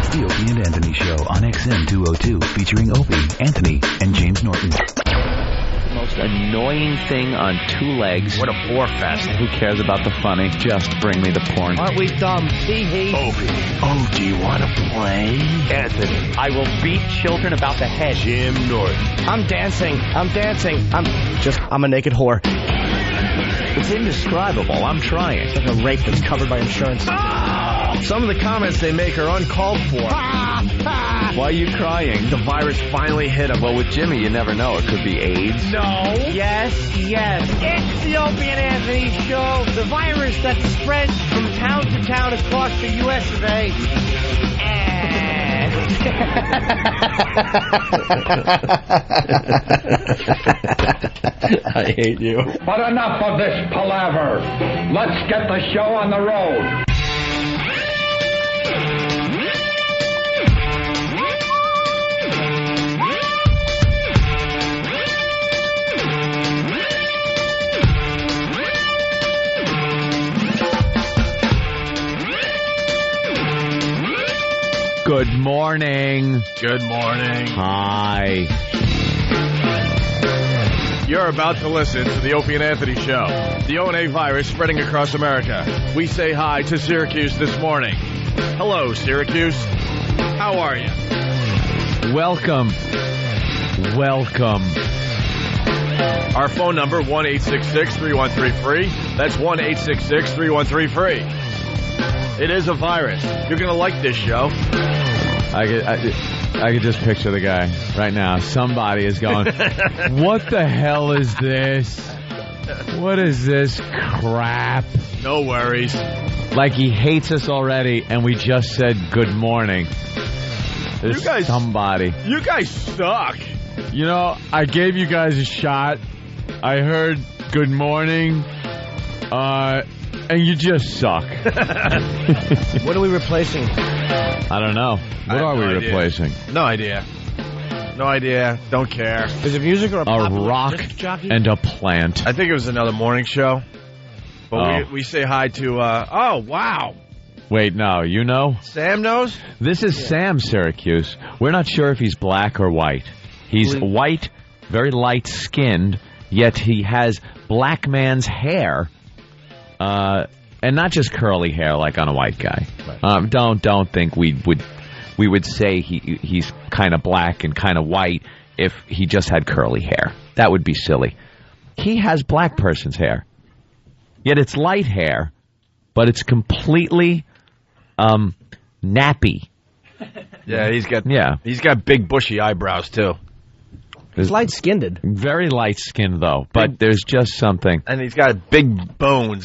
It's the Opie and Anthony Show on XM 202, featuring Opie, Anthony, and James Norton. The most annoying thing on two legs. What a bore fest. Who cares about the funny? Just bring me the porn. Aren't we dumb? Hee. Opie. Oh, do you want to play? Anthony. I will beat children about the head. Jim Norton. I'm dancing. I'm a naked whore. It's indescribable. I'm trying. It's like a rape that's covered by insurance. Some of the comments they make are uncalled for. Why are you crying? The virus finally hit him. Well, with Jimmy, you never know. It could be AIDS. No. Yes. It's the Opie and Anthony Show. The virus that spreads from town to town across the U.S. of A. I hate you. But enough of this palaver. Let's get the show on the road. Good morning. Good morning. Hi. You're about to listen to the Opie and Anthony Show. The O&A virus spreading across America. We say hi to Syracuse this morning. Hello, Syracuse. How are you? Welcome. Our phone number, 1-866-313-FREE. That's 1-866-313-FREE. It is a virus. You're going to like this show. I could just picture the guy right now. Somebody is going, what the hell is this? What is this crap? No worries. Like he hates us already, and we just said good morning. There's You guys- somebody. You guys suck. You know, I gave you guys a shot. I heard good morning, and you just suck. What are we replacing? I don't know. What I have are we no idea. replacing? No idea. Don't care. Is it music or a A popular rock disc jockey? and a plant. I think it was another morning show. But Oh. we say hi to, oh, wow. Wait, no, you know? Sam knows? This is Sam Syracuse. We're not sure if he's black or white. He's white, very light-skinned, yet he has black man's hair, and not just curly hair like on a white guy. Right. Don't think we would say he's kind of black and kind of white if he just had curly hair. That would be silly. He has black person's hair, yet it's light hair, but it's completely nappy. Yeah, he's got big bushy eyebrows too. He's light-skinned. Very light-skinned, though, but there's just something. And he's got big bone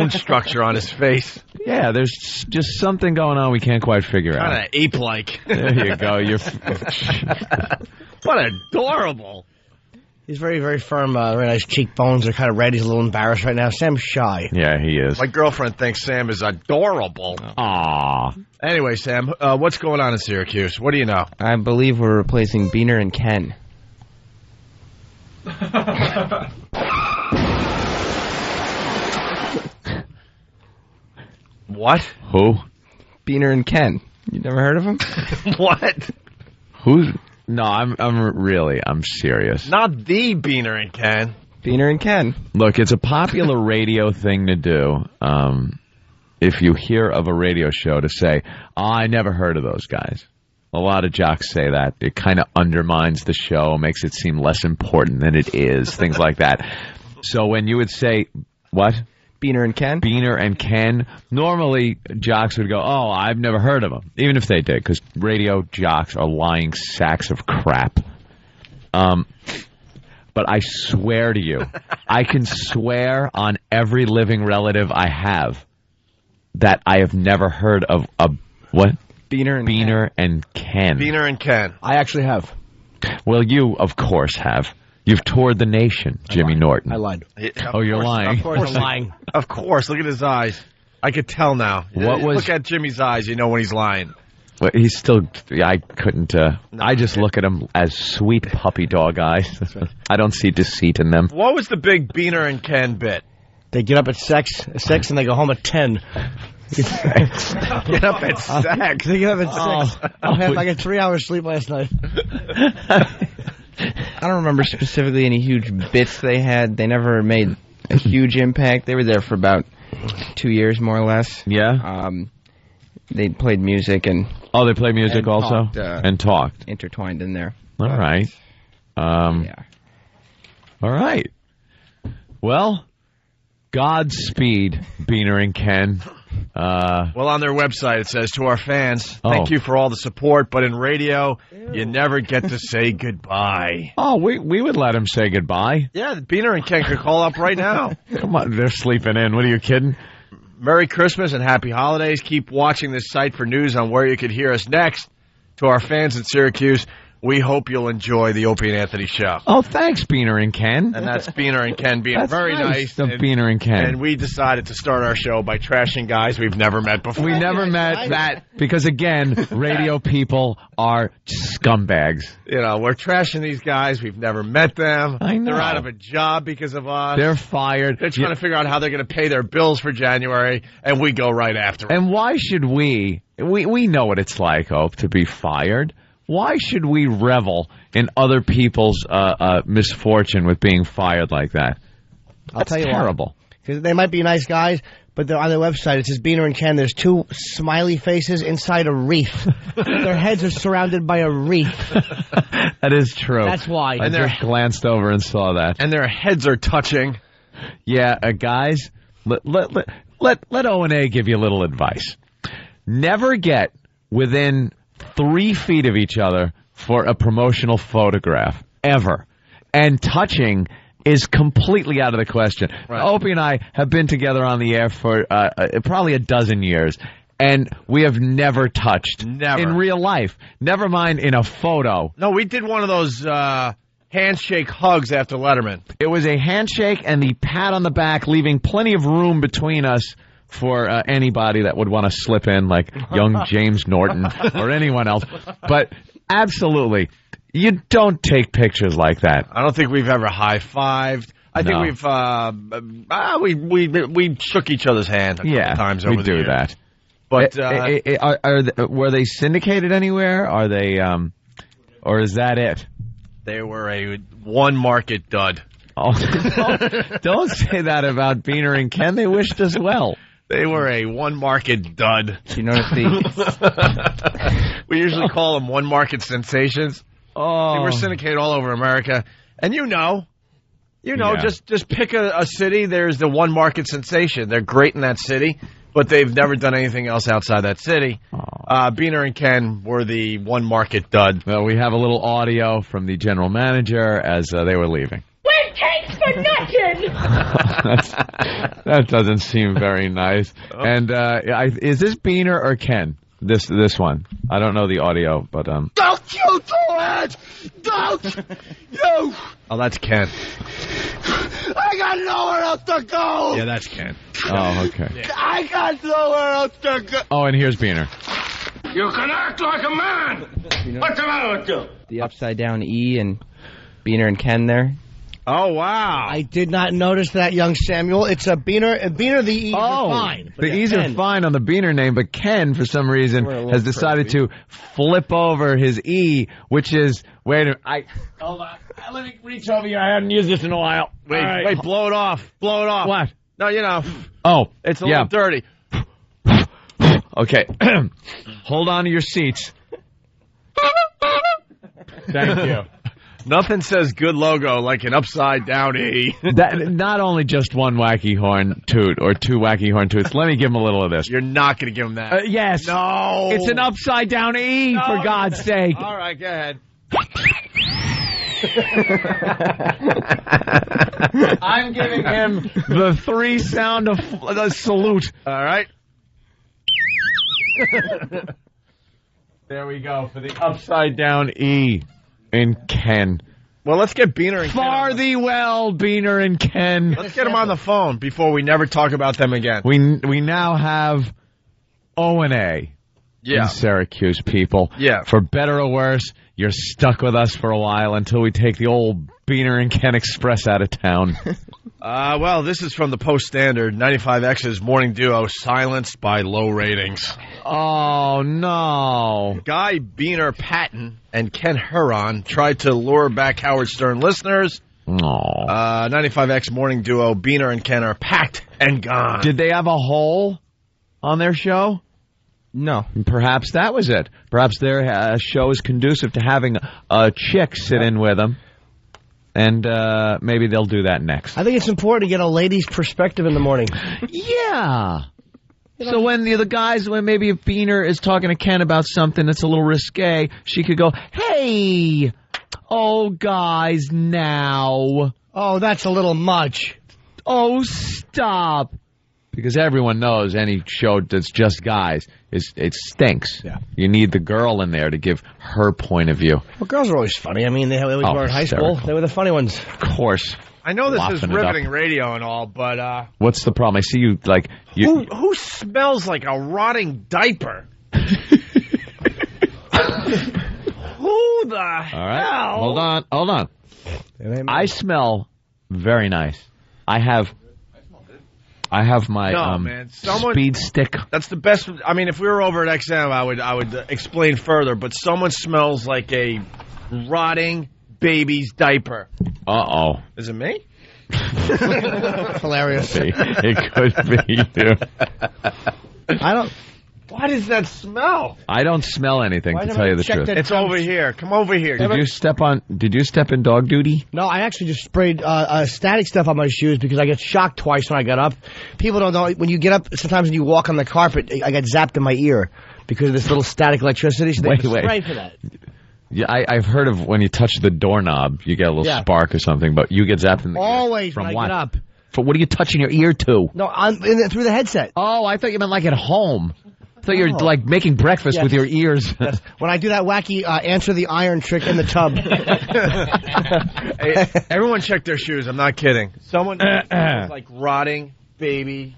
structure on his face. Yeah, there's just something going on we can't quite figure out. Kind of ape-like. There you go. What adorable. He's very, very firm. Very nice cheekbones. They're kind of red. He's a little embarrassed right now. Sam's shy. Yeah, he is. My girlfriend thinks Sam is adorable. Aww. Anyway, Sam, what's going on in Syracuse? What do you know? I believe we're replacing Beaner and Ken. What? Who? Beaner and Ken. You never heard of them? What? Who's? No, I'm serious. Not the Beaner and Ken. Beaner and Ken. Look, it's a popular radio thing to do. If you hear of a radio show, to say, "Oh, I never heard of those guys." A lot of jocks say that. It kind of undermines the show, makes it seem less important than it is, things like that. So when you would say, what? Beaner and Ken? Beaner and Ken, normally jocks would go, oh, I've never heard of them, even if they did, because radio jocks are lying sacks of crap. But I swear to you, I can swear on every living relative I have that I have never heard of what? Beaner and Ken. Beaner and Ken. I actually have. Well, you, of course, have. You've toured the nation, Jimmy Norton. I lied. Oh, you're lying. Of course I'm lying. Of course. Look at his eyes. I could tell now. Look at Jimmy's eyes. You know when he's lying. Well, he's still... I couldn't... I just look at him as sweet puppy dog eyes. I don't see deceit in them. What was the big Beaner and Ken bit? They get up at 6 and they go home at 10. Get up at 6. They get up at 6. I got 3 hours sleep last night. I don't remember specifically any huge bits they had. They never made a huge impact. They were there for about 2 years, more or less. Yeah. They played music and They play music and also? talked, and talked. intertwined in there. All right. Yeah. All right. Well, Godspeed, Beaner and Ken. Well, on their website, it says, to our fans, thank you for all the support, but in radio, you never get to say goodbye. Oh, we would let him say goodbye. Yeah, Beaner and Ken could call up right now. Come on, they're sleeping in. What are you kidding? Merry Christmas and Happy Holidays. Keep watching this site for news on where you could hear us next. To our fans in Syracuse, we hope you'll enjoy the Opie and Anthony show. Oh, thanks, Beaner and Ken. And that's Beaner and Ken being That's very nice. of Beaner and Ken. And we decided to start our show by trashing guys we've never met before. We never met that because, again, radio people are scumbags. You know, we're trashing these guys. We've never met them. I know. They're out of a job because of us. They're fired. They're trying to figure out how they're going to pay their bills for January, and we go right after them. And why should we know what it's like, Hope, to be fired. Why should we revel in other people's misfortune with being fired like that? I'll tell you terrible. Because they might be nice guys, but they're on their website. It says Beaner and Ken. There's 2 smiley faces inside a wreath. Their heads are surrounded by a wreath. That is true. That's why. I just glanced over and saw that. And their heads are touching. Yeah, guys, let O&A give you a little advice. Never get within 3 feet of each other for a promotional photograph, ever. And touching is completely out of the question. Right. Opie and I have been together on the air for probably a dozen years, and we have never touched. Never. In real life. Never mind in a photo. No, we did one of those handshake hugs after Letterman. It was a handshake and the pat on the back, leaving plenty of room between us for anybody that would want to slip in, like young James Norton or anyone else. But absolutely, you don't take pictures like that. I don't think we've ever high-fived. I think we shook each other's hand a couple times over the years. We do that. But were they syndicated anywhere? Are they, or is that it? They were a one-market dud. Oh, don't say that about Beaner and Ken. They wished us well. They were a one-market dud. You notice we usually call them one-market sensations. Oh, They were syndicated all over America. And you know, Yeah. just pick a city. There's the one-market sensation. They're great in that city, but they've never done anything else outside that city. Beaner and Ken were the one-market dud. Well, we have a little audio from the general manager as they were leaving. Thanks for nothing. That doesn't seem very nice. And is this Beaner or Ken? This one. I don't know the audio, but Don't you do it! Don't you! Oh, that's Ken. I got nowhere else to go. Yeah, that's Ken. Oh, okay. I got nowhere else to go. Oh, and here's Beaner. You can act like a man. What's the matter with you? the upside down E and Beaner and Ken there. Oh, wow. I did not notice that, young Samuel. It's a Beaner. The E's are fine. The E's are fine on the Beaner name, but Ken, for some reason, has decided to flip over his E, which is, wait a minute, hold on. Let me reach over here. I haven't used this in a while. Wait, blow it off. Blow it off. What? No, you know. Oh, It's a little dirty. Okay. Hold on to your seats. Thank you. Nothing says good logo like an upside down E. That not only just one wacky horn toot or two wacky horn toots. Let me give him a little of this. You're not going to give him that. Yes. No. It's an upside down E, for God's sake. All right, go ahead. I'm giving him the 3 sound of the salute. All right. There we go for the upside down E in Ken. Well, let's get Beaner and Far Ken. thee well, Beaner and Ken. Let's get them on the phone before we never talk about them again. We now have O&A in Syracuse, people. Yeah. For better or worse, you're stuck with us for a while until we take the old Beaner and Ken Express out of town. Well, this is from the Post-Standard. 95X's morning duo silenced by low ratings. Oh, no. Guy Beaner Patton and Ken Huron tried to lure back Howard Stern listeners. Oh. 95X morning duo Beaner and Ken are packed and gone. Did they have a hole on their show? No. Perhaps that was it. Perhaps their show is conducive to having a chick sit in with them. And maybe they'll do that next. I think it's important to get a lady's perspective in the morning. Yeah. So when the guys, when maybe if Beaner is talking to Ken about something that's a little risque, she could go, hey, oh, guys, now. Oh, that's a little much. Oh, stop. Because everyone knows any show that's just guys, it stinks. Yeah. You need the girl in there to give her point of view. Well, girls are always funny. I mean, they always were in high school. hysterical. They were the funny ones. Of course. I know this is Laughing it up. riveting radio and all, but What's the problem? I see you, like... who smells like a rotting diaper? Who the All right. hell? Hold on. I smell very nice. I have my man. speed stick. That's the best. I mean, if we were over at XM, I would explain further. But someone smells like a rotting baby's diaper. Uh-oh. Is it me? Hilarious. It could be you. I don't. Why does that smell? I don't smell anything, Why to don't tell I you the check truth. that- It's over here. Come over here. Did you step in dog duty? No, I actually just sprayed static stuff on my shoes because I get shocked twice when I got up. People don't know, when you get up, sometimes when you walk on the carpet, I get zapped in my ear because of this little static electricity. So they have a Wait. spray for that. Yeah, I've heard of when you touch the doorknob, you get a little spark or something, but you get zapped in the ear. Always From when what? I get up. For what are you touching your ear to? No, through the headset. Oh, I thought you meant like at home. I thought you were like making breakfast Yes. with your ears. Yes. When I do that wacky answer the iron trick in the tub. Hey, everyone check their shoes. I'm not kidding. Someone smells like rotting baby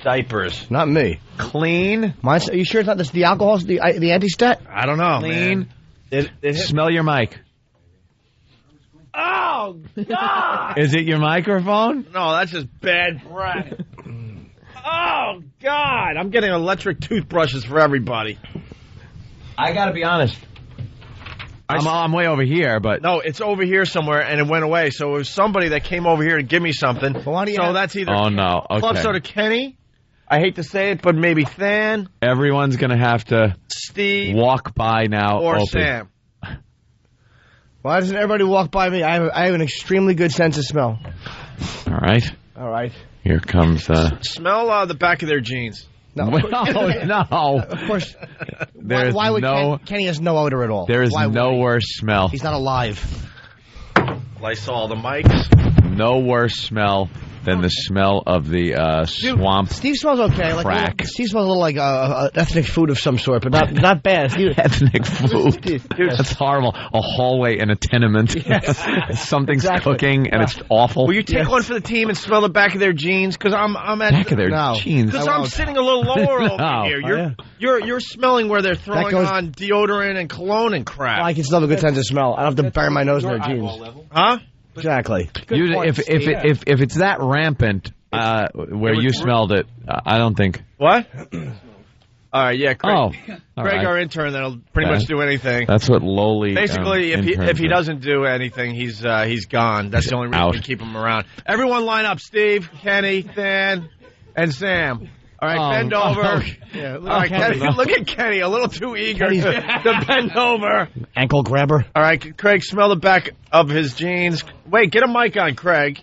diapers. Not me. Clean. Mine's, are you sure it's not the alcohol, the anti-stat? I don't know, Clean. man. It hit Smell your mic. Oh, God! Is it your microphone? No, that's just bad breath. Oh, God! I'm getting electric toothbrushes for everybody. I gotta be honest. I'm way over here, but No, it's over here somewhere, and it went away. So it was somebody that came over here to give me something. Well, why do you so have- that's either oh no, Club okay. Soda Kenny. I hate to say it, but maybe Than, Everyone's gonna have to Steve, walk by now. or Opie. Sam. Why doesn't everybody walk by me? I have an extremely good sense of smell. All right, All right. here comes. Smell the back of their jeans. No, no. Of course. There's why would no. Kenny has no odor at all? There is Why would no he? worse smell. He's not alive. Lysol the mics. No worse smell than the smell of the swamp. Steve smells okay. Like Crack. Steve smells a little like ethnic food of some sort, but not bad. Steve, Ethnic food. That's horrible. A hallway in a tenement. Something's Exactly. cooking and it's awful. Will you take one for the team and smell the back of their jeans? Because I'm at Back of their No. jeans. Because I'm sitting a little lower over No. here. Oh, You're smelling where they're throwing goes- on deodorant and cologne and crap. I can still have a good sense of smell. I don't have to bury my nose in their jeans. Huh? Exactly. If it's that rampant where you smelled it, I don't think. What? All right, yeah, Craig. Oh, all Craig, right. our intern, that'll pretty much do anything. That's what lowly. Basically, if he interns are. doesn't do anything, he's gone. That's the only reason out. we keep him around. Everyone, line up: Steve, Kenny, Than, and Sam. All right, bend over. Yeah, All right, Kenny, look at Kenny, a little too eager Kenny's- to bend over. Ankle grabber. All right, Craig, smell the back of his jeans. Wait, get a mic on, Craig.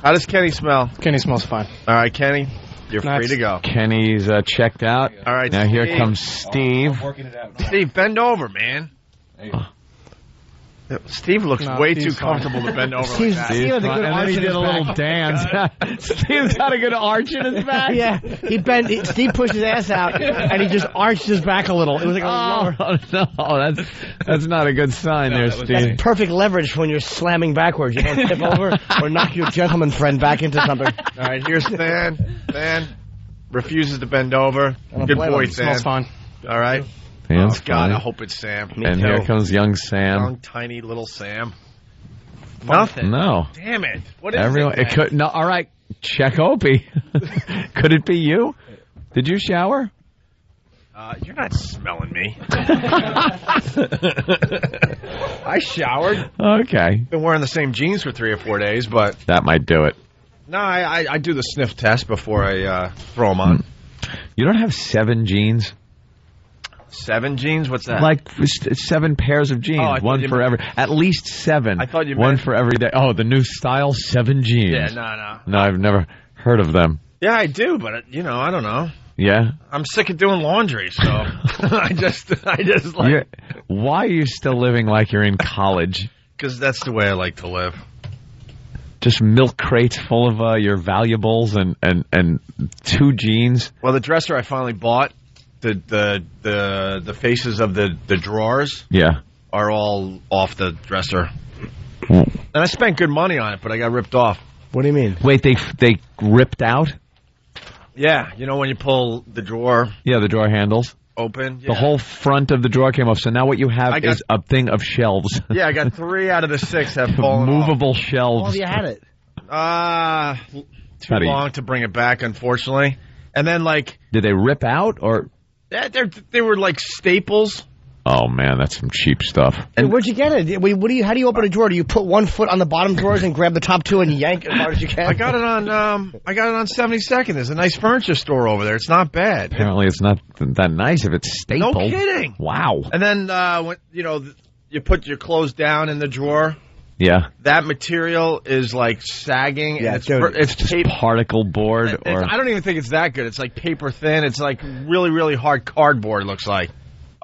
How does Kenny smell? Kenny smells fine. All right, Kenny, you're free Nice. to go. Kenny's checked out. All right, Now here Steve. comes Steve. Steve, bend over, man. Steve looks No, way too Steve's fine. comfortable to bend over like Steve's- that. Steve had a good And then arch he in did his a little back. dance. Steve's got a good arch in his back. Yeah, Steve pushed his ass out, and he just arched his back a little. It was like a lower. Oh no, that's not a good sign there, Steve. That's perfect leverage when you're slamming backwards. You don't tip over or knock your gentleman friend back into something. All right, here's Than. Than refuses to bend over. don't Good blame boy, him. Than. Smells fine. All right. Sam's God, funny. I hope it's Sam. And here comes young Sam. Young, tiny little Sam. Nothing. No. Damn it. What is Everyone. It could. No. All right. Check Opie. Could it be you? Did you shower? You're not smelling me. I showered. Okay. Been wearing the same jeans for 3 or 4 days, but That might do it. no, I do the sniff test before I throw them on. You don't have 7 jeans? 7 jeans? What's that? Like 7 pairs of jeans, Oh, I thought one you for meant- every. At least 7. I thought you one meant- for every day. Oh, the new style, 7 jeans. Yeah, no. No, I've never heard of them. Yeah, I do, but I don't know. Yeah. I'm sick of doing laundry, so I just like Why are you still living like you're in college? because that's the way I like to live. Just milk crates full of your valuables and 2 jeans. Well, the dresser I finally bought, the faces of the drawers Yeah. are all off the dresser, and I spent good money on it, but I got ripped off. What do you mean? Wait, they ripped out? Yeah, you know when you pull the drawer Yeah, the drawer handles. open, The whole front of the drawer came off. So now what you have I got- is a thing of shelves. Yeah, I got 3 out of the 6 have fallen off. Movable Oh, shelves. you had it. Too How do you- long to bring it back, unfortunately. And then like Did they rip out or? they were like staples. Oh man, that's some cheap stuff. Hey, where'd you get it? How do you open a drawer? Do you put one foot on the bottom drawers and grab the top 2 and yank as hard as you can? I got it on 72nd. There's a nice furniture store over there. It's not bad. Apparently, it's not that nice if it's stapled. No kidding. Wow. And then when you put your clothes down in the drawer, Yeah. that material is like sagging. Yeah, and dude, it's paper. Particle board or I don't even think it's that good. It's like paper thin. It's like really, really hard cardboard. It looks like.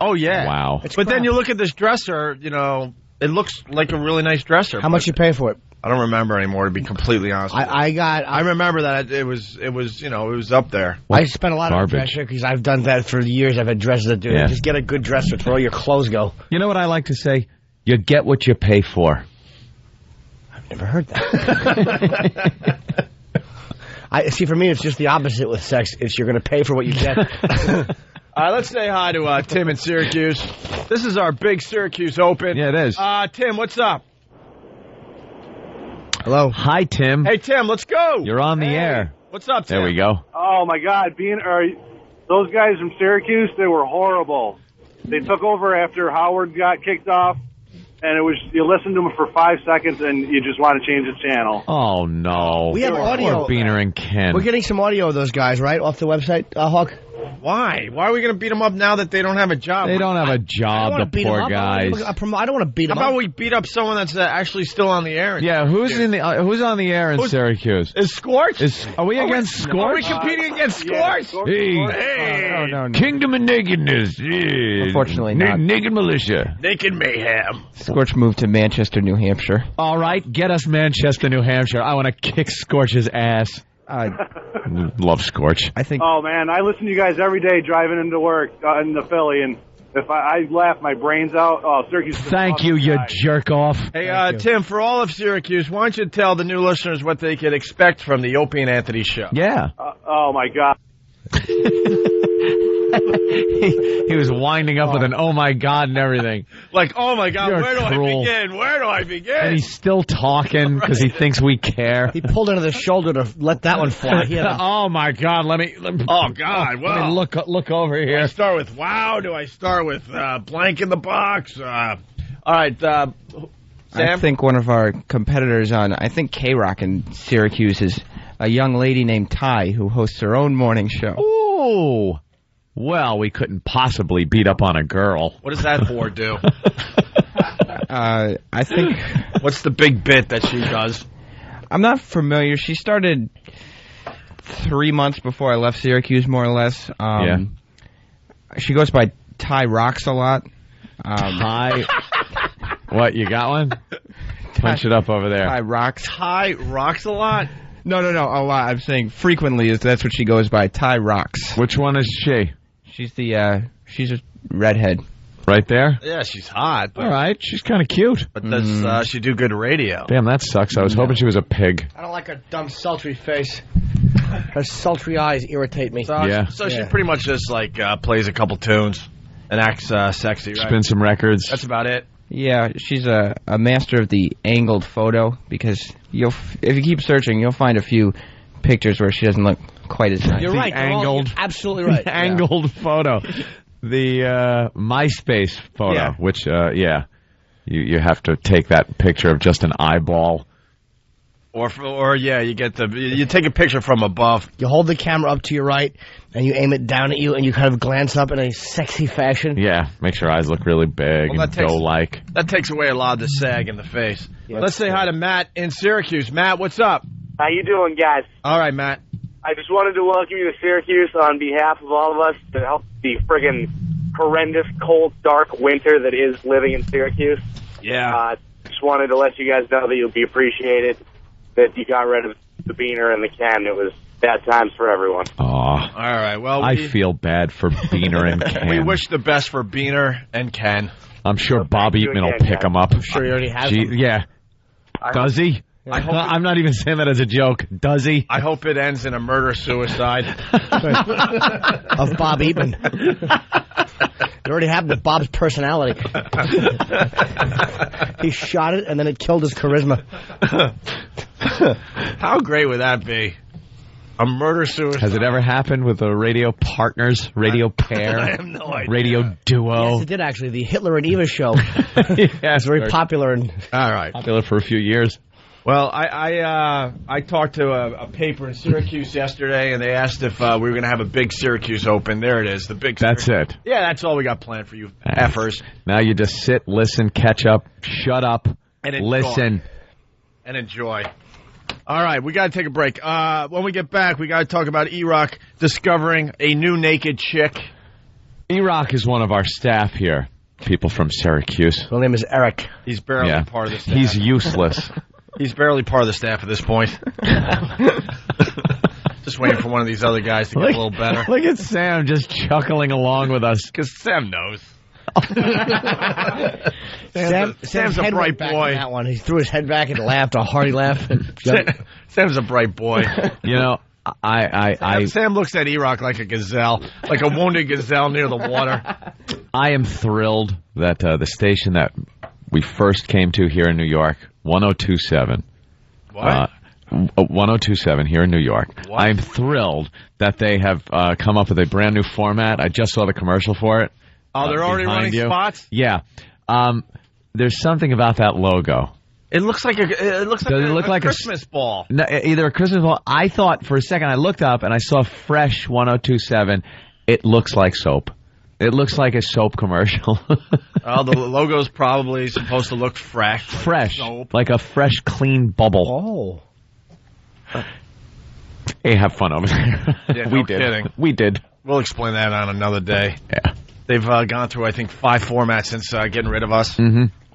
Oh yeah. wow. But then you look at this dresser. It looks like a really nice dresser. How much you pay for it? I don't remember anymore, to be completely honest. I remember that it was up there. I spent a lot on a Garbage. dresser because I've done that for years. I've had dressers that do it. Yeah. Just get a good dresser. Throw your clothes go. You know what I like to say? You get what you pay for. Never heard that. I see. For me, it's just the opposite with sex. It's you're going to pay for what you get. All right, let's say hi to Tim in Syracuse. This is our big Syracuse Open. Yeah, it is. Tim, what's up? Hello. Hi, Tim. Hey, Tim, let's go. You're on the air. What's up, Tim? There we go. Oh my God! Those guys from Syracuse, they were horrible. They took over after Howard got kicked off, and it was you listen to them for 5 seconds and you just want to change the channel. Oh no. We have audio. Poor Beaner and Ken. We're getting some audio of those guys, right, off the website, Hawk? Why? Why are we going to beat them up now that they don't have a job? They don't have a I job, don't want to the beat them poor up. guys. I don't want to beat How them about up. we beat up someone that's actually still on the air? Yeah, who's on the air in Syracuse? Is Scorch? Are we against Scorch? Are we competing against Scorch? Hey, No. Kingdom of Nakedness. Yeah. Unfortunately not. Naked Militia. Naked Mayhem. Scorch moved to Manchester, New Hampshire. All right, get us Manchester, New Hampshire. I want to kick Scorch's ass. Love Scorch. I think Oh man, I listen to you guys every day driving into work in the Philly, and if I laugh my brains out. Oh, Syracuse. is Thank awesome you, you guy. jerk off. Hey, Tim, for all of Syracuse, why don't you tell the new listeners what they could expect from the Opie and Anthony show? Yeah. Oh my God. He was winding up with an oh my God and everything. Like, oh my God, You're where do cruel. I begin? Where do I begin? And he's still talking because he thinks we care. He pulled into the shoulder to let that one fly. He had a- Oh my God, let me oh God, let me well. look over Do I here. start with wow? Do I start with blank in the box? All right, Sam? I think one of our competitors on, I think K-Rock in Syracuse is a young lady named Ty who hosts her own morning show. Ooh. Well, we couldn't possibly beat up on a girl. What does that whore do? I think, What's the big bit that she does? I'm not familiar. She started 3 months before I left Syracuse, more or less. She goes by Ty Rocks a lot. Hi. What, you got one? Punch it up over there. Ty Rocks. Ty rocks a lot. No, a lot. I'm saying frequently that's what she goes by, Ty Rocks. Which one is she? She's she's a redhead. Right there? Yeah, she's hot. But, All right, she's kind of cute. but does she do good radio? Damn, that sucks. I was hoping she was a pig. I don't like her dumb, sultry face. Her sultry eyes irritate me. So, Yeah. So she pretty much just like plays a couple tunes. And acts sexy, right? Spin some records. That's about it. Yeah, she's a master of the angled photo because if you keep searching, you'll find a few pictures where she doesn't look quite as nice. You're right. Angled. You're absolutely right. Angled photo. The MySpace photo, Yeah. which, you have to take that picture of just an eyeball. Or you get you take a picture from above. You hold the camera up to your right, and you aim it down at you, and you kind of glance up in a sexy fashion. Yeah, makes your eyes look really big Well, and doe-like. That takes away a lot of the sag in the face. Yeah. Let's say hi to Matt in Syracuse. Matt, what's up? How you doing, guys? All right, Matt. I just wanted to welcome you to Syracuse on behalf of all of us to help the friggin' horrendous, cold, dark winter that is living in Syracuse. Yeah. Just wanted to let you guys know that you'll be appreciated, that you got rid of the Beaner and the Ken. It was bad times for everyone. Aw. All right. Well, I feel bad for Beaner and Ken. we wish the best for Beaner and Ken. I'm sure Bob you Eatman will again, pick guys. him up. I'm sure he already has them. Yeah. Does he? I'm not even saying that as a joke. Does he? I hope it ends in a murder-suicide. Of Bob Eatman. It already happened with Bob's personality. He shot it, and then it killed his charisma. How great would that be? A murder-suicide. Has it ever happened with a radio partners, radio pair, I have no idea. radio duo? Yes, it did, actually. The Hitler and Eva show. Yeah, It's very popular. And All right. popular for a few years. Well, I talked to a paper in Syracuse yesterday, and they asked if we were going to have a big Syracuse Open. There it is, the big. That's it. Yeah, that's all we got planned for you, Thanks. effers. Now you just sit, listen, catch up, shut up, And enjoy. listen. And enjoy. All right, we got to take a break. When we get back, we got to talk about E-Rock discovering a new naked chick. E-Rock is one of our staff here, people from Syracuse. his name is Eric. He's barely Yeah, part of the staff. he's useless. He's barely part of the staff at this point. Just waiting for one of these other guys to get a little better. Look at Sam just chuckling along with us. Because Sam knows. Sam's a head bright went back boy. on that one. He threw his head back and laughed, a hearty laugh. Sam's a bright boy. You know, Sam looks at E-Rock like a gazelle, like a wounded gazelle near the water. I am thrilled that the station that we first came to here in New York, 102.7. What? 102.7 here in New York. What? I'm thrilled that they have come up with a brand new format. I just saw the commercial for it. Oh, they're already behind running you. spots? Yeah. There's something about that logo. It looks like a Christmas ball. No, either a Christmas ball. I thought for a second, I looked up and I saw Fresh 102.7. It looks like soap. It looks like a soap commercial. Oh, the logo's probably supposed to look fresh. Fresh. Soap. Like a fresh, clean bubble. Oh. Hey, have fun over there. Yeah, We no did. kidding. We did. We'll explain that on another day. Yeah. They've gone through, I think, 5 formats since getting rid of us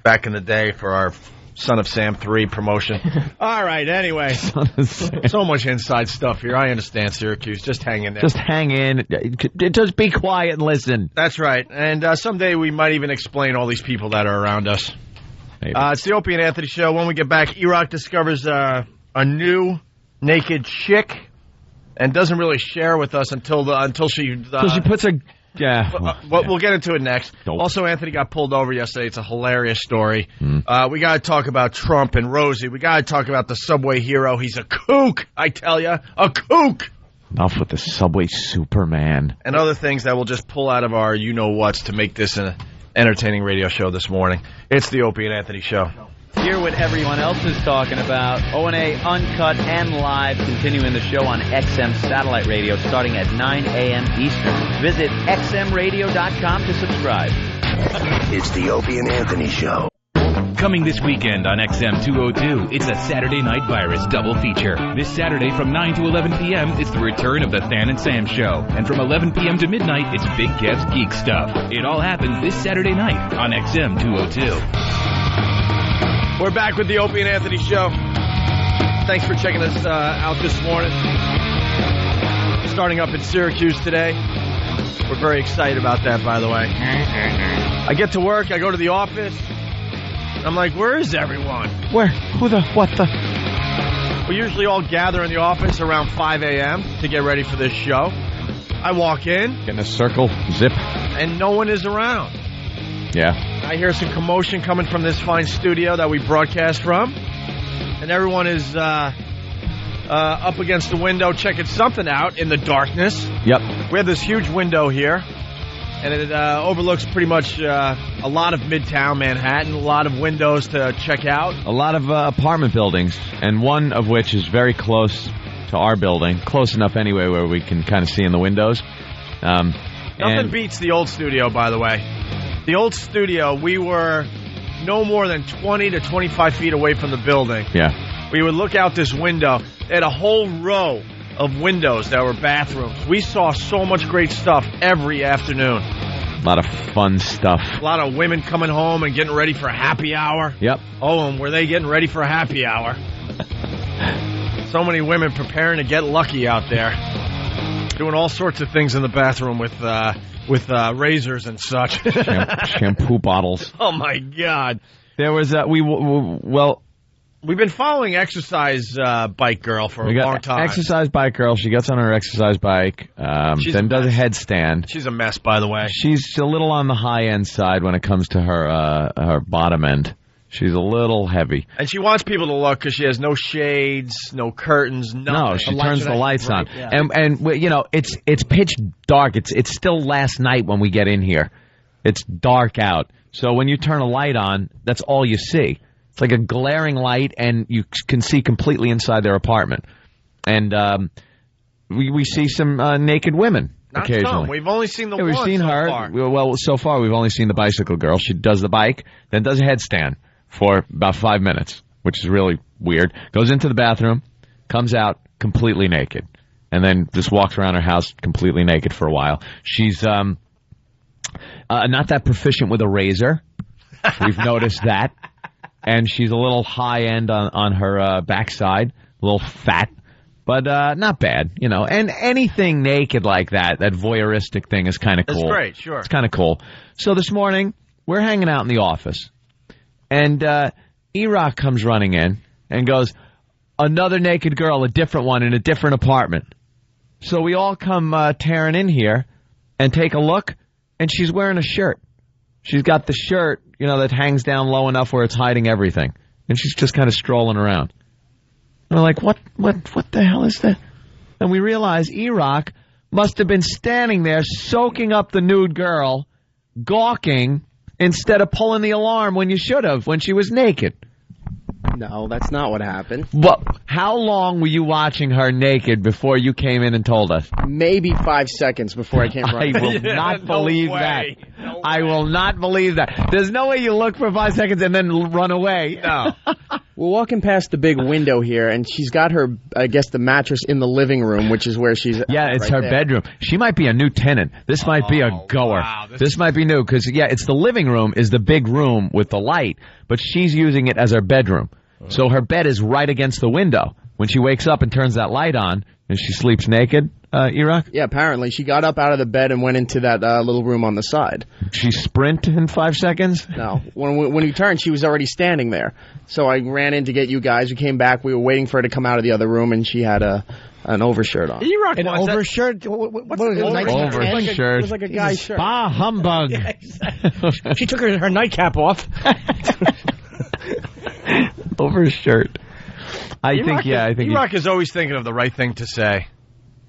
back in the day for our Son of Sam 3 promotion. All right, anyway. So much inside stuff here. I understand, Syracuse. Just hang in there. Just hang in. Just be quiet and listen. That's right. And someday we might even explain all these people that are around us. Maybe. It's the Opie and Anthony Show. When we get back, E-Rock discovers a new naked chick and doesn't really share with us until she So she puts a... Yeah. we'll get into it next. Nope. Also, Anthony got pulled over yesterday. It's a hilarious story. We got to talk about Trump and Rosie. We got to talk about the Subway hero. He's a kook, I tell you. A kook! Enough with the Subway Superman. And other things that we'll just pull out of our you-know-whats to make this an entertaining radio show this morning. It's the Opie and Anthony Show. Hear what everyone else is talking about. O&A Uncut and Live, continuing the show on XM Satellite Radio starting at 9 a.m. Eastern. Visit xmradio.com to subscribe. It's the Opie and Anthony Show. Coming this weekend on XM 202, it's a Saturday Night Virus double feature. This Saturday from 9 to 11 p.m., it's the return of the Than and Sam Show. And from 11 p.m. to midnight, it's Big Kev's Geek Stuff. It all happens this Saturday night on XM 202. We're back with the Opie and Anthony Show. Thanks for checking us out this morning. Starting up in Syracuse today. We're very excited about that, by the way. I get to work, I go to the office. I'm like, where is everyone? Where? Who the? What the? We usually all gather in the office around 5 a.m. to get ready for this show. I walk in. Get in a circle. Zip. and no one is around. Yeah. I hear some commotion coming from this fine studio that we broadcast from, and everyone is up against the window checking something out in the darkness. Yep. We have this huge window here, and it overlooks pretty much a lot of Midtown Manhattan, a lot of windows to check out. A lot of apartment buildings, and one of which is very close to our building. Close enough anyway where we can kind of see in the windows. Nothing beats the old studio, by the way. The old studio, we were no more than 20 to 25 feet away from the building. Yeah. We would look out this window. They had a whole row of windows that were bathrooms. We saw so much great stuff every afternoon. A lot of fun stuff. A lot of women coming home and getting ready for happy hour. Yep. Oh, and were they getting ready for happy hour? So many women preparing to get lucky out there. Doing all sorts of things in the bathroom with razors and such. Shampoo bottles. Oh, my God. There was, we've been following Exercise Bike Girl for a long time. Exercise Bike Girl. She gets on her exercise bike, then does a headstand. She's a mess, by the way. She's a little on the high-end side when it comes to her bottom end. She's a little heavy. And she wants people to look because she has no shades, no curtains, nothing. No, she turns the lights on. Yeah. And you know, it's pitch dark. It's still last night when we get in here. It's dark out. So when you turn a light on, that's all you see. It's like a glaring light, and you can see completely inside their apartment. And we see some naked women occasionally. Some. We've only seen the one. We've seen her. Far. Well, so far we've only seen the bicycle girl. She does the bike, then does a headstand for about 5 minutes, which is really weird. Goes into the bathroom, comes out completely naked, and then just walks around her house completely naked for a while. She's not that proficient with a razor. We've noticed that. And she's a little high-end on her backside, a little fat, but not bad, you know. And anything naked like that voyeuristic thing is kind of cool. It's great, sure. It's kind of cool. So this morning, we're hanging out in the office, and E-Rock comes running in and goes, another naked girl, a different one in a different apartment. So we all come tearing in here and take a look, and she's wearing a shirt. She's got the shirt, you know, that hangs down low enough where it's hiding everything. And she's just kind of strolling around. And we're like, what the hell is that? And we realize E-Rock must have been standing there soaking up the nude girl, gawking, instead of pulling the alarm when you should have, when she was naked. No, that's not what happened. Well, how long were you watching her naked before you came in and told us? Maybe 5 seconds before I came running. I will not believe that. No I will not believe that. There's no way you look for 5 seconds and then run away. No. We're walking past the big window here, and she's got her, I guess, the mattress in the living room, which is where she's Yeah, it's right her there. bedroom. She might be a new tenant. This might be a goer. Wow, this might be new, because, yeah, it's the living room is the big room with the light, but she's using it as her bedroom. So her bed is right against the window. When she wakes up and turns that light on, and she sleeps naked, E-Rock? Yeah, apparently. She got up out of the bed and went into that little room on the side. She sprint in 5 seconds? No. When we turned, she was already standing there. So I ran in to get you guys. We came back. We were waiting for her to come out of the other room, and she had an overshirt on. E-Rock An wants overshirt? What is it, Overshirt. It was like a guy's shirt. Bah humbug. Yeah, exactly. She took her nightcap off. Overshirt. I think E-Rock is always thinking of the right thing to say.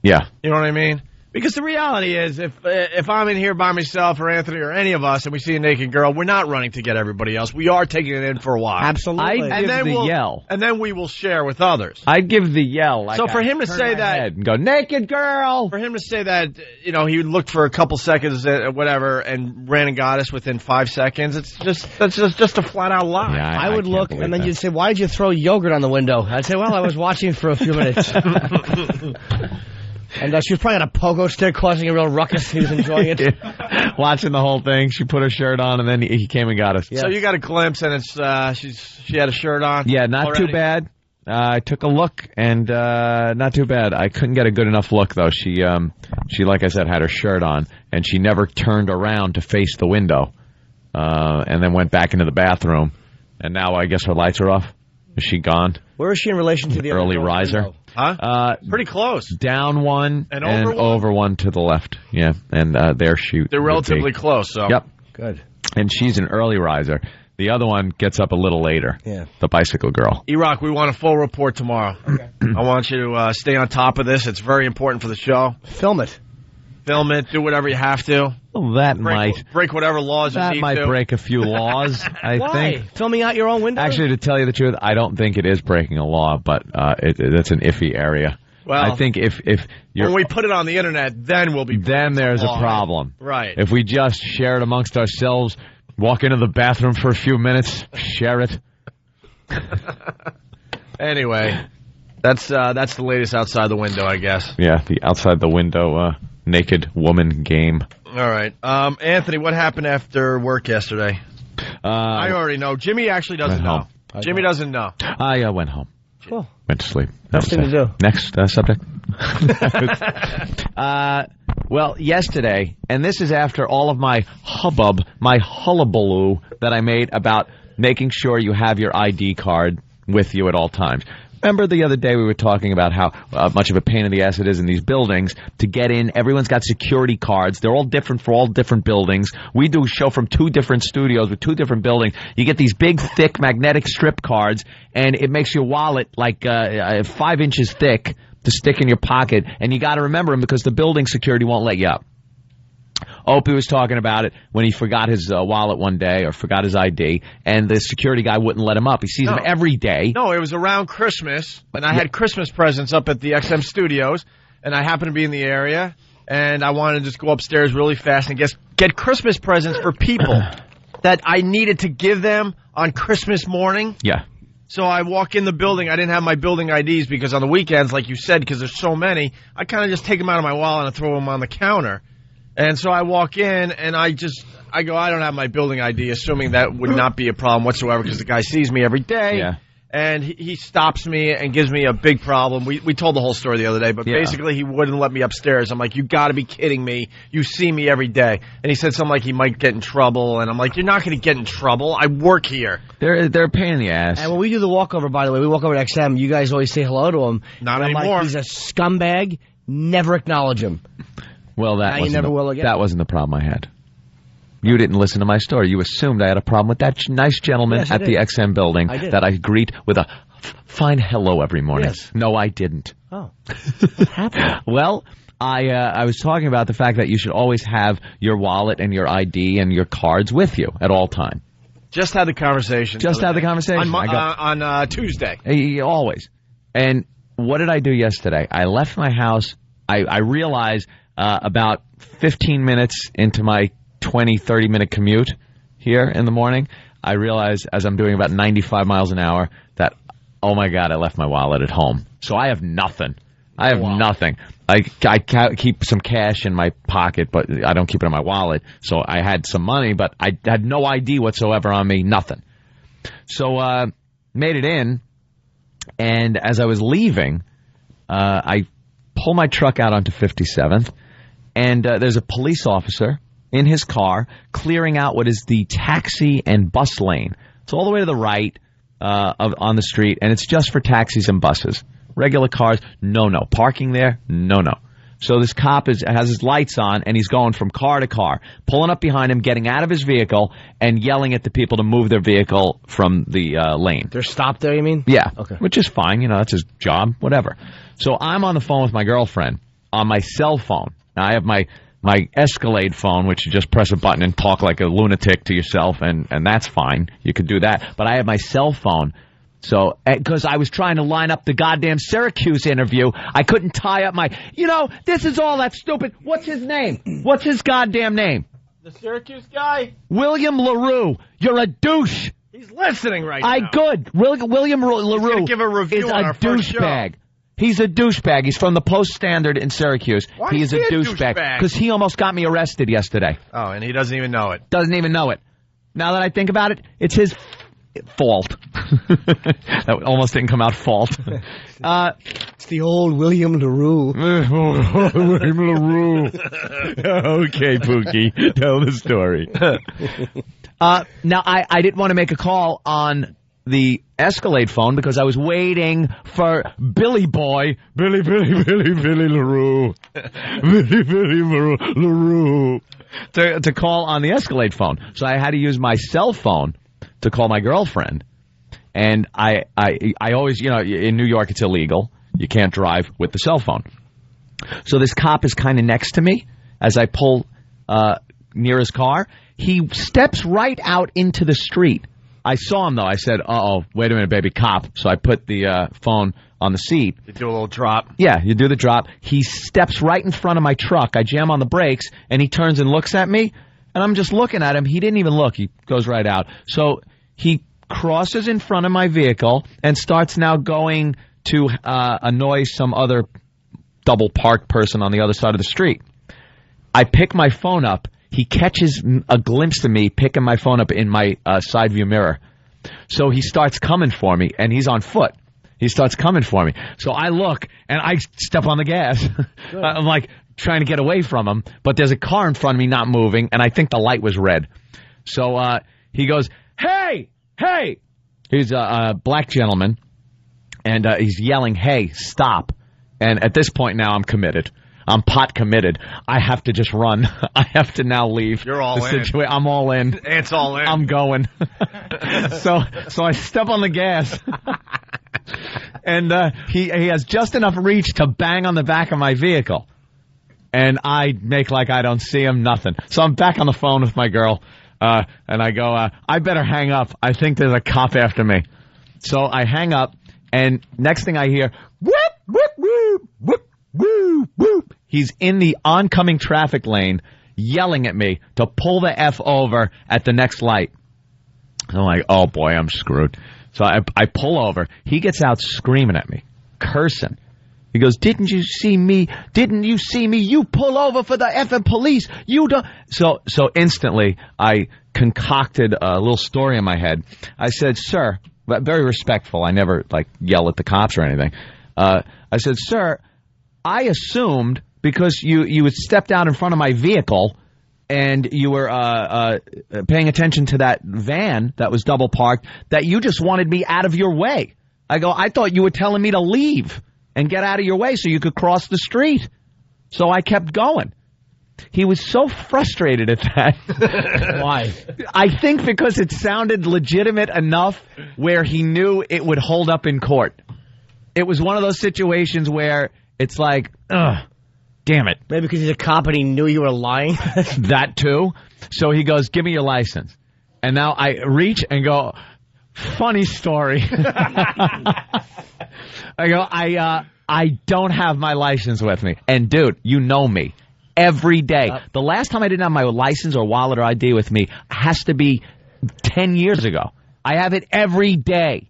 Yeah. You know what I mean? Because the reality is, if I'm in here by myself or Anthony or any of us and we see a naked girl, we're not running to get everybody else. We are taking it in for a while. Absolutely. I'd give the yell. And then we will share with others. I'd give the yell. Like so for him to turn say my that... head and go, naked girl! For him to say that, you know, he looked for a couple seconds, whatever, and ran and got us within 5 seconds, that's just a flat-out lie. Yeah, I would look, and then you'd say, why did you throw yogurt on the window? I'd say, well, I was watching for a few minutes. And she was probably on a pogo stick causing a real ruckus. He was enjoying it. Watching the whole thing. She put her shirt on, and then he came and got us. Yeah. So you got a glimpse, and it's she had a shirt on? Yeah, not already. too bad. I took a look, and not too bad. I couldn't get a good enough look, though. She, like I said, had her shirt on, and she never turned around to face the window, and then went back into the bathroom. And now I guess her lights are off. Is she gone? Where is she in relation to the early other riser? window? Huh? Pretty close. Down one And over one to the left. Yeah, and their shoot. They're would relatively be- close, so. Yep. Good. And she's an early riser. The other one gets up a little later. Yeah. The bicycle girl. E-Rock, we want a full report tomorrow. Okay. I want you to stay on top of this. It's very important for the show. Film it. Film it. Do whatever you have to. Well, that might break whatever laws you that need might to. break a few laws. I Why? think. Filming out your own window? Actually, to tell you the truth, I don't think it is breaking a law, but that's an iffy area. Well, I think if you're when we put it on the internet, then we'll be. then there's a problem. Right. If we just share it amongst ourselves, walk into the bathroom for a few minutes, share it. Anyway, that's the latest outside the window, I guess. Yeah, the outside the window naked woman game. All right, Anthony, what happened after work yesterday? I already know. Jimmy actually doesn't know. Jimmy doesn't know. I went home. Cool. Went to sleep. Best thing to do. Next subject. Well, yesterday, and this is after all of my hubbub, my hullabaloo that I made about making sure you have your ID card with you at all times. Remember the other day we were talking about how much of a pain in the ass it is in these buildings to get in. Everyone's got security cards. They're all different for all different buildings. We do a show from 2 different studios with 2 different buildings. You get these big, thick magnetic strip cards, and it makes your wallet like 5 inches thick to stick in your pocket, and you got to remember them because the building security won't let you up. Opie was talking about it when he forgot his wallet one day or forgot his ID, and the security guy wouldn't let him up. He sees him every day. No, it was around Christmas, and I had Christmas presents up at the XM studios, and I happened to be in the area, and I wanted to just go upstairs really fast and get Christmas presents for people that I needed to give them on Christmas morning. Yeah. So I walk in the building. I didn't have my building IDs because on the weekends, like you said, because there's so many, I kind of just take them out of my wallet and throw them on the counter. And so I walk in, and I go, I don't have my building ID, assuming that would not be a problem whatsoever because the guy sees me every day. Yeah. And he stops me and gives me a big problem. We told the whole story the other day, but basically he wouldn't let me upstairs. I'm like, you got to be kidding me. You see me every day. And he said something like he might get in trouble. And I'm like, you're not going to get in trouble. I work here. They're a pain in the ass. And when we do the walkover, by the way, we walk over to XM, you guys always say hello to him. Not and I'm anymore. like, he's a scumbag. Never acknowledge him. Well, Now you never will again. That wasn't the problem I had. You didn't listen to my story. You assumed I had a problem with that nice gentleman Yes, I at the did. XM building that I greet with a fine hello every morning. Yes. No, I didn't. Oh. What happened? Well, I was talking about the fact that you should always have your wallet and your ID and your cards with you at all time. Just had the conversation. Just had the conversation. On Tuesday. Always. And what did I do yesterday? I left my house. I realized about 15 minutes into my 20, 30-minute commute here in the morning, I realized as I'm doing about 95 miles an hour that, oh, my God, I left my wallet at home. So I have nothing. I have nothing. I keep some cash in my pocket, but I don't keep it in my wallet. So I had some money, but I had no ID whatsoever on me, nothing. So made it in, and as I was leaving, I pull my truck out onto 57th, and there's a police officer in his car clearing out what is the taxi and bus lane. It's all the way to the right on the street, and it's just for taxis and buses. Regular cars, no. Parking there, no. So this cop has his lights on, and he's going from car to car, pulling up behind him, getting out of his vehicle, and yelling at the people to move their vehicle from the lane. They're stopped there, you mean? Yeah, Okay. which is fine. That's his job, whatever. So I'm on the phone with my girlfriend on my cell phone. Now, I have my Escalade phone, which you just press a button and talk like a lunatic to yourself, and that's fine. You could do that. But I have my cell phone. So, because I was trying to line up the goddamn Syracuse interview, I couldn't tie up my, this is all that stupid. What's his name? What's his goddamn name? The Syracuse guy? William LaRue. You're a douche. He's listening right now. Good. William LaRue He's gonna give a review is on a our first show. douchebag. He's a douchebag. He's from the Post-Standard in Syracuse. Why he is is he a a douchebag. douchebag? Because he almost got me arrested yesterday. Oh, and he doesn't even know it. Doesn't even know it. Now that I think about it, it's his fault. That almost didn't come out fault. It's the old William LaRue. William LaRue. Okay, Pookie. Tell the story. Now, I didn't want to make a call on the Escalade phone because I was waiting for Billy LaRue. Billy LaRue to call on the Escalade phone. So I had to use my cell phone to call my girlfriend. And I always, in New York it's illegal. You can't drive with the cell phone. So this cop is kind of next to me as I pull near his car. He steps right out into the street. I saw him, though. I said, uh-oh, wait a minute, baby, cop. So I put the phone on the seat. You do a little drop. Yeah, you do the drop. He steps right in front of my truck. I jam on the brakes, and he turns and looks at me, and I'm just looking at him. He didn't even look. He goes right out. So he crosses in front of my vehicle and starts now going to annoy some other double-parked person on the other side of the street. I pick my phone up. He catches a glimpse of me picking my phone up in my side view mirror. So he starts coming for me, and he's on foot. He starts coming for me. So I look, and I step on the gas. I'm like trying to get away from him, but there's a car in front of me not moving, and I think the light was red. So he goes, hey! He's a black gentleman, and he's yelling, hey, stop. And at this point now I'm committed. I'm pot committed. I have to just run. I have to now leave. You're all in. I'm all in. It's all in. I'm going. So I step on the gas. And he has just enough reach to bang on the back of my vehicle. And I make like I don't see him, nothing. So I'm back on the phone with my girl. And I go, I better hang up. I think there's a cop after me. So I hang up. And next thing I hear, whoop, whoop, whoop, whoop. Woo, whoop. He's in the oncoming traffic lane yelling at me to pull the F over at the next light. I'm like, oh, boy, I'm screwed. So I pull over. He gets out screaming at me, cursing. He goes, didn't you see me? You pull over for the effing police. You don't. So instantly I concocted a little story in my head. I said, sir, but very respectful. I never, yell at the cops or anything. I said, sir, I assumed because you had stepped out in front of my vehicle and you were paying attention to that van that was double parked that you just wanted me out of your way. I thought you were telling me to leave and get out of your way so you could cross the street. So I kept going. He was so frustrated at that. Why? I think because it sounded legitimate enough where he knew it would hold up in court. It was one of those situations where it's like, ugh, damn it. Maybe because he's a cop and he knew you were lying. That too. So he goes, give me your license. And now I reach and go, funny story. I go, I don't have my license with me. And dude, you know me. Every day. The last time I didn't have my license or wallet or ID with me has to be 10 years ago. I have it every day.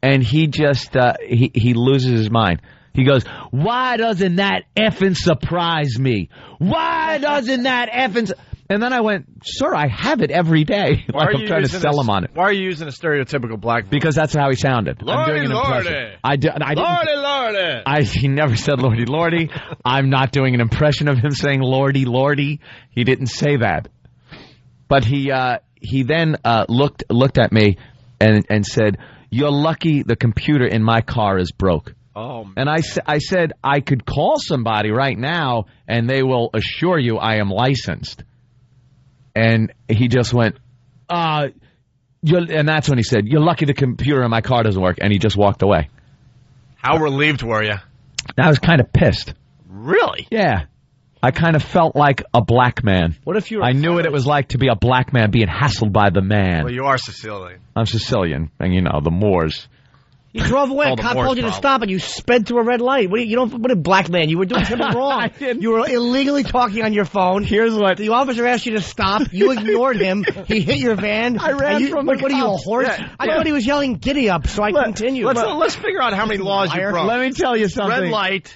And he just, he loses his mind. He goes, why doesn't that effing surprise me? Why doesn't that effing... And then I went, sir, I have it every day. Like I'm trying to sell him on it. Why are you using a stereotypical black voice? Because that's how he sounded. Lordy, I'm doing an impression. Lordy. He never said Lordy, Lordy. I'm not doing an impression of him saying Lordy, Lordy. He didn't say that. But he then looked at me and said, you're lucky the computer in my car is broke. Oh, man. And I said, I could call somebody right now, and they will assure you I am licensed. And he just went, and that's when he said, you're lucky the computer in my car doesn't work. And he just walked away. How relieved were you? I was kind of pissed. Really? Yeah. I kind of felt like a black man. What if you? I knew what it was like to be a black man being hassled by the man. Well, you are Sicilian. I'm Sicilian, and the Moors. You drove away. A cop told you to stop, and you sped through a red light. What a black man! You were doing something wrong. You were illegally talking on your phone. Here's what the officer asked you to stop. You ignored him. He hit your van. I ran from the cops. What are you, a horse? Yeah. I thought he was yelling "giddy up," so I continued. Let's figure out how many laws you broke. Let me tell you something. Red light,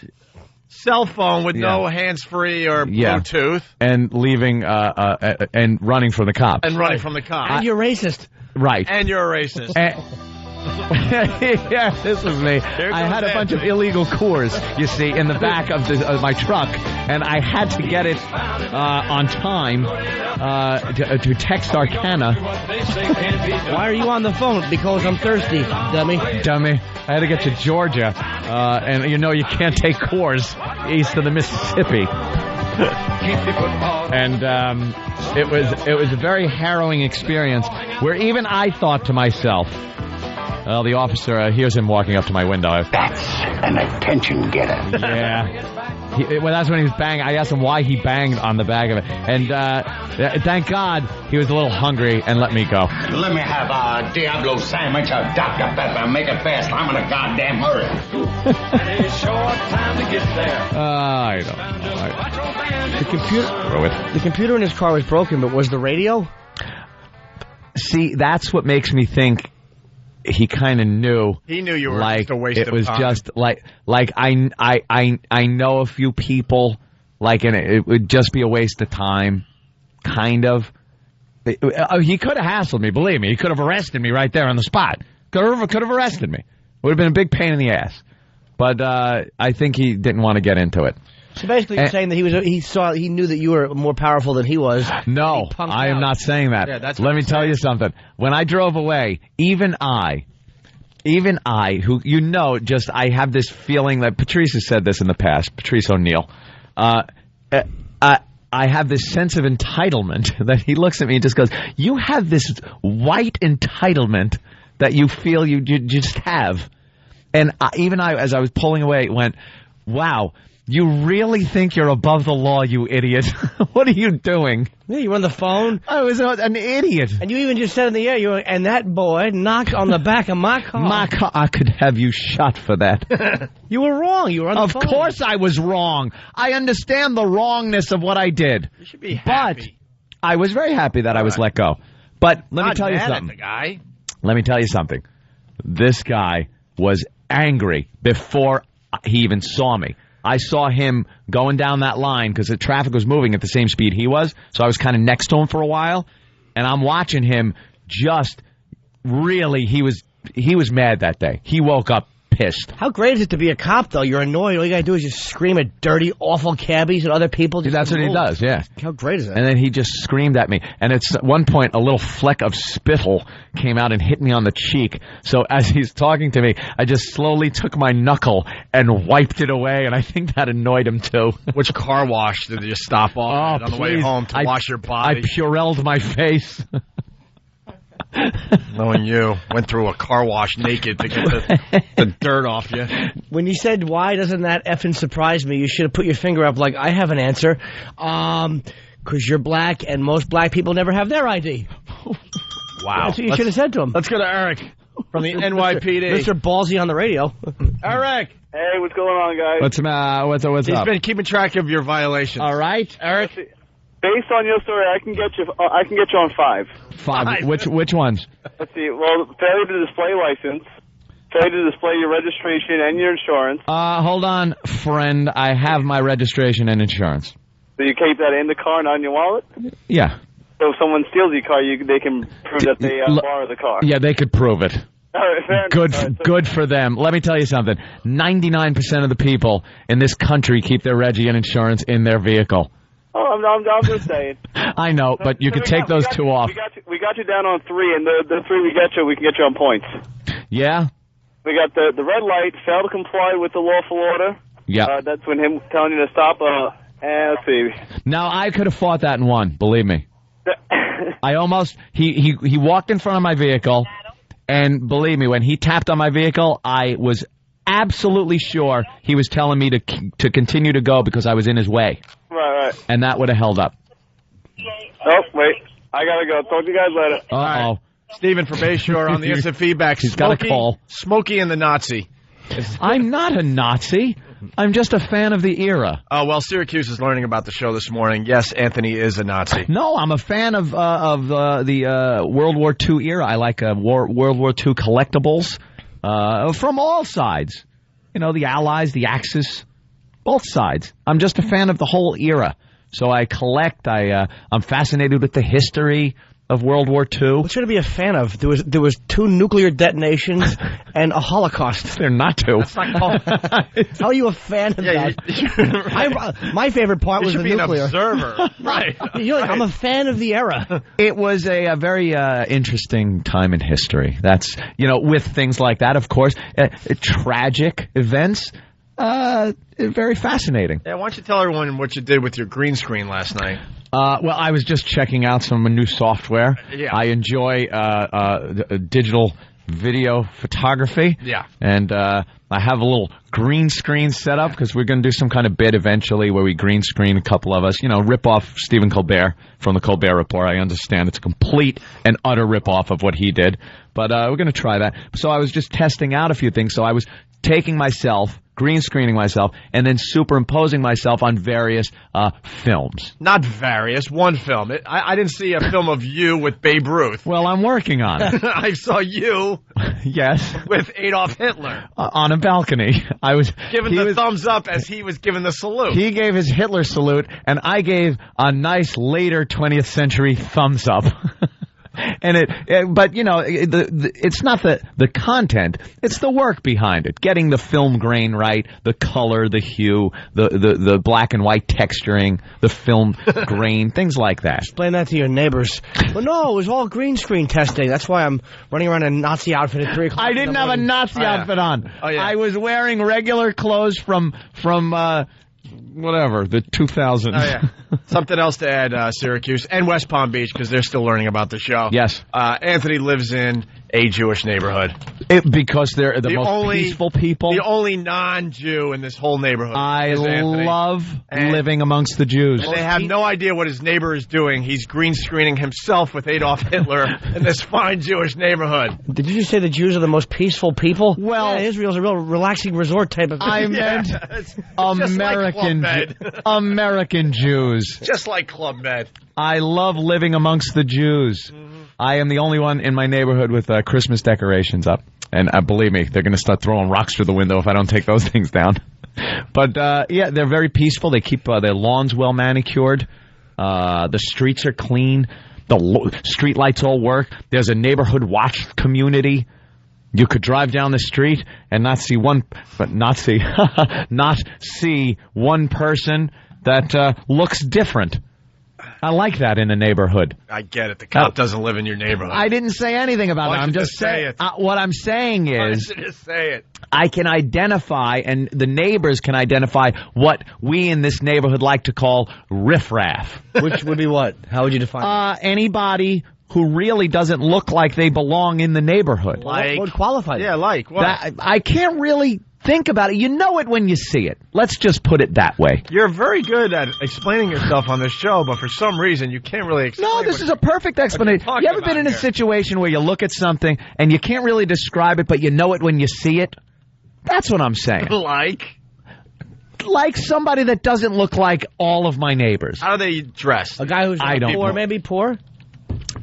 cell phone with no hands-free or Bluetooth, and leaving and running from the cops. And running from the cops. And you're racist. Right. And you're a racist. Yeah, this was me. I had a bunch of illegal Coors, you see, in the back of my truck, and I had to get it on time to text Arcana. Why are you on the phone? Because I'm thirsty, dummy. Dummy. I had to get to Georgia, and you know you can't take Coors east of the Mississippi. And it was a very harrowing experience where even I thought to myself, well, the officer hears him walking up to my window. That's an attention getter. Yeah. Well, that's when he was banging. I asked him why he banged on the back of it. And thank God he was a little hungry and let me go. Let me have a Diablo sandwich, a Dr. Pepper. Make it fast. I'm in a goddamn hurry. I don't know. The computer in his car was broken, but was the radio? See, that's what makes me think he kind of knew. He knew you were like just a waste of time. It was just like I know a few people, like, and it would just be a waste of time, kind of. He could have hassled me, believe me. He could have arrested me right there on the spot. Could have arrested me. Would have been a big pain in the ass. But I think he didn't want to get into it. So basically, you're saying that he knew that you were more powerful than he was. No, I am not saying that. Yeah, that's Let me tell you something. When I drove away, even I, who I have this feeling that Patrice has said this in the past. Patrice O'Neill, I have this sense of entitlement that he looks at me and just goes, "You have this white entitlement that you feel you just have." And even I, as I was pulling away, went, "Wow. You really think you're above the law, you idiot? What are you doing?" Yeah, you were on the phone. I was an idiot. And you even just said in the air, and that boy knocked on the back of my car. My car, I could have you shot for that. You were wrong. You were on the phone. Of course I was wrong. I understand the wrongness of what I did. You should be happy. But I was very happy that I was let go. But let me tell you something. The guy. Let me tell you something. This guy was angry before he even saw me. I saw him going down that line because the traffic was moving at the same speed he was, so I was kind of next to him for a while, and I'm watching him just really, he was mad that day. He woke up pissed. How great is it to be a cop, though? You're annoyed. All you got to do is just scream at dirty, awful cabbies and other people. That's what he does, yeah. How great is that? And then he just screamed at me. And at one point, a little fleck of spittle came out and hit me on the cheek. So as he's talking to me, I just slowly took my knuckle and wiped it away. And I think that annoyed him, too. Which car wash did you stop off on the way home to wash your body? I Purelled my face. Knowing you, went through a car wash naked to get the dirt off you. When you said, why doesn't that effing surprise me, you should have put your finger up like, I have an answer. Because you're black and most black people never have their ID. Wow. That's what you should have said to him. Let's go to Eric from the NYPD. Mr. Ballsy on the radio. Eric. Hey, what's going on, guys? What's up? He's been keeping track of your violations. All right, Eric. Based on your story, I can get you on 5. 5. Which ones? Let's see. Well, failure to display license, failure to display your registration and your insurance. Hold on, friend. I have my registration and insurance. So you keep that in the car, not in your wallet? Yeah. So if someone steals your car, they can prove that they borrowed the car. Yeah, they could prove it. All right, fair enough. Good for them. Let me tell you something. 99% of the people in this country keep their Reggie and insurance in their vehicle. Oh, I'm just saying. I know, but you could take those 2 off. We got you down on 3, and the 3 we can get you on points. Yeah? We got the red light, fail to comply with the lawful order. Yeah. That's when him telling you to stop. And let's see. Now, I could have fought that and won, believe me. I almost, he walked in front of my vehicle, and believe me, when he tapped on my vehicle, I was absolutely sure he was telling me to continue to go because I was in his way. Right. And that would have held up. Oh, wait. I gotta go. Talk to you guys later. Uh-oh. Stephen from Bayshore on the instant feedback. He's got a call. Smokey and the Nazi. I'm not a Nazi. I'm just a fan of the era. Oh, well, Syracuse is learning about the show this morning. Yes, Anthony is a Nazi. No, I'm a fan of the World War II era. I like World War II collectibles from all sides. You know, the Allies, the Axis, both sides. I'm just a fan of the whole era. So I collect. I'm fascinated with the history. of World War II. What should I be a fan of? There was 2 nuclear detonations and a Holocaust. They're not 2. How are you a fan of that? My favorite part was the nuclear. An observer. Right. I'm a fan of the era. It was a very interesting time in history. That's, with things like that, of course, tragic events. Very fascinating. Yeah, why don't you tell everyone what you did with your green screen last night? Well, I was just checking out some new software. Yeah. I enjoy digital video photography. Yeah. And I have a little green screen set up because we're going to do some kind of bit eventually where we green screen a couple of us. Rip off Stephen Colbert from the Colbert Report. I understand it's a complete and utter rip off of what he did. But we're going to try that. So I was just testing out a few things. So I was taking myself, green screening myself, and then superimposing myself on various films. Not various, one film. I didn't see a film of you with Babe Ruth. Well, I'm working on it. I saw you. Yes. With Adolf Hitler. On a balcony. I was giving the thumbs up as he was giving the salute. He gave his Hitler salute, and I gave a nice later 20th century thumbs up. And it's not the content, it's the work behind it. Getting the film grain right, the color, the hue, the black and white texturing, the film grain, things like that. Explain that to your neighbors. Well, no, it was all green screen testing. That's why I'm running around in a Nazi outfit at 3 o'clock. I didn't have a Nazi outfit on. Oh, yeah. I was wearing regular clothes from whatever, the 2000s. Oh, yeah. Something else to add, Syracuse and West Palm Beach, because they're still learning about the show. Yes. Anthony lives in a Jewish neighborhood. Because they're the most peaceful people. The only non-Jew in this whole neighborhood. I love living amongst the Jews. And they have no idea what his neighbor is doing. He's green screening himself with Adolf Hitler in this fine Jewish neighborhood. Did you just say the Jews are the most peaceful people? Well, yeah, Israel's a real relaxing resort type of thing. I meant American Jews. Just like Club Med. I love living amongst the Jews. Mm-hmm. I am the only one in my neighborhood with Christmas decorations up. And believe me, they're going to start throwing rocks through the window if I don't take those things down. But, they're very peaceful. They keep their lawns well manicured. The streets are clean. The street lights all work. There's a neighborhood watch community. You could drive down the street and not see one person that looks different. I like that in a neighborhood. I get it. The cop doesn't live in your neighborhood. I didn't say anything about that. I'm just saying. What I'm saying is, just say it. I can identify, and the neighbors can identify what we in this neighborhood like to call riffraff. Which would be what? How would you define it? Anybody who really doesn't look like they belong in the neighborhood. Like, what would qualify that? Yeah, like what? I can't really think about it. You know it when you see it. Let's just put it that way. You're very good at explaining yourself on this show, but for some reason you can't really explain. No, this is a perfect explanation. You ever been in a situation where you look at something and you can't really describe it, but you know it when you see it? That's what I'm saying. Like somebody that doesn't look like all of my neighbors. How are they dressed? A guy who's poor, maybe poor?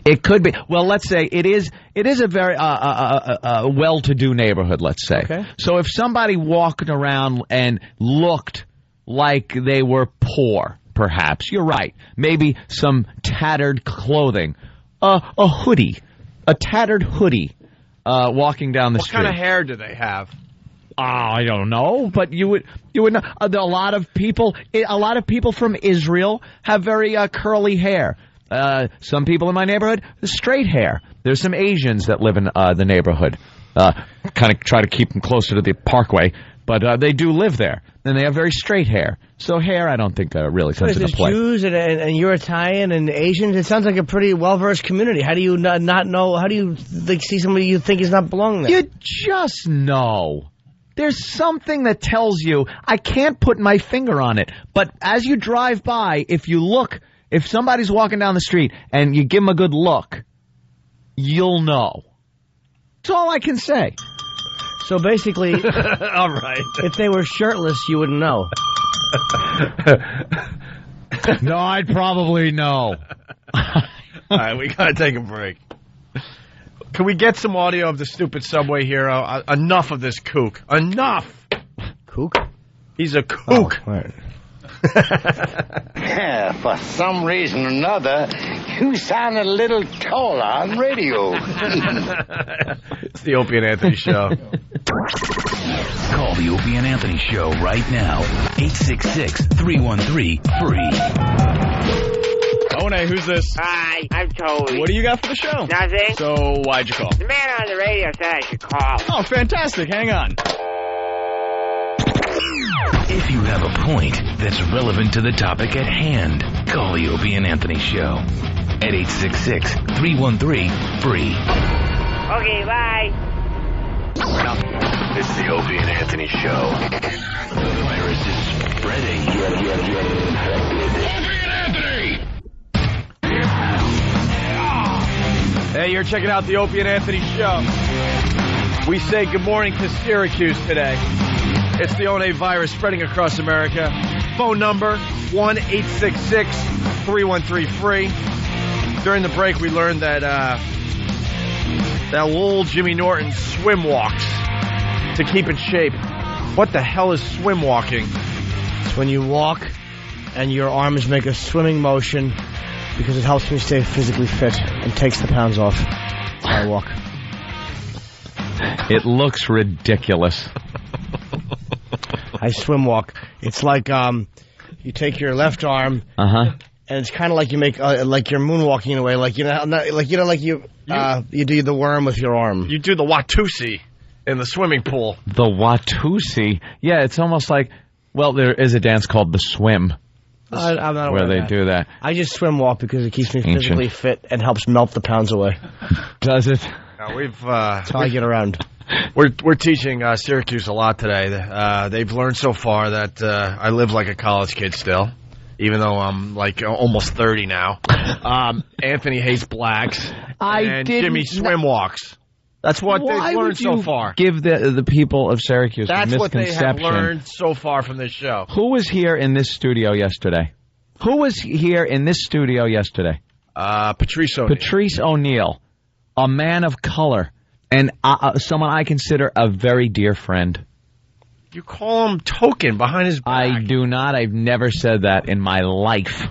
It could be. Well, let's say it is a very well-to-do neighborhood, let's say. Okay. So if somebody walked around and looked like they were poor, perhaps, you're right. Maybe some tattered clothing, a hoodie, a tattered hoodie, walking down the street. What kind of hair do they have? I don't know, but you would know. A lot of people from Israel have very curly hair. Some people in my neighborhood, straight hair. There's some Asians that live in the neighborhood. Kind of try to keep them closer to the parkway, but they do live there. And they have very straight hair. So hair, I don't think really comes into play. Jews and you're Italian and Asians. It sounds like a pretty well-versed community. How do you not know? How do you see somebody you think is not belonging there? You just know. There's something that tells you. I can't put my finger on it. But as you drive by, if you look... If somebody's walking down the street and you give them a good look, you'll know. That's all I can say. So basically, all right. If they were shirtless, you wouldn't know. No, I'd probably know. All right, we gotta take a break. Can we get some audio of the stupid subway hero? Enough of this kook. Enough. Kook? He's a kook. Oh, right. Yeah, for some reason or another, You sound a little taller on radio. It's the Opie and Anthony Show. Call the Opie and Anthony Show right now. 866-313-FREE. Oh, hey, who's this? Hi, I'm Toby. What do you got for the show? Nothing. So, why'd you call? The man on the radio said I should call. Oh, fantastic. Hang on. If you have a point that's relevant to the topic at hand, call the Opie and Anthony Show at 866-313-FREE. Okay, bye. It's the Opie and Anthony Show. The virus is spreading. Opie and Anthony! Hey, you're checking out the Opie and Anthony Show. We say good morning to Syracuse today. It's the ONA virus spreading across America. Phone number 1-866-313-FREE. During the break, we learned that old Jimmy Norton swim walks to keep in shape. What the hell is swim walking? It's when you walk and your arms make a swimming motion because it helps me stay physically fit and takes the pounds off. That's how I walk. It looks ridiculous. I swim walk. It's like you take your left arm, and it's kind of like you make like you're moonwalking in a way, like you do the worm with your arm. You do the Watusi in the swimming pool. The Watusi, yeah, it's almost like. Well, there is a dance called the swim, I'm not where aware they of that. do that. I just swim walk because it keeps me physically fit and helps melt the pounds away. Does it? Now we've. That's how I get around. We're teaching Syracuse a lot today. They've learned so far that I live like a college kid still, even though I'm like almost 30 now. Anthony hates blacks, and Jimmy swim walks. That's what they've learned so far. Give the people of Syracuse That's a what they misconception. have learned so far from this show. Who was here in this studio yesterday? Patrice O'Neal. Patrice O'Neal, a man of color. And someone I consider a very dear friend. You call him token behind his back. I do not. I've never said that in my life.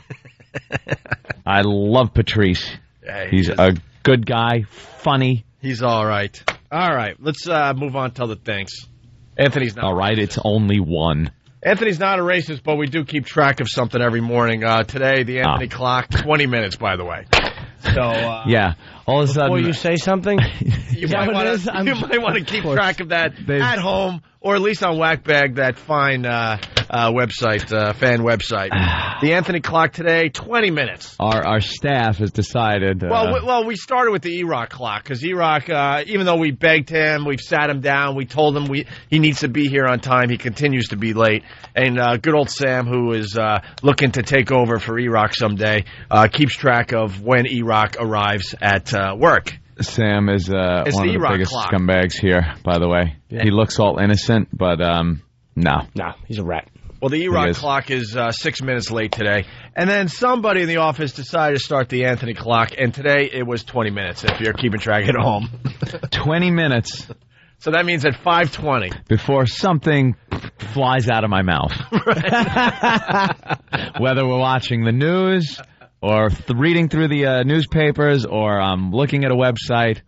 I love Patrice. Yeah, He's a good guy, funny. He's all right. All right, let's move on to other things. Anthony's not. All right, it's only one. Anthony's not a racist, but we do keep track of something every morning. Today, the Anthony clock, 20 minutes, by the way. So yeah, all of a sudden, before you say something, you might want to keep track of that at home, or at least on Whackbag, that fine website, fan website. The Anthony clock today, 20 minutes. Our staff has decided. Well, we started with the E-Rock clock because E-Rock, even though we begged him, we've sat him down, we told him he needs to be here on time. He continues to be late, and good old Sam, who is looking to take over for E-Rock someday, keeps track of when E-Rock arrives at work. Sam is one of the biggest scumbags here, by the way. Yeah. He looks all innocent, but no, he's a rat. Well, the E-Rock clock is 6 minutes late today. And then somebody in the office decided to start the Anthony clock, and today it was 20 minutes, if you're keeping track at home. 20 minutes. So that means at 5:20. Before something flies out of my mouth. Whether we're watching the news, or reading through the newspapers, or looking at a website,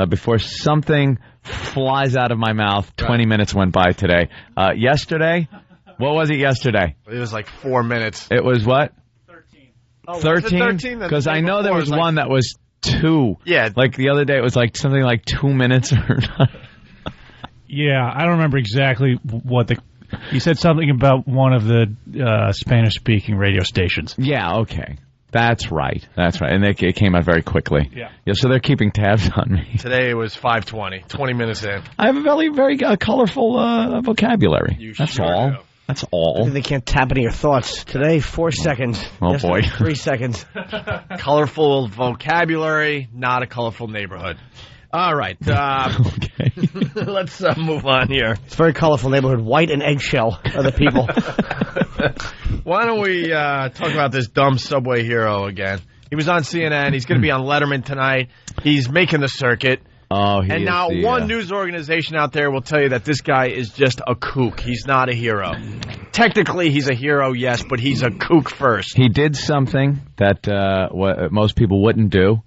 before something flies out of my mouth, 20 minutes went by today. Yesterday... What was it yesterday? It was like 4 minutes. It was what? 13. 13? Because I know there was one that was 2. Yeah. Like the other day, it was like something like 2 minutes or not. Yeah, I don't remember exactly what you said something about one of the Spanish-speaking radio stations. Yeah, okay. That's right. And it came out very quickly. Yeah. So they're keeping tabs on me. Today it was 5:20, 20 minutes in. I have a very, very colorful vocabulary. That's all. That's all. I think they can't tap into your thoughts. Today, 4 seconds. Oh, boy. 3 seconds. Colorful vocabulary, not a colorful neighborhood. All right. Okay. Let's move on here. It's a very colorful neighborhood. White and eggshell are the people. Why don't we talk about this dumb subway hero again? He was on CNN. He's going to be on Letterman tonight. He's making the circuit. Oh, he and is now the, one news organization out there will tell you that this guy is just a kook. He's not a hero. Technically, he's a hero, yes, but he's a kook first. He did something that what most people wouldn't do.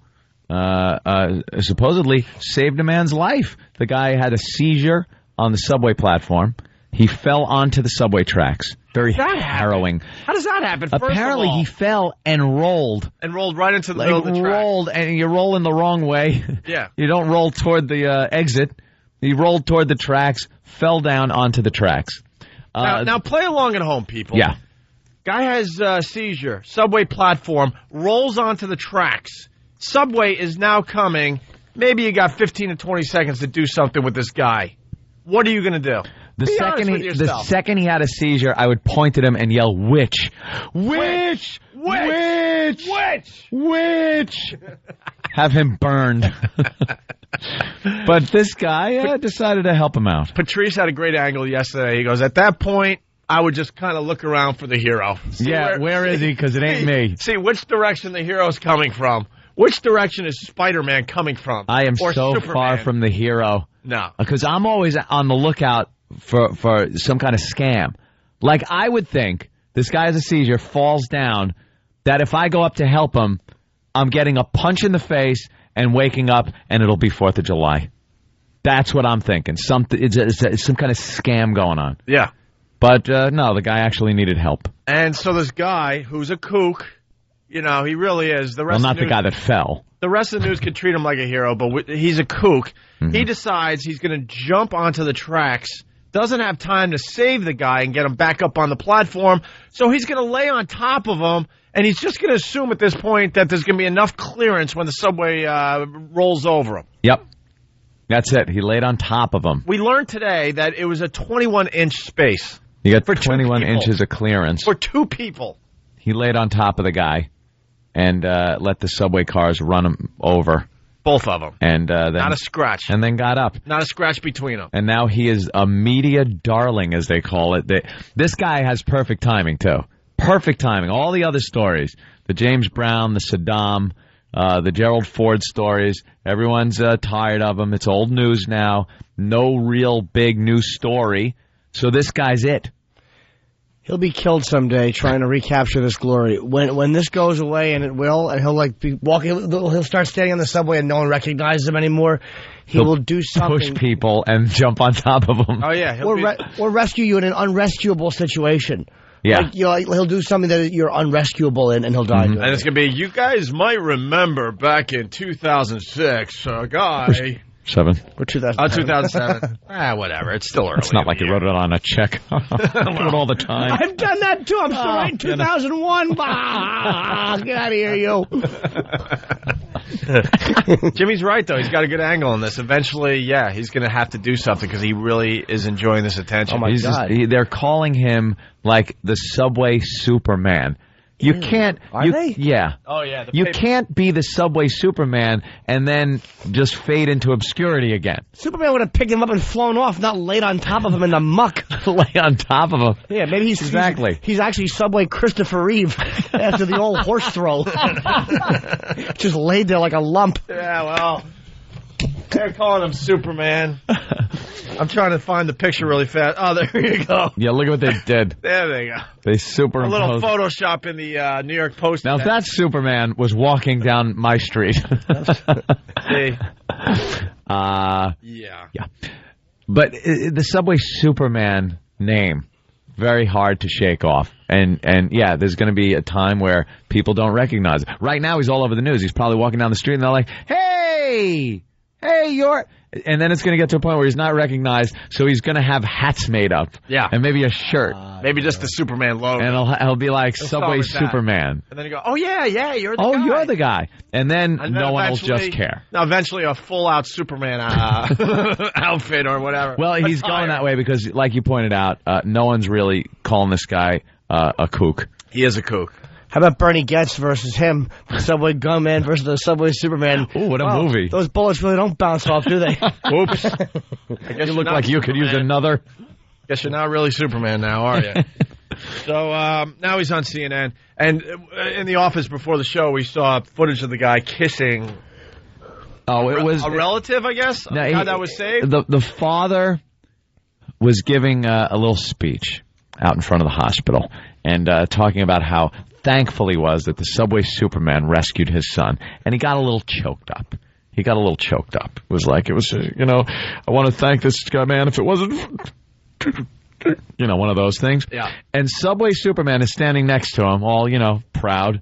Supposedly saved a man's life. The guy had a seizure on the subway platform. He fell onto the subway tracks. Very harrowing. How does that happen? First Apparently, of all, he fell and rolled. And rolled right into the middle of the track. Rolled, and you roll in the wrong way. Yeah. You don't roll toward the exit. He rolled toward the tracks, fell down onto the tracks. Now play along at home, people. Yeah. Guy has seizure. Subway platform. Rolls onto the tracks. Subway is now coming. Maybe you got 15 to 20 seconds to do something with this guy. What are you going to do? The second he had a seizure, I would point at him and yell, "Witch! Witch! Witch! Witch! Witch!" Have him burned. But this guy decided to help him out. Patrice had a great angle yesterday. He goes, at that point, I would just kind of look around for the hero. Where is he? Because it ain't me. See which direction the hero's coming from. Which direction is Spider-Man coming from? I am or so Superman? far from the hero. No. Because I'm always on the lookout for some kind of scam. Like, I would think this guy has a seizure, falls down, that if I go up to help him, I'm getting a punch in the face and waking up, and it'll be 4th of July. That's what I'm thinking. It's some kind of scam going on. Yeah. But, no, the guy actually needed help. And so this guy, who's a kook, you know, he really is. The rest Well, not of the the guy that fell. The rest of the news could treat him like a hero, but he's a kook. Mm-hmm. He decides he's going to jump onto the tracks, doesn't have time to save the guy and get him back up on the platform, so he's going to lay on top of him, and he's just going to assume at this point that there's going to be enough clearance when the subway rolls over him. Yep. That's it. He laid on top of him. We learned today that it was a 21-inch space. You got 21 inches of clearance. For two people. He laid on top of the guy and let the subway cars run him over. Both of them. And then, not a scratch. And then got up. Not a scratch between them. And now he is a media darling, as they call it. This guy has perfect timing, too. Perfect timing. All the other stories, the James Brown, the Saddam, the Gerald Ford stories, everyone's tired of them. It's old news now. No real big new story. So this guy's it. He'll be killed someday trying to recapture this glory. When this goes away, and it will, and he'll be walking. He'll start standing on the subway, and no one recognizes him anymore. He'll will do something. Push people and jump on top of them. Oh yeah, or rescue you in an unrescuable situation. Yeah, like, he'll do something that you're unrescuable in, and he'll die. Mm-hmm. And it's gonna be. You guys might remember back in 2006, a guy. 7. Or 2007. 2007. Whatever. It's still early. It's not like you wrote it on a check. I do it all the time. I've done that too. I'm still writing 2001. Get out of here, you. Jimmy's right, though. He's got a good angle on this. Eventually, yeah, he's going to have to do something because he really is enjoying this attention. Oh, my God. They're calling him, like, the Subway Superman. You can't. Are they? Yeah. Oh, yeah. You can't be the Subway Superman and then just fade into obscurity again. Superman would have picked him up and flown off, not laid on top of him in the muck. Lay on top of him. Yeah, maybe he's actually Subway Christopher Reeve after the old horse throw. Just laid there like a lump. Yeah, well, they're calling him Superman. I'm trying to find the picture really fast. Oh, there you go. Yeah, look at what they did. There they go. They superimposed. A little Photoshop in the New York Post. Now, if that Superman was walking down my street. See? Yeah. But the Subway Superman name, very hard to shake off. And yeah, there's going to be a time where people don't recognize it. Right now, he's all over the news. He's probably walking down the street and they're like, hey, you're... And then it's going to get to a point where he's not recognized, so he's going to have hats made up. Yeah. And maybe a shirt. Maybe just the Superman logo. And he'll be like Subway Superman. And then you go, oh, yeah, you're the guy. Oh, you're the guy. And then no one will just care. No, eventually a full-out Superman outfit or whatever. Well, he's going that way because, like you pointed out, no one's really calling this guy a kook. He is a kook. How about Bernie Getz versus him? The Subway Gunman versus the Subway Superman. Ooh, what a movie. Those bullets really don't bounce off, do they? Oops. I guess you look like you could use another. Guess you're not really Superman now, are you? So now he's on CNN. And in the office before the show, we saw footage of the guy kissing Oh, it was a relative, I guess. No, God that was saved. The father was giving a little speech out in front of the hospital and talking about how thankful he was that the Subway Superman rescued his son, and he got a little choked up. It was like, I want to thank this guy, man. If it wasn't, one of those things. Yeah. And Subway Superman is standing next to him, all, proud.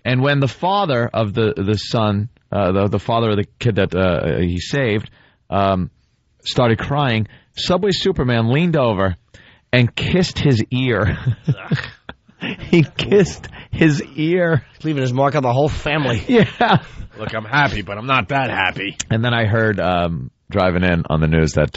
And when the father of the son, the father of the kid that he saved, started crying, Subway Superman leaned over and kissed his ear. He kissed his ear. Leaving his mark on the whole family. Yeah. Look, I'm happy, but I'm not that happy. And then I heard driving in on the news that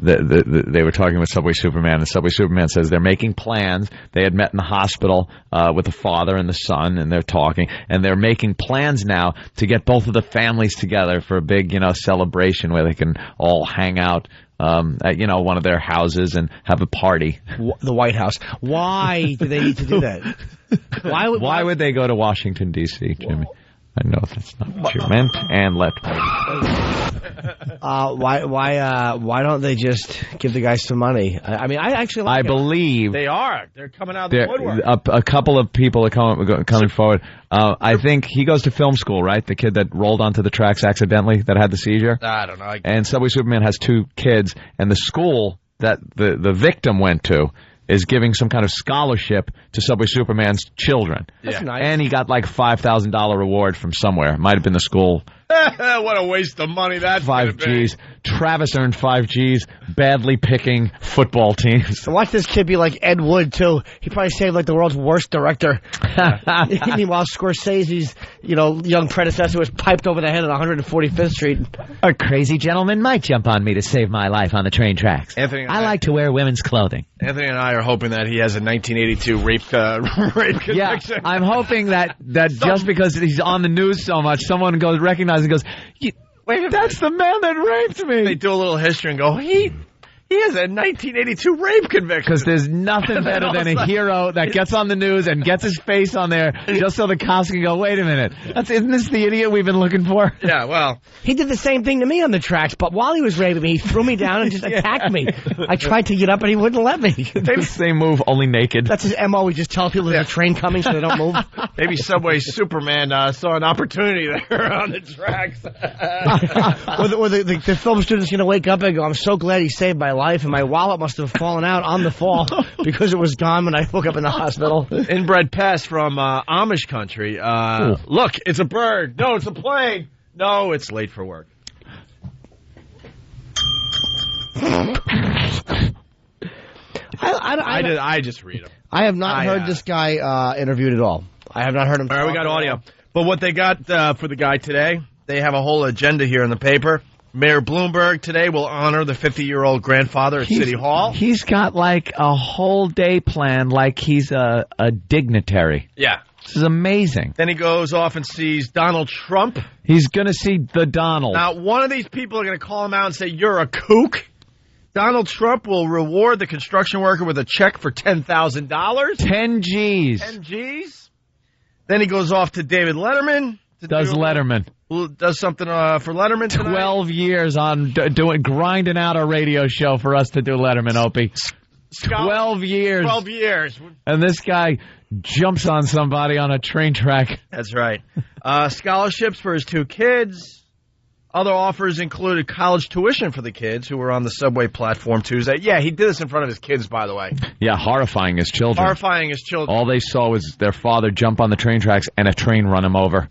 they were talking with Subway Superman, and Subway Superman says they're making plans. They had met in the hospital with the father and the son, and they're talking, and they're making plans now to get both of the families together for a big, celebration where they can all hang out at, one of their houses and have a party. The White House. Why do they need to do that? Why would they go to Washington, D.C., Jimmy? I know that's not what you meant, and let. Why don't they just give the guy some money? I mean, I actually like I believe they are. They're coming out of the woodwork. A couple of people are coming forward. I think he goes to film school, right? The kid that rolled onto the tracks accidentally, that had the seizure. I don't know. And Subway Superman has 2 kids, and the school that the victim went to is giving some kind of scholarship to Subway Superman's children. That's nice. And he got like $5,000 reward from somewhere. Might have been the school. What a waste of money that's 5 Gs. Travis earned 5 Gs badly picking football teams. So watch this kid be like Ed Wood, too. He probably saved like the world's worst director. Meanwhile, Scorsese's, young predecessor was piped over the head on 145th Street. A crazy gentleman might jump on me to save my life on the train tracks. I like to wear women's clothing. Anthony and I are hoping that he has a 1982 rape conviction. Yeah, I'm hoping that just because he's on the news so much, someone recognizes and goes, wait, that's the man that raped me. They do a little history and go, he has a 1982 rape conviction. Because there's nothing better than a hero that gets on the news and gets his face on there just so the cops can go, wait a minute, isn't this the idiot we've been looking for? Yeah, well. He did the same thing to me on the tracks, but while he was raping me, he threw me down and just attacked me. I tried to get up and he wouldn't let me. Maybe the same move, only naked. That's his MO. He just tells people there's a train coming so they don't move. Maybe Subway Superman saw an opportunity there on the tracks. or the film student's going to wake up and go, I'm so glad he saved my life, and my wallet must have fallen out on the fall because it was gone when I woke up in the hospital. Inbred pest from Amish country. Look, it's a bird. No, it's a plane. No, it's late for work. I just read them. I have not heard this guy interviewed at all. I have not heard him. All right, we got audio. But what they got for the guy today, they have a whole agenda here in the paper. Mayor Bloomberg today will honor the 50-year-old grandfather at City Hall. He's got like a whole day planned like he's a dignitary. Yeah. This is amazing. Then he goes off and sees Donald Trump. He's going to see the Donald. Now, one of these people are going to call him out and say, you're a kook. Donald Trump will reward the construction worker with a check for $10,000. 10 Gs. 10 Gs. Then he goes off to David Letterman. Letterman. Does something for Letterman tonight. 12 years on grinding out a radio show for us to do Letterman, Opie. 12 years. 12 years. And this guy jumps on somebody on a train track. That's right. Scholarships for his 2 kids. Other offers included college tuition for the kids who were on the subway platform Tuesday. Yeah, he did this in front of his kids, by the way. Yeah, horrifying his children. Horrifying his children. All they saw was their father jump on the train tracks and a train run him over.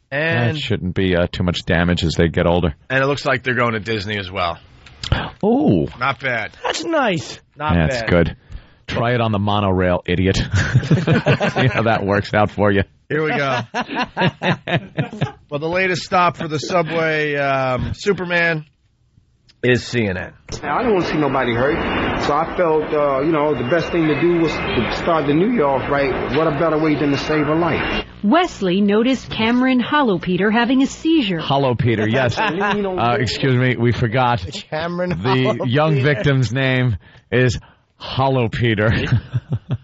And that shouldn't be too much damage as they get older. And it looks like they're going to Disney as well. Oh. Not bad. That's nice. Not bad. That's good. Try it on the monorail, idiot. See how that works out for you. Here we go. Well, the latest stop for the subway Superman is CNN. I don't want to see nobody hurt, so I felt, the best thing to do was to start the new year off right. What a better way than to save a life. Wesley noticed Cameron Hollow-Peter having a seizure. Hollow-Peter, yes. Excuse me, we forgot. Cameron The young victim's name is Hollow Peter.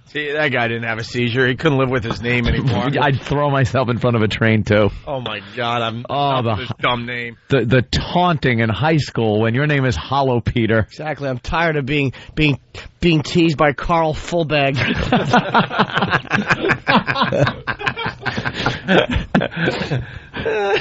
See, that guy didn't have a seizure. He couldn't live with his name anymore. I'd throw myself in front of a train, too. Oh, my God. I'm with this dumb name. The taunting in high school when your name is Hollow Peter. Exactly. I'm tired of being teased by Carl Fullbag.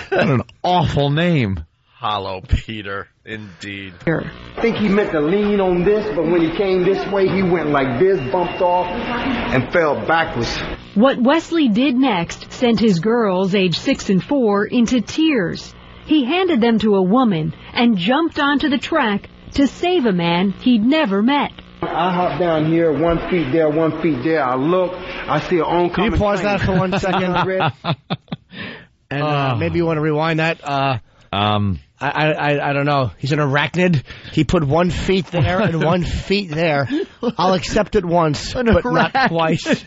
What an awful name. Hollow Peter, indeed. I think he meant to lean on this, but when he came this way, he went like this, bumped off, and fell backwards. What Wesley did next sent his girls, age 6 and 4, into tears. He handed them to a woman and jumped onto the track to save a man he'd never met. I hop down here, 1 feet there, 1 feet there. I look, I see an oncoming Can you pause train. that for 1 second? And maybe you want to rewind that. I don't know. He's an arachnid. He put 1 feet there and 1 feet there. I'll accept it once, but not twice. He's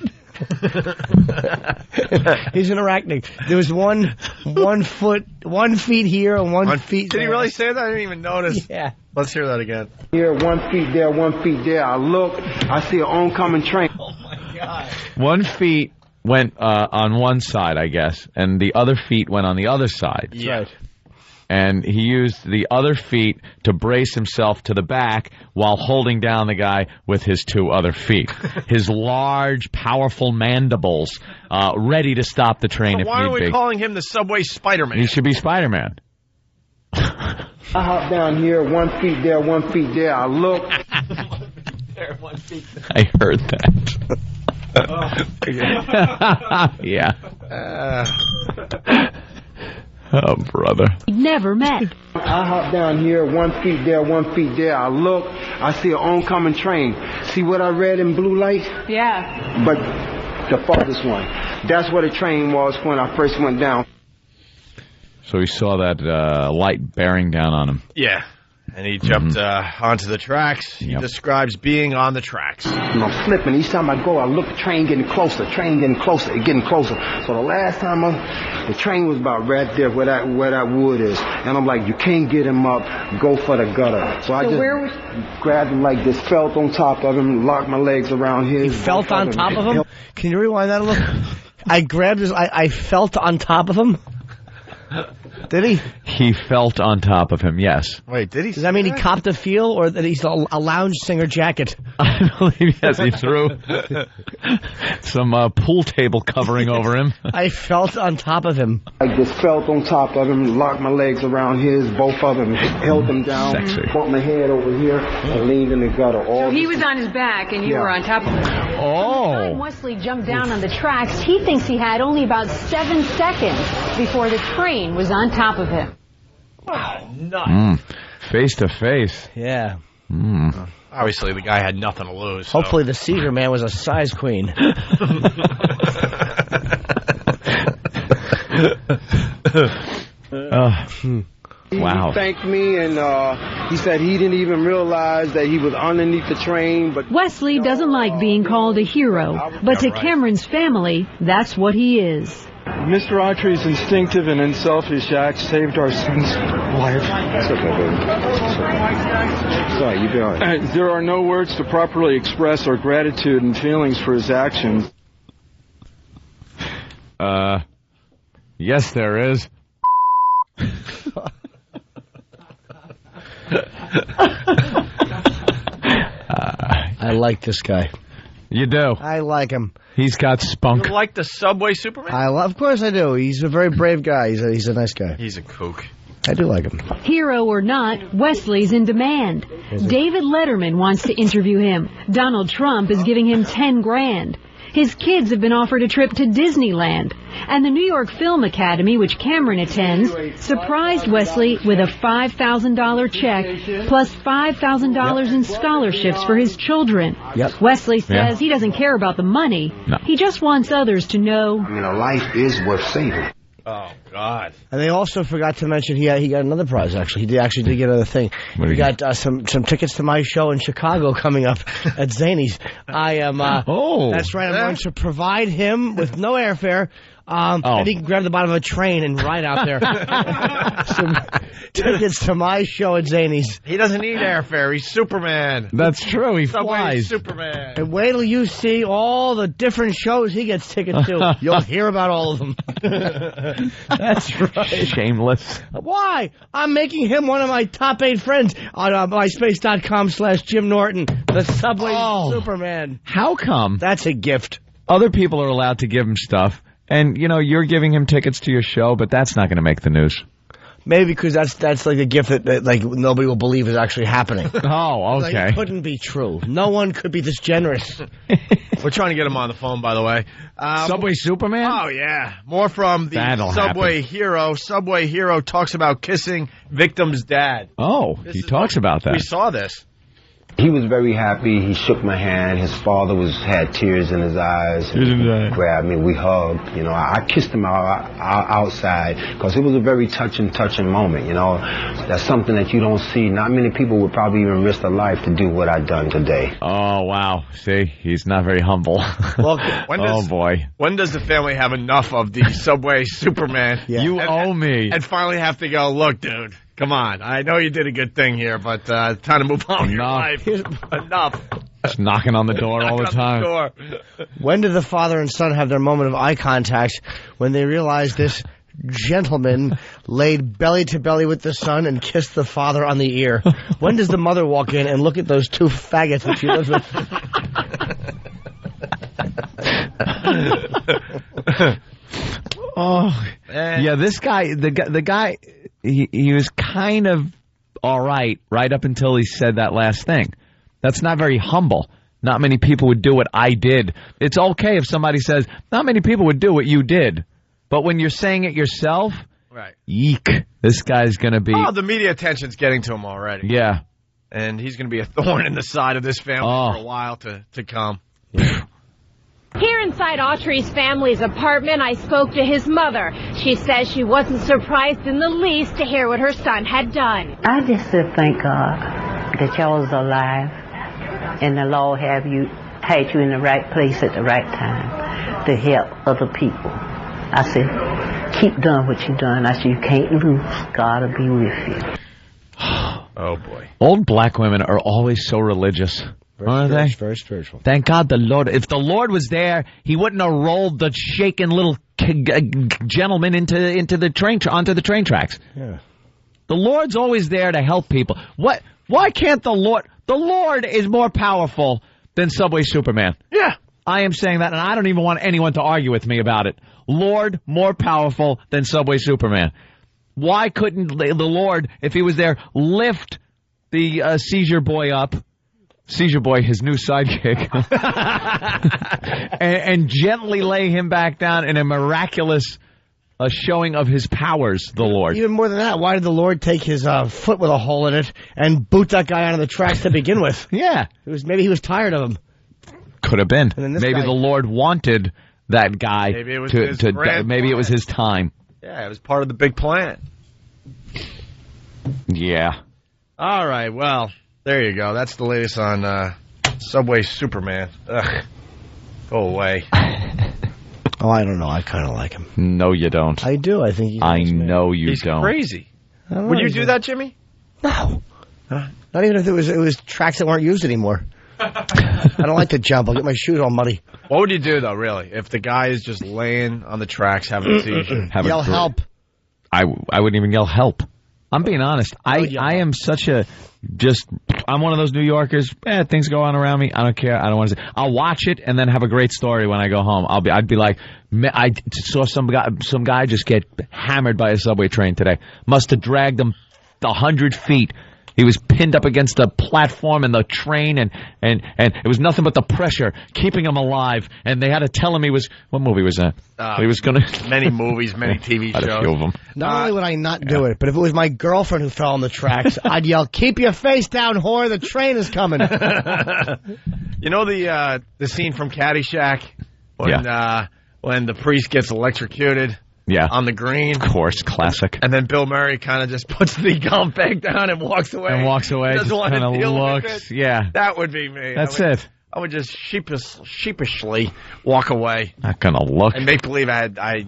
an arachnid. There was 1 foot, 1 feet here and 1 feet Did there. he really say that? I didn't even notice. Yeah. Let's hear that again. Here, 1 feet there, 1 feet there. I look, I see an oncoming train. Oh, my God. 1 feet went on one side, I guess, and the other feet went on the other side. That's right. And he used the other feet to brace himself to the back while holding down the guy with his 2 other feet. His large, powerful mandibles ready to stop the train if Why need are we be. calling him the Subway Spider-Man? He should be Spider-Man. I hop down here, 1 feet there, 1 feet there. I look. I heard that. Yeah. Oh, brother. He'd never met. I hop down here, 1 feet there, 1 feet there. I look, I see an oncoming train. See what I read in blue light? Yeah. But the farthest one. That's where the train was when I first went down. So he saw that light bearing down on him. Yeah. And he jumped onto the tracks. He describes being on the tracks. And I'm slipping. Each time I go, I look, the train getting closer, getting closer. So the last time the train was about right there where that wood is. And I'm like, you can't get him up. Go for the gutter. So I just grabbed him like this, felt on top of him, locked my legs around his. You felt on top of him? Can you rewind that a little? I grabbed his. I felt on top of him. Did he? He felt on top of him, yes. Wait, did he? Does that mean he copped a feel, or that he's a lounge singer jacket? I believe, yes, he threw some pool table covering over him. I felt on top of him. I just felt on top of him, locked my legs around his, both of them, held them down, bumped my head over here, and leaned in the gutter. So he was on his back and you were on top of him. Oh. When Wesley jumped down on the tracks, he thinks he had only about 7 seconds before the train was on top of him. Wow, nuts. Face to face. Yeah. Obviously, the guy had nothing to lose. So. Hopefully the seizure man was a size queen. Wow. He thanked me, and he said he didn't even realize that he was underneath the train. But Wesley doesn't like being called a hero, but to Cameron's family, that's what he is. Mr. Autry's instinctive and unselfish acts saved our son's life. It's okay, baby. It's okay. Sorry, you be all right. There are no words to properly express our gratitude and feelings for his actions. Yes, there is. I like this guy. You do? I like him. He's got spunk. You like the Subway Superman? Of course I do. He's a very brave guy. He's a nice guy. He's a kook. I do like him. Hero or not, Wesley's in demand. David Letterman wants to interview him. Donald Trump is giving him $10,000. His kids have been offered a trip to Disneyland. And the New York Film Academy, which Cameron attends, surprised Wesley with a $5,000 check plus $5,000 in scholarships for his children. Yep. Wesley says he doesn't care about the money. No. He just wants others to know. I mean, a life is worth saving. Oh, God. And they also forgot to mention he got another prize, actually. He actually did get another thing. He got some tickets to my show in Chicago coming up at Zany's. I am... that's right. I'm going to provide him with no airfare And he can grab the bottom of a train and ride out there. Some tickets to my show at Zany's. He doesn't need airfare. He's Superman. That's true. He Subway flies. Superman. And wait till you see all the different shows he gets tickets to. You'll hear about all of them. That's right. Shameless. Why? I'm making him one of my top 8 friends on myspace.com/Jim Norton, the Subway Superman. How come? That's a gift. Other people are allowed to give him stuff, and, you're giving him tickets to your show, but that's not going to make the news. Maybe because that's like a gift that like nobody will believe is actually happening. Oh, okay. Like, it couldn't be true. No one could be this generous. We're trying to get him on the phone, by the way. Subway Superman? Oh, yeah. More from the That'll Subway happen. Hero. Subway Hero talks about kissing victim's dad. Oh, he talks about that. We saw this. He was very happy. He shook my hand. His father had tears in his eyes. Grabbed me. We hugged. I kissed him outside because it was a very touching moment. That's something that you don't see. Not many people would probably even risk their life to do what I've done today. Oh, wow. See, he's not very humble. Well, boy. When does the family have enough of the Subway Superman? Yeah. You owe me. And finally have to go, look, dude. Come on. I know you did a good thing here, but time to move on with your life. Enough. Just knocking on the door all the time. When did the father and son have their moment of eye contact? When they realized this gentleman laid belly to belly with the son and kissed the father on the ear. When does the mother walk in and look at those two faggots that she lives with? Yeah, this guy, the guy, he was kind of all right up until he said that last thing. That's not very humble. Not many people would do what I did. It's okay if somebody says, not many people would do what you did. But when you're saying it yourself, right? Eek, this guy's going to be... Oh, the media attention's getting to him already. Yeah. And he's going to be a thorn in the side of this family for a while to come. Here inside Autry's family's apartment, I spoke to his mother. She says she wasn't surprised in the least to hear what her son had done. I just said thank God that y'all was alive and the Lord had you in the right place at the right time to help other people. I said, keep doing what you done. I said, you can't lose. God will be with you. Oh, boy. Old black women are always so religious. Aren't they? Very spiritual. Thank God the Lord. If the Lord was there, he wouldn't have rolled the shaken little gentleman onto the train tracks. Yeah. The Lord's always there to help people. Why can't the Lord? The Lord is more powerful than Subway Superman. Yeah. I am saying that, and I don't even want anyone to argue with me about it. Lord more powerful than Subway Superman. Why couldn't the Lord, if he was there, lift the Seizure Boy up? Seizure Boy, his new sidekick, and gently lay him back down in a miraculous showing of his powers, the Lord. Even more than that, why did the Lord take his foot with a hole in it and boot that guy onto the tracks to begin with? Yeah. Maybe he was tired of him. Could have been. Maybe the Lord wanted that guy maybe it was maybe it was his time. Yeah, it was part of the big plan. Yeah. All right, well, there you go. That's the latest on Subway Superman. Ugh. Go away. Oh, I don't know. I kind of like him. No, you don't. I do. I think I know you don't. He's crazy. Would you do that, Jimmy? No. Not even if it was tracks that weren't used anymore. I don't like to jump. I'll get my shoes all muddy. What would you do, though, really, if the guy is just laying on the tracks having a seizure? Yell help. I wouldn't even yell help. I'm being honest. I am such a I'm one of those New Yorkers. Things go on around me. I don't care. I don't want to. I'll watch it and then have a great story when I go home. I'd be like, I saw some guy just get hammered by a subway train today. Must have dragged him 100 feet. He was pinned up against the platform and the train, and it was nothing but the pressure keeping him alive. And they had to tell him what movie was that? He was going to many movies, many TV shows. A few of them. Not only would I not do it, but if it was my girlfriend who fell on the tracks, I'd yell, "Keep your face down, whore! The train is coming." You know the scene from Caddyshack when the priest gets electrocuted. Yeah. On the green. Of course, classic. And then Bill Murray kind of just puts the gum bag down and walks away. Doesn't want to deal with it. Yeah. That would be me. That's it. I would just sheepishly walk away. Not gonna look. And make believe I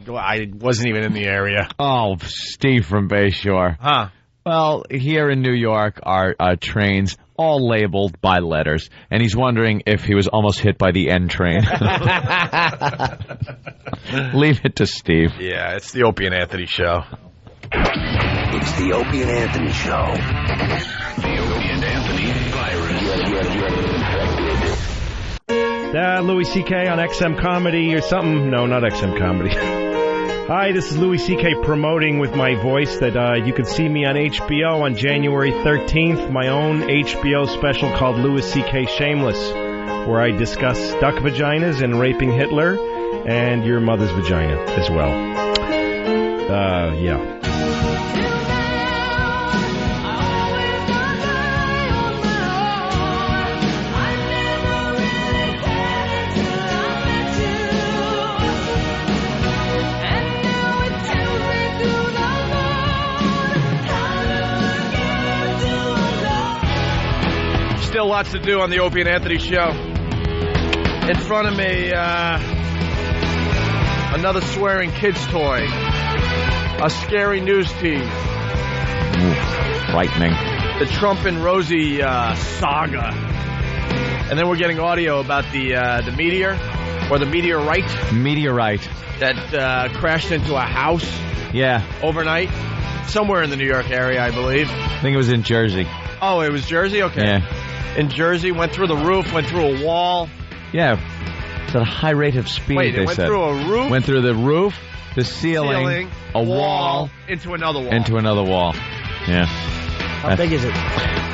wasn't even in the area. Oh, Steve from Bayshore. Huh. Well, here in New York are trains all labeled by letters, and he's wondering if he was almost hit by the N train. Leave it to Steve. Yeah, it's the Opie and Anthony show. It's the Opie and Anthony show. The Opie and Anthony virus. Louis C.K. on XM Comedy or something. No, not XM Comedy. Hi, this is Louis C.K. promoting with my voice that you can see me on HBO on January 13th, my own HBO special called Louis C.K. Shameless, where I discuss duck vaginas and raping Hitler and your mother's vagina as well. Yeah. Still lots to do on the Opie and Anthony show. In front of me, another swearing kids toy. A scary news tease. Frightening. The Trump and Rosie saga. And then we're getting audio about the meteor, or the meteorite. Meteorite. That crashed into a house. Yeah. Overnight. Somewhere in the New York area, I believe. I think it was in Jersey. Oh, it was Jersey? Okay. Yeah. In Jersey, went through the roof, went through a wall. Yeah. It's at a high rate of speed, Wait, it went through a roof? Went through the roof, the ceiling a wall, into another wall. Into another wall. Yeah. How big is it?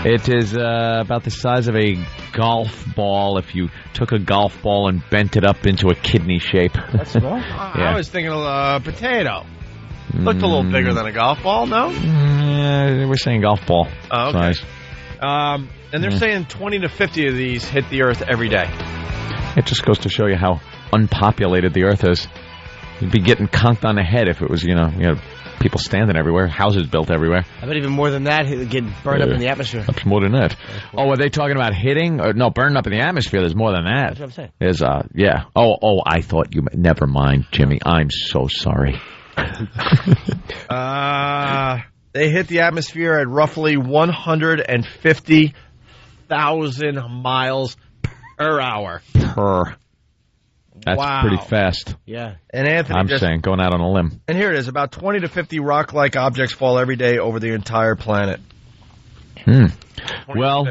It is about the size of a golf ball if you took a golf ball and bent it up into a kidney shape. That's small? Yeah. I was thinking of a potato. Looked a little bigger than a golf ball, no? Yeah, we're saying golf ball size. And they're saying 20 to 50 of these hit the Earth every day. It just goes to show you how unpopulated the Earth is. You'd be getting conked on the head if it was, you know, people standing everywhere, houses built everywhere. I bet even more than that, it would get burned up in the atmosphere. That's more than that. Oh, are they talking about hitting? No, burning up in the atmosphere. There's more than that. That's what I'm saying. There's, yeah. Oh, I thought you... Never mind, Jimmy. I'm so sorry. They hit the atmosphere at roughly 150,000 miles per hour. That's pretty fast. Yeah. And Anthony, I'm saying, going out on a limb. And here it is. About 20 to 50 rock-like objects fall every day over the entire planet. Well,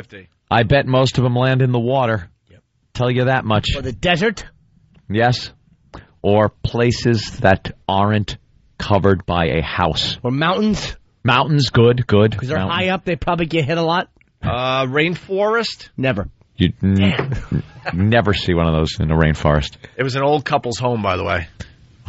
I bet most of them land in the water. Yep. Tell you that much. Or the desert? Yes. Or places that aren't covered by a house. Or mountains? Mountains, good. Because they're high up, they probably get hit a lot. Rainforest? Never. You never see one of those in the rainforest. It was an old couple's home, by the way.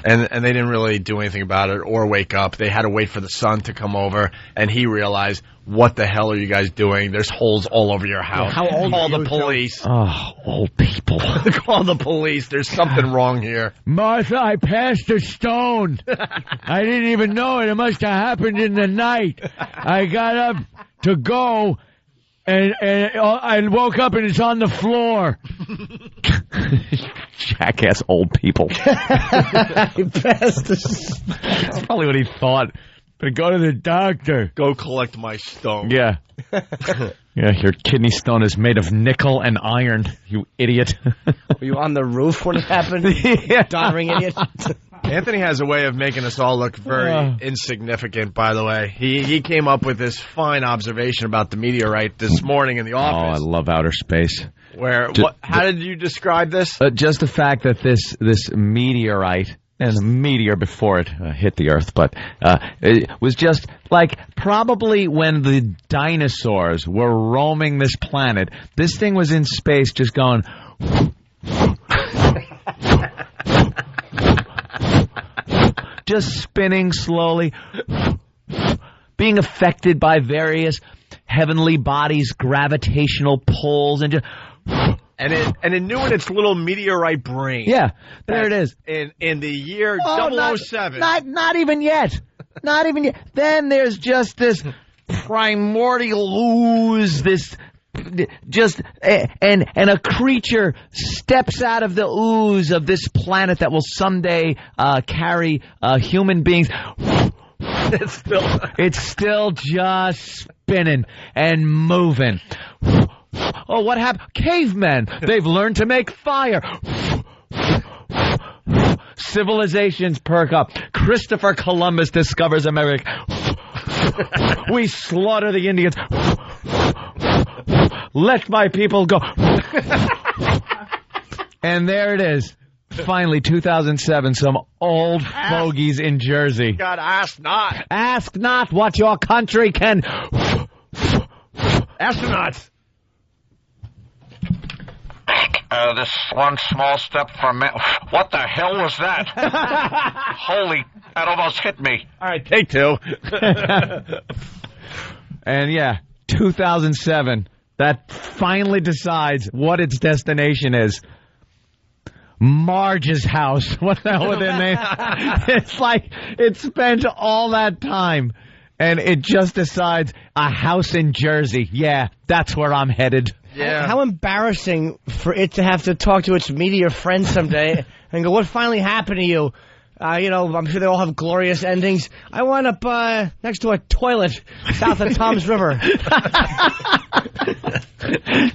And they didn't really do anything about it or wake up. They had to wait for the son to come over, and he realized, what the hell are you guys doing? There's holes all over your house. How old Call are the you, police. Oh, old people. Call the police. There's something wrong here. Martha, I passed a stone. I didn't even know it. It must have happened in the night. I got up to go, and I woke up and it's on the floor. Jackass old people. I passed That's probably what he thought. But go to the doctor. Go collect my stone. Yeah. Yeah, your kidney stone is made of nickel and iron, you idiot. Were you on the roof when it happened? Yeah. Doddering idiot. Anthony has a way of making us all look very insignificant, by the way. He came up with this fine observation about the meteorite this morning in the office. Oh, I love outer space. How did you describe this? Just the fact that this meteorite, and the meteor before it hit the Earth, but it was just like probably when the dinosaurs were roaming this planet, this thing was in space just going... just spinning slowly, being affected by various heavenly bodies, gravitational pulls, and just... And it knew in its little meteorite brain. Yeah, there it is. In the year 007. Not even yet. Not even yet. Then there's just this primordial ooze, this and a creature steps out of the ooze of this planet that will someday carry human beings. It's still just spinning and moving. Oh, what happened? Cavemen. They've learned to make fire. Civilizations perk up. Christopher Columbus discovers America. We slaughter the Indians. Let my people go. And there it is. Finally, 2007, some old fogies in Jersey. God, ask not. Ask not what your country can. Astronauts. This one small step for man. What the hell was that? Holy, that almost hit me. All right, take two. And yeah, 2007, that finally decides what its destination is. Marge's house. What the hell was their name? It's like it spent all that time, and it just decides a house in Jersey. Yeah, that's where I'm headed. Yeah. How embarrassing for it to have to talk to its media friends someday and go, what finally happened to you? I'm sure they all have glorious endings. I wound up next to a toilet south of Tom's River.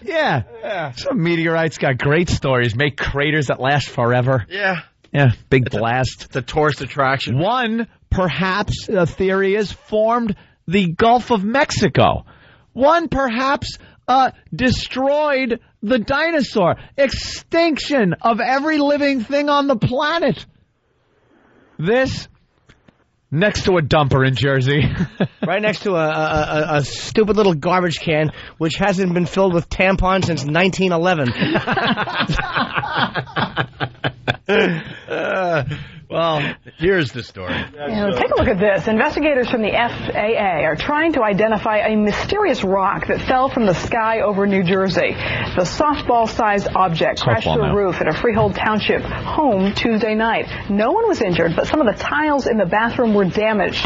Yeah. Some meteorites got great stories. Make craters that last forever. Yeah. Yeah, big blast. It's a tourist attraction. One, perhaps, the theory is, formed the Gulf of Mexico. One, perhaps, destroyed the dinosaur. Extinction of every living thing on the planet. This, next to a dumper in Jersey. Right next to a stupid little garbage can, which hasn't been filled with tampons since 1911. Well, here's the story. Take a look at this. Investigators from the FAA are trying to identify a mysterious rock that fell from the sky over New Jersey. The softball-sized object crashed through a roof at a Freehold Township home Tuesday night. No one was injured, but some of the tiles in the bathroom were damaged.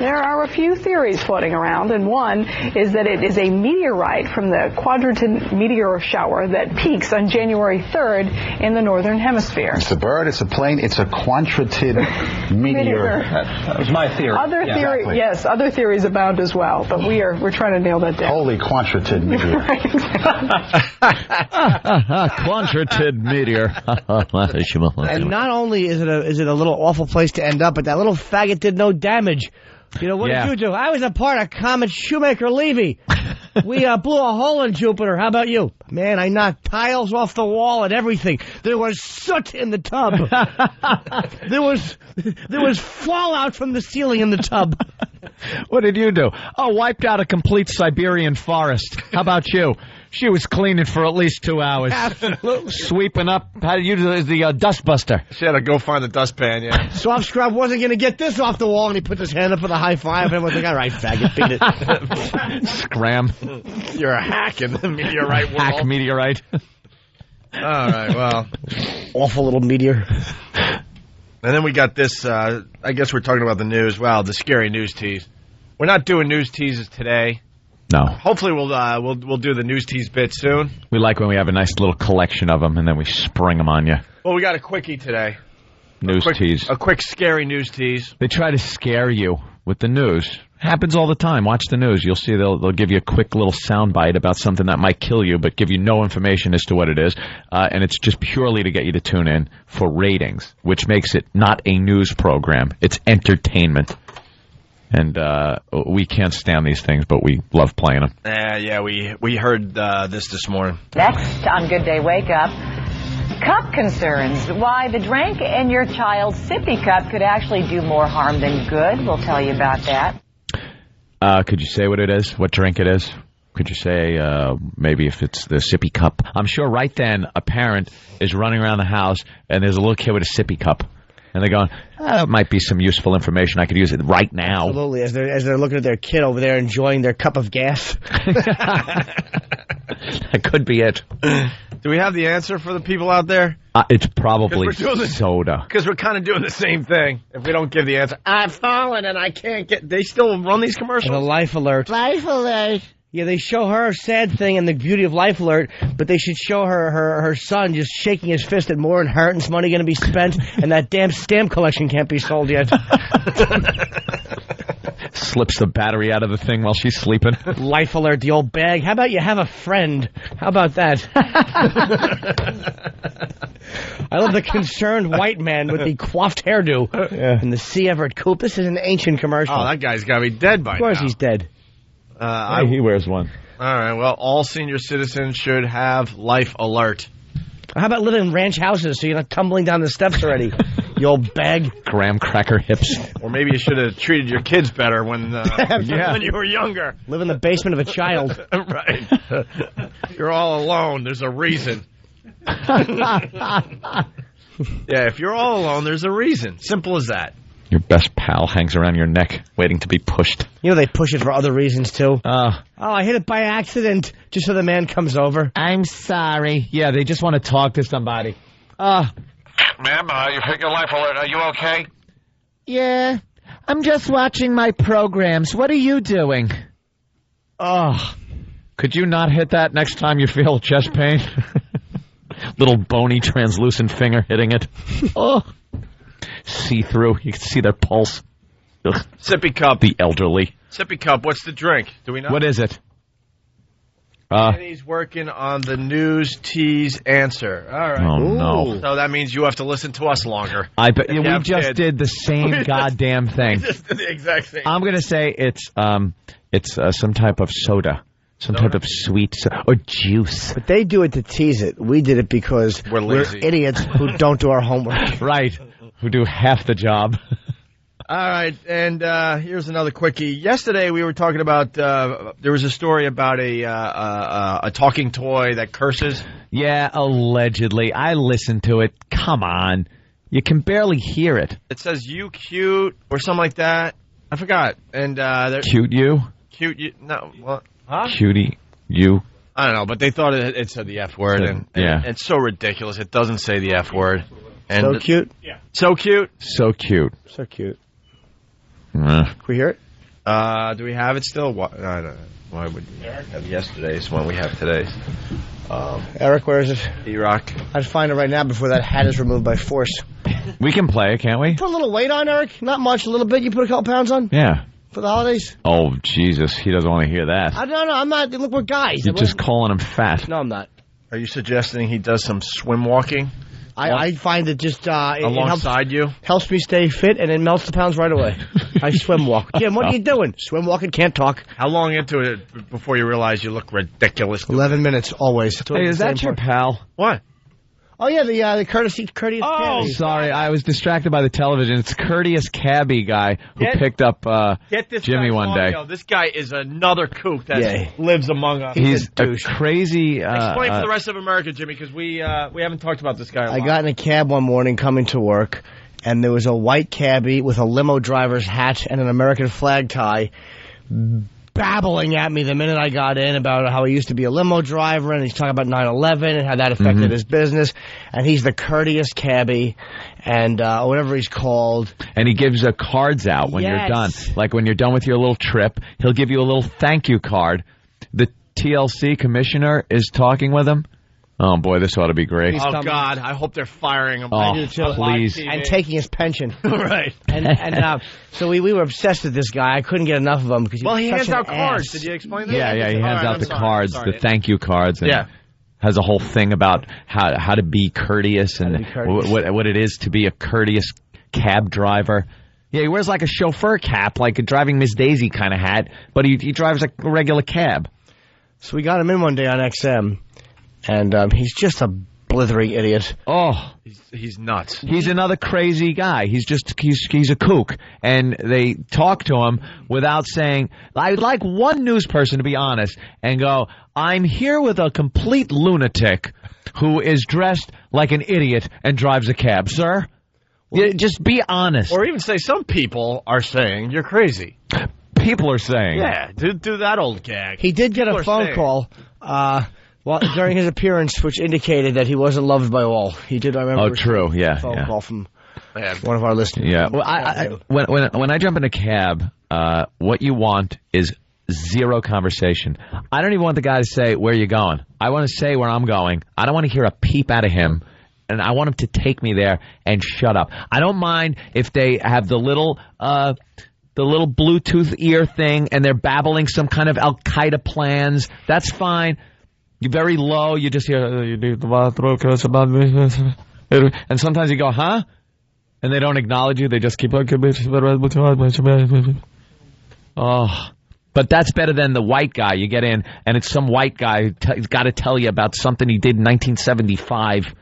There are a few theories floating around, and one is that it is a meteorite from the Quadrantid meteor shower that peaks on January 3rd in the northern hemisphere. It's a bird, it's a plane, it's a Quadrantid meteor. That was my theory. Other theories abound as well, but we're trying to nail that down. Holy Quadrantid meteor. Right, exactly. Quadrantid meteor. And not only is it a little awful place to end up, but that little faggot did no damage. What did you do? I was a part of Comet Shoemaker-Levy. We blew a hole in Jupiter. How about you? Man, I knocked tiles off the wall and everything. There was soot in the tub. There was fallout from the ceiling in the tub. What did you do? Oh, wiped out a complete Siberian forest. How about you? She was cleaning for at least 2 hours. Absolutely. Sweeping up. How did you do the dustbuster? She had to go find the dustpan, yeah. Soft Scrub wasn't going to get this off the wall, and he put his hand up for the high five, and everyone's like, all right, faggot, beat it. Scram. You're a hack in the meteorite world. Hack meteorite. All right, well. Awful little meteor. And then we got this, I guess we're talking about the news. Wow, the scary news tease. We're not doing news teases today. No. Hopefully we'll do the news tease bit soon. We like when we have a nice little collection of them, and then we spring them on you. Well, we got a quickie today. News tease. A quick scary news tease. They try to scare you with the news. Happens all the time. Watch the news. You'll see they'll give you a quick little soundbite about something that might kill you, but give you no information as to what it is. And it's just purely to get you to tune in for ratings, which makes it not a news program. It's entertainment. And we can't stand these things, but we love playing them. Yeah, we heard this morning. Next on Good Day Wake Up, cup concerns. Why the drink in your child's sippy cup could actually do more harm than good. We'll tell you about that. Could you say what it is? What drink it is? Could you say maybe if it's the sippy cup? I'm sure right then a parent is running around the house and there's a little kid with a sippy cup. And they're going, that might be some useful information. I could use it right now. Absolutely, as they're looking at their kid over there enjoying their cup of gas. That could be it. Do we have the answer for the people out there? It's probably soda. Because we're kind of doing the same thing. If we don't give the answer, I've fallen and I can't get... They still run these commercials? And a life alert. Life alert. Yeah, they show her a sad thing in the Beauty of Life alert, but they should show her son just shaking his fist that more inheritance money going to be spent, and that damn stamp collection can't be sold yet. Slips the battery out of the thing while she's sleeping. Life alert, the old bag. How about you have a friend? How about that? I love the concerned white man with the coiffed hairdo and the C. Everett coupe. This is an ancient commercial. Oh, that guy's got to be dead by now. Of course he's dead. He wears one. All right, well, all senior citizens should have Life Alert. How about living in ranch houses so you're not tumbling down the steps already, you old bag? Graham cracker hips. Or maybe you should have treated your kids better when you were younger. Live in the basement of a child. Right. You're all alone. There's a reason. Yeah, if you're all alone, there's a reason. Simple as that. Your best pal hangs around your neck, waiting to be pushed. You know they push it for other reasons, too. I hit it by accident, just so the man comes over. I'm sorry. Yeah, they just want to talk to somebody. Ma'am, you hit your Life Alert. Are you okay? Yeah, I'm just watching my programs. What are you doing? Could you not hit that next time you feel chest pain? Little bony, translucent finger hitting it. See-through. You can see their pulse. Ugh. Sippy cup. The elderly. Sippy cup. What's the drink? Do we know? What is it? Danny's working on the news tease answer. All right. Oh, no. So that means you have to listen to us longer. I bet we just did the same goddamn thing. We just did the exact same. I'm going to say it's some type of soda. Some type of sweet or juice. But they do it to tease it. We did it because we're idiots who don't do our homework. Right. Who do half the job. All right, and here's another quickie. Yesterday we were talking about, there was a story about a talking toy that curses. Yeah, allegedly. I listened to it. Come on. You can barely hear it. It says, you cute, or something like that. I forgot. And Cute you? Cute you? No, what? Huh? Cutie you? I don't know, but they thought it said the F word, and it's so ridiculous. It doesn't say the F word. And so cute? Yeah. So cute? So cute. So cute. Can we hear it? Do we have it still? I don't know. Why would we have yesterday's when we have today's? Eric, where is it? E-Rock. I'd find it right now before that hat is removed by force. We can play it, can't we? Put a little weight on, Eric. Not much, a little bit. You put a couple pounds on? Yeah. For the holidays? Oh, Jesus. He doesn't want to hear that. I don't know. I'm not. Look, we're guys. You're just calling him fat. No, I'm not. Are you suggesting he does some swim walking? I find it just alongside you helps me stay fit, and it melts the pounds right away. I swim walk. Jim, what are you doing? Swim walking, can't talk. How long into it before you realize you look ridiculous? 11 minutes, always. Hey, is that your pal? What? Oh yeah, the courteous cabbie. Sorry, I was distracted by the television. It's courteous cabbie guy who picked up Jimmy one day. This guy is another kook that lives among us. He's a crazy. Explain for the rest of America, Jimmy, because we haven't talked about this guy a lot. I got in a cab one morning coming to work, and there was a white cabbie with a limo driver's hat and an American flag tie, babbling at me the minute I got in about how he used to be a limo driver, and he's talking about 9/11 and how that affected his business. And he's the courteous cabbie, and whatever he's called. And he gives cards out when you're done. Like when you're done with your little trip, he'll give you a little thank you card. The TLC commissioner is talking with him. Oh, boy, this ought to be great. Oh, God, I hope they're firing him. Oh, please. And taking his pension. Right. And so we were obsessed with this guy. I couldn't get enough of him. Because he hands out cards. Did you explain that? Yeah, he hands out the cards, the thank you cards. And has a whole thing about how to be courteous and what it is to be a courteous cab driver. Yeah, he wears like a chauffeur cap, like a driving Miss Daisy kind of hat, but he drives like a regular cab. So we got him in one day on XM. And he's just a blithering idiot. Oh, he's nuts. He's another crazy guy. He's a kook. And they talk to him without saying, I'd like one news person to be honest and go, I'm here with a complete lunatic who is dressed like an idiot and drives a cab, sir. Just be honest. Or even say some people are saying you're crazy. People are saying. Yeah, do that old gag. He did get a phone call. During his appearance, which indicated that he wasn't loved by all. He did, I remember. Oh, true, yeah. A phone call from one of our listeners. Yeah, well, when I jump in a cab, what you want is zero conversation. I don't even want the guy to say, where you going? I want to say where I'm going. I don't want to hear a peep out of him. And I want him to take me there and shut up. I don't mind if they have the little Bluetooth ear thing and they're babbling some kind of Al-Qaeda plans. That's fine. You're very low. You just hear, and sometimes you go, huh? And they don't acknowledge you. They just keep, oh. But that's better than the white guy. You get in, and it's some white guy who's got to tell you about something he did in 1975.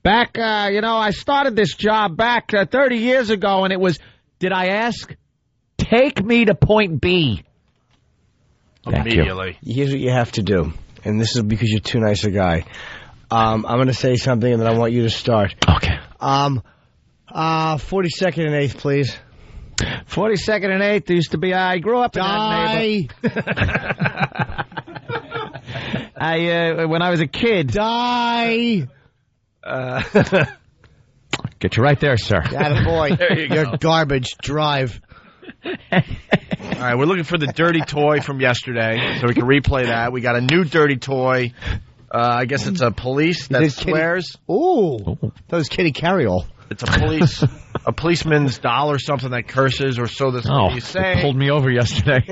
Back, I started this job back 30 years ago, and it was, did I ask? Take me to point B. Immediately. Here's what you have to do, and this is because you're too nice a guy. I'm going to say something, and then I want you to start. Okay. 42nd and 8th, please. 42nd and 8th used to be, I grew up in that neighborhood. When I was a kid. Die. Get you right there, sir. Attaboy. There you go. You're garbage. Drive. All right, we're looking for the dirty toy from yesterday, so we can replay that. We got a new dirty toy. I guess it's a police that swears. Ooh. That was Kitty Carryall. It's a policeman's doll or something that curses, or so this you say. It pulled me over yesterday.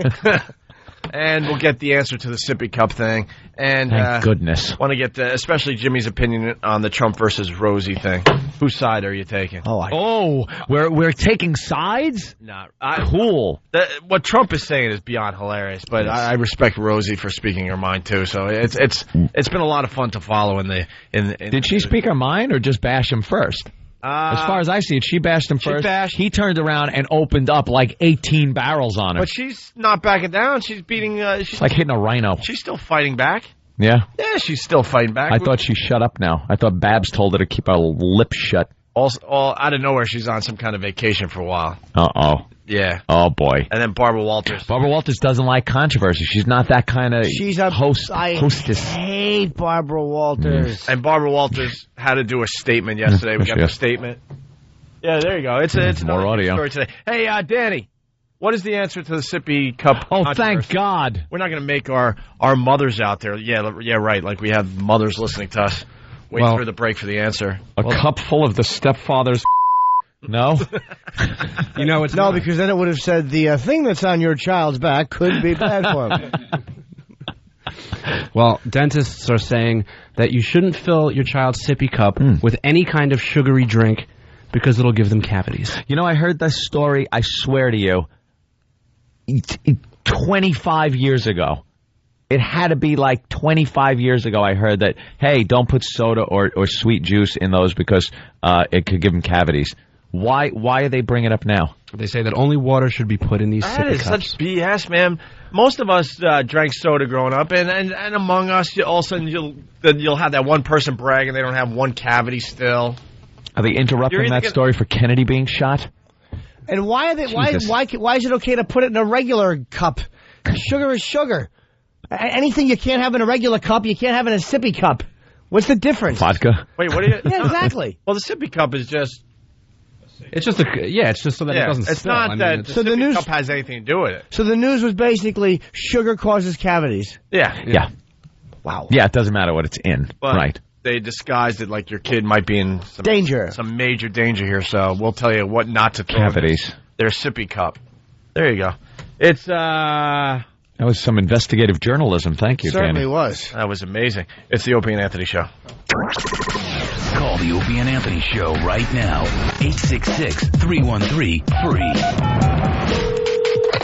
And we'll get the answer to the sippy cup thing. And thank goodness. Want to get especially Jimmy's opinion on the Trump versus Rosie thing. Whose side are you taking? We're taking sides? No. Cool. What Trump is saying is beyond hilarious, but yes. I respect Rosie for speaking her mind too. So it's been a lot of fun to follow Did she speak her mind or just bash him first? As far as I see it, she bashed him first. He turned around and opened up like 18 barrels on her. But she's not backing down. She's beating... She's like hitting a rhino. She's still fighting back. Yeah? Yeah, she's still fighting back. I thought she shut up now. I thought Babs told her to keep her lips shut. Also, out of nowhere, she's on some kind of vacation for a while. Uh-oh. Yeah. Oh, boy. And then Barbara Walters. Barbara Walters doesn't like controversy. She's not that kind of hostess. I hate Barbara Walters. And Barbara Walters had to do a statement yesterday. We got the statement. Yeah, there you go. It's more audio story today. Hey, Danny, what is the answer to the sippy cup? Oh, thank God. We're not going to make our mothers out there. Yeah, right. Like we have mothers listening to us. Wait for the break for the answer. A cup full of the stepfather's. No? It's no, because then it would have said the thing that's on your child's back could be bad for him. Well, dentists are saying that you shouldn't fill your child's sippy cup with any kind of sugary drink because it'll give them cavities. I heard this story, I swear to you, 25 years ago. It had to be like 25 years ago I heard that, hey, don't put soda or sweet juice in those because it could give them cavities. Why are they bringing it up now? They say that only water should be put in these sippy cups. That is such BS, man. Most of us drank soda growing up, and among us, all of a sudden you'll have that one person bragging they don't have one cavity still. Are they interrupting that story for Kennedy being shot? And why are they? Why is it okay to put it in a regular cup? Sugar is sugar. Anything you can't have in a regular cup, you can't have in a sippy cup. What's the difference? Vodka. Wait, what are you? Yeah, exactly. Well, the sippy cup is just. It's just it's just so that it doesn't spill. It's not that the sippy cup has anything to do with it. So the news was basically sugar causes cavities. Yeah. Wow. Yeah, it doesn't matter what it's in. But right. They disguised it like your kid might be in some major danger here. So we'll tell you what not to throw. Cavities. Their sippy cup. There you go. It's That was some investigative journalism. Thank you, certainly Danny. Was. That was amazing. It's the Opie and Anthony Show. Call the Opie and Anthony Show right now. 866-313-FREE.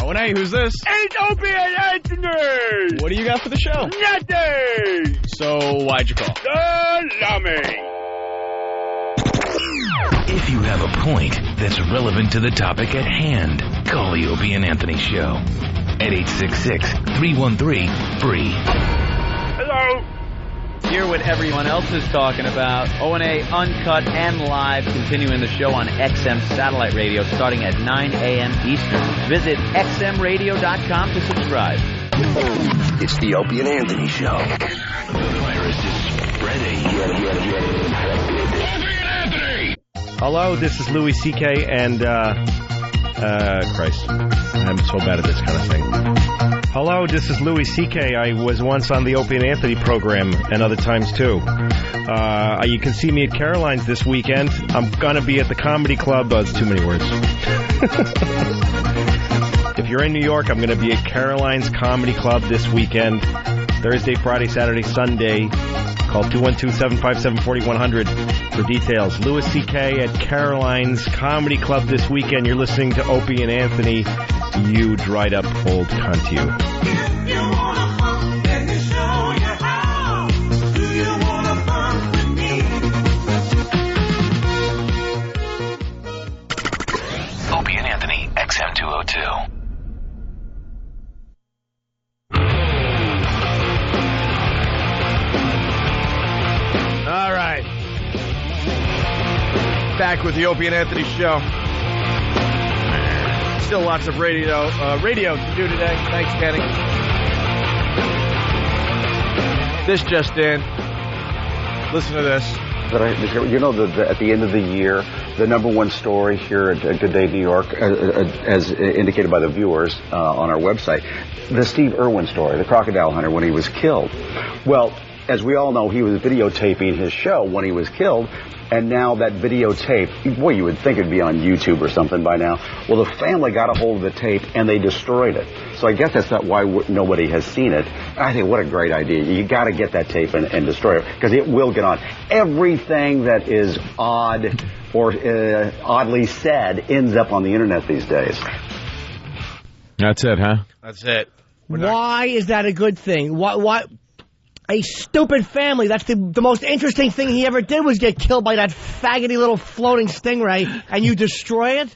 Oh, and hey, who's this? It's Opie and Anthony! What do you got for the show? Nothing! So, why'd you call? Salami! If you have a point that's relevant to the topic at hand, call the Opie and Anthony Show at 866-313-FREE. Hello? Hear what everyone else is talking about. O&A Uncut and Live, continuing the show on XM Satellite Radio starting at 9 a.m. Eastern. Visit xmradio.com to subscribe. It's the Opie and Anthony Show. The virus is spreading. Opie and Anthony! Hello, this is Louis C.K. and, Christ, I'm so bad at this kind of thing. Hello, this is Louis C.K. I was once on the Opie and Anthony program, and other times too. You can see me at Caroline's this weekend. I'm going to be at the Comedy Club. It's too many words. If you're in New York, I'm going to be at Caroline's Comedy Club this weekend. Thursday, Friday, Saturday, Sunday. Call 212-757-4100 for details. Louis C.K. at Caroline's Comedy Club this weekend. You're listening to Opie and Anthony. You dried up old cunt, you. Opie and Anthony, XM202. All right. Back with the Opie and Anthony show. Still lots of radio to do today. Thanks, Kenny. This just in. Listen to this. You know, at the end of the year, the number one story here at Good Day New York, as indicated by the viewers on our website, the Steve Irwin story, the crocodile hunter when he was killed. Well, as we all know, he was videotaping his show when he was killed, and now that videotape, boy, you would think it'd be on YouTube or something by now. Well, the family got a hold of the tape, and they destroyed it. So I guess that's not why nobody has seen it. I think what a great idea. You got to get that tape and destroy it, because it will get on. Everything that is odd or oddly said ends up on the Internet these days. That's it, huh? That's it. Why is that a good thing? Why? A stupid family. That's the most interesting thing he ever did was get killed by that faggoty little floating stingray, and you destroy it?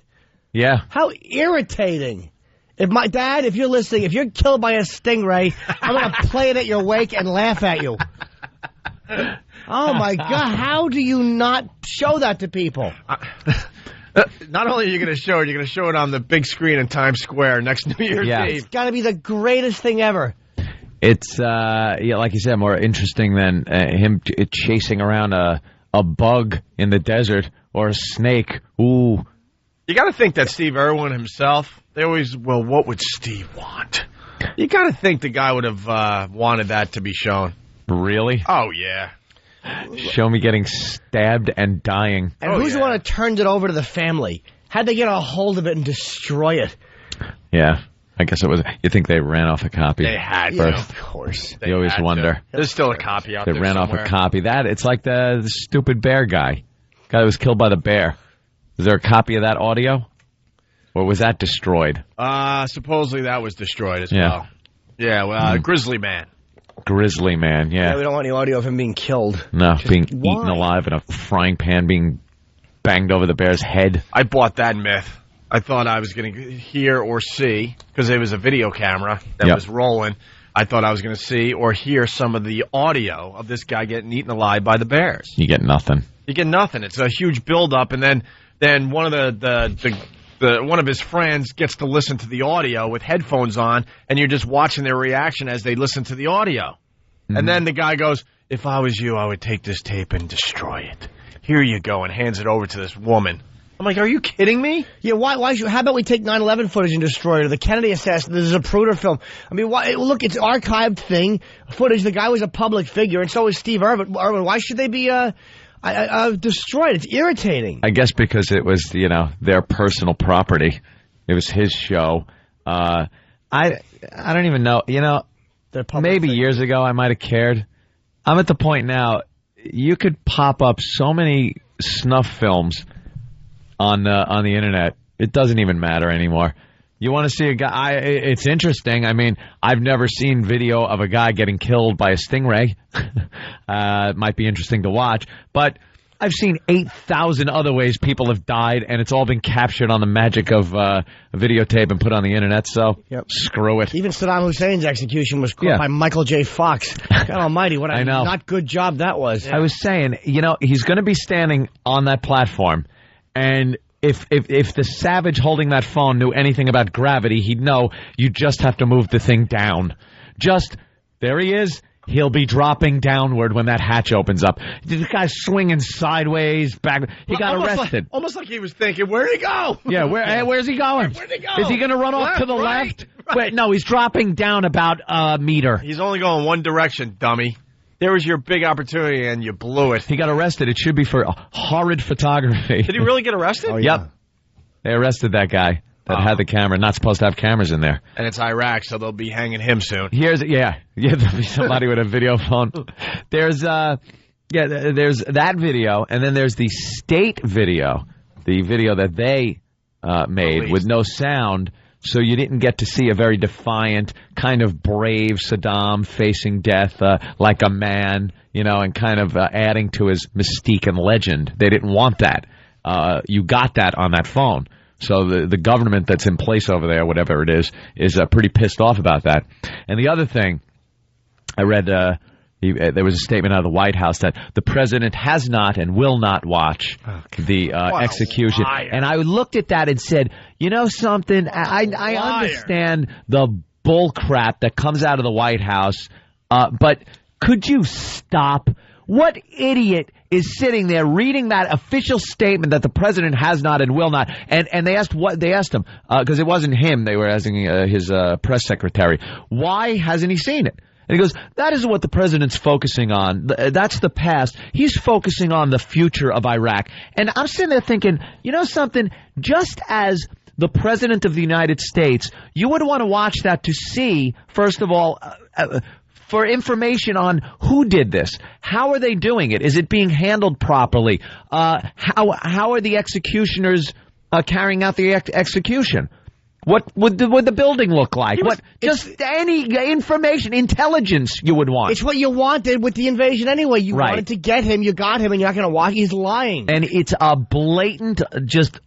Yeah. How irritating. If you're listening, if you're killed by a stingray, I'm going to play it at your wake and laugh at you. Oh, my God. How do you not show that to people? Not only are you going to show it, you're going to show it on the big screen in Times Square next New Year's Eve. It's got to be the greatest thing ever. It's, like you said, more interesting than him chasing around a bug in the desert or a snake. Ooh. You got to think that Steve Irwin himself, they always, well, what would Steve want? You got to think the guy would have wanted that to be shown. Really? Oh, yeah. Show me getting stabbed and dying. And who's the one that turned it over to the family? How'd they get a hold of it and destroy it? Yeah. I guess it was. You think they ran off a copy? They had to. Of course. You always wonder. There's still a copy out there. They ran somewhere. off a copy. It's like the stupid bear guy. Guy that was killed by the bear. Is there a copy of that audio? Or was that destroyed? Supposedly that was destroyed as well. Yeah, Grizzly Man. Grizzly Man, yeah. We don't want any audio of him being killed. No, being eaten alive in a frying pan, being banged over the bear's head. I bought that myth. I thought I was going to hear or see, because it was a video camera that was rolling. I thought I was going to see or hear some of the audio of this guy getting eaten alive by the bears. You get nothing. You get nothing. It's a huge buildup, and then one of one of his friends gets to listen to the audio with headphones on, and you're just watching their reaction as they listen to the audio. Mm-hmm. And then the guy goes, "If I was you, I would take this tape and destroy it. Here you go," and hands it over to this woman. I'm like, are you kidding me? Yeah, why should, how about we take 9/11 footage and destroy it, or the Kennedy assassination? This is a Zapruder film. I mean, look, it's archived footage. The guy was a public figure, and so was Steve Irwin. Why should they be destroyed? It's irritating. I guess because it was, their personal property. It was his show. I don't even know. Maybe years ago I might have cared. I'm at the point now, you could pop up so many snuff films on the internet. It doesn't even matter anymore. You want to see a guy? It's interesting. I mean, I've never seen video of a guy getting killed by a stingray. It might be interesting to watch, but I've seen 8,000 other ways people have died, and it's all been captured on the magic of a videotape and put on the internet. So screw it. Even Saddam Hussein's execution was caught by Michael J. Fox. God Almighty, what a not good job that was. I was saying, he's going to be standing on that platform. And if the savage holding that phone knew anything about gravity, he'd know you just have to move the thing down. There he is. he'll be dropping downward when that hatch opens up. The guy's swinging sideways, back. He got arrested. Almost like he was thinking, where'd he go? Yeah, where's he going? Where'd he go? Is he going to run off to the left? Wait, no, he's dropping down about a meter. He's only going one direction, dummy. There was your big opportunity, and you blew it. He got arrested. It should be for horrid photography. Did he really get arrested? Yep. They arrested that guy that had the camera. Not supposed to have cameras in there. And it's Iraq, so they'll be hanging him soon. There'll be somebody with a video phone. There's that video, and then there's the state video, the video that they made with no sound. So you didn't get to see a very defiant, kind of brave Saddam facing death like a man, and kind of adding to his mystique and legend. They didn't want that. You got that on that phone. So the government that's in place over there, whatever it is pretty pissed off about that. And the other thing, I read there was a statement out of the White House that the president has not and will not watch the execution. And I looked at that and said, you know something? I understand the bull crap that comes out of the White House, but could you stop? What idiot is sitting there reading that official statement that the president has not and will not? And they asked him because it wasn't him. They were asking his press secretary, why hasn't he seen it? And he goes, that is what the president's focusing on. That's the past. He's focusing on the future of Iraq. And I'm sitting there thinking, you know something? Just as the president of the United States, you would want to watch that to see, first of all, for information on who did this. How are they doing it? Is it being handled properly? How are the executioners carrying out the execution? What would the building look like? Just any information, intelligence you would want. It's what you wanted with the invasion anyway. You wanted to get him, you got him, and you're not going to watch. He's lying. And it's a blatant, just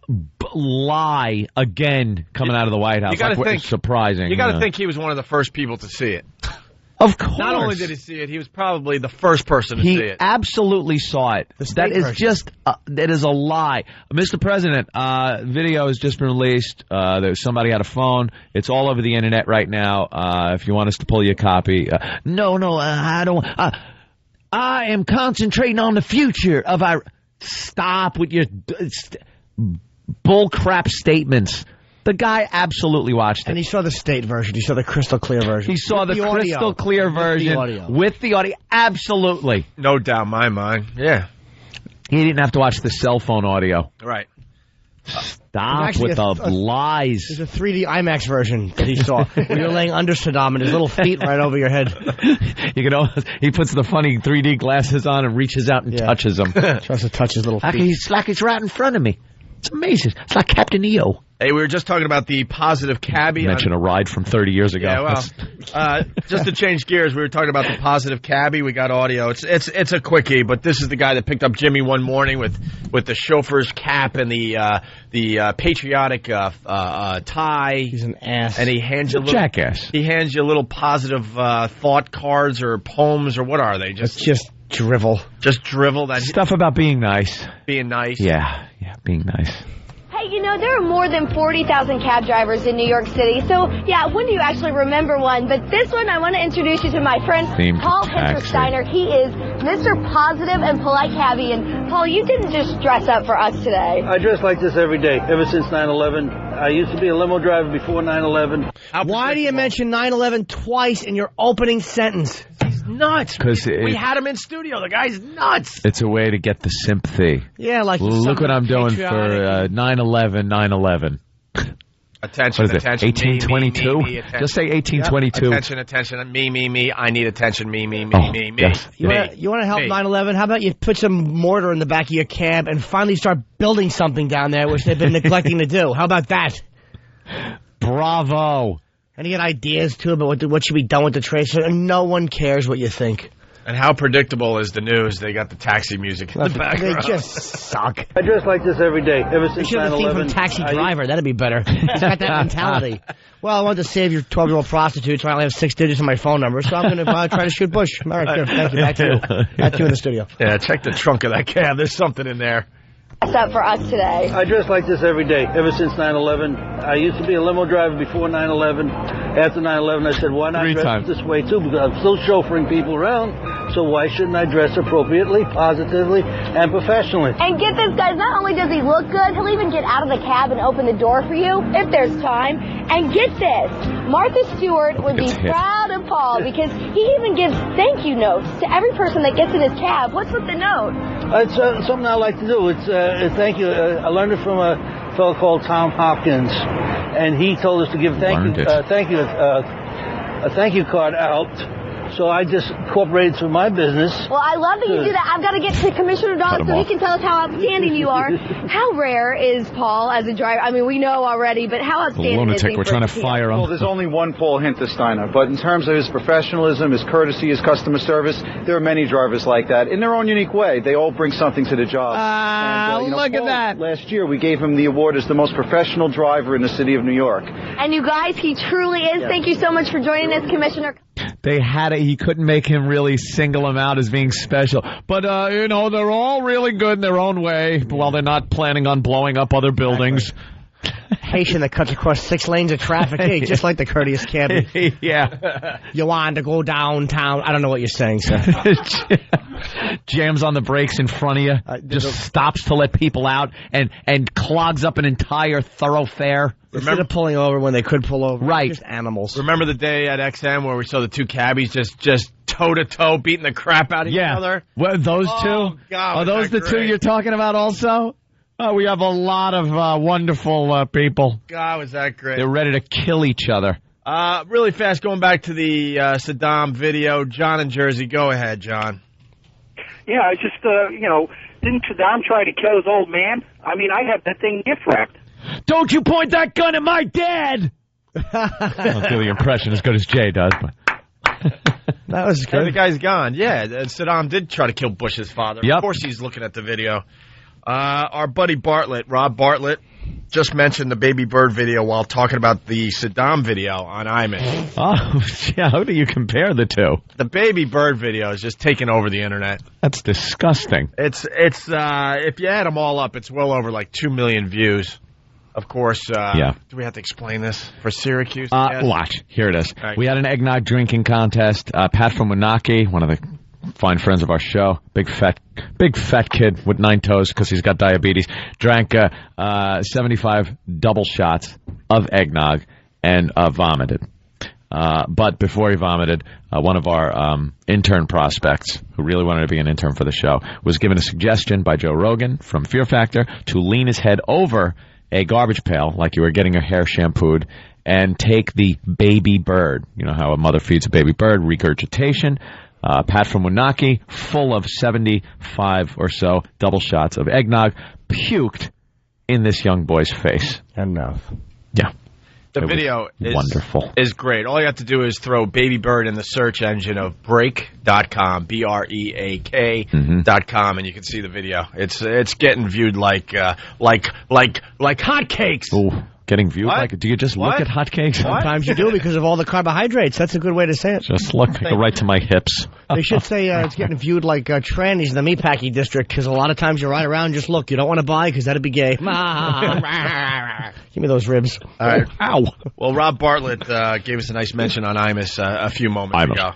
lie again coming out of the White House. You got to think surprising. You got to think he was one of the first people to see it. Of course. Not only did he see it, he was probably the first person to see it. He absolutely saw it. That is a lie. Mr. President, video has just been released. Somebody had a phone. It's all over the internet right now. If you want us to pull you a copy. No, I don't. I am concentrating on the future of our... Stop with your bullcrap statements. The guy absolutely watched it. And he saw the state version. He saw the crystal clear version. He saw the crystal clear version with the audio. Absolutely. No doubt in my mind. Yeah. He didn't have to watch the cell phone audio. Right. Stop with the lies. There's a 3D IMAX version that he saw. When you're laying under Saddam and his little feet right over your head. He puts the funny 3D glasses on and reaches out and touches them. Tries to touch his little feet. It's like he's right in front of me. It's amazing. It's like Captain EO. Hey, we were just talking about the positive cabbie. Mention a ride from 30 years ago. Yeah, well, just to change gears, we were talking about the positive cabbie. We got audio. It's a quickie, but this is the guy that picked up Jimmy one morning with the chauffeur's cap and the patriotic tie. He's an ass. And he hands you jackass. He hands you little positive thought cards or poems or what are they? Just drivel. Just drivel. That stuff about being nice. Being nice. Yeah, being nice. Hey, there are more than 40,000 cab drivers in New York City, so when do you actually remember one? But this one, I want to introduce you to my friend Paul Hintersteiner. He is Mr. Positive and Polite Cabbie, and Paul, you didn't just dress up for us today. I dress like this every day, ever since 9/11. I used to be a limo driver before 9/11. Why do you mention 9/11 twice in your opening sentence? He's nuts. Because we had him in studio. The guy's nuts. It's a way to get the sympathy. Yeah, like look what I'm doing for 9/11. Attention, what is attention. 1822? Me, just say 1822. Yep. Attention. Me. I need attention. Me. Yes. You want to help 9/11? How about you put some mortar in the back of your cab and finally start building something down there, which they've been neglecting to do? How about that? Bravo. And you get ideas, too, about what should be done with the trace. And no one cares what you think. And how predictable is the news? They got the taxi music in the background. They just suck. I dress like this every day, ever since 9/11. You should have a theme from Taxi Driver. That'd be better. He's got that mentality. Well, I wanted to save your 12-year-old prostitute, so I only have 6 digits on my phone number, so I'm going to try to shoot Bush. All right, good. Thank you. Back to you. Back to you in the studio. Yeah, check the trunk of that cab. There's something in there. up for us today. I dress like this every day, ever since 9/11. I used to be a limo driver before 9/11. After 9/11, I said, why not dress this way, too? Because I'm still chauffeuring people around, so why shouldn't I dress appropriately, positively, and professionally? And get this, guys, not only does he look good, he'll even get out of the cab and open the door for you, if there's time. And get this, Martha Stewart would be proud of Paul because he even gives thank you notes to every person that gets in his cab. What's with the note? It's something I like to do. It's thank you. I learned it from a fellow called Tom Hopkins, and he told us to give a thank you card out. So I just incorporated to my business. Well, I love that you do that. I've got to get to Commissioner Dawes so he can tell us how outstanding you are. How rare is Paul as a driver? I mean, we know already, but how outstanding is he? We're trying to fire him. Well, there's only one Paul Hintersteiner, but in terms of his professionalism, his courtesy, his customer service, there are many drivers like that. In their own unique way, they all bring something to the job. Look Paul, at that. Last year, we gave him the award as the most professional driver in the city of New York. And you guys, he truly is. Thank you so much for joining us, Commissioner. They had it. He couldn't make him really single him out as being special. But, they're all really good in their own way while they're not planning on blowing up other buildings. Haitian that cuts across 6 lanes of traffic. Hey, just like the courteous cabbie. Yeah. You want to go downtown. I don't know what you're saying, sir. Jams on the brakes in front of you. Just stops to let people out and clogs up an entire thoroughfare. Instead of pulling over when they could pull over. Right. Just animals. Remember the day at XM where we saw the two cabbies just toe-to-toe beating the crap out of each other? Well, those two? Oh, God, are those the two you're talking about also? Oh, we have a lot of wonderful people. God, was that great. They're ready to kill each other. Really fast, going back to the Saddam video. John in Jersey. Go ahead, John. Yeah, I just, didn't Saddam try to kill his old man? I mean, I had that thing gift wrapped. Don't you point that gun at my dad! I don't do the impression as good as Jay does, but... That was good. The guy's gone. Yeah, Saddam did try to kill Bush's father. Yep. Of course he's looking at the video. Our buddy Bartlett, Rob Bartlett, just mentioned the Baby Bird video while talking about the Saddam video on Imus. Oh, yeah, how do you compare the two? The Baby Bird video is just taking over the internet. That's disgusting. It's if you add them all up, it's well over like 2 million views. Of course, do we have to explain this for Syracuse? Watch. Here it is. Right. We had an eggnog drinking contest. Pat from Winaki, one of the fine friends of our show, big fat kid with 9 toes because he's got diabetes, drank 75 double shots of eggnog and vomited. But before he vomited, one of our intern prospects, who really wanted to be an intern for the show, was given a suggestion by Joe Rogan from Fear Factor to lean his head over a garbage pail like you were getting your hair shampooed and take the baby bird. You know how a mother feeds a baby bird, regurgitation. Pat from Winaki, full of 75 or so double shots of eggnog, puked in this young boy's face. And mouth. Yeah. The video is great. All you have to do is throw Baby Bird in the search engine of break.com, BREAK.com, and you can see the video. It's getting viewed like hotcakes. Ooh, getting viewed What? like? Do you just look at hotcakes? Sometimes you do because of all the carbohydrates. That's a good way to say it. Just look. Go right to my hips. They should say it's getting viewed like trannies in the meatpacking district because a lot of times you ride around and just look. You don't want to buy because that'd be gay. Give me those ribs. All right. Ow. Well, Rob Bartlett gave us a nice mention on Imus a few moments ago.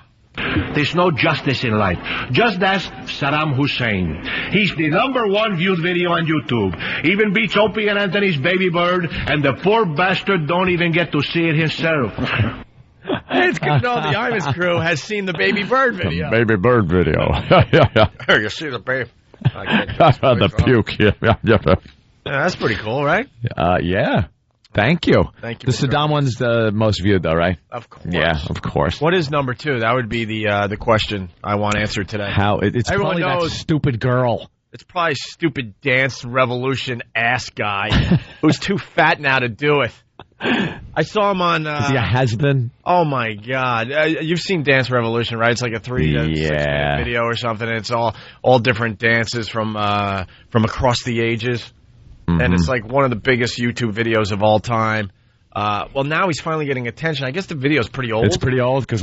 There's no justice in life. Just ask Saddam Hussein. He's the #1 viewed video on YouTube. Even beats Opie and Anthony's Baby Bird, and the poor bastard don't even get to see it himself. It's good to know the Imus crew has seen the Baby Bird video. The baby bird video. Yeah. You see the baby. The puke. Yeah. That's pretty cool, right? Yeah. Thank you. Thank you. The Saddam one's the most viewed, though, right? Of course. Yeah, of course. What is number 2? That would be the question I want answered today. How? It's Everyone probably knows that stupid girl. It's probably stupid Dance Revolution ass guy who's too fat now to do it. I saw him on... Is he a has-been? Oh, my God. You've seen Dance Revolution, right? It's like a 3 to 6 minute video or something. And it's all different dances from across the ages. Mm-hmm. And it's like one of the biggest YouTube videos of all time. Well, now he's finally getting attention. I guess the video's pretty old. It's pretty old because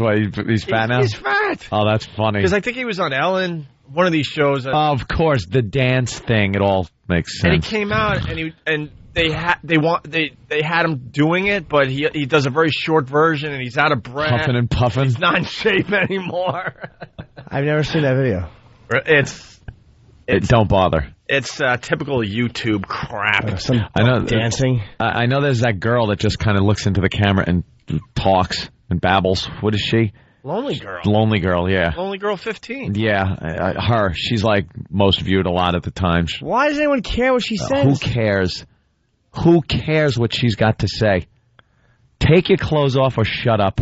he's fat now? He's fat. Oh, that's funny. Because I think he was on Ellen, one of these shows. Of course, the dance thing. It all makes sense. And he came out, and they had him doing it, but he does a very short version, and he's out of breath. Puffing and puffing. He's not in shape anymore. I've never seen that video. Don't bother. It's typical YouTube crap. I know dancing. I know there's that girl that just kind of looks into the camera and talks and babbles. What is she? Lonely Girl. Lonely Girl, yeah. Lonely Girl 15. Yeah, her. She's like most viewed a lot at the time. Why does anyone care what she says? Who cares? Who cares what she's got to say? Take your clothes off or shut up.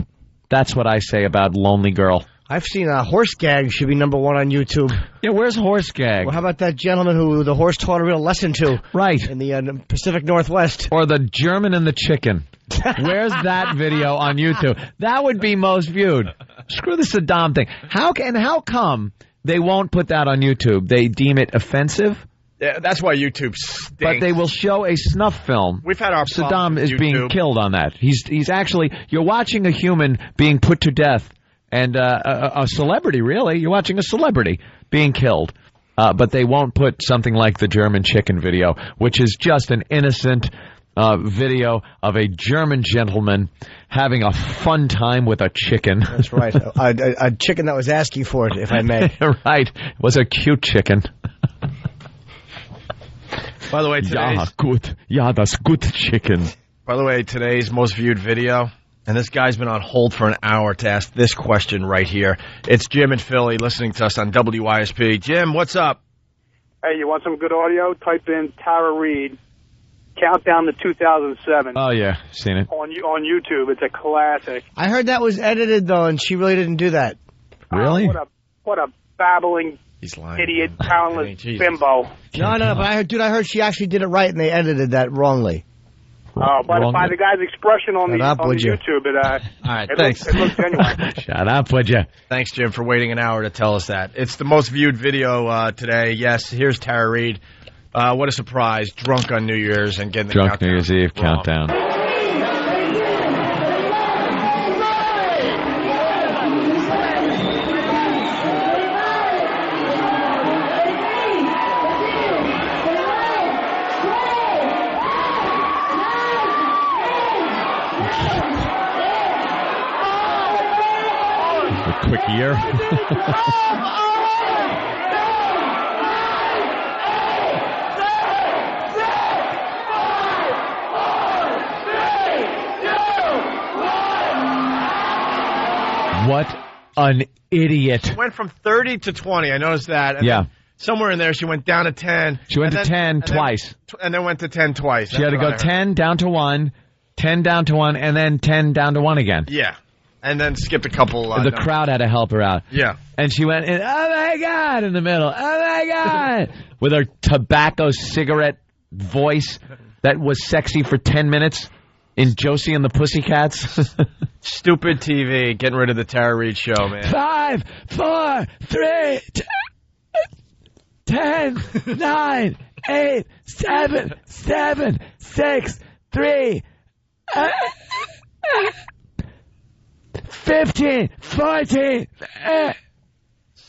That's what I say about Lonely Girl. I've seen Horse Gag should be number one on YouTube. Yeah, where's Horse Gag? Well, how about that gentleman who the horse taught a real lesson to? Right. In the Pacific Northwest. Or the German and the chicken. Where's that video on YouTube? That would be most viewed. Screw the Saddam thing. How come they won't put that on YouTube? They deem it offensive? Yeah, that's why YouTube stinks. But they will show a snuff film. We've had our Saddam is YouTube. being killed on that. He's actually, you're watching a human being put to death. And a celebrity, really. You're watching a celebrity being killed. But they won't put something like the German chicken video, which is just an innocent video of a German gentleman having a fun time with a chicken. That's right. A chicken that was asking for it, if I may. Right. It was a cute chicken. By the way, das gut chicken. By the way, today's most viewed video, and this guy's been on hold for an hour to ask this question right here. It's Jim in Philly listening to us on WYSP. Jim, what's up? Hey, you want some good audio? Type in Tara Reid, Countdown to 2007. Oh, yeah. Seen it. On YouTube. It's a classic. I heard that was edited, though, and she really didn't do that. Really? What a babbling idiot, talentless bimbo. No, but I heard she actually did it right, and they edited that wrongly. By the guy's expression on YouTube, all right, it thanks. looks genuine. Shut up, would you? Thanks, Jim, for waiting an hour to tell us that. It's the most viewed video today. Yes, here's Tara Reid. What a surprise. Drunk on New Year's and getting the Drunk countdown New Year's Eve wrong. countdown. A quick year. What an idiot. She went from 30 to 20. I noticed that. And then somewhere in there, she went down to 10. She went to 10 twice. And then went to 10 twice. She had to go 10 down to 1, 10 down to 1, and then 10 down to 1 again. Yeah. And then skipped a couple. The crowd had to help her out. Yeah. And she went, oh my God, in the middle. Oh my God. With her tobacco cigarette voice that was sexy for 10 minutes in Josie and the Pussycats. Stupid TV. Getting rid of the Tara Reid show, man. 5, 4, 3, 2, 10, 9, 8, 7, 6, 3, 15, 14.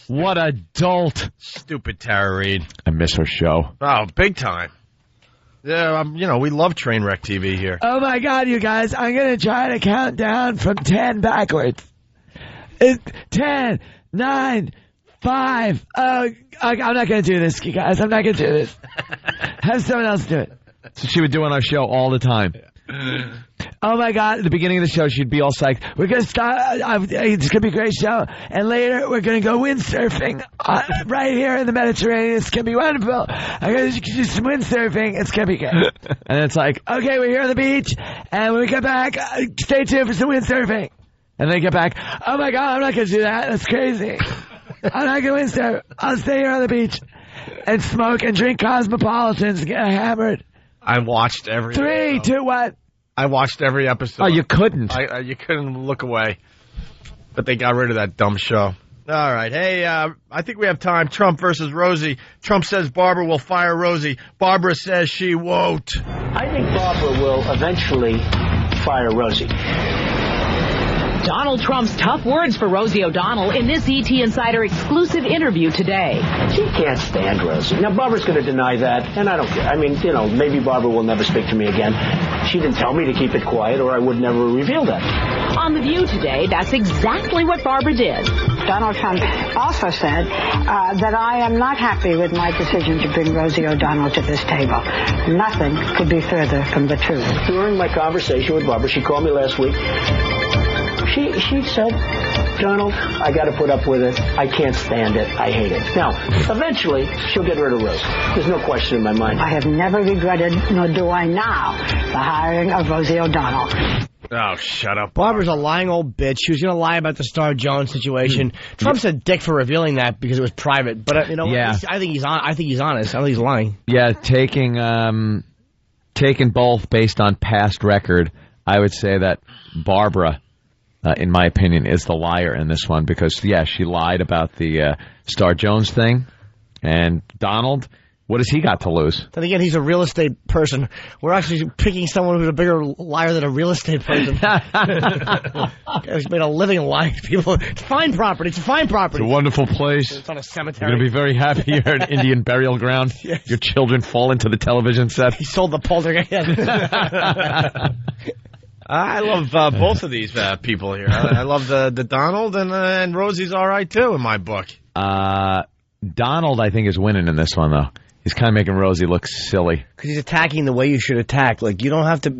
What a dolt. Stupid Tara Reid. I miss her show. Oh, big time. Yeah, we love Trainwreck TV here. Oh, my God, you guys. I'm going to try to count down from 10 backwards. 10, 9, 5. I'm not going to do this, you guys. I'm not going to do this. Have someone else do it. So she would do on our show all the time. Oh, my God. At the beginning of the show, she'd be all psyched. We're going to start. It's going to be a great show. And later, we're going to go windsurfing right here in the Mediterranean. It's going to be wonderful. I'm going to do some windsurfing. It's going to be good. And it's like, okay, we're here on the beach. And when we come back, stay tuned for some windsurfing. And they get back, oh, my God, I'm not going to do that. That's crazy. I'm not going to windsurf. I'll stay here on the beach and smoke and drink Cosmopolitans and get hammered. I watched every 3, 2, 1. I watched every episode. Oh, you couldn't. You couldn't look away. But they got rid of that dumb show. All right. Hey, I think we have time. Trump versus Rosie. Trump says Barbara will fire Rosie. Barbara says she won't. I think Barbara will eventually fire Rosie. Donald Trump's tough words for Rosie O'Donnell in this ET Insider exclusive interview today. She can't stand Rosie. Now, Barbara's going to deny that, and I don't care. I mean, maybe Barbara will never speak to me again. She didn't tell me to keep it quiet, or I would never reveal that. On The View today, that's exactly what Barbara did. Donald Trump also said that I am not happy with my decision to bring Rosie O'Donnell to this table. Nothing could be further from the truth. During my conversation with Barbara, she called me last week. She said, Donald, I got to put up with it. I can't stand it. I hate it. Now, eventually, she'll get rid of Rosie. There's no question in my mind. I have never regretted, nor do I now, the hiring of Rosie O'Donnell. Oh, shut up. Barbara's a lying old bitch. She was going to lie about the Star Jones situation. Trump's a dick for revealing that because it was private. But I think he's honest. I don't think he's lying. Yeah, taking both based on past record, I would say that Barbara, in my opinion, is the liar in this one because, she lied about the Star Jones thing. And Donald, what has he got to lose? Then again, he's a real estate person. We're actually picking someone who's a bigger liar than a real estate person. He's made a living lying to people. It's fine property. It's a fine property. It's a wonderful place. It's on a cemetery. You're going to be very happy here at Indian Burial Ground. Yes. Your children fall into the television set. He sold the poltergeist. I love both of these people here. I love the Donald, and Rosie's all right, too, in my book. Donald, I think, is winning in this one, though. He's kind of making Rosie look silly. Because he's attacking the way you should attack. Like, you don't have to...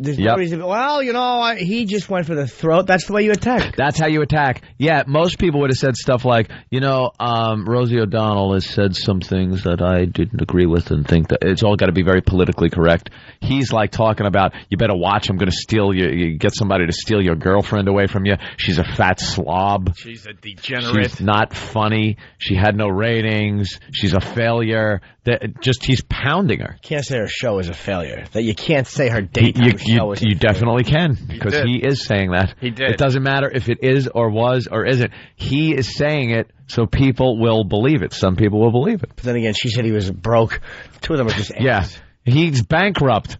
he just went for the throat. That's the way you attack. That's how you attack. Yeah, most people would have said stuff like, Rosie O'Donnell has said some things that I didn't agree with and think that it's all got to be very politically correct. He's like talking about, you better watch, I'm going to steal you get somebody to steal your girlfriend away from you. She's a fat slob. She's a degenerate. She's not funny. She had no ratings. She's a failure. He's pounding her. Can't say her show is a failure. That you can't say her daytime show is a failure. You definitely can, because he is saying that. He did. It doesn't matter if it is or was or isn't. He is saying it, so people will believe it. Some people will believe it. But then again, she said he was broke. Two of them are just ass. Yeah. He's bankrupt.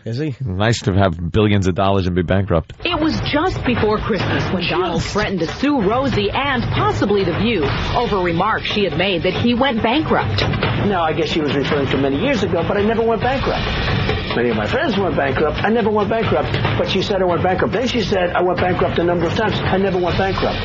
Is he? Nice to have billions of dollars and be bankrupt. It was just before Christmas when Donald threatened to sue Rosie and possibly The View over remarks she had made that he went bankrupt. No, I guess she was referring to many years ago, but I never went bankrupt. Many of my friends went bankrupt. I never went bankrupt, but she said I went bankrupt. Then she said I went bankrupt a number of times. I never went bankrupt.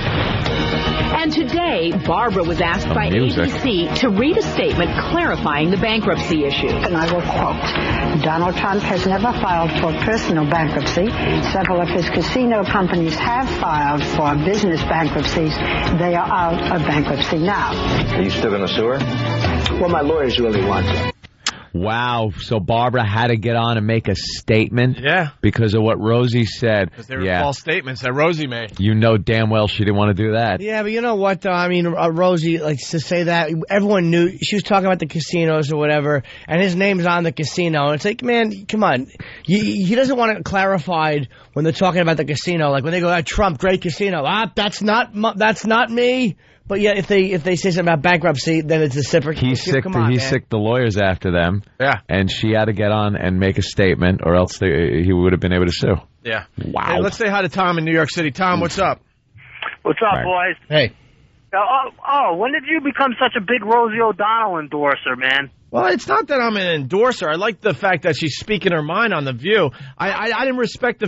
And today, Barbara was asked by ABC to read a statement clarifying the bankruptcy issue. And I will quote, Donald Trump has never filed for personal bankruptcy. Several of his casino companies have filed for business bankruptcies. They are out of bankruptcy now. Are you still going to sue her? Well, my lawyers really want to. Wow, so Barbara had to get on and make a statement? Yeah. Because of what Rosie said. Because they were false statements that Rosie made. You know damn well she didn't want to do that. Yeah, but you know what, though? I mean, Rosie, like, to say that, everyone knew, she was talking about the casinos or whatever, and his name's on the casino. And it's like, man, come on. He doesn't want it clarified when they're talking about the casino. Like, when they go, Trump, great casino. That's not me. But yeah, if they say something about bankruptcy, then it's a separate. He sicked the lawyers after them. Yeah, and she had to get on and make a statement, or else he would have been able to sue. Yeah. Wow. Hey, let's say hi to Tom in New York City. Tom, what's up? What's up, boys? Hey. When did you become such a big Rosie O'Donnell endorser, man? Well, it's not that I'm an endorser. I like the fact that she's speaking her mind on The View. I didn't respect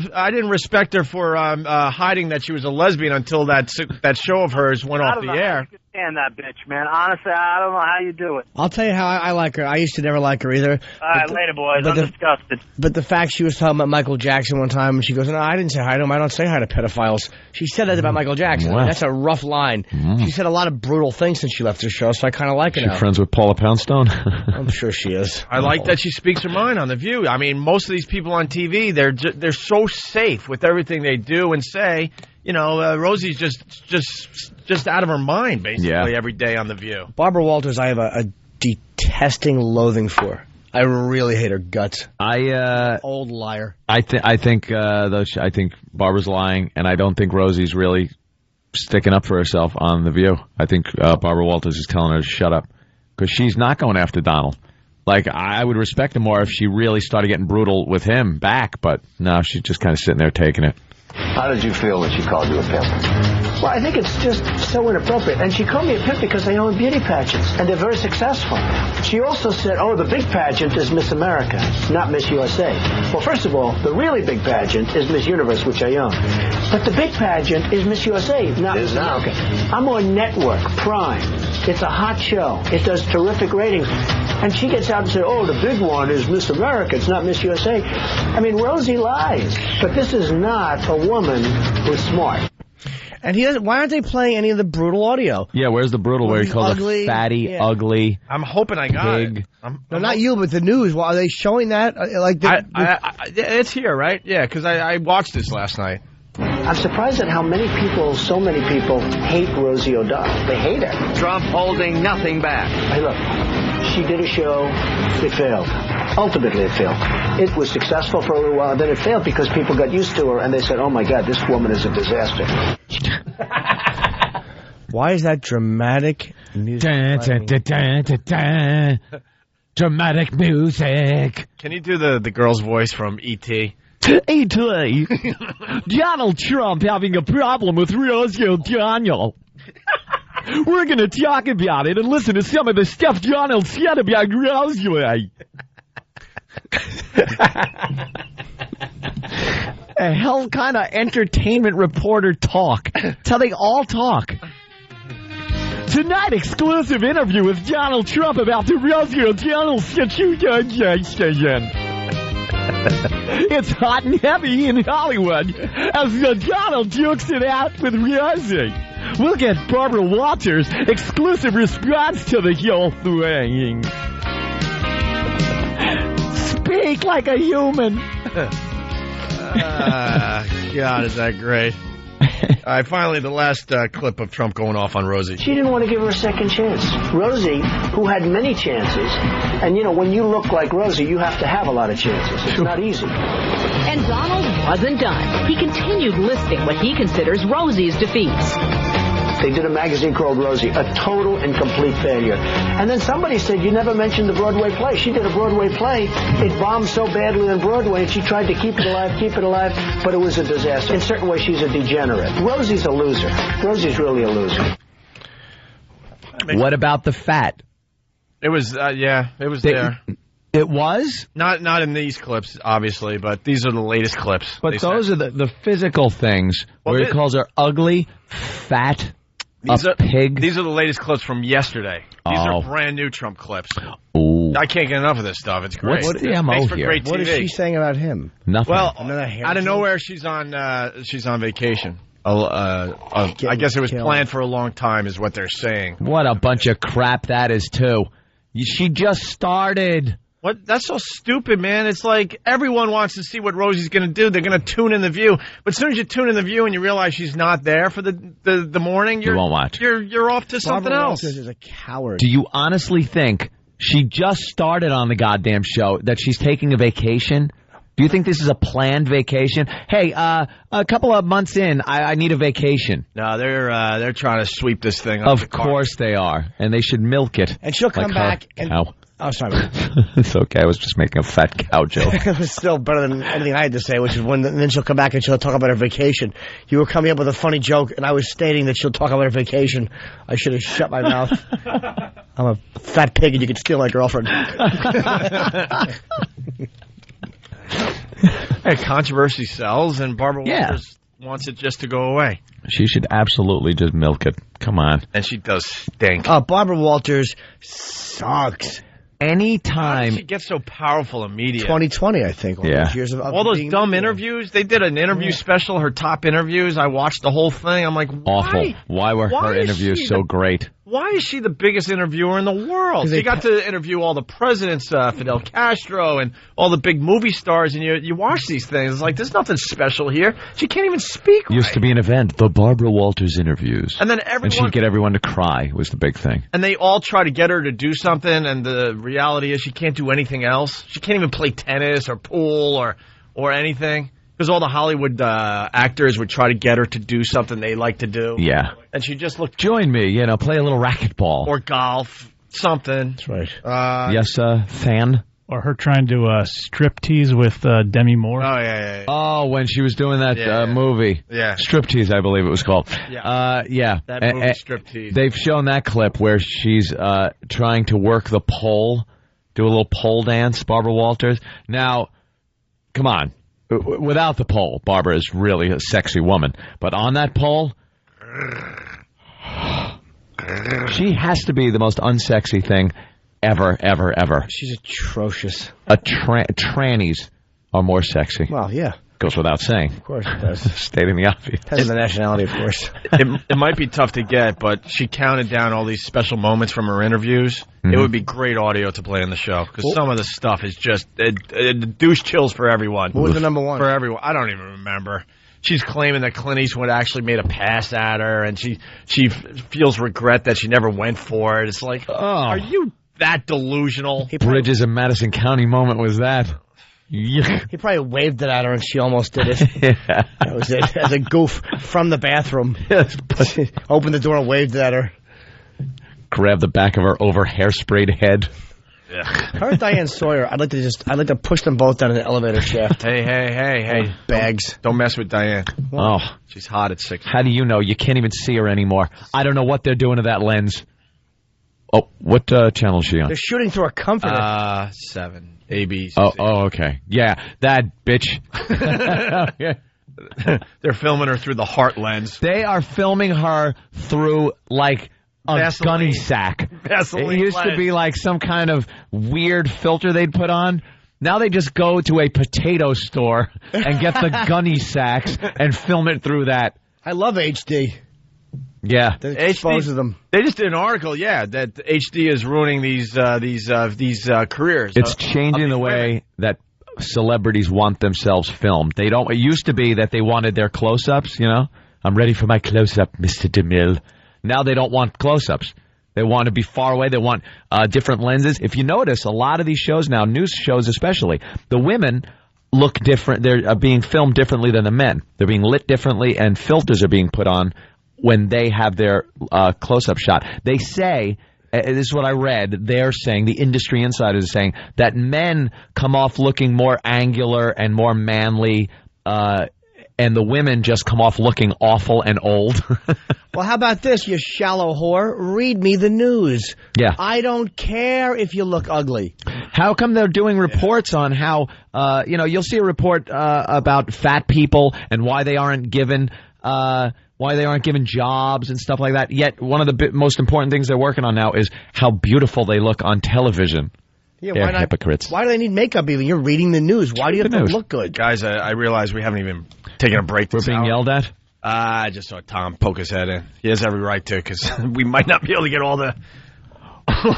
her for hiding that she was a lesbian until that show of hers went off the air. I can stand that bitch, man. Honestly, I don't know how you do it. I'll tell you how I like her. I used to never like her either. All right, later, boys. I'm disgusted. But the fact she was talking about Michael Jackson one time, and she goes, "No, I didn't say hi to him. I don't say hi to pedophiles." She said that about Michael Jackson. Wow. I mean, that's a rough line. She said a lot of brutal things since she left the show, so I kind of like it now. She's friends with Paula Poundstone? I'm sure she is. I like that she speaks her mind on The View. I mean, most of these people on TV, they're so safe with everything they do and say. You know, Rosie's just out of her mind, basically, every day on The View. Barbara Walters, I have a detesting loathing for. I really hate her guts. Old liar. I think Barbara's lying, and I don't think Rosie's really sticking up for herself on The View. I think Barbara Walters is telling her to shut up because she's not going after Donald. Like, I would respect it more if she really started getting brutal with him back, but no, she's just kind of sitting there taking it. How did you feel when she called you a pimp? Well, I think it's just so inappropriate. And she called me a pimp because they own beauty pageants, and they're very successful. She also said, the big pageant is Miss America, not Miss USA. Well, first of all, the really big pageant is Miss Universe, which I own. But the big pageant is Miss USA, not Miss America. I'm on Network, Prime. It's a hot show. It does terrific ratings. And she gets out and says, the big one is Miss America. It's not Miss USA. I mean, Rosie lies. But this is not a woman who's smart. And why aren't they playing any of the brutal audio? Yeah, where's the brutal where he calls her fatty, ugly? I'm hoping I got pig. it. No, not you, but the news. Well, are they showing that? It's here, right? Yeah, because I watched this last night. I'm surprised at how so many people hate Rosie O'Donnell. They hate her. Trump holding nothing back. Hey, look, she did a show. It failed. Ultimately, it failed. It was successful for a little while, then it failed because people got used to her, and they said, oh, my God, this woman is a disaster. Why is that dramatic music? Dramatic music. Can you do the girl's voice from E.T.? E.T. Donald Trump having a problem with Rosie O'Donnell. We're going to talk about it and listen to some of the stuff Donald said about Rosie. A hell kind of entertainment reporter talk. It's how they all talk. Tonight, exclusive interview with Donald Trump about the Rosie O'Donnell situation. It's hot and heavy in Hollywood as Donald jokes it out with Rosie. We'll get Barbara Walters' exclusive response to the whole thing. Speak like a human. God, is that great. All right, finally, the last clip of Trump going off on Rosie. She didn't want to give her a second chance. Rosie, who had many chances, and, when you look like Rosie, you have to have a lot of chances. It's not easy. And Donald wasn't done. He continued listing what he considers Rosie's defeats. They did a magazine called Rosie, a total and complete failure. And then somebody said, you never mentioned the Broadway play. She did a Broadway play. It bombed so badly on Broadway, and she tried to keep it alive, but it was a disaster. In certain ways, she's a degenerate. Rosie's a loser. Rosie's really a loser. What about the fat? It was, it was there. It was? Not in these clips, obviously, but these are the latest clips. But those are the physical things where he calls her ugly, fat, pig. These are the latest clips from yesterday. These are brand new Trump clips. Ooh. I can't get enough of this stuff. It's great. What's the MO Makes for here? great TV. What is she saying about him? Nothing. Well, out of nowhere, she's on vacation. I guess it was planned for a long time, is what they're saying. What a bunch of crap that is, too. She just started. What? That's so stupid, man. It's like everyone wants to see what Rosie's going to do. They're going to tune in The View. But as soon as you tune in The View and you realize she's not there for the morning, you won't watch. You're off to something else. Walters is a coward. Do you honestly think she just started on the goddamn show, that she's taking a vacation? Do you think this is a planned vacation? Hey, a couple of months in, I need a vacation. No, they're trying to sweep this thing up. Of course they are, and they should milk it. And she'll come back and... Cow. Oh, sorry. It's okay. I was just making a fat cow joke. It was still better than anything I had to say, which is and then she'll come back and she'll talk about her vacation. You were coming up with a funny joke, and I was stating that she'll talk about her vacation. I should have shut my mouth. I'm a fat pig, and you can steal my girlfriend. Hey, controversy sells, and Barbara Walters wants it just to go away. She should absolutely just milk it. Come on. And she does stink. Barbara Walters sucks. Anytime. How did she get so powerful in media? 2020, I think. All those dumb interviews. They did an interview special, her top interviews. I watched the whole thing. I'm like, why? Awful. Why were her interviews so great? Why is she the biggest interviewer in the world? She got to interview all the presidents, Fidel Castro, and all the big movie stars, and you watch these things. It's like, there's nothing special here. She can't even speak right. Used to be an event, the Barbara Walters interviews. And then she'd get everyone to cry, was the big thing. And they all try to get her to do something, and the reality is she can't do anything else. She can't even play tennis or pool or anything. Because all the Hollywood actors would try to get her to do something they like to do. Yeah. And she just looked... Join me, play a little racquetball. Or golf. Something. That's right. Yes, fan. Or her trying to strip tease with Demi Moore. Oh, yeah. Oh, when she was doing that movie. Yeah. Striptease, I believe it was called. Yeah. That movie, Striptease. They've shown that clip where she's trying to work the pole, do a little pole dance, Barbara Walters. Now, come on. Without the pole, Barbara is really a sexy woman. But on that pole, she has to be the most unsexy thing ever. She's atrocious. Trannies are more sexy. Well, yeah. Goes without saying. Of course it does. Stating the obvious. Depends on the nationality, of course. It might be tough to get, but she counted down all these special moments from her interviews. Mm-hmm. It would be great audio to play on the show, because some of the stuff is just douche chills for everyone. What was the number one? For everyone. I don't even remember. She's claiming that Clint Eastwood actually made a pass at her, and she feels regret that she never went for it. It's like, are you that delusional? Bridges in Madison County moment was that. He probably waved it at her and she almost did it. Yeah. That was it. As a goof from the bathroom. Yes, but opened the door and waved it at her. Grabbed the back of her over hairsprayed head. Her and Diane Sawyer, I'd like to push them both down an elevator shaft. Hey. Bags. Don't mess with Diane. Oh. She's hot at 6. How do you know? You can't even see her anymore. I don't know what they're doing to that lens. Oh, what channel is she on? They're shooting through a comforter. 7. ABC. Oh, okay. Yeah, that bitch. They're filming her through the heart lens. They are filming her through, like, a Vaseline. gunny sack. Vaseline it used to be like some kind of weird filter they'd put on. Now they just go to a potato store and get the gunny sacks and film it through that. I love HD. Yeah. That exposes them. They just did an article, that HD is ruining these careers. It's changing the way that celebrities want themselves filmed. They don't. It used to be that they wanted their close-ups, I'm ready for my close-up, Mr. DeMille. Now they don't want close-ups. They want to be far away. They want different lenses. If you notice, a lot of these shows now, news shows especially, the women look different. They're being filmed differently than the men. They're being lit differently, and filters are being put on when they have their close-up shot. They say, this is what I read, they're saying, the industry insiders are saying, that men come off looking more angular and more manly, and the women just come off looking awful and old. Well, how about this, you shallow whore? Read me the news. Yeah. I don't care if you look ugly. How come they're doing reports on how, you'll see a report about fat people and why they aren't given jobs and stuff like that. Yet one of the most important things they're working on now is how beautiful they look on television. Yeah, they're hypocrites. Why do they need makeup even? You're reading the news. Why do you have to look good? Guys, I realize we haven't even taken a break. We're being yelled at? I just saw Tom poke his head in. He has every right to, because we might not be able to get all the...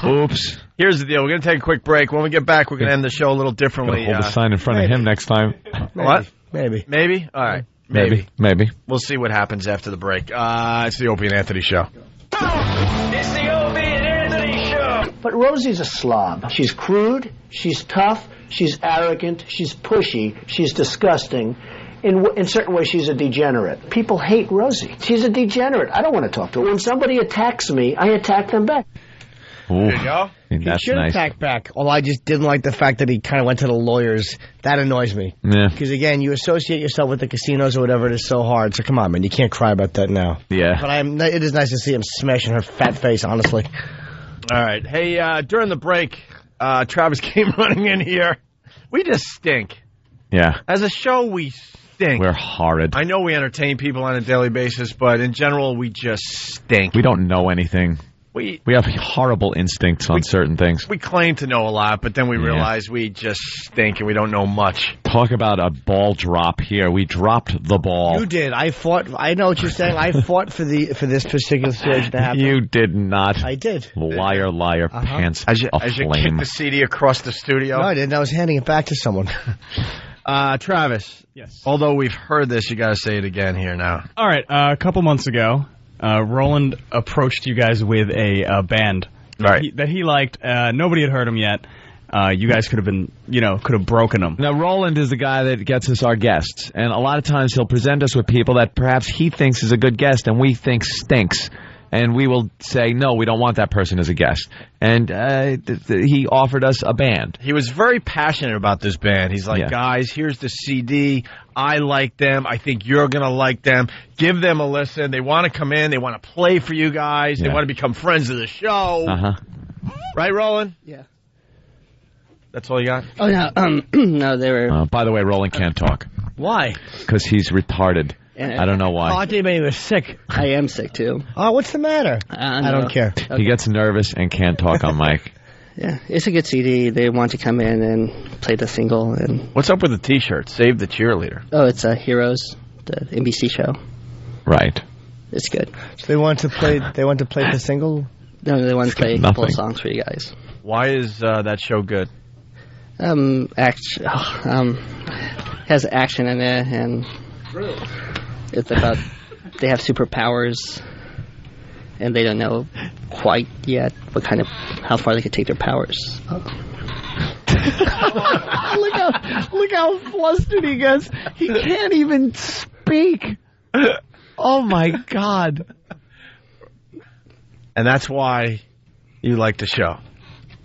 Oops. Here's the deal. We're going to take a quick break. When we get back, we're going to end the show a little differently. Hold the sign in front of him next time. What? Maybe. All right. Maybe. We'll see what happens after the break. It's the Opie and Anthony Show. It's the Opie and Anthony Show. But Rosie's a slob. She's crude, she's tough, she's arrogant, she's pushy, she's disgusting. In certain ways, she's a degenerate. People hate Rosie. She's a degenerate. I don't want to talk to her. When somebody attacks me, I attack them back. There you go. He should attack back. Although I just didn't like the fact that he kind of went to the lawyers. That annoys me. Yeah. Because, again, you associate yourself with the casinos or whatever. It is so hard. So, come on, man. You can't cry about that now. Yeah. But it is nice to see him smashing her fat face, honestly. All right. Hey, during the break, Travis came running in here. We just stink. Yeah. As a show, we stink. We're horrid. I know we entertain people on a daily basis, but in general, we just stink. We don't know anything. We have horrible instincts on certain things. We claim to know a lot, but then we realize we just stink and we don't know much. Talk about a ball drop here. We dropped the ball. You did. I know what you're saying. I fought for this particular situation to happen. You did not. I did. Liar, pants As you aflame. kicked the CD across the studio? No, I didn't. I was handing it back to someone. Travis. Yes. Although we've heard this, you got to say it again here now. All right. A couple months ago, Roland approached you guys with a band that he liked. Nobody had heard him yet. You guys could have broken them. Now, Roland is the guy that gets us our guests. And a lot of times he'll present us with people that perhaps he thinks is a good guest and we think stinks. and we will say, no, we don't want that person as a guest. And he offered us a band. He was very passionate about this band. He's like, guys, here's the CD. I like them. I think you're going to like them. Give them a listen. They want to come in. They want to play for you guys. They want to become friends of the show. Right, Roland? Yeah. That's all you got? Oh, no. No, they were... by the way, Roland can't talk. Why? Because he's retarded. I don't know why. Oh, I thought he was sick. I am sick, too. Oh, what's the matter? I don't care. He gets nervous and can't talk on mic. Yeah, it's a good CD. They want to come in and play the single. And what's up with the T-shirt? Save the cheerleader. Oh, it's Heroes, the NBC show. Right. It's good. So they want to play. They want to play the single. No, they want to play a couple of songs for you guys. Why is that show good? Has action in it, and it's about they have superpowers, and they don't know quite yet how far they could take their powers. Look how flustered he gets. He can't even speak. Oh my God. And that's why you like the show.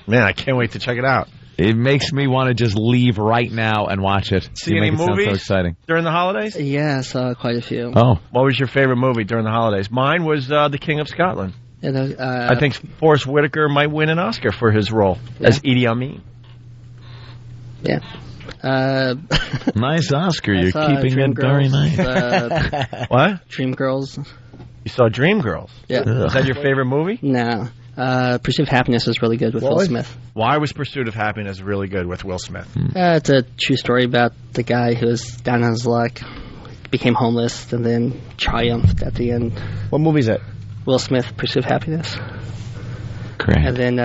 Man, I can't wait to check it out. It makes me want to just leave right now and watch it. See any movies so exciting. During the holidays? Yeah, I saw quite a few. Oh. What was your favorite movie during the holidays? Mine was The King of Scotland. I think Forrest Whitaker might win an Oscar for his role as Idi Amin. Yeah. Nice Oscar. You're keeping it very nice. What? Dreamgirls. You saw Dreamgirls? Yeah. Is that your favorite movie? No. Pursuit of Happiness is really good with Will Smith. Why was Pursuit of Happiness really good with Will Smith? It's a true story about the guy who was down on his luck, became homeless, and then triumphed at the end. What movie is it? Will Smith, Pursuit of Happiness. Great. And then...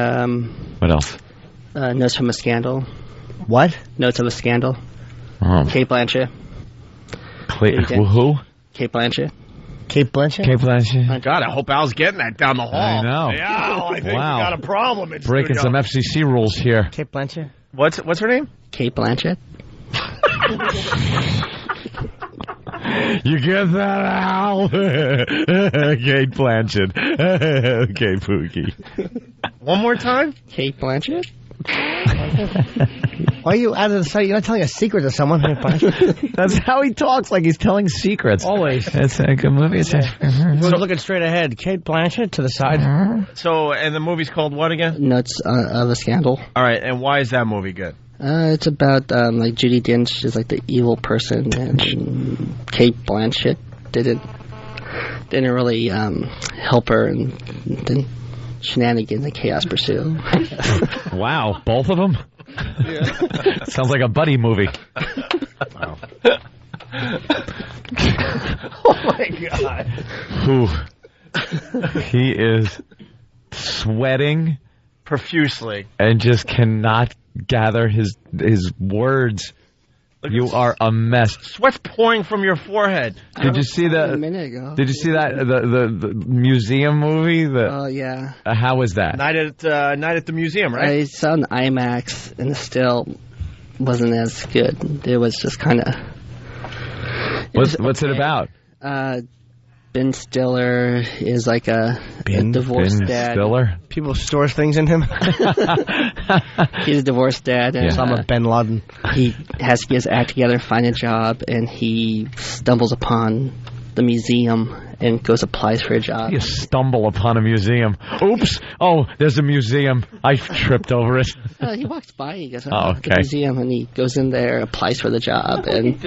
what else? Notes from a Scandal. What? Notes of a Scandal. Oh. Kate Blanchett. Who? Kate Blanchett. Kate Blanchett? Kate Blanchett. God, I hope Al's getting that down the hall. I know. Yeah, I think we got a problem. It's breaking some FCC rules here. Kate Blanchett? What's her name? Kate Blanchett. You get that, Al? Kate Blanchett. Okay, Pookie. One more time? Kate Blanchett. Why are you out of the sight? You're not telling a secret to someone. That's how he talks, like he's telling secrets. Always. It's a good movie. We're looking straight ahead. Kate Blanchett to the side. So, and the movie's called what again? Notes of a Scandal. All right, and why is that movie good? It's about like Judi Dench is like the evil person, and Kate Blanchett didn't really help her, and then shenanigans and chaos pursue. Wow, both of them? Yeah. Sounds like a buddy movie. Wow. Oh my God. He is sweating profusely and just cannot gather his words. You are a mess. Sweat's pouring from your forehead. Did you see a minute ago? Did you see that the museum movie? Oh yeah. How was that? Night at the museum, right? I saw an IMAX and it still wasn't as good. It was just kind of. What's it about? Ben Stiller is like a divorced dad. Stiller? People store things in him. He's a divorced dad. And, I'm a Ben Laden. He has to get his act together, find a job, and he stumbles upon the museum and goes applies for a job. You stumble upon a museum. Oops! Oh, there's a museum. I tripped over it. He walks by. He goes, okay. The museum, and he goes in there, applies for the job, and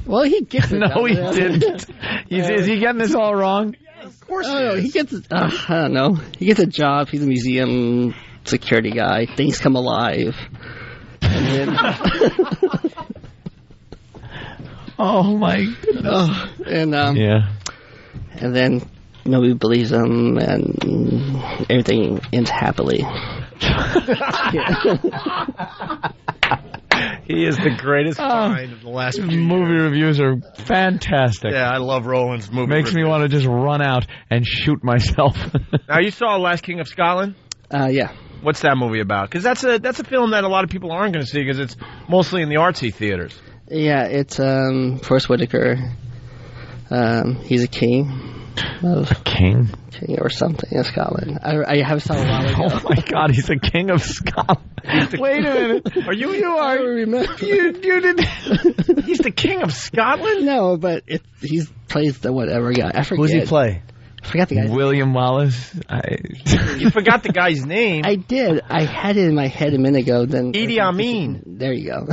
well, he gets it. No, he didn't. Is he getting this all wrong? Yeah, of course. He gets. I don't know. He gets a job. He's a museum security guy. Things come alive. And then, oh my goodness. Yeah. And then nobody believes him, and everything ends happily. He is the greatest find of the last few movie years. Reviews are fantastic. Yeah, I love Roland's movie Makes me want to just run out and shoot myself. Now, you saw Last King of Scotland? Yeah. What's that movie about? Because that's a film that a lot of people aren't going to see because it's mostly in the artsy theaters. Yeah, it's Forrest Whitaker. He's a king. of king or something in Scotland. I have saw a while ago. Oh my God, he's the king of Scotland. Wait a minute. Are you? You are. You did. He's the king of Scotland. No, but he plays the whatever guy. I forget. Who does he play? I forgot the guy's William Wallace. You forgot the guy's name. I did. I had it in my head a minute ago. Then Idi Amin. There you go.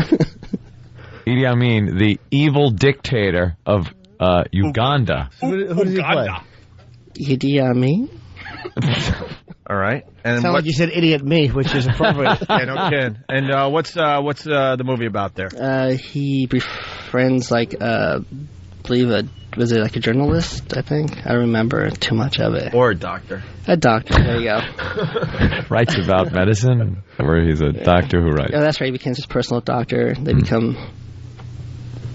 Idi Amin, the evil dictator of Uganda. Who does he play? Idi Amin. All right. And Sound like you said "idiot me," which is appropriate. Yeah, no kidding. And what's the movie about there? He befriends was it like a journalist? I think I remember too much of it. Or a doctor. A doctor. There you go. Writes about medicine, where he's a doctor who writes. Oh, that's right. He becomes his personal doctor. They become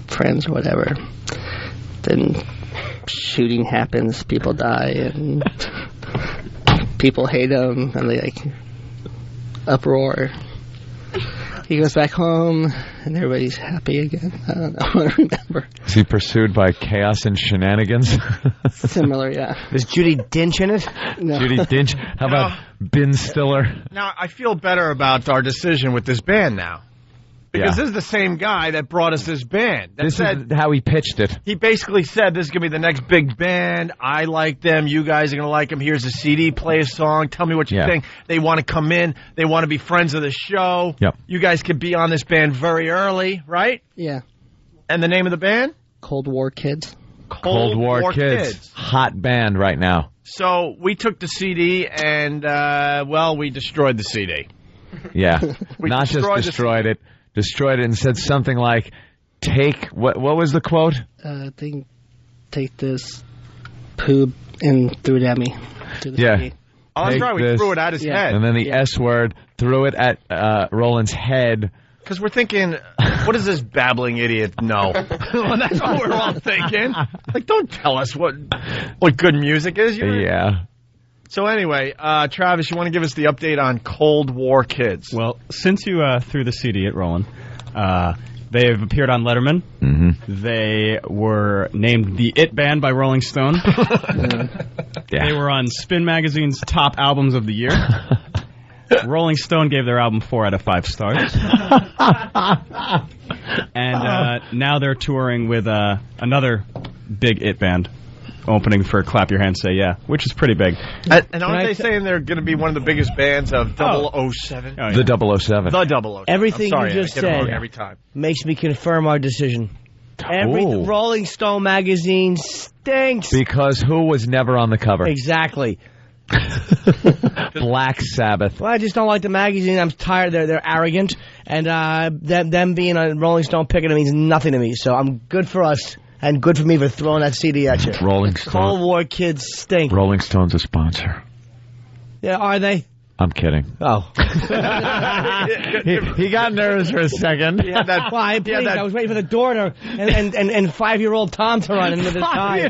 friends or whatever. Then shooting happens. People die, and people hate him, and they uproar. He goes back home, and everybody's happy again. I don't know. I don't remember. Is he pursued by chaos and shenanigans? Similar, yeah. Is Judi Dench in it? No. Judi Dench? How about Ben Stiller? Now, I feel better about our decision with this band now. Because this is the same guy that brought us this band. This is how he pitched it. He basically said, this is going to be the next big band. I like them. You guys are going to like them. Here's a CD. Play a song. Tell me what you think. They want to come in. They want to be friends of the show. Yep. You guys could be on this band very early, right? Yeah. And the name of the band? Cold War Kids. Cold War Kids. Hot band right now. So we took the CD and, we destroyed the CD. Yeah. Not just destroyed it. Destroyed it and said something like, what was the quote? Take this poob and threw it at me. Yeah. Oh, that's right. We threw it at his head. And then the S word, threw it at Roland's head. Because we're thinking, what does this babbling idiot know? Well, that's what we're all thinking. Like, don't tell us what good music is. Yeah. So anyway, Travis, you want to give us the update on Cold War Kids? Well, since you threw the CD at Roland, they have appeared on Letterman. Mm-hmm. They were named the It Band by Rolling Stone. They were on Spin Magazine's top albums of the year. Rolling Stone gave their album 4 out of 5 stars. And now they're touring with another big It Band. Opening for Clap Your Hands, Say Yeah, which is pretty big. And aren't they saying they're going to be one of the biggest bands of 007? Oh, yeah. The 007. The 007. Everything you just said every time. makes me confirm our decision. Rolling Stone magazine stinks. Because who was never on the cover? Exactly. Black Sabbath. Well, I just don't like the magazine. I'm tired. They're arrogant. And them being a Rolling Stone picker means nothing to me. So I'm good for us. And good for me for throwing that CD at you. Rolling Stone. Cold War Kids stink. Rolling Stone's a sponsor. Yeah, are they? I'm kidding. Oh. he got nervous for a second. Why? Please, I was waiting for the door to, and 5-year-old Tom to run in with his tie.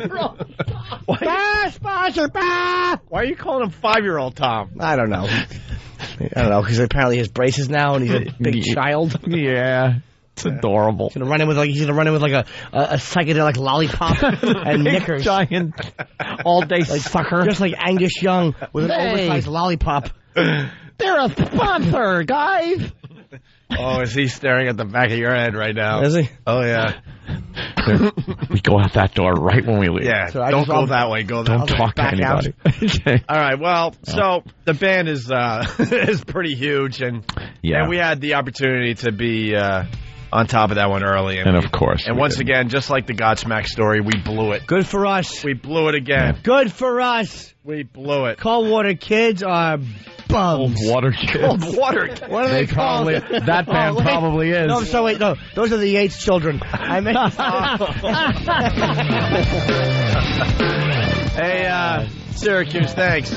Sponsor, Why are you calling him 5-year-old Tom? I don't know. Because apparently he has braces now and he's a big child. Yeah. It's adorable. He's gonna run in with a psychedelic lollipop and knickers. Giant all day sucker. Just like Angus Young with an oversized lollipop. They're a sponsor, guys. Oh, is he staring at the back of your head right now? Is he? Oh, yeah. We go out that door right when we leave. Yeah, so don't go that way. Go that way. Don't talk to anybody. Okay. All right, well, so the band is pretty huge, and we had the opportunity to be on top of that one early. And of course. And once again, just like the Godsmack story, we blew it. Good for us. We blew it again. Good for us. We blew it. Cold Water Kids are bums. Cold Water Kids. Cold Water Kids. What are they called? That band probably is. No, so wait, no. Those are the Yates children. I meant... Hey, Syracuse, thanks.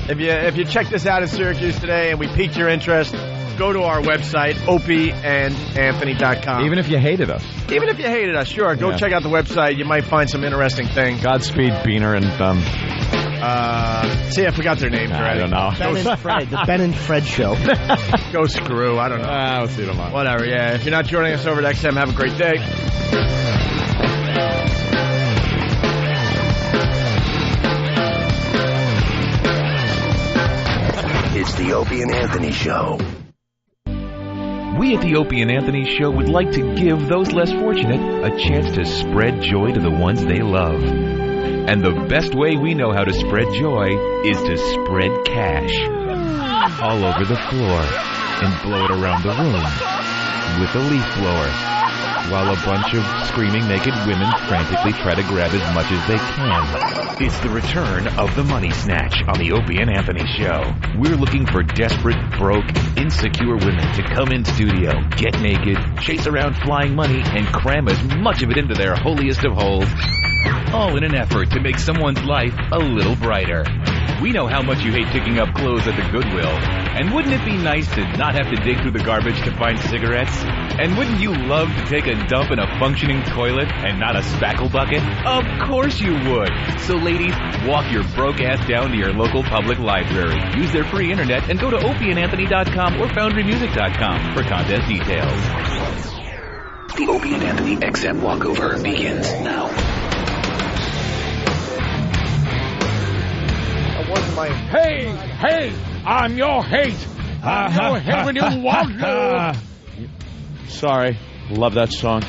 If you check this out in Syracuse today and we piqued your interest, go to our website, opieandanthony.com. Even if you hated us. Even if you hated us, sure. Go check out the website. You might find some interesting things. Godspeed, Beaner, and see, I forgot their names already. I don't know. Ben and Fred. The Ben and Fred Show. Go screw. I don't know. I'll see you tomorrow. Whatever, yeah. If you're not joining us over at XM, have a great day. It's the Opie and Anthony Show. We at the Opie and Anthony Show would like to give those less fortunate a chance to spread joy to the ones they love. And the best way we know how to spread joy is to spread cash all over the floor and blow it around the room with a leaf blower, while a bunch of screaming naked women frantically try to grab as much as they can. It's the return of the Money Snatch on the Opie and Anthony Show. We're looking for desperate, broke, insecure women to come in studio, get naked, chase around flying money, and cram as much of it into their holiest of holes, all in an effort to make someone's life a little brighter. We know how much you hate picking up clothes at the Goodwill. And wouldn't it be nice to not have to dig through the garbage to find cigarettes? And wouldn't you love to take a dump in a functioning toilet and not a spackle bucket? Of course you would. So ladies, walk your broke ass down to your local public library. Use their free internet and go to opieandanthony.com or foundrymusic.com for contest details. The Opie and Anthony XM walkover begins now. Hey, I'm your hate. I'm your hate when you walk through. Sorry. Love that song.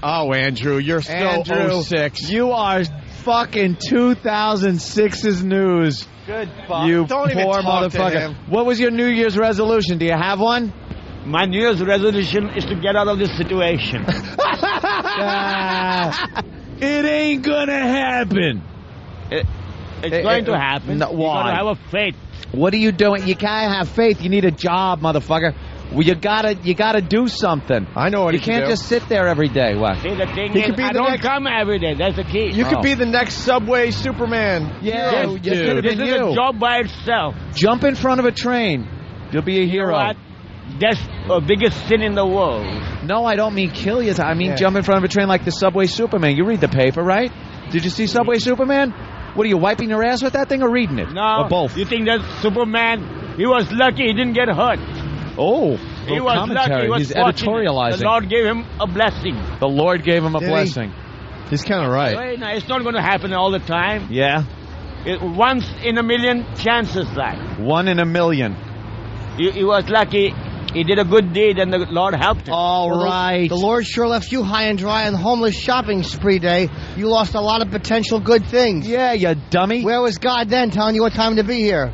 Oh, Andrew, you're still Andrew, 06. You are fucking 2006's news. Good fuck. You Don't even poor talk to motherfucker. him. What was your New Year's resolution? Do you have one? My New Year's resolution is to get out of this situation. It ain't gonna happen. It's going to happen. No, You're why? going to have a faith. What are you doing? You can't have faith. You need a job, motherfucker. Well, you gotta do something. I know what you can't just sit there every day. What? See, the thing He is, could be I the don't next- come every day. That's the key. You could be the next Subway Superman. Yeah, Yes, you could have this been is you. a job by itself. Jump in front of a train. You'll be a You know hero. what? That's the biggest sin in the world. No, I don't mean kill you. I mean Yeah. jump in front of a train like the Subway Superman. You read the paper, right? Did you see Subway Superman? What are you, wiping your ass with that thing or reading it? No, Or both? you think that Superman, he was lucky he didn't get hurt. Oh, He little was commentary. lucky. He was He's fortunate. editorializing. The Lord gave him a blessing. The Lord gave him a Did he? blessing. He's kind of right. Well, no, it's not going to happen all the time. Yeah. Once in a million chances, like. 1 in a million. He was lucky. He did a good deed, and the Lord helped him. All Well, right. The Lord sure left you high and dry on homeless shopping spree day. You lost a lot of potential good things. Yeah, you dummy. Where was God then telling you what time to be here?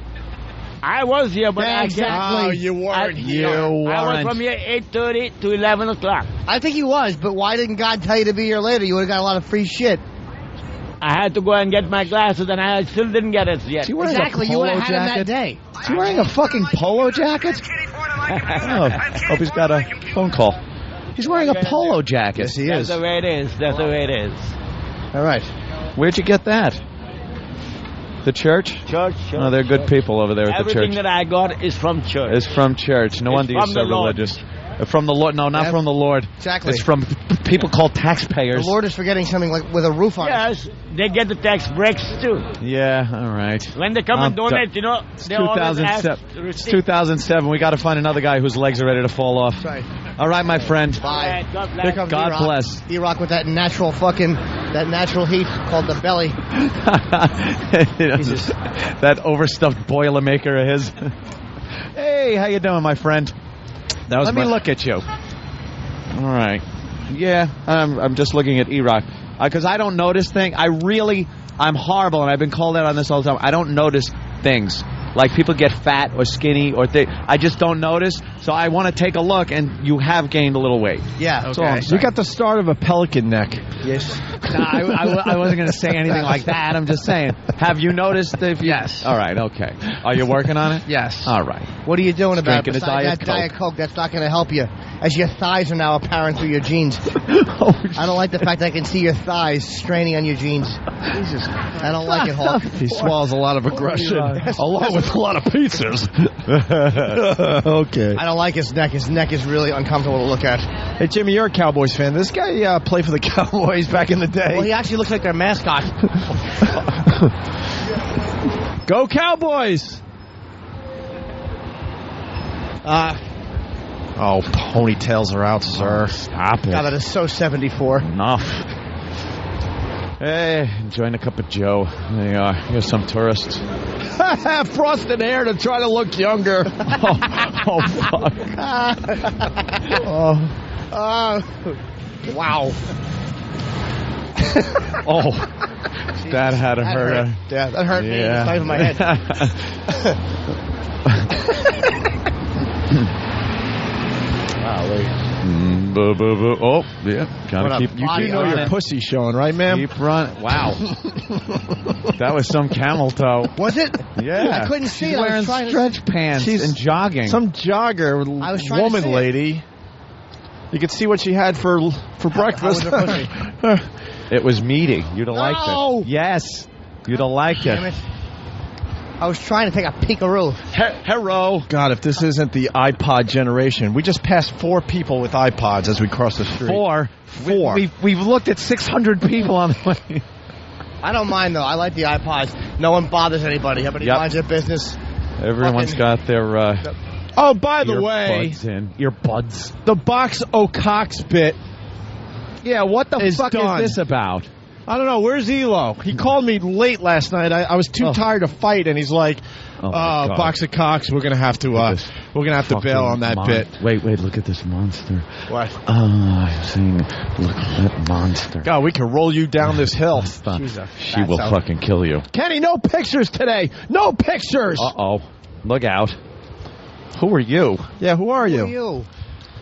I was here, but Yeah, I exactly. can't. Oh, you weren't. I was from here 8:30 to 11 o'clock. I think he was, but why didn't God tell you to be here later? You would have got a lot of free shit. I had to go and get my glasses, and I still didn't get it yet. Exactly, you would have had him that day. Is he wearing a fucking polo jacket? Oh, hope he's got a phone call. He's wearing a polo jacket. Yes, he That's is. the way it is. That's the way it is. All right. Where'd you get that? The church? Church. Oh, they're good people over there at the Everything church. that I got is from church. It's from church. No It's wonder you're from so the Lord. religious. From the Lord? No, not Yeah. from the Lord. Exactly. It's from people called The taxpayers. Lord is forgetting something like with a roof on it. Yes, they get the tax breaks too. Yeah, all right. When they come and donate, you know, It's they always ask 2007. to It's receive. 2007. We got to find another guy whose legs are ready to fall off. That's right. All right, my friend. Bye. God bless. Here comes God E-Rock. bless. E-Rock with that natural heat called the belly. You know, that overstuffed Boilermaker of his. Hey, how you doing, my friend? Let me look at you. All right. Yeah, I'm just looking at E-Rock. Because I don't notice things. I'm horrible, and I've been called out on this all the time. I don't notice things. Like people get fat or skinny or I just don't notice. So I want to take a look, and you have gained a little weight. Yeah. That's all I'm You saying. got the start of a pelican neck. Yes. I wasn't going to say anything like that. I'm just saying. Have you noticed? Yes. All right. Okay. Are you working on it? Yes. All right. What are you doing about it Drinking a besides Diet that Diet Coke? That's not going to help you, as your thighs are now apparent through your jeans. I don't like the fact that I can see your thighs straining on your jeans. Jesus, I don't like it, Hulk. He swallows a lot of aggression, along with a lot of pizzas. Okay. I don't like his neck. His neck is really uncomfortable to look at. Hey, Jimmy, you're a Cowboys fan. This guy played for the Cowboys back in the day. Well, he actually looks like their mascot. Go Cowboys! Oh, ponytails are out, sir. Stop it. God, that is so 74. Enough. Hey, enjoying a cup of Joe. There you are. Here's some tourists. Frosted hair to try to look younger. Oh fuck. Wow. Oh, that had to hurt. Yeah, that hurt me. It's not even my head. Oh, yeah. Gotta keep. You do know your pussy showing, right, ma'am? Keep running. Wow. That was some camel toe. Was it? Yeah. I couldn't see She's it. wearing stretch pants and jogging. Some jogger woman lady. You could see what she had for breakfast. It was meaty. You'd have liked it. Yes. You'd have liked it. I was trying to take a peekaroo. Hello. God, if this isn't the iPod generation. We just passed 4 people with iPods as we crossed the street. 4? We've looked at 600 people on the way. I don't mind, though. I like the iPods. No one bothers anybody. Everybody minds their business. Everyone's got their... oh, by the way... Earbuds. The Box O'Cox bit... Yeah, what the fuck is this about? I don't know. Where's Elo? He called me late last night. I was too tired to fight, and he's like, "Box of cocks. We're gonna have to bail on that bit." Wait, look at this monster. What? I'm saying, look at that monster. God, we can roll you down this hill. She will fucking kill you. Kenny, no pictures today. No pictures. Look out. Who are you? Yeah, who are you? Who are you?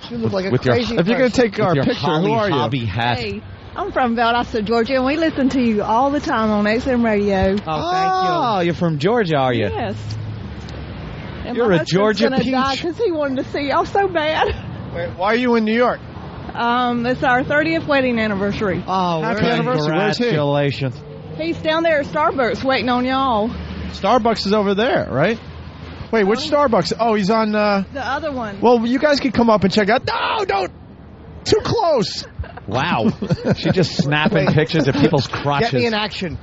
You look like a crazy crazy If you're gonna take our picture, who are you? Hobby hat. Hey, I'm from Valdosta, Georgia, and we listen to you all the time on XM Radio. Oh, thank you. Oh, you're from Georgia, are you? Yes. And you're a Georgia peach. Because he wanted to see y'all so bad. Wait, why are you in New York? It's our 30th wedding anniversary. Oh, happy anniversary. Where's he? Congratulations. He's down there at Starbucks waiting on y'all. Starbucks is over there, right? Wait, which Starbucks? Oh, he's on... The other one. Well, you guys could come up and check out... No, don't! Too close! Wow. She's just snapping pictures of people's crotches. Get me in action.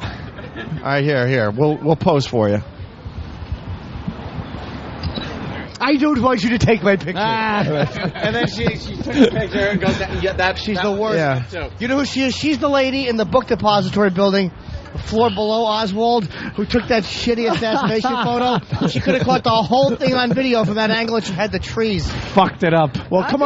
All right, here. We'll pose for you. I don't want you to take my picture. And then she took the picture and goes, she's the worst. Yeah. You know who she is? She's the lady in the book depository building, the floor below Oswald, who took that shitty assassination photo. She could have caught the whole thing on video from that angle, and she had the trees. Fucked it up. Well, come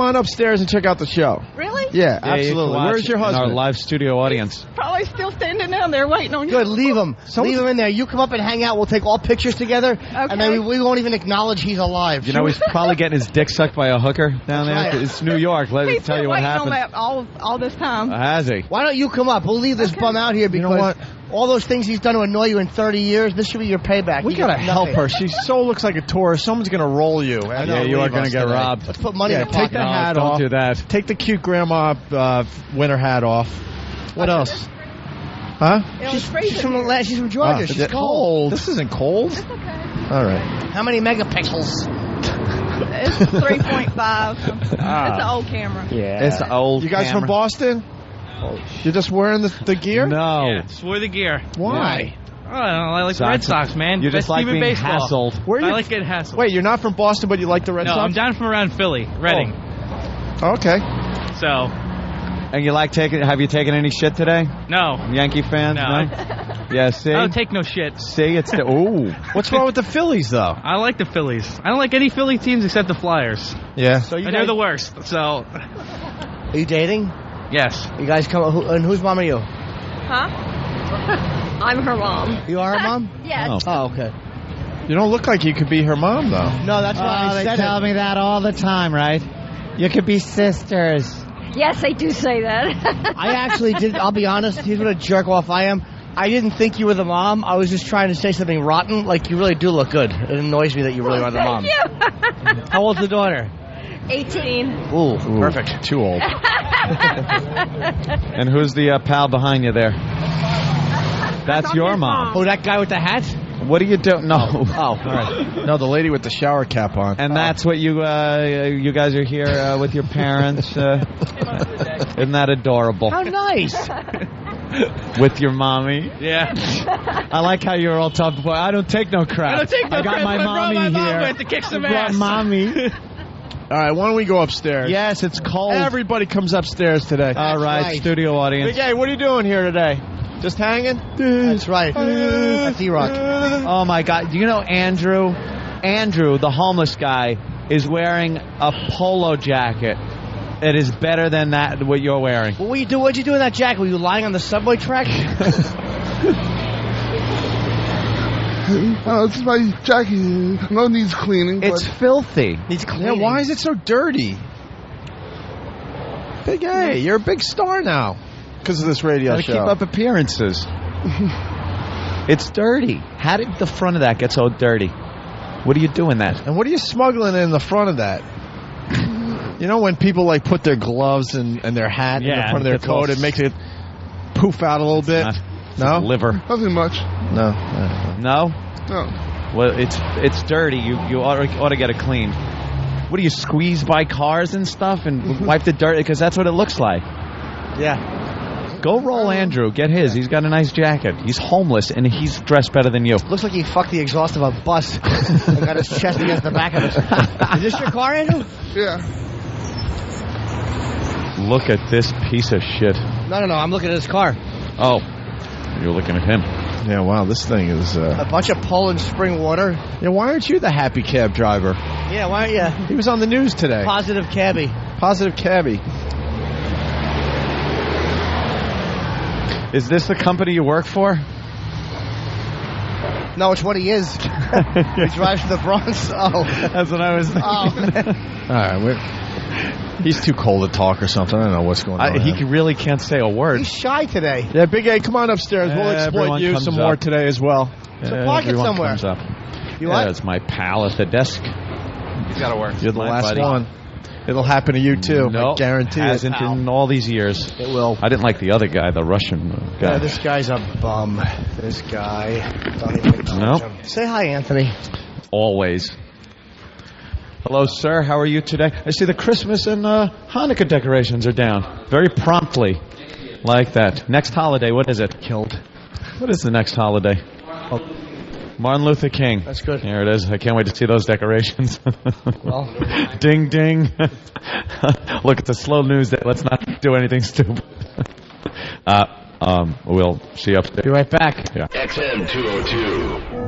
on upstairs and check out the show. Really? Yeah, absolutely. Where's your husband? Our live studio audience. Probably still standing down there waiting on you. Good, leave him. Leave him in there. You come up and hang out. We'll take all pictures together, and then we won't even acknowledge he's alive. You know, he's probably getting his dick sucked by a hooker down there. Right. It's New York. Let me tell you what happened. He's been waiting on that all this time. Has he? Why don't you come up? We'll leave this bum out here because... You know what? All those things he's done to annoy you in 30 years, this should be your payback. We gotta help her. She so looks like a tourist. Someone's gonna roll you. Yeah, you are gonna get robbed. Let's put money in the pocket. Take the hat off. Don't do that. Take the cute grandma winter hat off. What else? Huh? She's from Georgia. She's cold. This isn't cold. It's okay. All right. How many megapixels? It's 3.5. It's an old camera. Yeah. It's an old You guys from Boston? You're just wearing the gear? No. Yeah, just wear the gear. Why? Oh, I like the Red Sox, man. You just like being baseball. hassled. Where I like getting hassled. Wait, you're not from Boston, but you like the Red Sox? No, I'm down from around Philly, Reading. Oh. Okay. So. And you like have you taken any shit today? No. Yankee fans? No. Yeah, see? I don't take no shit. See, it's ooh. What's wrong with the Phillies, though? I like the Phillies. I don't like any Philly teams except the Flyers. Yeah. So they're the worst, so. Are you dating? Yes. You guys come... and whose mom are you? Huh? I'm her mom. You are her mom? Yes. Oh, okay. You don't look like you could be her mom, though. No, that's why I said They tell me that all the time, right? You could be sisters. Yes, they do say that. I actually did. I'll be honest. Here's what a jerk off I am. I didn't think you were the mom. I was just trying to say something rotten. Like, you really do look good. It annoys me that you really are the mom. Thank you. How old's the daughter? 18. Ooh, perfect. Too old. And who's the pal behind you there? That's your mom. Oh, that guy with the hat? What do you do? No. Oh, all right. No, the lady with the shower cap on. And that's what you guys are here with your parents. Isn't that adorable? How nice. With your mommy. Yeah. I like how you're all tough. Boy, I don't take no crap. I don't take no got crap. my mommy my here. mom went to kick some Brought ass. mommy. All right, why don't we go upstairs? Yes, it's cold. Everybody comes upstairs today. All right, studio audience. Big A, what are you doing here today? Just hanging? That's right. That's E-Rock. Oh, my God. Do you know Andrew? Andrew, the homeless guy, is wearing a polo jacket. It is better than that, what you're wearing. Well, what'd you do in that jacket? Were you lying on the subway track? This is my jacket. No needs cleaning. It's filthy. Needs cleaning. Yeah, why is it so dirty? Big A, you're a big star now because of this radio show. Keep up appearances. It's dirty. How did the front of that get so dirty? What are you doing that? And what are you smuggling in the front of that? You know when people like put their gloves and their hat in the front of their coat, it makes it poof out a little bit. No? Liver. Nothing much. No. No? No. Well, it's dirty. You ought to get it cleaned. What do you squeeze by cars and stuff and wipe the dirt? Because that's what it looks like. Yeah. Go roll Andrew. Get his. He's got a nice jacket. He's homeless and he's dressed better than you. Looks like he fucked the exhaust of a bus and got his chest against the back of it. Is this your car, Andrew? Yeah. Look at this piece of shit. No. I'm looking at his car. Oh. You're looking at him. Yeah, wow, this thing is... a bunch of Poland spring water. Yeah, why aren't you the happy cab driver? Yeah, why aren't you? He was on the news today. Positive cabbie. Positive cabbie. Is this the company you work for? No, it's what he is. He drives to the Bronx. Oh. That's what I was thinking. Oh, man. All right, he's too cold to talk or something. I don't know what's going on. He really can't say a word. He's shy today. Yeah, Big A, come on upstairs. We'll exploit you some more today as well. So park it somewhere. Comes up. You what? It's my pal at the desk. He's got to work. You're the last one. It'll happen to you, too. No, I guarantee it. Hasn't in all these years. It will. I didn't like the other guy, the Russian guy. Yeah, this guy's a bum. This guy. Don't even acknowledge him. Say hi, Anthony. Always. Hello, sir. How are you today? I see the Christmas and Hanukkah decorations are down. Very promptly. Like that. Next holiday, what is it? Killed. What is the next holiday? Oh. Martin Luther King. That's good. Here it is. I can't wait to see those decorations. Well. Ding, ding. Look, it's a slow news day. Let's not do anything stupid. We'll see you upstairs. Be right back. Yeah. XM 202.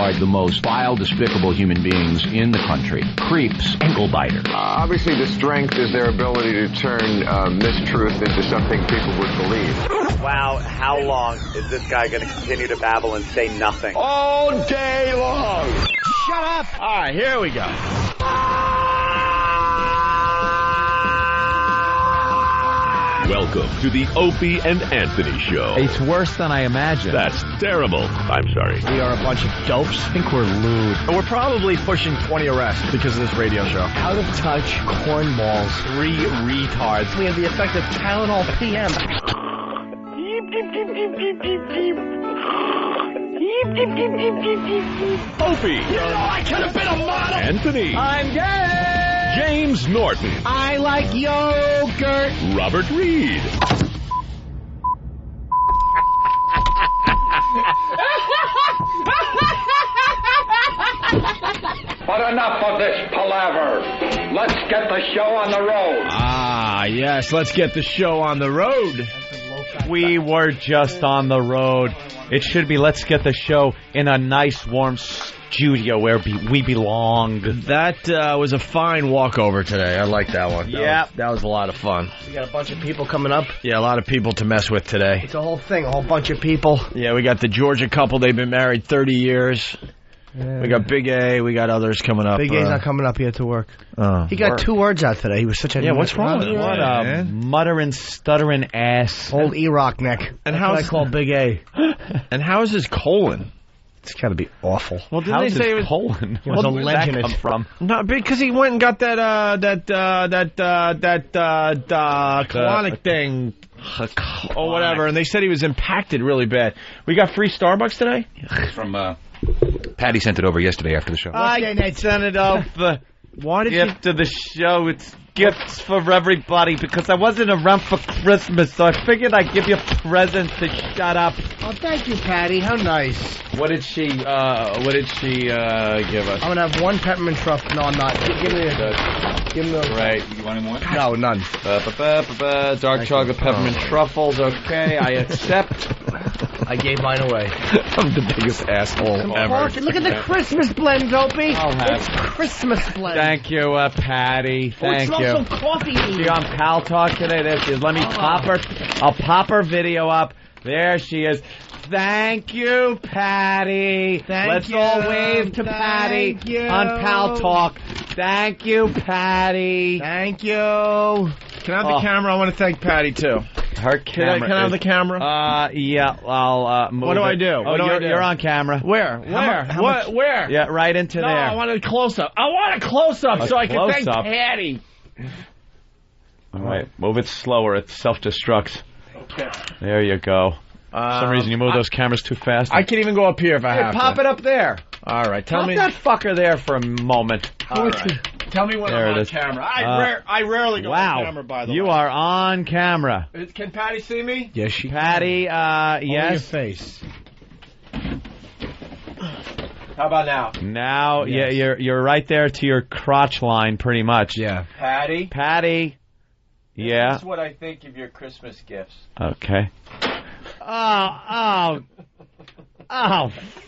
are the most vile, despicable human beings in the country. Creeps, ankle biter. Obviously, the strength is their ability to turn mistruth into something people would believe. Wow, how long is this guy going to continue to babble and say nothing? All day long. Shut up. All right, here we go. Welcome to the Opie and Anthony Show. It's worse than I imagined. That's terrible. I'm sorry. We are a bunch of dopes. I think we're lewd. And we're probably pushing 20 arrests because of this radio show. Out of touch cornballs. 3 retards. We have the effect of Tylenol PM. Opie. You know I could have been a model. Anthony. I'm gay. James Norton. I like yogurt. Robert Reed. But enough of this palaver. Let's get the show on the road. Ah, yes, let's get the show on the road. We were just on the road. It should be let's get the show in a nice warm studio where we belong. That was a fine walkover today. I like that one. Yeah. That was a lot of fun. We got a bunch of people coming up. Yeah, a lot of people to mess with today. It's a whole thing, a whole bunch of people. Yeah, we got the Georgia couple. They've been married 30 years. Yeah. We got Big A. We got others coming up. Big A's not coming up yet to work. Oh, he got 2 words out today. He was such a... Yeah, what's wrong with him? What a muttering, stuttering ass. Old E-Rock neck. And that's what I call Big A. And how is his colon? It's got to be awful. Well, didn't they say it was colon? Where did that come from? No, because he went and got that colonic thing or whatever, and they said he was impacted really bad. We got free Starbucks today? From Patty sent it over yesterday after the show. I sent it over. Why did Gift of the show. It's gifts for everybody because I wasn't around for Christmas, so I figured I'd give you presents to shut up. Oh, thank you, Patty. How nice. What did she give us? I'm gonna have 1 peppermint truffle. No, I'm not. Give me those. Right. You want any more? No, none. Dark chocolate peppermint truffles. Okay, I accept. I gave mine away. I'm the biggest asshole ever. Look at the Christmas blend, Dopey. It's Christmas blend. Thank you, Patty. Thank you. It smells so coffee-y. She on Pal Talk today. There she is. Let me pop her. I'll pop her video up. There she is. Thank you, Patty. Let's all wave to Patty on Pal Talk. Thank you, Patty. Thank you. Can I have the camera? I want to thank Patty, too. Her camera. Can I have the camera? Yeah, I'll move What do I do? Oh, What do I do? you're on camera. Where? Where? Yeah, right into No, there. I want a close-up. I want a close-up so I can thank close-up. Patty. All right, move it slower. It self-destructs. Okay. There you go. For some reason, you move those cameras too fast. I can even go up here if I have to. Pop it up there. All right, tell Pop me. that fucker there for a moment. All right. Tell me when There I'm it on is. camera. I rarely go Wow. on camera, by the way. You are on camera. Can Patty see me? Yes, she Patty, Only your yes. face. How about now? Now, yeah, you're right there to your crotch line, pretty much. Yeah. Patty? Patty. Yeah. This is what I think of your Christmas gifts. Okay. Oh,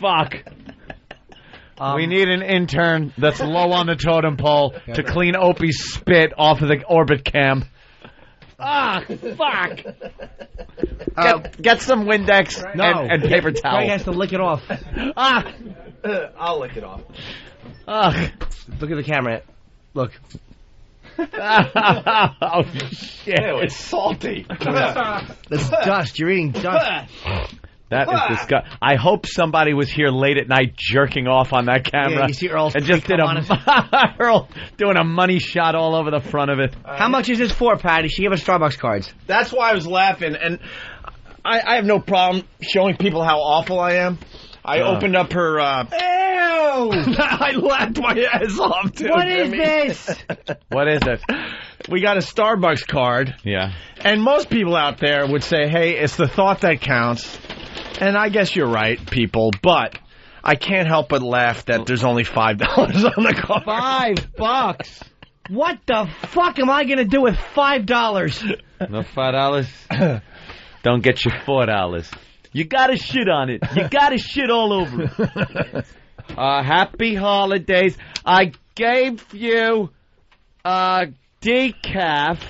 fuck. We need an intern that's low on the totem pole to clean Opie's spit off of the orbit cam. Fuck. Get some Windex and paper towel. Greg has to lick it off. I'll lick it off. Look at the camera. Look. Oh, shit. Ew, it's salty. That's dust. You're eating dust. That is disgusting. I hope somebody was here late at night jerking off on that camera. Yeah, you see Earl's and just did Earl doing a money shot all over the front of it. How much is this for, Patty? She gave us Starbucks cards. That's why I was laughing, and I have no problem showing people how awful I am. I opened up her... Ew! I laughed my ass off, too. What is this? What is it? We got a Starbucks card. Yeah. And most people out there would say, hey, it's the thought that counts. And I guess you're right, people, but I can't help but laugh that there's only $5 on the card. $5. What the fuck am I going to do with $5? No $5? Don't get your $4. You gotta shit on it. You gotta shit all over it. Happy holidays. I gave you decaf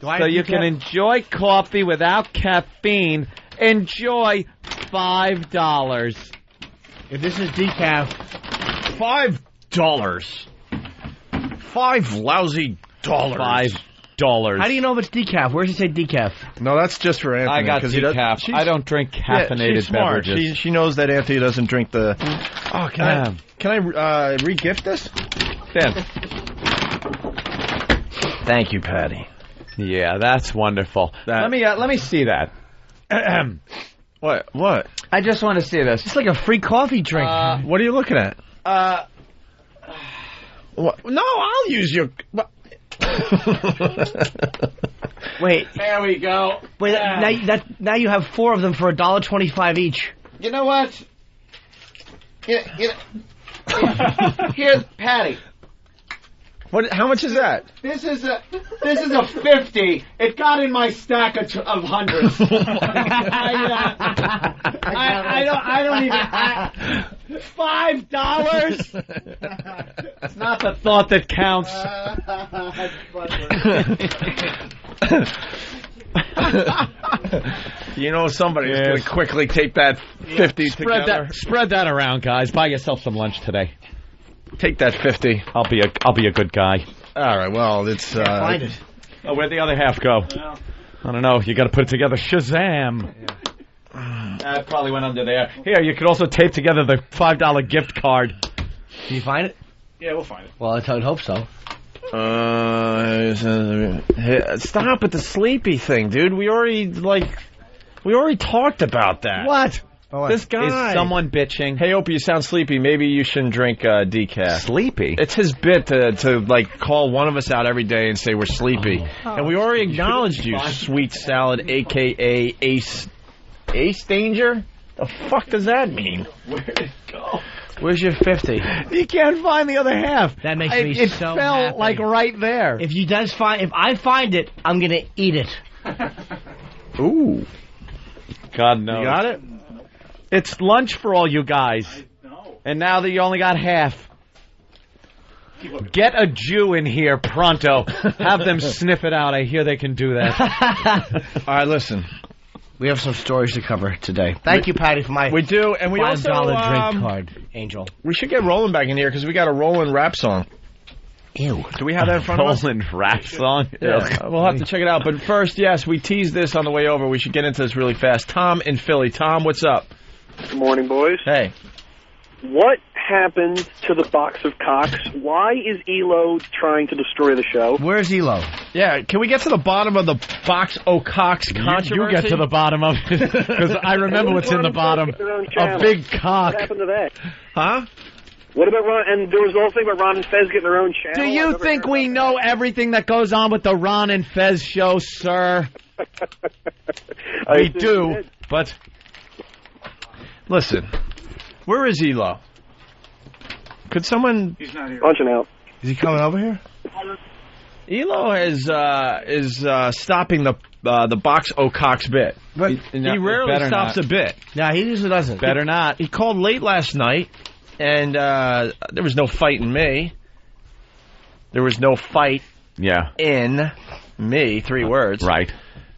so you can enjoy coffee without caffeine. Enjoy $5. If this is decaf, $5. $5 lousy dollars. $5. How do you know if it's decaf? Where does it say decaf? No, that's just for Anthony. I got decaf. I don't drink caffeinated she's smart. beverages. She knows that Anthony doesn't drink the... Oh, can I re-gift this? Dan. Thank you, Patty. Yeah, that's wonderful. Let me see that. What? I just want to see this. It's like a free coffee drink. What are you looking at? What? No, I'll use your... Wait. There we go. Wait, now you have 4 of them for $1.25 each. You know what? Here's Patty. What? How much is that? This is a 50. It got in my stack of hundreds. I don't even. $5. It's not the thought that counts. You know somebody's going to quickly take that 50 together. Spread that around, guys. Buy yourself some lunch today. Take that 50. I'll be a good guy. All right. Well, it's. Find it. Oh, where'd the other half go? Yeah. I don't know. You got to put it together. Shazam! That probably went under there. Here, you could also tape together the $5 gift card. Can you find it? Yeah, we'll find it. Well, I would hope so. Stop with the sleepy thing, dude. We already talked about that. What? This guy. Is someone bitching? Hey, Opie, you sound sleepy. Maybe you shouldn't drink decaf. Sleepy? It's his bit to call one of us out every day and say we're sleepy. And we already acknowledged you, Sweet Salad, a.k.a. Ace Danger? The fuck does that mean? Where'd it go? Where's your 50? You can't find the other half. That makes me it so fell happy. like right there. If I find it, I'm gonna eat it. Ooh. God knows. You got it? It's lunch for all you guys. And now that you only got half. Get a Jew in here pronto. Have them sniff it out. I hear they can do that. All right, listen. We have some stories to cover today. Thank you, Patty, for my we do, and we $5 also drink card, Angel. We should get Roland back in here because we got a Roland rap song. Ew. Do we have that in front of us? Roland rap song? Yeah. We'll have to check it out. But first, yes, we teased this on the way over. We should get into this really fast. Tom in Philly. Tom, what's up? Good morning, boys. Hey. What happened to the box of cocks? Why is Elo trying to destroy the show? Where's Elo? Yeah, can we get to the bottom of the box o' cocks controversy? You get to the bottom of it, because I remember what's in the bottom. A big cock. What happened to that? Huh? What about Ron? And there was the whole thing about Ron and Fez getting their own channel. Do you think we know everything that goes on with the Ron and Fez show, sir? We do, but... Listen, where is Elo? Could someone... He's not here. Punching out. Is he coming over here? Elo is stopping the box o' cocks bit. But he rarely stops a bit. No, he usually doesn't. Better not. He called late last night, and there was no fight in me. There was no fight in me. 3 words. Right.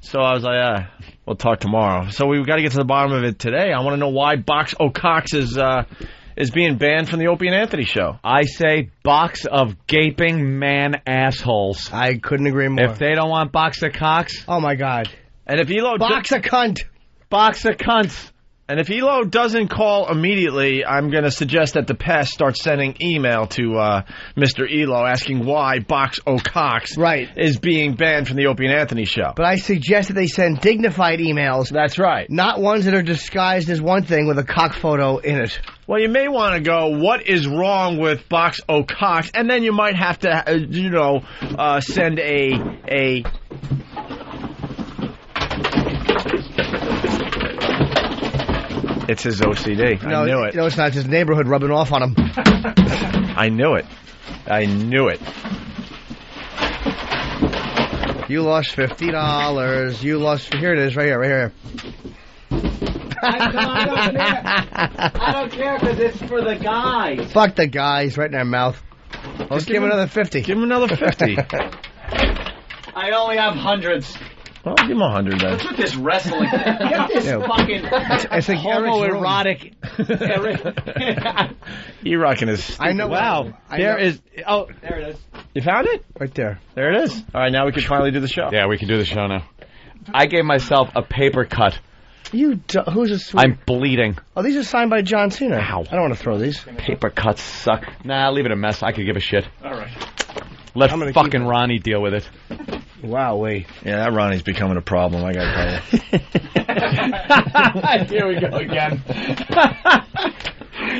So I was like, we'll talk tomorrow. So we've got to get to the bottom of it today. I want to know why Box O'Cox is being banned from the Opie and Anthony show. I say box of gaping man assholes. I couldn't agree more. If they don't want Box of Cocks. Oh, my God. And if Elo... Box of cunt. Box of cunts. And if Elo doesn't call immediately, I'm going to suggest that the pest start sending email to Mr. Elo asking why Box O'Cox is being banned from the Opie and Anthony show. But I suggest that they send dignified emails. That's right. Not ones that are disguised as one thing with a cock photo in it. Well, you may want to go, what is wrong with Box O'Cox? And then you might have to, send a... It's his OCD. No, I knew it. No, it's not. It's his neighborhood rubbing off on him. I knew it. I knew it. You lost $50. You lost... Here it is, right here, right here. I don't care because it's for the guys. Fuck the guys right in their mouth. Just give him another 50. Give him another 50. I only have hundreds. Well, give him 100 then. What's with this wrestling? Get this fucking it's like homoerotic. E-Rockin' is... I know. Wow. There it is. You found it? Right there. There it is. All right, now we can finally do the show. Yeah, we can do the show now. I gave myself a paper cut. Who's a sweet... I'm bleeding. Oh, these are signed by John Cena. Ow. I don't want to throw these. Paper cuts suck. Nah, leave it a mess. I could give a shit. All right. Let fucking Ronnie deal with it. Wow, wait. Yeah, that Ronnie's becoming a problem, I gotta tell you. Here we go again.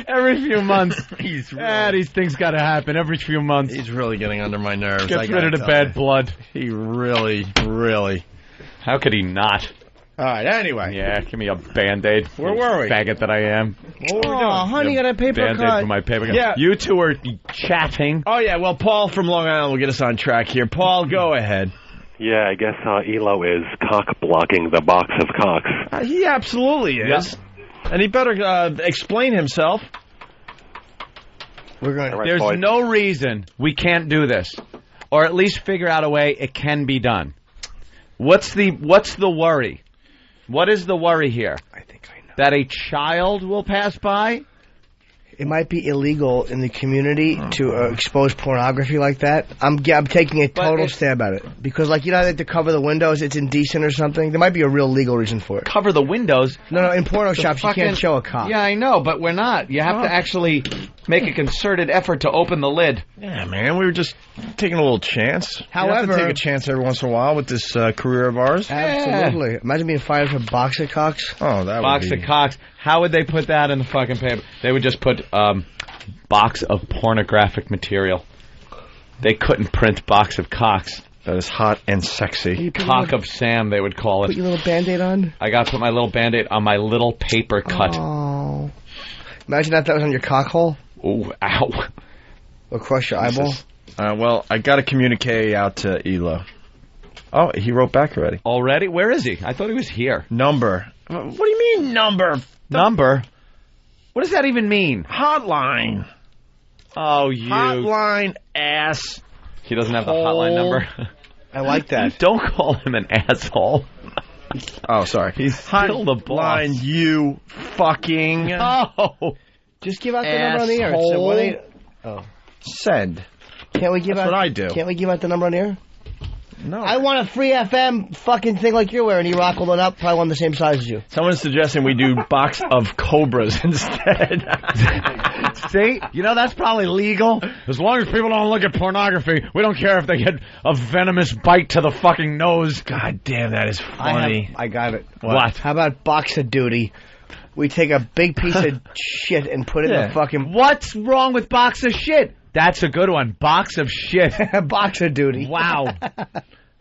Every few months. These things gotta happen every few months. He's really getting under my nerves. Gets rid of the bad blood. He really... How could he not? All right, anyway. Yeah, give me a Band-Aid. Where were we? Faggot that I am. What were we doing? Oh, honey, you got a paper Band-Aid cut. for my paper cut. Yeah. You two are chatting. Oh, yeah, well, Paul from Long Island will get us on track here. Paul, go ahead. Yeah, I guess Elo is cock-blocking the box of cocks. He absolutely is. Yes. And he better explain himself. There's no reason we can't do this. Or at least figure out a way it can be done. What's the worry? What is the worry here? I think I know. That a child will pass by? It might be illegal in the community to expose pornography like that. I'm taking a total stab at it. Because, like, you know how they have to cover the windows? It's indecent or something? There might be a real legal reason for it. Cover the windows? No, in porno shops, you can't show a cock. Yeah, I know, but we're not. You have to actually make a concerted effort to open the lid. Yeah, man, we were just taking a little chance. However, you have to take a chance every once in a while with this career of ours. Absolutely. Yeah. Imagine being fired for box of cocks. Oh, that box would be... of cocks. How would they put that in the fucking paper? They would just put box of pornographic material. They couldn't print box of cocks. That is hot and sexy. Cock of Sam, they would call it. Put your little Band-Aid on? I got to put my little Band-Aid on my little paper cut. Oh. Imagine that was on your cock hole. Ooh, ow. Or crush your eyeball. Well, I got to communicate out to Elo. Oh, he wrote back already. Already? Where is he? I thought he was here. Number. What do you mean, number? Number? What does that even mean? Hotline. Oh, you. Hotline ass. He doesn't have the hotline number? I like that. Don't call him an asshole. Oh, sorry. He's still the boss. Hotline, you fucking... Oh. Just give out the number on the air. It's Send. Can't we give That's out? what I do. Can't we give out the number on the air? No. I want a free FM fucking thing like you're wearing. E-Rock will up. Probably one the same size as you. Someone's suggesting we do box of cobras instead. See? You know, that's probably legal. As long as people don't look at pornography, we don't care if they get a venomous bite to the fucking nose. God damn, that is funny. I got it. What? How about box of duty? We take a big piece of shit and put it in a fucking... What's wrong with box of shit? That's a good one. Box of shit. Box of duty. Wow.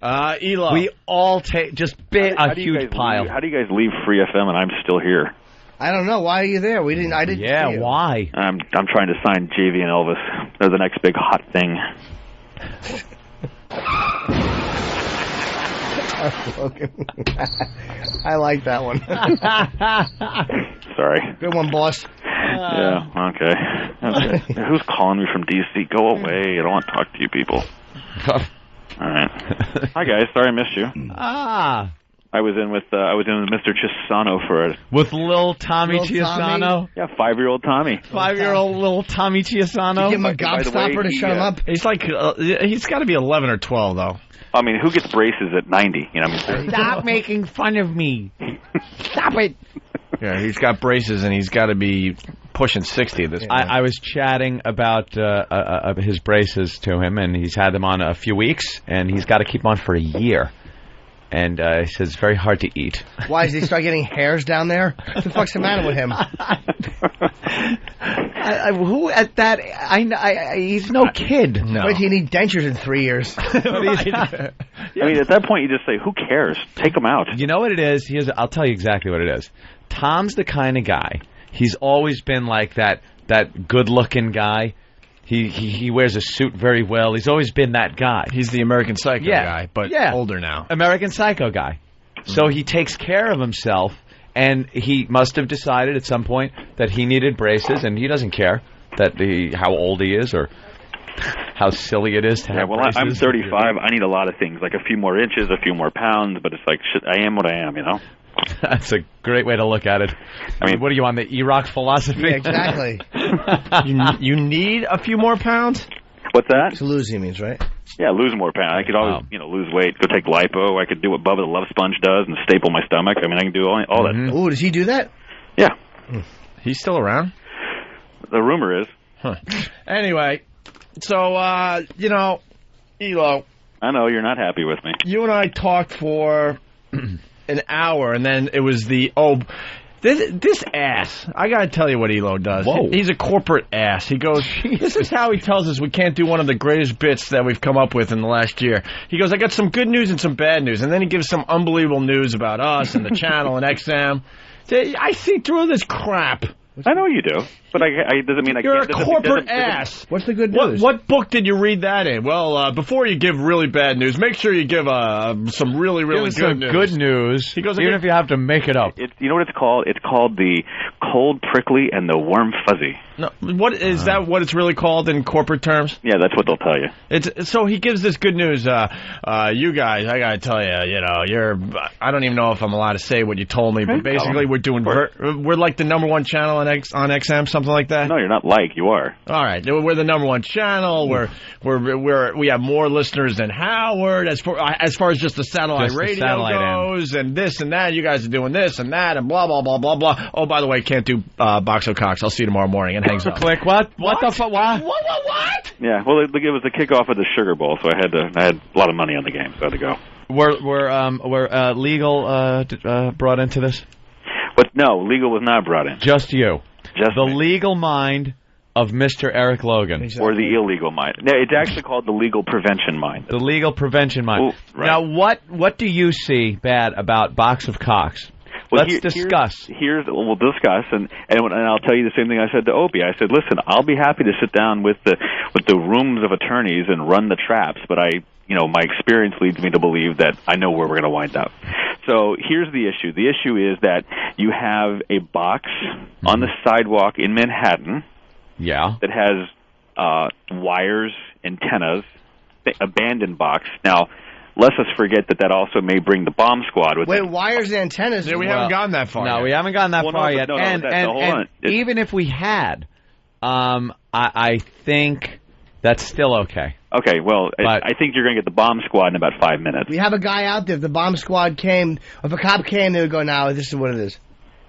Elo. We all take just a huge pile. How do you guys leave Free FM and I'm still here? I don't know. Why are you there? I didn't see you. Why? I'm trying to sign JV and Elvis. They're the next big hot thing. I like that one. Sorry. Good one, boss. Yeah, okay. Who's calling me from D.C.? Go away. I don't want to talk to you people. All right. Hi, guys. Sorry I missed you. I was in with Mr. Chisano for it. With Lil Tommy Chiasano? Yeah, 5-year-old Tommy. 5-year-old little Tommy Chiasano? Give him a gobstopper to shut him up? He's like, he's got to be 11 or 12, though. I mean, who gets braces at 90? You know, Stop making fun of me. Stop it. Yeah, he's got braces, and he's got to be pushing 60 at this point. I was chatting about his braces to him, and he's had them on a few weeks, and he's got to keep them on for a year. And he says it's very hard to eat. Why, does he start getting hairs down there? What the fuck's the matter with him? Who at that? He's no kid. No. Wait, he need dentures in 3 years. I mean, at that point, you just say, who cares? Take them out. You know what it is? I'll tell you exactly what it is. Tom's the kind of guy. He's always been like that good-looking guy. He wears a suit very well. He's always been that guy. He's the American Psycho guy, but older now. American Psycho guy. So he takes care of himself, And he must have decided at some point that he needed braces, and he doesn't care how old he is or how silly it is to have braces. I'm 35. I need a lot of things, like a few more inches, a few more pounds, but it's like, shit, I am what I am, you know? That's a great way to look at it. I mean, what are you on, the Iraq philosophy? Yeah, exactly. you need a few more pounds? What's that? To lose, he means, right? Yeah, lose more pounds. I could always, lose weight, go take lipo. I could do what Bubba the Love Sponge does and staple my stomach. I mean, I can do all that stuff. Ooh, does he do that? Yeah. He's still around? The rumor is. Huh. Anyway, so, Elo. I know, you're not happy with me. You and I talked for an hour, and then it was this ass. I got to tell you what Elo does. Whoa. He's a corporate ass. He goes, this is how he tells us we can't do one of the greatest bits that we've come up with in the last year. He goes, I got some good news and some bad news. And then he gives some unbelievable news about us and the channel and XM. I see through this crap. I know you do, but it doesn't mean I You're can't. You're a corporate ass. What's the good news? What book did you read that in? Well, before you give really bad news, make sure you give some really, really good news. Good news. He goes, even if you have to make it up. You know what it's called? It's called the cold prickly and the warm fuzzy. No, what is that? What it's really called in corporate terms? Yeah, that's what they'll tell you. So he gives this good news. You guys, I gotta tell you, you're. I don't even know if I'm allowed to say what you told me, but basically we're doing. We're like the #1 channel on XM, something like that. No, you're not. You are. All right, we're the #1 channel. We have more listeners than Howard as far as just the satellite radio goes, and this and that. You guys are doing this and that, and blah blah blah blah blah. Oh, by the way, can't do Boxo Cox. I'll see you tomorrow morning. And hangs up. Click. What the fuck? What? Yeah. Well, it was the kickoff of the Sugar Bowl, so I had a lot of money on the game, so I had to go. Were legal brought into this? But no, legal was not brought in. Just you. Just the me. Legal mind of Mr. Eric Logan. Exactly. Or the illegal mind. No, it's actually called the legal prevention mind. The legal prevention mind. Ooh, right. Now, what do you see bad about Box of Cocks? Well, Let's discuss. We'll discuss, and I'll tell you the same thing I said to Opie. I said, listen, I'll be happy to sit down with the rooms of attorneys and run the traps, but my experience leads me to believe that I know where we're going to wind up. So here's the issue. The issue is that you have a box on the sidewalk in Manhattan. Yeah. That has wires, antennas, abandoned box. Now, lest us forget that also may bring the bomb squad with it. Wait, wires and antennas? Yeah, we haven't gone that far. No, we haven't gone that far yet. And even if we had, I think that's still okay. Okay, well, I think you're going to get the bomb squad in about 5 minutes. We have a guy out there. If the bomb squad came, if a cop came, they would go, "Now this is what it is."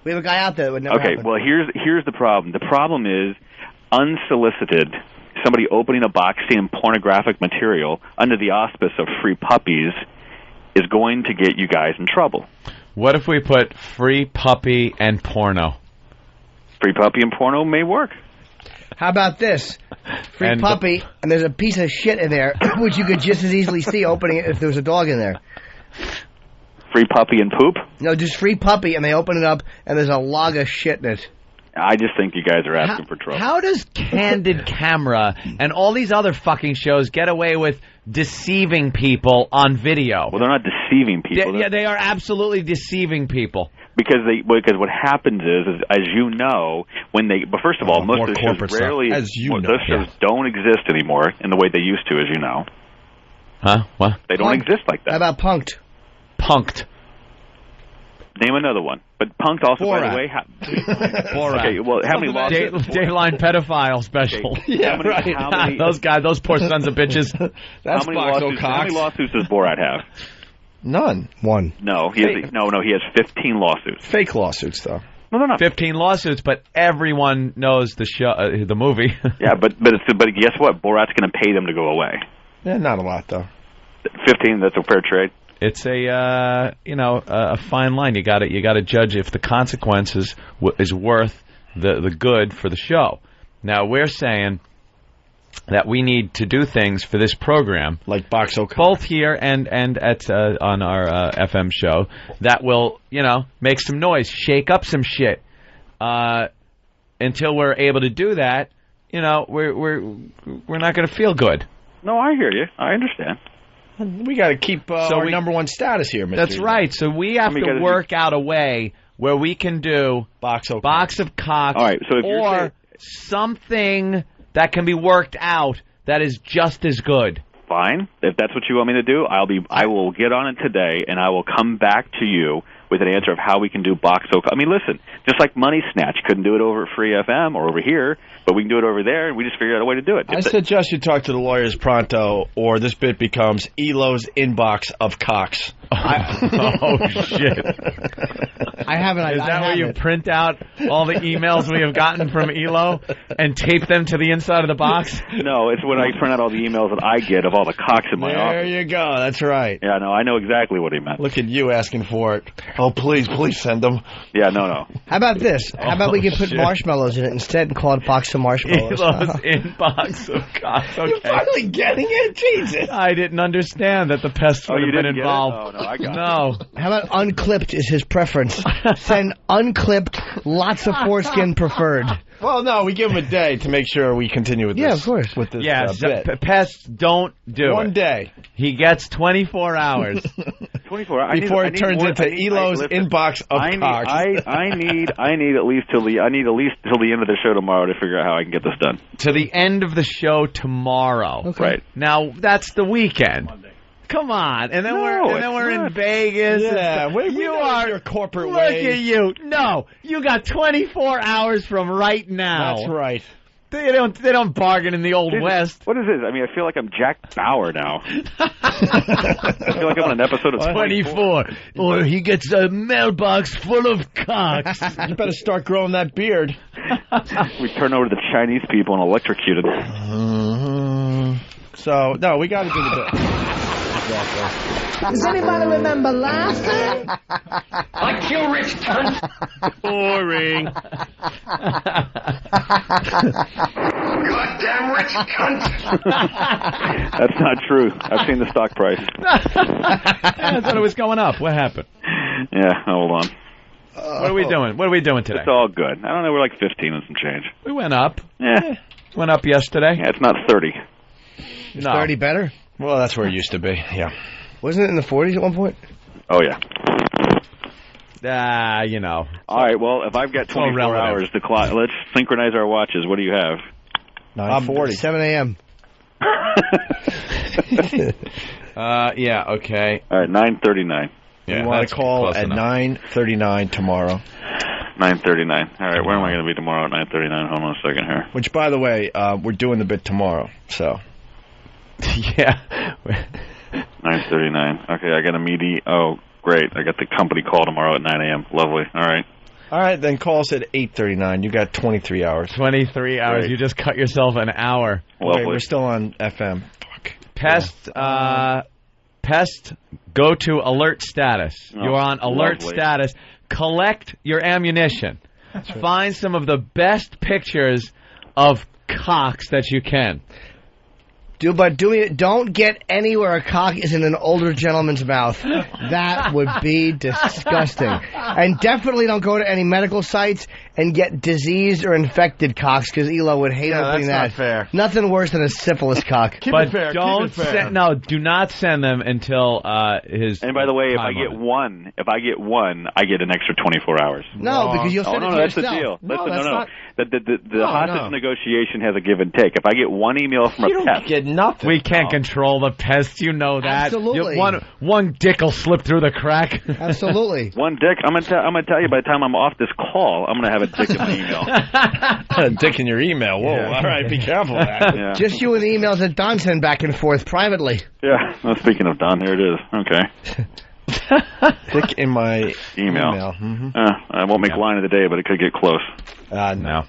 We have a guy out there that would never happen. Okay, well, here's the problem. The problem is unsolicited. Somebody opening a box seeing pornographic material under the auspice of free puppies is going to get you guys in trouble. What if we put free puppy and porno? Free puppy and porno may work. How about this? Free puppy, and there's a piece of shit in there, which you could just as easily see opening it if there was a dog in there. Free puppy and poop? No, just free puppy, and they open it up, and there's a log of shit in it. I just think you guys are asking for trouble. How does Candid Camera and all these other fucking shows get away with deceiving people on video? Well, they're not deceiving people. They are absolutely deceiving people. Because what happens is, as you know, but first of all, most of the shows rarely, those shows don't exist anymore in the way they used to, as you know. Huh? What? They don't exist like that. How about Punked? Punked. Name another one. But Punked also, Borat. by the way... Borat. Okay, well, how many lawsuits... Dateline pedophile special. Okay. Yeah, how many, those guys, those poor sons of bitches. How many lawsuits does Borat have? None. One. No, he has 15 lawsuits. Fake lawsuits, though. No, they're not. 15 lawsuits, but everyone knows the show, the movie. Yeah, but guess what? Borat's going to pay them to go away. Yeah, not a lot, though. 15, that's a fair trade. It's a fine line. You got to judge if the consequences is worth the good for the show. Now we're saying that we need to do things for this program, like Boxo, both here and at on our FM show, that will make some noise, shake up some shit. Until we're able to do that, we're not going to feel good. No, I hear you. I understand. We got to keep our #1 status here, Mr. That's right. So we have to work out a way where we can do Box of Cocks, All right, so if you're or saying- something that can be worked out that is just as good. Fine. If that's what you want me to do, I will get on it today, and I will come back to you with an answer of how we can do Box of Cocks. I mean, listen, just like Money Snatch couldn't do it over at Free FM or over here, but we can do it over there, and we just figured out a way to do it. I suggest you talk to the lawyers pronto, or this bit becomes Elo's inbox of cocks. Oh, shit. I haven't. Is that where you print out all the emails we have gotten from Elo and tape them to the inside of the box? No, it's when I print out all the emails that I get of all the cocks in my office. There you go. That's right. Yeah, no, I know exactly what he meant. Look at you asking for it. Oh, please send them. Yeah, no. How about this? How about we can put marshmallows in it instead and call it Box of Marshmallows? Elo's inbox of cocks. Okay. You're finally getting it? Jesus. I didn't understand that the pests would have been involved. Oh, no, I got No. How about unclipped is his preference? Send unclipped, lots of foreskin preferred. Well, no, we give him a day to make sure we continue with this. Yeah, of course. With this bit. Pests don't do One it. day. He gets 24 hours. 24 Before it turns into Elo's inbox of cocks. I need at least till the end of the show tomorrow to figure out how I can get this done. To the end of the show tomorrow. Okay. Right. Now, that's the weekend. Come on, and then we're in Vegas. Yeah, you are your corporate look ways. at you. No, you got 24 hours from right now. That's right. They don't bargain in the old West. What is this? I mean, I feel like I'm Jack Bauer now. I feel like I'm on an episode of 24. Or he gets a mailbox full of cocks. You better start growing that beard. We turn over to the Chinese people and electrocuted. So, no, we got to do the bit. Does anybody remember Larson? Like you, rich cunt. Boring. Goddamn rich cunt. That's not true. I've seen the stock price. I thought it was going up. What happened? Yeah, hold on. What are we doing? What are we doing today? It's all good. I don't know. We're like 15 and some change. We went up. Yeah. Went up yesterday. Yeah, it's not 30. Is 30 better? Well, that's where it used to be, yeah. Wasn't it in the 40s at one point? Oh, yeah. You know. All right, well, if I've got 24 hours to clock, let's synchronize our watches. What do you have? 9:40. 7 a.m. Yeah, okay. All right, 9:39. We want to call at 9:39 tomorrow. 9:39. All right, where am I going to be tomorrow at 9:39? Hold on a second here. Which, by the way, we're doing the bit tomorrow, so. Yeah. 9:39. Okay, I got a meeting. Oh, great. I got the company call tomorrow at 9 a.m. Lovely. All right. All right, then call us at 8:39. You got 23 hours. 23 hours. Great. You just cut yourself an hour. Lovely. Wait, we're still on FM. Fuck. Pest, go to alert status. Oh, You're on alert lovely. status. Collect your ammunition. Find some of the best pictures of cocks that you can. Don't get anywhere a cock is in an older gentleman's mouth. That would be disgusting. And definitely don't go to any medical sites and get diseased or infected cocks, because Elo would hate opening that. That's not fair. Nothing worse than a syphilis cock. Keep But it fair. don't Keep it fair. do not send them until his. And by the way, if I time get limit. one, I get an extra 24 hours. No, because you'll send it to that's yourself. the deal. No, Listen, that's no. not. The hostage negotiation has a give and take. If I get one email from You a don't pest, get nothing. We can't control the pests, you know that. Absolutely. One dick will slip through the crack. Absolutely. one dick. I'm gonna tell you. By the time I'm off this call, I'm gonna have a dick in my email. Dick in your email. Whoa, Yeah. all right, be careful of that. Yeah. Just you and the emails that Don send back and forth privately. Yeah. Well, speaking of Don, here it is. Okay. Dick in my Email. Mm-hmm. I won't make line of the day, but it could get close. No.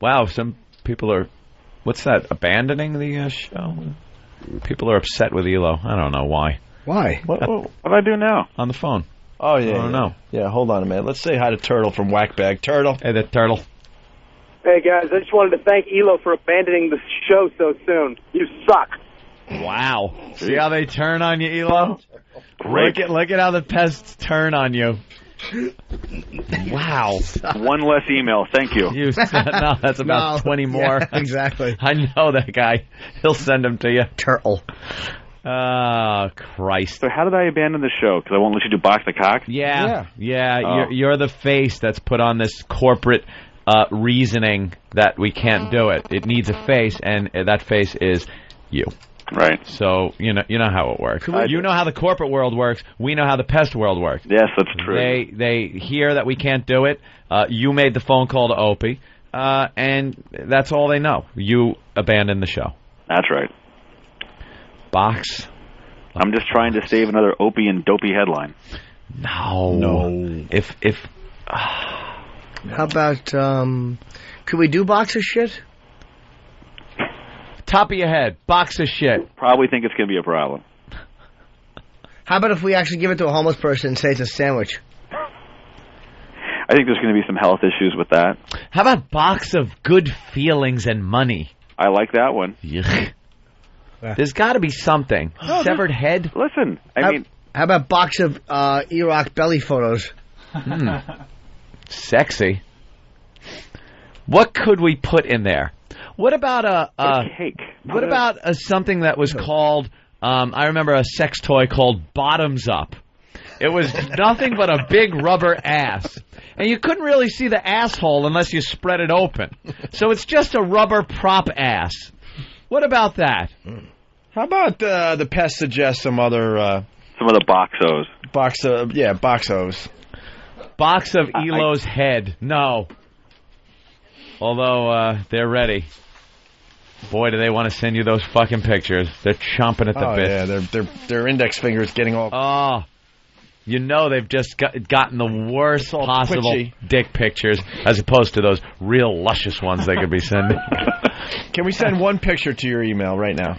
Wow, some people are. What's that? Abandoning the show? People are upset with Elo. I don't know why. Why? What do I do now? On the phone. Oh, yeah. I don't know. Yeah, hold on a minute. Let's say hi to Turtle from Whackbag. Turtle. Hey, the turtle. Hey, guys, I just wanted to thank Elo for abandoning the show so soon. You suck. Wow. See how they turn on you, Elo? Great. Look at how the pests turn on you. Wow. One less email. Thank you. No, that's about 20 more. Yeah, exactly. I know that guy. He'll send them to you. Turtle. Oh, Christ. So how did I abandon the show? Because I won't let you do Box of Cock? Yeah. Oh. You're the face that's put on this corporate reasoning that we can't do it. It needs a face, and that face is you. Right. So you know how it works. You know how the corporate world works. We know how the pest world works. Yes, that's true. They hear that we can't do it. You made the phone call to Opie, and that's all they know. You abandoned the show. That's right. Box. I'm just trying to save another Opie and Dopey headline. No. If How about, could we do box of shit? Top of your head, box of shit. Probably think it's going to be a problem. How about if we actually give it to a homeless person and say it's a sandwich? I think there's going to be some health issues with that. How about box of good feelings and money? I like that one. There's got to be something. Severed head? Listen, How about box of E-Rock belly photos? Sexy. What could we put in there? What about a cake? What about something that was called? I remember a sex toy called Bottoms Up. It was nothing but a big rubber ass, and you couldn't really see the asshole unless you spread it open. So it's just a rubber prop ass. What about that? How about the pest suggest some other boxos? Boxos. Box of Elo's head. No. Although they're ready. Boy, do they want to send you those fucking pictures. They're chomping at the bit. Yeah, their index fingers getting all... Oh, you know they've just gotten the worst possible twitchy dick pictures as opposed to those real luscious ones they could be sending. Can we send one picture to your email right now?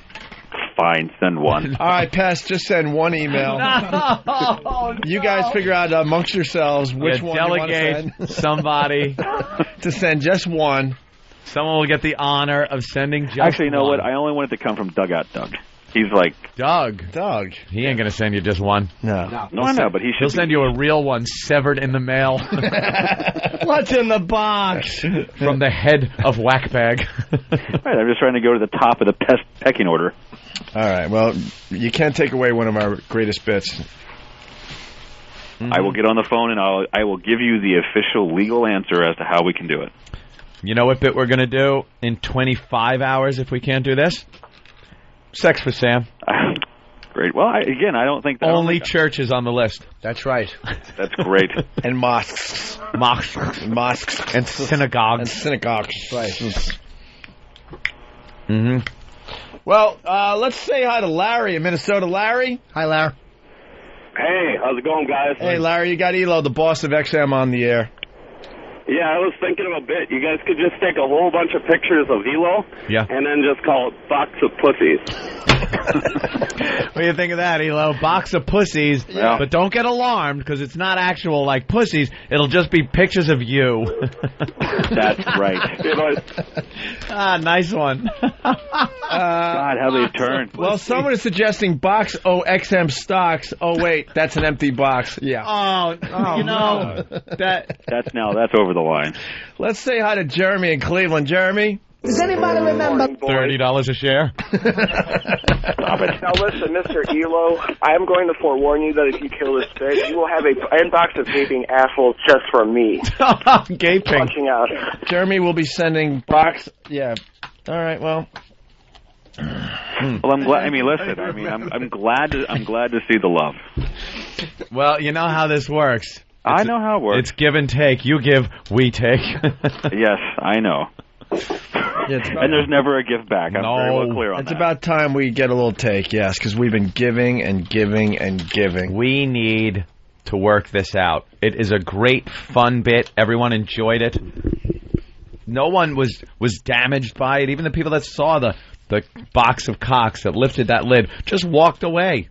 Fine, send one. All right, Pest, just send one email. No, you guys figure out amongst yourselves which one you want to send. Somebody to send just one. Someone will get the honor of sending just Actually, you know one. what? I only want it to come from Dugout Doug. He's like... Doug. He ain't going to send you just one. No, I know, but He'll send you a real one severed in the mail. What's in the box? From the head of Whackbag. Right, I'm just trying to go to the top of the pecking order. All right, well, you can't take away one of our greatest bits. I will get on the phone and I will give you the official legal answer as to how we can do it. You know what bit we're going to do in 25 hours if we can't do this? Sex for Sam. Great. Well, I don't think that... Only churches on the list. That's right. That's great. And mosques. Mosques. And synagogues. And synagogues. Right. Mm-hmm. Well, let's say hi to Larry in Minnesota. Larry? Hi, Larry. Hey, how's it going, guys? Hey, Larry, you got Elo, the boss of XM, on the air. Yeah, I was thinking of a bit. You guys could just take a whole bunch of pictures of Elo and then just call it Box of Pussies. What do you think of that, Elo? Box of pussies. Yeah. But don't get alarmed, because it's not actual, like, pussies. It'll just be pictures of you. That's right. Nice one. God, how they turn. Well, someone is suggesting Box OXM stocks. Oh, wait, that's an empty box. Yeah. Oh, you know. That's over the line. Let's say hi to Jeremy in Cleveland. Jeremy? Does anybody remember? $30 a share? Stop it. Now listen, Mr. Elo, I am going to forewarn you that if you kill this fish, you will have an inbox of gaping assholes just from me. Gaping. Punching out. Jeremy will be sending box... Yeah. All right, well... Well, I'm glad. I mean, listen. I mean, I'm glad to see the love. Well, you know how this works. I know how it works. It's give and take. You give, we take. Yes, I know. And there's never a give back. I'm very well clear on it's that. It's about time we get a little take, yes, because we've been giving and giving and giving. We need to work this out. It is a great, fun bit. Everyone enjoyed it. No one was damaged by it. Even the people that saw the box of cocks that lifted that lid just walked away.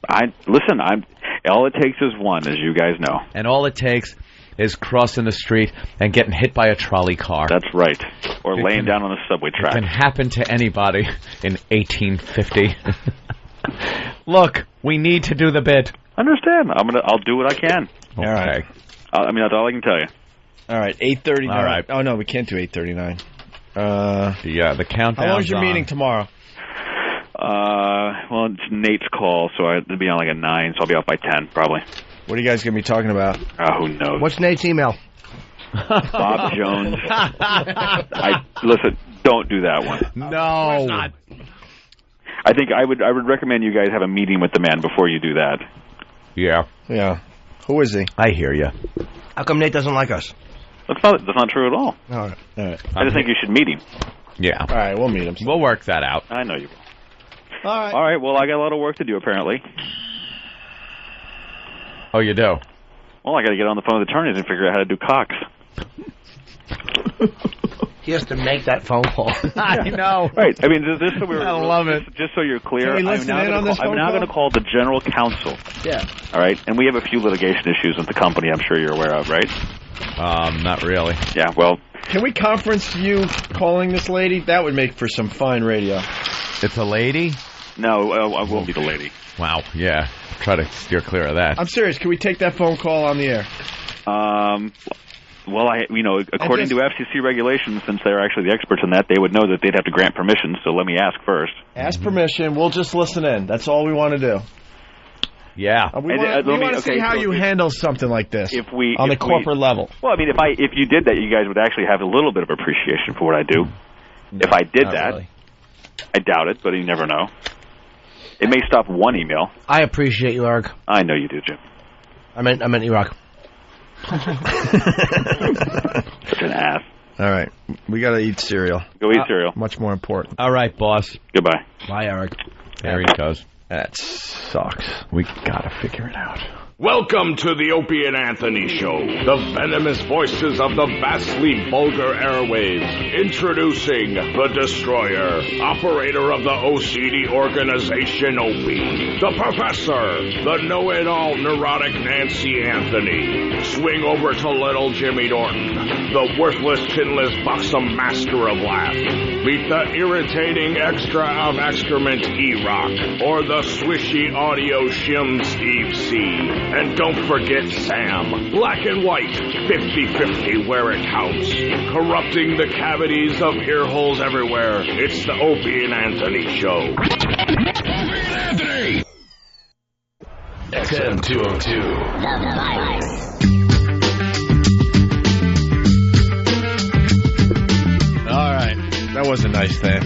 All it takes is one, as you guys know. And all it takes is crossing the street and getting hit by a trolley car. That's right. Or laying down on a subway track. It can happen to anybody in 1850. Look, we need to do the bit. Understand. I'll do what I can. Okay. All right. That's all I can tell you. All right, 8:39. All right. Oh, no, we can't do 8:39. The countdown. How long's your meeting tomorrow? Well, it's Nate's call, so I'd be on like a 9, so I'll be out by 10, probably. What are you guys going to be talking about? Who knows? What's Nate's email? Bob Jones. Listen, don't do that one. No. Not. I think I would recommend you guys have a meeting with the man before you do that. Yeah. Yeah. Who is he? I hear you. How come Nate doesn't like us? That's not true at all. All right. I just think you should meet him. Yeah. All right, we'll meet him. We'll work that out. I know you will. All right, well, I got a lot of work to do, apparently. Oh, you do? Well, I got to get on the phone with attorneys and figure out how to do Cox. He has to make that phone call. I know. Right. I mean, just so I love it. Just so you're clear, Can we listen in on this phone I'm now going to call the general counsel. Yeah. All right? And we have a few litigation issues with the company I'm sure you're aware of, right? Not really. Yeah, well... Can we conference you calling this lady? That would make for some fine radio. It's a lady? No, I won't be the lady. Wow, yeah. Try to steer clear of that. I'm serious. Can we take that phone call on the air? Well, according to FCC regulations, since they're actually the experts in that, they would know that they'd have to grant permission, so let me ask first. Ask permission. We'll just listen in. That's all we want to do. Yeah. We want to see how you handle something like this on the corporate level. Well, I mean, if you did that, you guys would actually have a little bit of appreciation for what I do. If I did that, really. I doubt it, but you never know. It may stop one email. I appreciate you, Eric. I know you do, Jim. I meant Iraq. Such an ass. All right. We got to eat cereal. Go eat cereal. Much more important. All right, boss. Goodbye. Bye, Eric. There he goes. That sucks. We got to figure it out. Welcome to the Opie and Anthony Show, the venomous voices of the vastly vulgar airwaves. Introducing the Destroyer, operator of the OCD organization Opie, the Professor, the know-it-all neurotic Nancy Anthony. Swing over to little Jimmy Norton, the worthless, chinless, buxom master of laugh. Meet the irritating extra of excrement E-Rock, or the swishy audio shim Steve C. And don't forget Sam, black and white, 50-50 where it counts. Corrupting the cavities of ear holes everywhere. It's the Opie and Anthony Show. Opie and Anthony! XM 202. All right. That was a nice thing.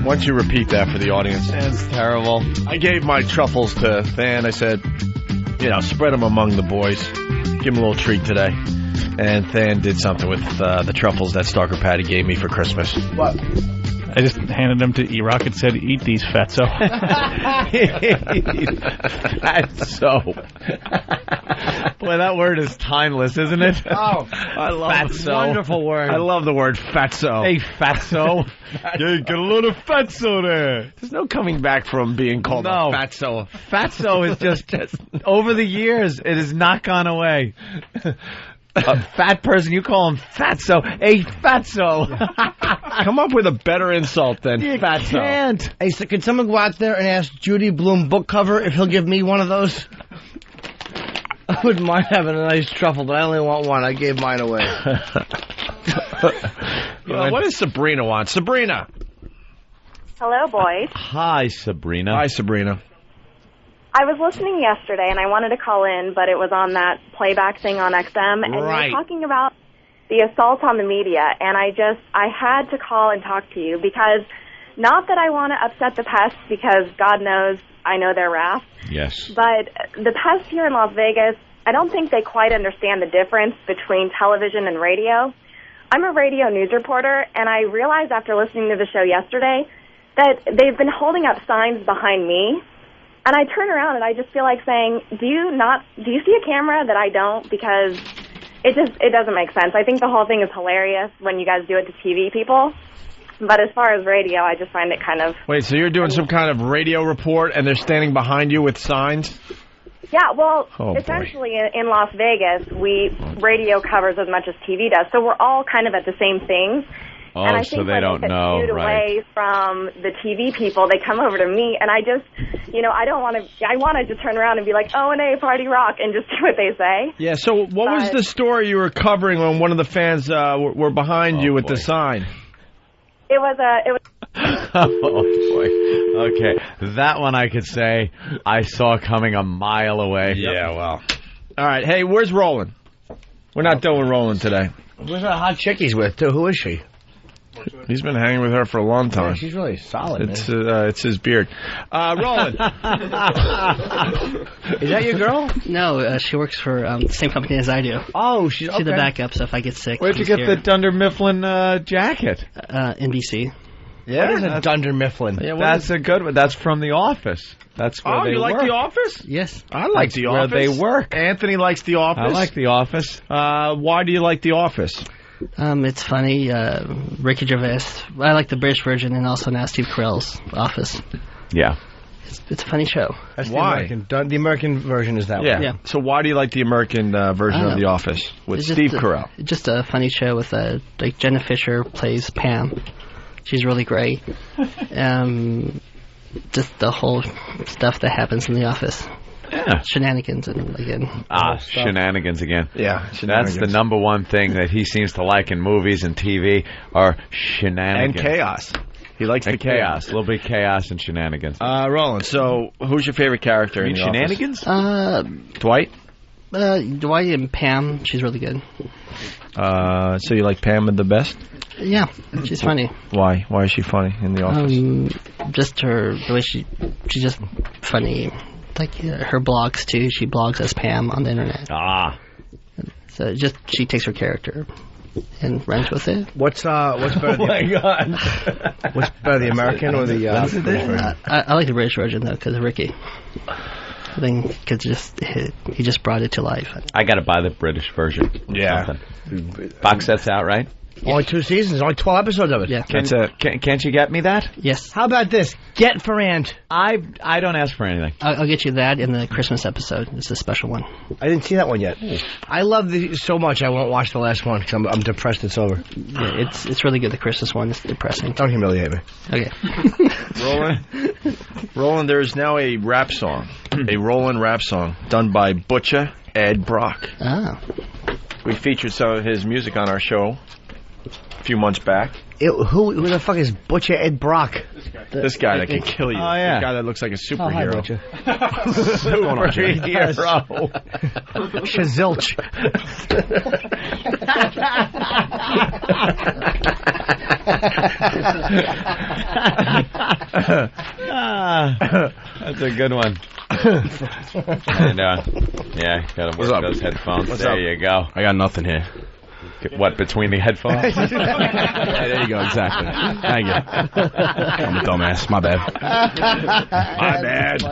Why don't you repeat that for the audience? That's terrible. I gave my truffles to Than. I said, spread them among the boys. Give them a little treat today. And Than did something with the truffles that Stalker Patty gave me for Christmas. What? I just handed them to E-Rock and said, eat these, fatso. Fatso. Boy, that word is timeless, isn't it? Oh, I love fatso. Wonderful word. I love the word fatso. Hey, fatso. Yeah, get a load of fatso there. There's no coming back from being called a fatso. Fatso is just over the years, it has not gone away. A fat person, you call him fatso. Hey, fatso. Come up with a better insult than you fatso. Can't. Hey, so can someone go out there and ask Judy Blume book cover if he'll give me one of those? I wouldn't mind having a nice truffle, but I only want one. I gave mine away. What does Sabrina want? Sabrina. Hello, boys. Hi, Sabrina. Hi, Sabrina. I was listening yesterday, and I wanted to call in, but it was on that playback thing on XM, and you were talking about the assault on the media, and I had to call and talk to you, because not that I want to upset the pests, because God knows I know their wrath. Yes. But the pests here in Las Vegas, I don't think they quite understand the difference between television and radio. I'm a radio news reporter, and I realized after listening to the show yesterday that they've been holding up signs behind me. And I turn around and I just feel like saying, do you see a camera that I don't? Because it doesn't make sense. I think the whole thing is hilarious when you guys do it to TV people. But as far as radio, I just find it kind of... Wait, so you're doing some kind of radio report and they're standing behind you with signs? Yeah, well, Oh, essentially in Las Vegas, radio covers as much as TV does. So we're all kind of at the same thing. Oh, and I so think they don't know, skewed right? away from the TV people, they come over to me, and I just, I don't want to. I wanted to turn around and be like, "O&A Party Rock," and just do what they say. Yeah. So what was the story you were covering when one of the fans were behind you with the sign? It was Oh, boy. Okay. That one I could say I saw coming a mile away. Yeah, well. All right. Hey, where's Roland? We're not doing Roland today. Where's that hot chick he's with, too? Who is she? He's been hanging with her for a long time. Yeah, she's really solid, It's his beard. Roland. Is that your girl? No, she works for the same company as I do. Oh, she's the backup, so if I get sick. Where'd you get the Dunder Mifflin jacket? NBC. Yeah, what is a Dunder Mifflin? Yeah, that's a good one. That's from The Office. That's where they you like work. The Office? Yes. I like That's The where Office. they work. Anthony likes The Office. I like The Office. Why do you like The Office? It's funny. Ricky Gervais. I like the British version, and also now Steve Carell's Office. Yeah. It's a funny show. That's Why? The American version is that one. Yeah. So why do you like the American version of The Office with It's Steve just Carell? Just a funny show with like Jenna Fisher plays Pam. She's really great. Just the whole stuff that happens in The Office. Yeah. Shenanigans and again. Shenanigans again. Yeah, That's the number one thing that he seems to like in movies and TV are shenanigans. And chaos. He likes the chaos. A little bit of chaos and shenanigans. Roland, so who's your favorite character in The shenanigans? Office? Dwight? Dwight and Pam. She's really good. So you like Pam the best? Yeah, she's funny. Why? Why is she funny in The Office? Just the way she's just funny. Like her blogs too. She blogs as Pam on the internet. So she takes her character and runs with it. What's better? Oh my God! What's better, the American or the British version? I like the British version though, because of Ricky. I think he just brought it to life. I got to buy the British version. Yeah. Box set's out, right? Only 2 seasons, only 12 episodes of it. Yeah. Can't you get me that? Yes. How about this? Get Ferrand. I don't ask for anything. I'll get you that in the Christmas episode. It's a special one. I didn't see that one yet. I love these so much I won't watch the last one because I'm depressed it's over. Yeah, it's really good. The Christmas one is depressing. Don't humiliate me. Okay. Roland, there is now a rap song, a Roland rap song done by Butcher Ed Brock. We featured some of his music on our show a few months back. Who the fuck is Butcher Ed Brock? This guy that can kill you. Oh, yeah. This guy that looks like a superhero. Hi, Butcher. Superhero. Shazilch. That's a good one. And, yeah, gotta work those headphones. There you go. I got nothing here. What, between the headphones? Yeah, there you go, exactly. Thank you. I'm a dumbass. My bad. My bad.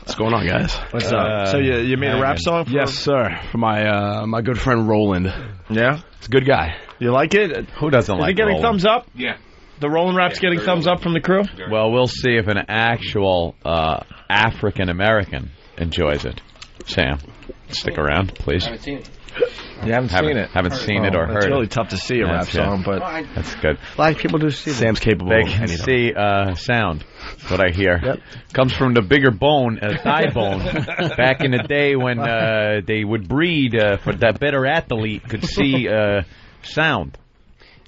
What's going on, guys? What's up? So you made a rap song? Yes, sir. For my good friend Roland. Yeah? It's a good guy. You like it? Who doesn't like it? Is it getting Roland? thumbs up? Yeah. The Roland rap's getting thumbs up from the crew? Well, we'll see if an actual African-American enjoys it. Sam, stick around, please. I haven't seen it. You haven't seen it? Haven't seen it or heard it. It's really tough to see a rap song, but... That's good. Black people do see Sam's capable They of can anything. see sound, what I hear. Yep. Comes from the bigger bone, thigh bone. Back in the day when they would breed for that better athlete could see sound.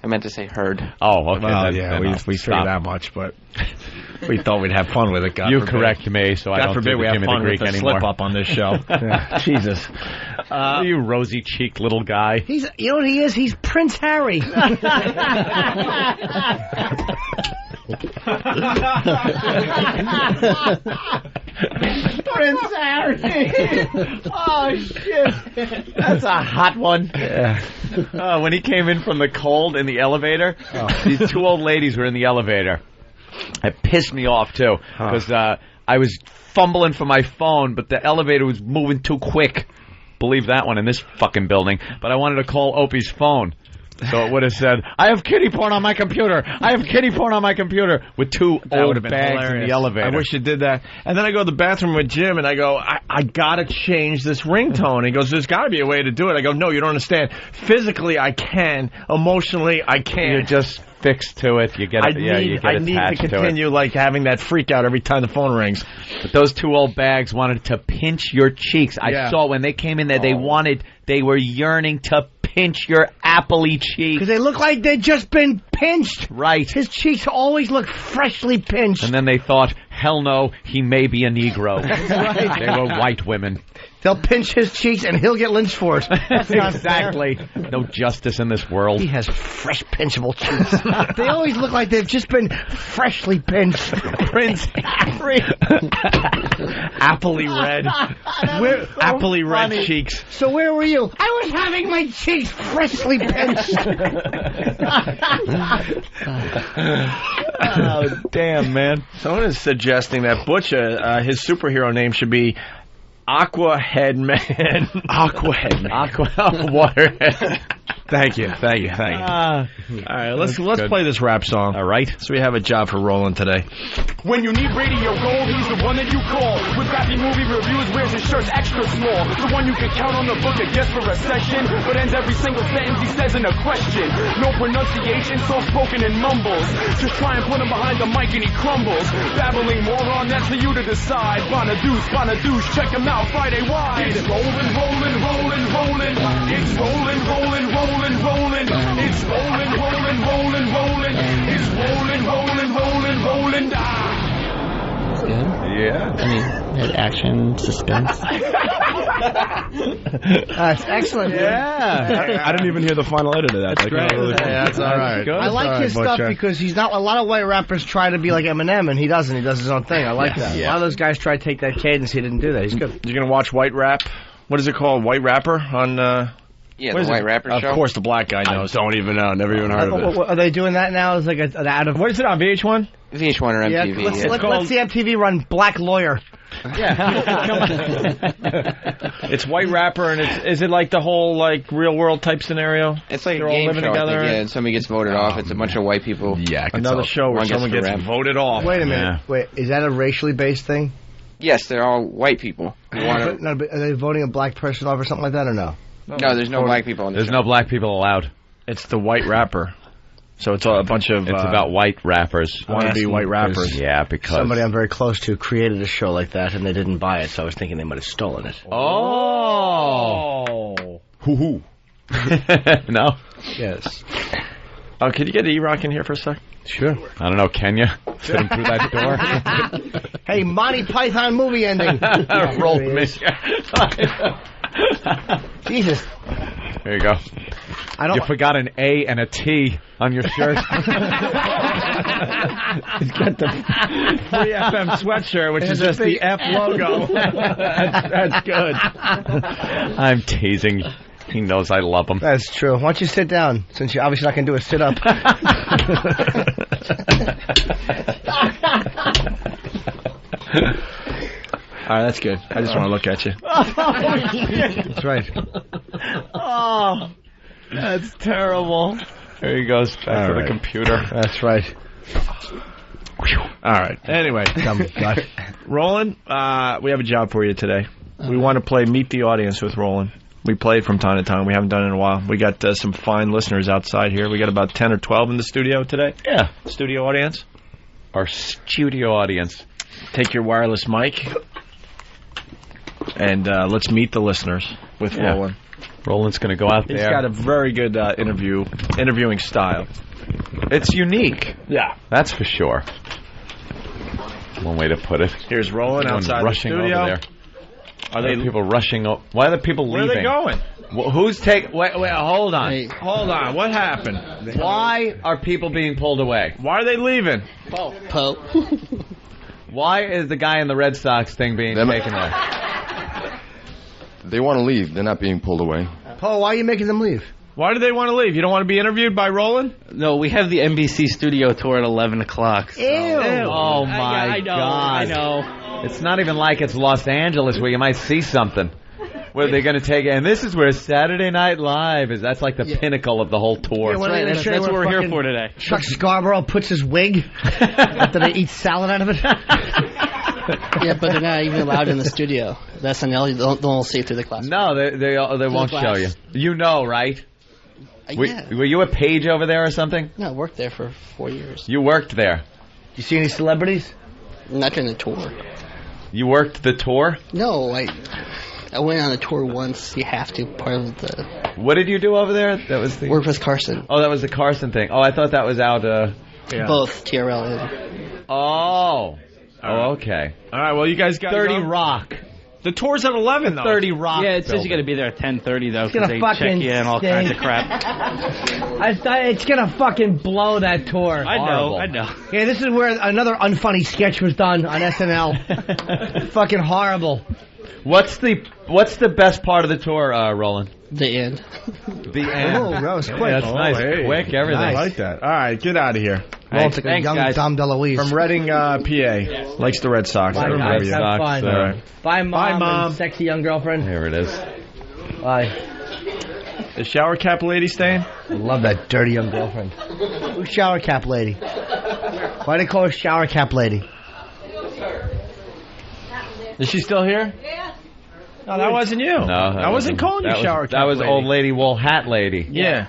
I meant to say heard. Oh, okay. Well, then we I'll figured stop. that much, but we thought we'd have fun with it. God You forbid. correct me, so I God don't forbid do we the have Jimmy fun the Greek with the anymore. slip up on this show. Yeah, Jesus. You rosy-cheeked little guy. You know what he is? He's Prince Harry. Prince Harry. Oh, shit. That's a hot one. Yeah. When he came in from the cold in the elevator, these two old ladies were in the elevator. It pissed me off, too, because I was fumbling for my phone, but the elevator was moving too quick. Believe that one in this fucking building. But I wanted to call Opie's phone. So it would have said, I have kitty porn on my computer. I have kitty porn on my computer. With two old bags in the elevator. I wish you did that. And then I go to the bathroom with Jim, and I go, I got to change this ringtone. He goes, there's got to be a way to do it. I go, no, you don't understand. Physically, I can. Emotionally, I can't. You're just fixed to it. You get I attached need to continue like having that freak out every time the phone rings. But those two old bags wanted to pinch your cheeks. I saw when they came in there, they were yearning to pinch your appley cheek. Because they look like they've just been pinched. Right. His cheeks always look freshly pinched. And then they thought, hell no, he may be a Negro. Right. They were white women. They'll pinch his cheeks and he'll get lynched for it. That's not exactly. No justice in this world. He has fresh pinchable cheeks. They always look like they've just been freshly pinched. Prince Harry. Appley red. Appley red cheeks. So where were you? I was having my cheeks freshly pinched. Oh, damn, man. Someone is suggesting that Butch, his superhero name should be Aquahead Man. Aquahead Man. Waterhead. Thank you. All right, let's play this rap song. All right. So we have a job for Roland today. When you need radio gold, he's the one that you call. With crappy movie reviews, wears his shirts extra small. The one you can count on the book that gets for a session, but ends every single sentence he says in a question. No pronunciation, soft-spoken and mumbles. Just try and put him behind the mic and he crumbles. Babbling moron, that's for you to decide. Bonadouche, check him out Friday wide. It's rolling. It's rolling. It's rolling. It's rolling. That's good. Yeah. I mean, had action, suspense. That's excellent. Yeah. I didn't even hear the final edit of that. That's great. That's all right. Good. I like his stuff because he's not. A lot of white rappers try to be like Eminem, and he doesn't. He does his own thing. I like that. Yeah. A lot of those guys try to take that cadence. He didn't do that. He's good. You're gonna watch White Rap? What is it called? White Rapper on? Yeah, the White Rapper Show. Of course, the black guy knows. I don't even know. Never even heard of it. Are they doing that now? It's like an ad of. What is it on VH1? VH1 or MTV. Let's see MTV run Black Lawyer. Yeah. It's White Rapper, and is it like the whole like real world type scenario? It's like they're a game all living show. together. And somebody gets voted off. It's a bunch of white people. Yeah, another show where someone gets voted off. Wait a minute. Wait, is that a racially based thing? Yes, they're all white people. But are they voting a black person off or something like that, or no? No, there's no black people on the show. There's no black people allowed. It's the White Rapper. So it's a bunch of... It's about white rappers. Want to be white rappers. Yeah, because... Somebody I'm very close to created a show like that, and they didn't buy it, so I was thinking they might have stolen it. Oh! Hoo-hoo. No? Yes. Oh, could you get E-Rock in here for a sec? Sure. I don't know, can you? Fit him through that door? Hey, Monty Python movie ending. Roll me. Jesus. There you go. You forgot an A and a T on your shirt. He's got the Free FM sweatshirt, which is just the F logo. That's good. I'm teasing. He knows I love him. That's true. Why don't you sit down, since you're obviously not going to do a sit-up. All right, that's good. I just want to look at you. That's right. Oh, that's terrible. There he goes back to the computer. That's right. All right. Anyway, Roland, we have a job for you today. We want to play Meet the Audience with Roland. We play it from time to time. We haven't done it in a while. We got some fine listeners outside here. We got about 10 or 12 in the studio today. Yeah. Studio audience. Our studio audience. Take your wireless mic. And let's meet the listeners with Roland. Roland's going to go out there. He's got a very good interviewing style. It's unique. Yeah. That's for sure. One way to put it. Here's Roland outside rushing the studio. Over there. Are they people rushing? Why are the people leaving? Where are they going? Well, who's taking... Wait, hold on. Hey, hold on. What happened? Why are people being pulled away? Why are they leaving? Pope. Why is the guy in the Red Sox thing being taken away? They want to leave. They're not being pulled away. Paul, why are you making them leave? Why do they want to leave? You don't want to be interviewed by Roland? No, we have the NBC studio tour at 11 o'clock. So. Ew. Oh, my God. I know. It's not even like it's Los Angeles where you might see something. Where they're going to take it. And this is where Saturday Night Live is. That's like the pinnacle of the whole tour. Yeah, that's what we're here for today. Chuck Scarborough puts his wig after they eat salad out of it. Yeah, but they're not even allowed in the studio. That's SNL. They won't see through the glass. No, they won't show you. You know, right? Yeah. Were you a page over there or something? No, I worked there for 4 years. You worked there. You see any celebrities? Not during the tour. You worked the tour? No, I went on a tour once. You have to, part of the What did you do over there? That was the Work with Carson. Oh, that was the Carson thing. Oh, I thought that was out. Both TRL and. Oh. Oh, okay. All right. Well, you guys got 30 Rock. The tour's at 11 though. 30 Rock. Yeah, it says you got to be there at 10:30 though, because they check fucking you and all kinds of stink. crap. It's gonna fucking blow that tour. I know. Yeah, this is where another unfunny sketch was done on SNL. Fucking horrible. What's the best part of the tour, Roland? The end. The end. Oh, that was quick. Yeah, that's nice. Hey. Quick, everything. I like that. All right, get out of here. Well, it's like a young Dom DeLuise. From Reading, PA. Likes the Red Sox. Bye, I remember guys. you. Have fun. All right. Bye, Mom. Bye, Mom. And sexy young girlfriend. Here it is. Bye. Is shower cap lady staying? I love that dirty young girlfriend. Who's shower cap lady? Why do they call her shower cap lady? Is she still here? Yeah. No, that wasn't you. No, I wasn't calling you shower cap That was lady. old lady wool hat lady. Yeah.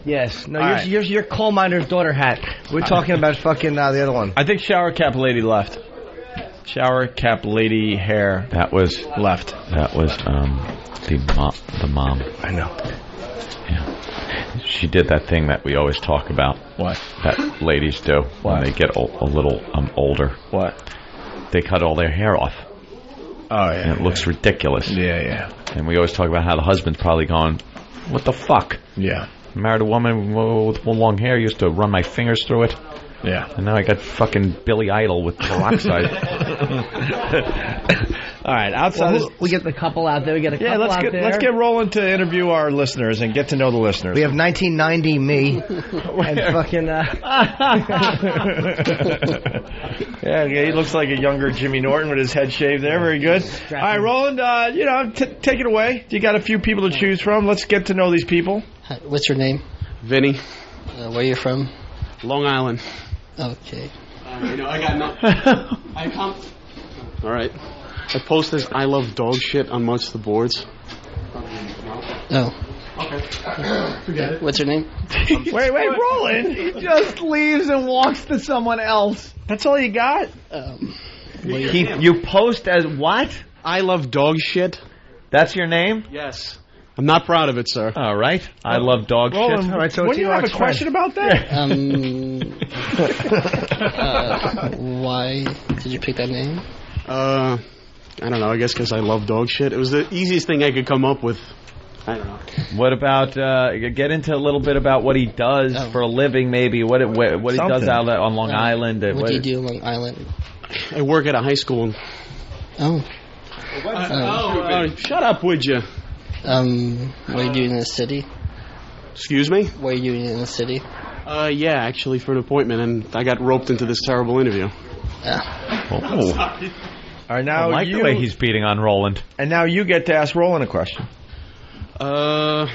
Yes. No, All yours, right. yours, your coal miner's daughter hat. We're talking about fucking the other one. I think shower cap lady left. Shower cap lady hair That was left. the mom. I know. Yeah. She did that thing that we always talk about. What? That ladies do when they get a little older. What? They cut all their hair off. Oh, yeah. And it looks ridiculous. Yeah. And we always talk about how the husband's probably going, what the fuck? Yeah. I married a woman with long hair, used to run my fingers through it. Yeah. And now I got fucking Billy Idol with peroxide. All right, outside. We get the couple out there. We get a couple out there. Let's get rolling to interview our listeners and get to know the listeners. We have 1990 me and fucking. Yeah, he looks like a younger Jimmy Norton with his head shaved there. Very good. All right, Roland, take it away. You got a few people to choose from. Let's get to know these people. Hi, what's your name? Vinny. Where are you from? Long Island. Okay. I got no. I come. All right. I post this I love dog shit on most of the boards. Oh. Okay. Forget it. What's your name? Wait, Roland. He just leaves and walks to someone else. That's all you got? You post as what? I love dog shit. That's your name? Yes. I'm not proud of it, sir. All right. I love dog Roland, shit. All right, so what do you have a question about that? Why did you pick that name? I don't know. I guess because I love dog shit. It was the easiest thing I could come up with. I don't know. What about get into a little bit about what he does for a living, maybe what he does out on Long Island. What do you do on Long Island? I work at a high school. Oh. Shut up, would you? What are you doing in the city? Excuse me? What are you doing in the city? Yeah, actually for an appointment, and I got roped into this terrible interview. Oh. All right, now I like the way he's beating on Roland. And now you get to ask Roland a question. I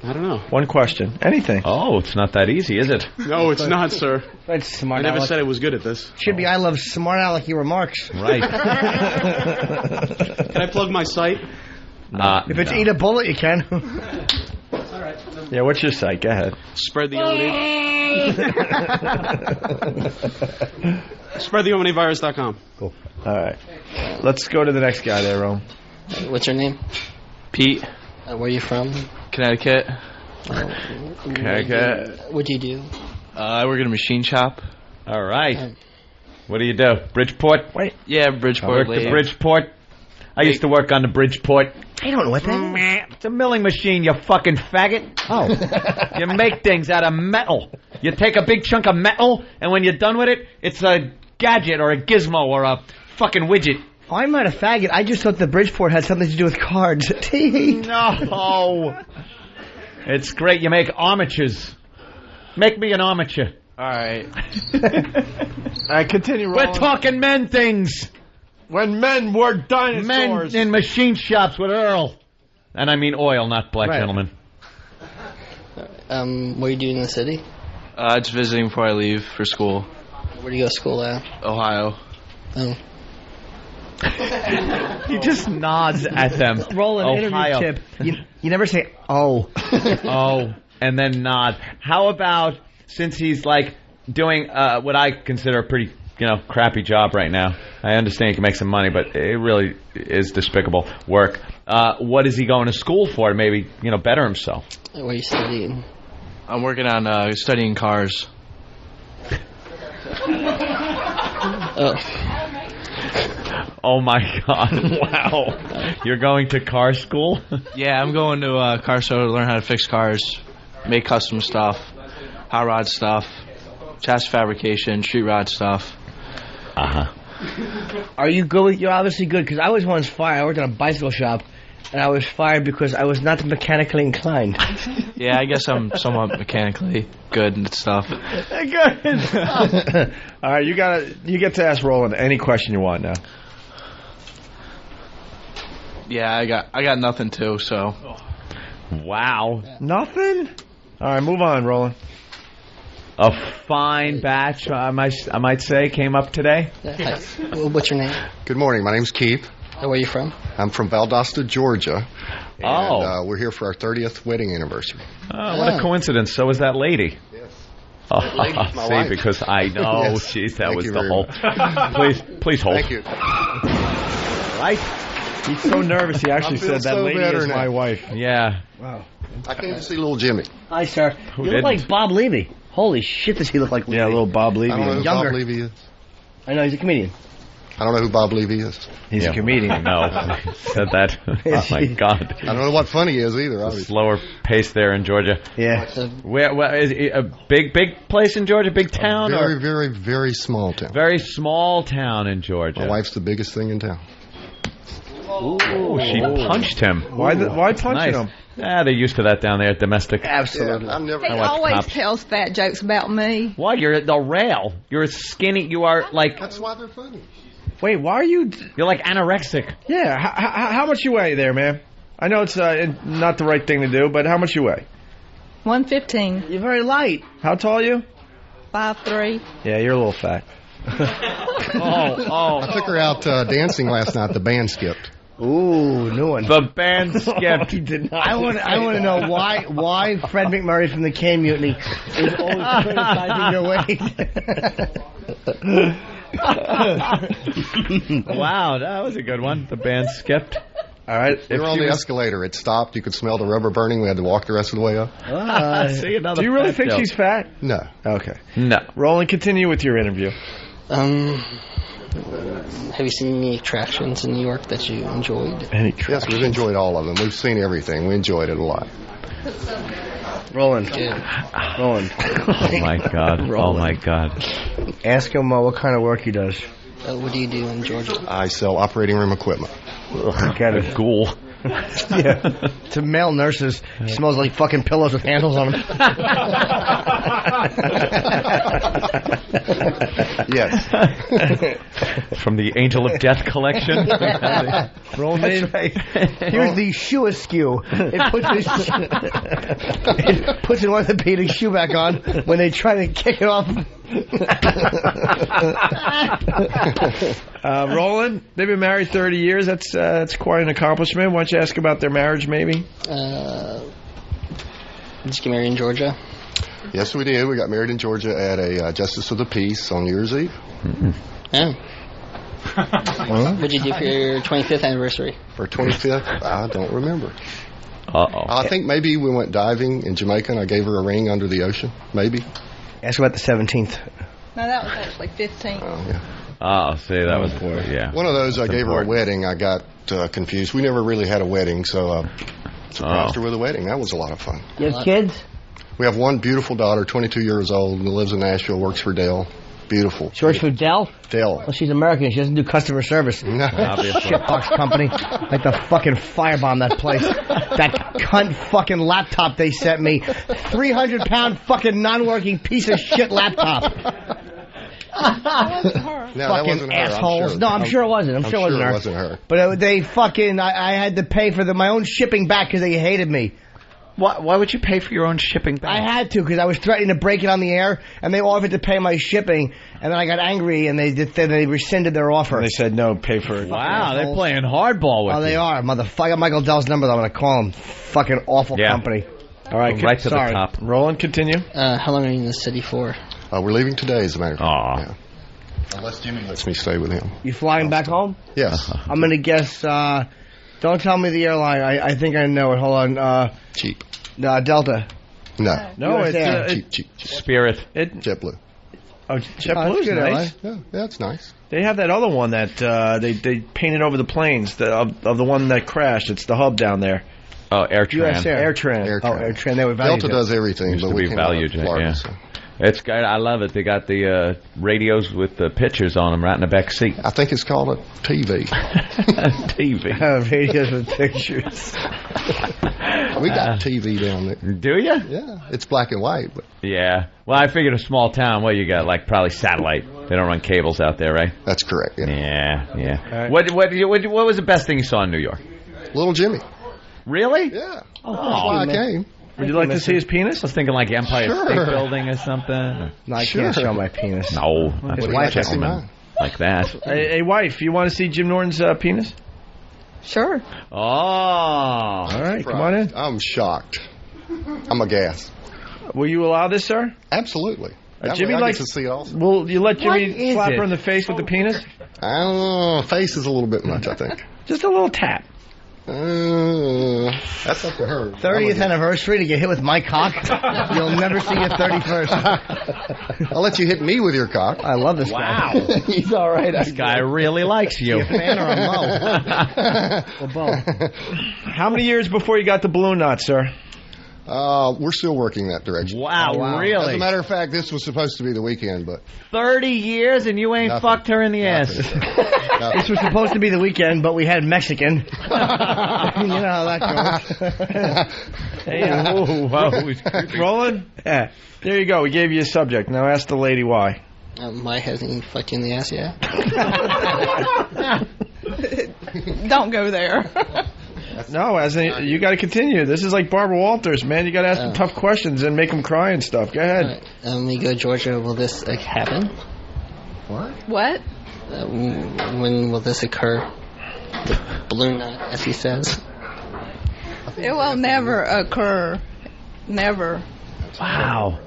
don't know. One question. Anything. Oh, it's not that easy, is it? No, it's not, sir. That's smart. I never Alec. said I was good at this. Should be I love smart alecky remarks. Right. Can I plug my site? If it's Eat a Bullet, you can. All right. Yeah, what's your site? Go ahead. SpreadTheOmnivirus.com. Cool. All right. Let's go to the next guy there, Rome. What's your name? Pete. Where are you from? Connecticut. Connecticut. What do you do? I work at a machine shop. All right. What do you do? Bridgeport? Wait. Yeah, Bridgeport. I worked at Bridgeport. I used to work on the Bridgeport. I don't know what that is. It's a milling machine, you fucking faggot. Oh. You make things out of metal. You take a big chunk of metal, and when you're done with it, it's a gadget or a gizmo or a fucking widget. Oh, I'm not a faggot. I just thought the Bridgeport had something to do with cards. No. It's great. You make armatures. Make me an armature. All right. All right, continue, Roland. We're talking men things. When men were dinosaurs. Men in machine shops with Earl. And I mean oil, not black gentlemen. What are you doing in the city? Just visiting before I leave for school. Where do you go to school at? Ohio. Oh. He just nods at them. Roll an Ohio. interview tip. You never say, oh. Oh, and then nod. How about, since he's like doing what I consider a pretty, crappy job right now. I understand he can make some money, but it really is despicable work. What is he going to school for? Maybe, better himself. What are you studying? I'm working on studying cars. Oh my God! Wow, you're going to car school? Yeah, I'm going to a car store to learn how to fix cars, make custom stuff, hot rod stuff, chassis fabrication, street rod stuff. Are you good? You're obviously good, because I was once fired. I worked at a bicycle shop, and I was fired because I was not mechanically inclined. Yeah, I guess I'm somewhat mechanically good and stuff. Good. All right, you get to ask Roland any question you want now. Yeah, I got nothing too. So. Wow. Nothing? All right, move on, Roland. A fine batch, I might say, came up today. Hi. What's your name? Good morning. My name's Keith. Where are you from? I'm from Valdosta, Georgia. And, Oh. we're here for our 30th wedding anniversary. Oh, what a coincidence. So was that lady. Yes. Oh, My see, wife. because I know. Yes. Jeez, that Thank was you the very whole. much. Please hold. Thank you. Right? He's so nervous he actually I feel said that so lady better is now. my wife. Yeah. Wow. I came to see little Jimmy. Hi, sir. Who You didn't? look like Bob Levy. Holy shit, does he look like Levy? Yeah, little Bob Levy. I don't know who Younger. Bob Levy is. I know, he's a comedian. I don't know who Bob Levy is. He's a comedian. No, said that. Oh my God. I don't know what funny is either. It's a Obviously. slower pace there in Georgia. Yeah. Where is it a big place in Georgia? Big town? Very, or very, very small town. very small town in Georgia? My wife's the biggest thing in town. Ooh, she punched him. Why punching Nice. him? They're used to that down there at domestic. Absolutely. Yeah, I've never. He I watch always cops. tells fat jokes about me. Why? You're at the rail. You're skinny. You are like. That's why they're funny. Wait, why are you... You're like anorexic. Yeah, how much you weigh there, man? I know it's not the right thing to do, but how much you weigh? 115, You're very light. How tall are you? 5'3". Yeah, you're a little fat. Oh. I took her out dancing last night. The band skipped. Ooh, new one. The band skipped. He did not. I want to know why Fred McMurray from the Cane Mutiny is always criticizing your weight. Wow, that was a good one. The band skipped. All right. We were on the escalator. It stopped. You could smell the rubber burning. We had to walk the rest of the way up. See, another Do you really fat think joke. she's fat? No. Okay. No. Roland, continue with your interview. Have you seen any attractions in New York that you enjoyed? Yes, we've enjoyed all of them. We've seen everything. We enjoyed it a lot. Roland. Oh my God. Oh my God. Ask him what kind of work he does. What do you do in Georgia? I sell operating room equipment. Get it. Ghoul. Yeah. To male nurses, he smells like fucking pillows with handles on them. Yes. From the Angel of Death collection. Roland, that's right. Here's the shoe askew. It puts an orthopedic shoe back on when they try to kick it off. Roland, they've been married 30 years. That's quite an accomplishment. Why don't you ask about their marriage, maybe? Did you get married in Georgia? Yes, we did. We got married in Georgia at a Justice of the Peace on New Year's Eve. Oh. What did you do for your 25th anniversary? For 25th? I don't remember. Uh-oh. I think maybe we went diving in Jamaica and I gave her a ring under the ocean. Maybe. Ask about the 17th. No, that was actually 15. Oh, yeah. Oh, see, that was yeah. One of those, I That's gave her a important. wedding. I got confused. We never really had a wedding, so I surprised her with a wedding. That was a lot of fun. You have kids? We have one beautiful daughter, 22 years old, who lives in Nashville, works for Dell. Beautiful. She works for Dell? Dell. Well, she's American. She doesn't do customer service. No. Shitbox company. Like the fucking firebomb that place. That cunt fucking laptop they sent me. 300-pound fucking non-working piece of shit laptop. No, that wasn't her, I'm assholes. sure. No, I'm sure it wasn't. I'm sure it wasn't her. But they fucking, I had to pay for my own shipping back because they hated me. Why would you pay for your own shipping back? I had to because I was threatening to break it on the air, and they offered to pay my shipping, and then I got angry, and they rescinded their offer. They said no, pay for it. Wow, they're playing hardball with Oh, they you. are, motherfucker. I got Michael Dell's number. I'm going to call him. Fucking awful company. All right, Right to the sorry. top. Roland, continue. How long are you in the city for? We're leaving today, as a matter of fact. Aw. Yeah. Unless Jimmy lets me stay with him. You flying back home? Yes. I'm going to guess Don't tell me the airline. I think I know it. Hold on. Cheap. Delta. No. No, it's cheap. Spirit. JetBlue. Oh, JetBlue's good nice. Yeah, that's nice. They have that other one that they painted over the planes of the one that crashed. It's the hub down there. Oh, AirTran. US Air. AirTran. Oh, AirTran. They were Delta does everything, Used but to we be came out of ValueJet, Florida, yeah. so. It's great. I love it. They got the radios with the pictures on them right in the back seat. I think it's called a TV. TV. Radios with pictures. We got TV down there. Do you? Yeah, it's black and white. But Yeah. Well, I figured a small town. Well, you got like probably satellite. They don't run cables out there, right? That's correct. Yeah. Yeah. What was the best thing you saw in New York? Little Jimmy. Really? Yeah. Oh, That's why I came. Would you like to see his penis? I was thinking like Empire Sure. State Building or something. No, I can't show my penis. No, not His to wife a has seen gentleman like that. Hey, wife, you want to see Jim Norton's penis? Sure. Oh. All right, come on in. I'm shocked. I'm aghast. Will you allow this, sir? Absolutely. Jimmy I likes get to see it also. Will you let Jimmy What is slap it? her in the face with the penis? I don't know. Face is a little bit much, I think. Just a little tap. That's up to her. 30th anniversary to get hit with my cock. You'll never see your 31st. I'll let you hit me with your cock. I love this Wow. guy. He's all right. This guy really likes you. You a fan or a mo? Or both? How many years before you got the balloon knot, sir? We're still working that direction. Wow, As really? a matter of fact, this was supposed to be the weekend, but 30 years and you ain't Nothing. fucked her in the ass. This was supposed to be the weekend, but we had Mexican. You know how that goes. Hey, Roland? Yeah. There you go. We gave you a subject. Now ask the lady why. Why hasn't he fucked you in the ass yet? Don't go there. No, you got to continue. This is like Barbara Walters, man. You got to ask them tough questions and make them cry and stuff. Go ahead. When we go to Georgia, will this happen? What? When will this occur? The balloon knot, as he says. It will never occur. Never. Wow.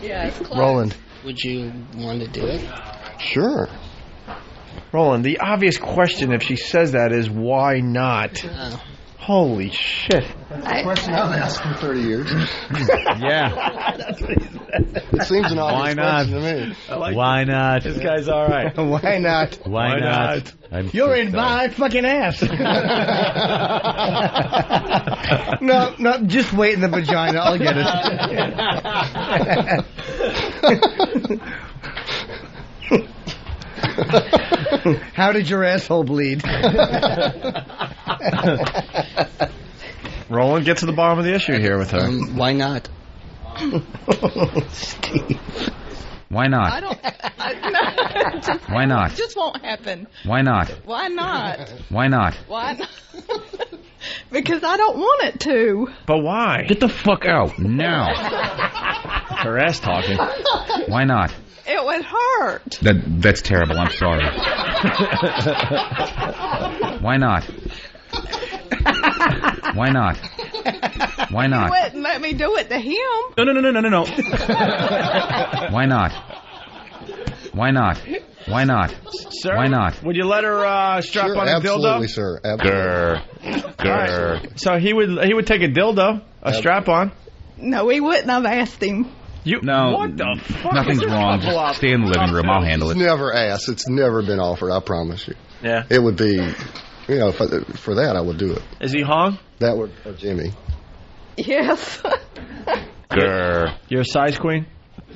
Yeah, it's close. Roland. Would you want to do it? sure. Roland, the obvious question if she says that is why not? Holy shit. That's the question I've asked for 30 years. Yeah. It seems an obvious Why not? question to me. Why not? This guy's all right. Why not? Why not? You're in my fucking ass. No, just wait in the vagina. I'll get it. How did your asshole bleed? Roland, get to the bottom of the issue here with her. Why not? Steve. Why not? I don't. Why not? It just won't happen. Why not? Why not? Why not? Why not? Because I don't want it to. But why? Get the fuck out now. Her ass talking. Why not? It would hurt. That's terrible. I'm sorry. Why not? Why not? Why You not? wouldn't let me do it to him. No. Why not? Why not? Why not? Sir, Why not? Would you let her strap Sure, on a absolutely, dildo? sir. Absolutely. All right. So he would take a dildo, a strap on. No, he wouldn't have asked him. No. What the fuck? Nothing's wrong. Just stay in the living room. I'll handle It's it. never asked. It's never been offered, I promise you. Yeah. It would be, for that I would do it. Is he hung? That would, Jimmy. Yes. You're a size queen?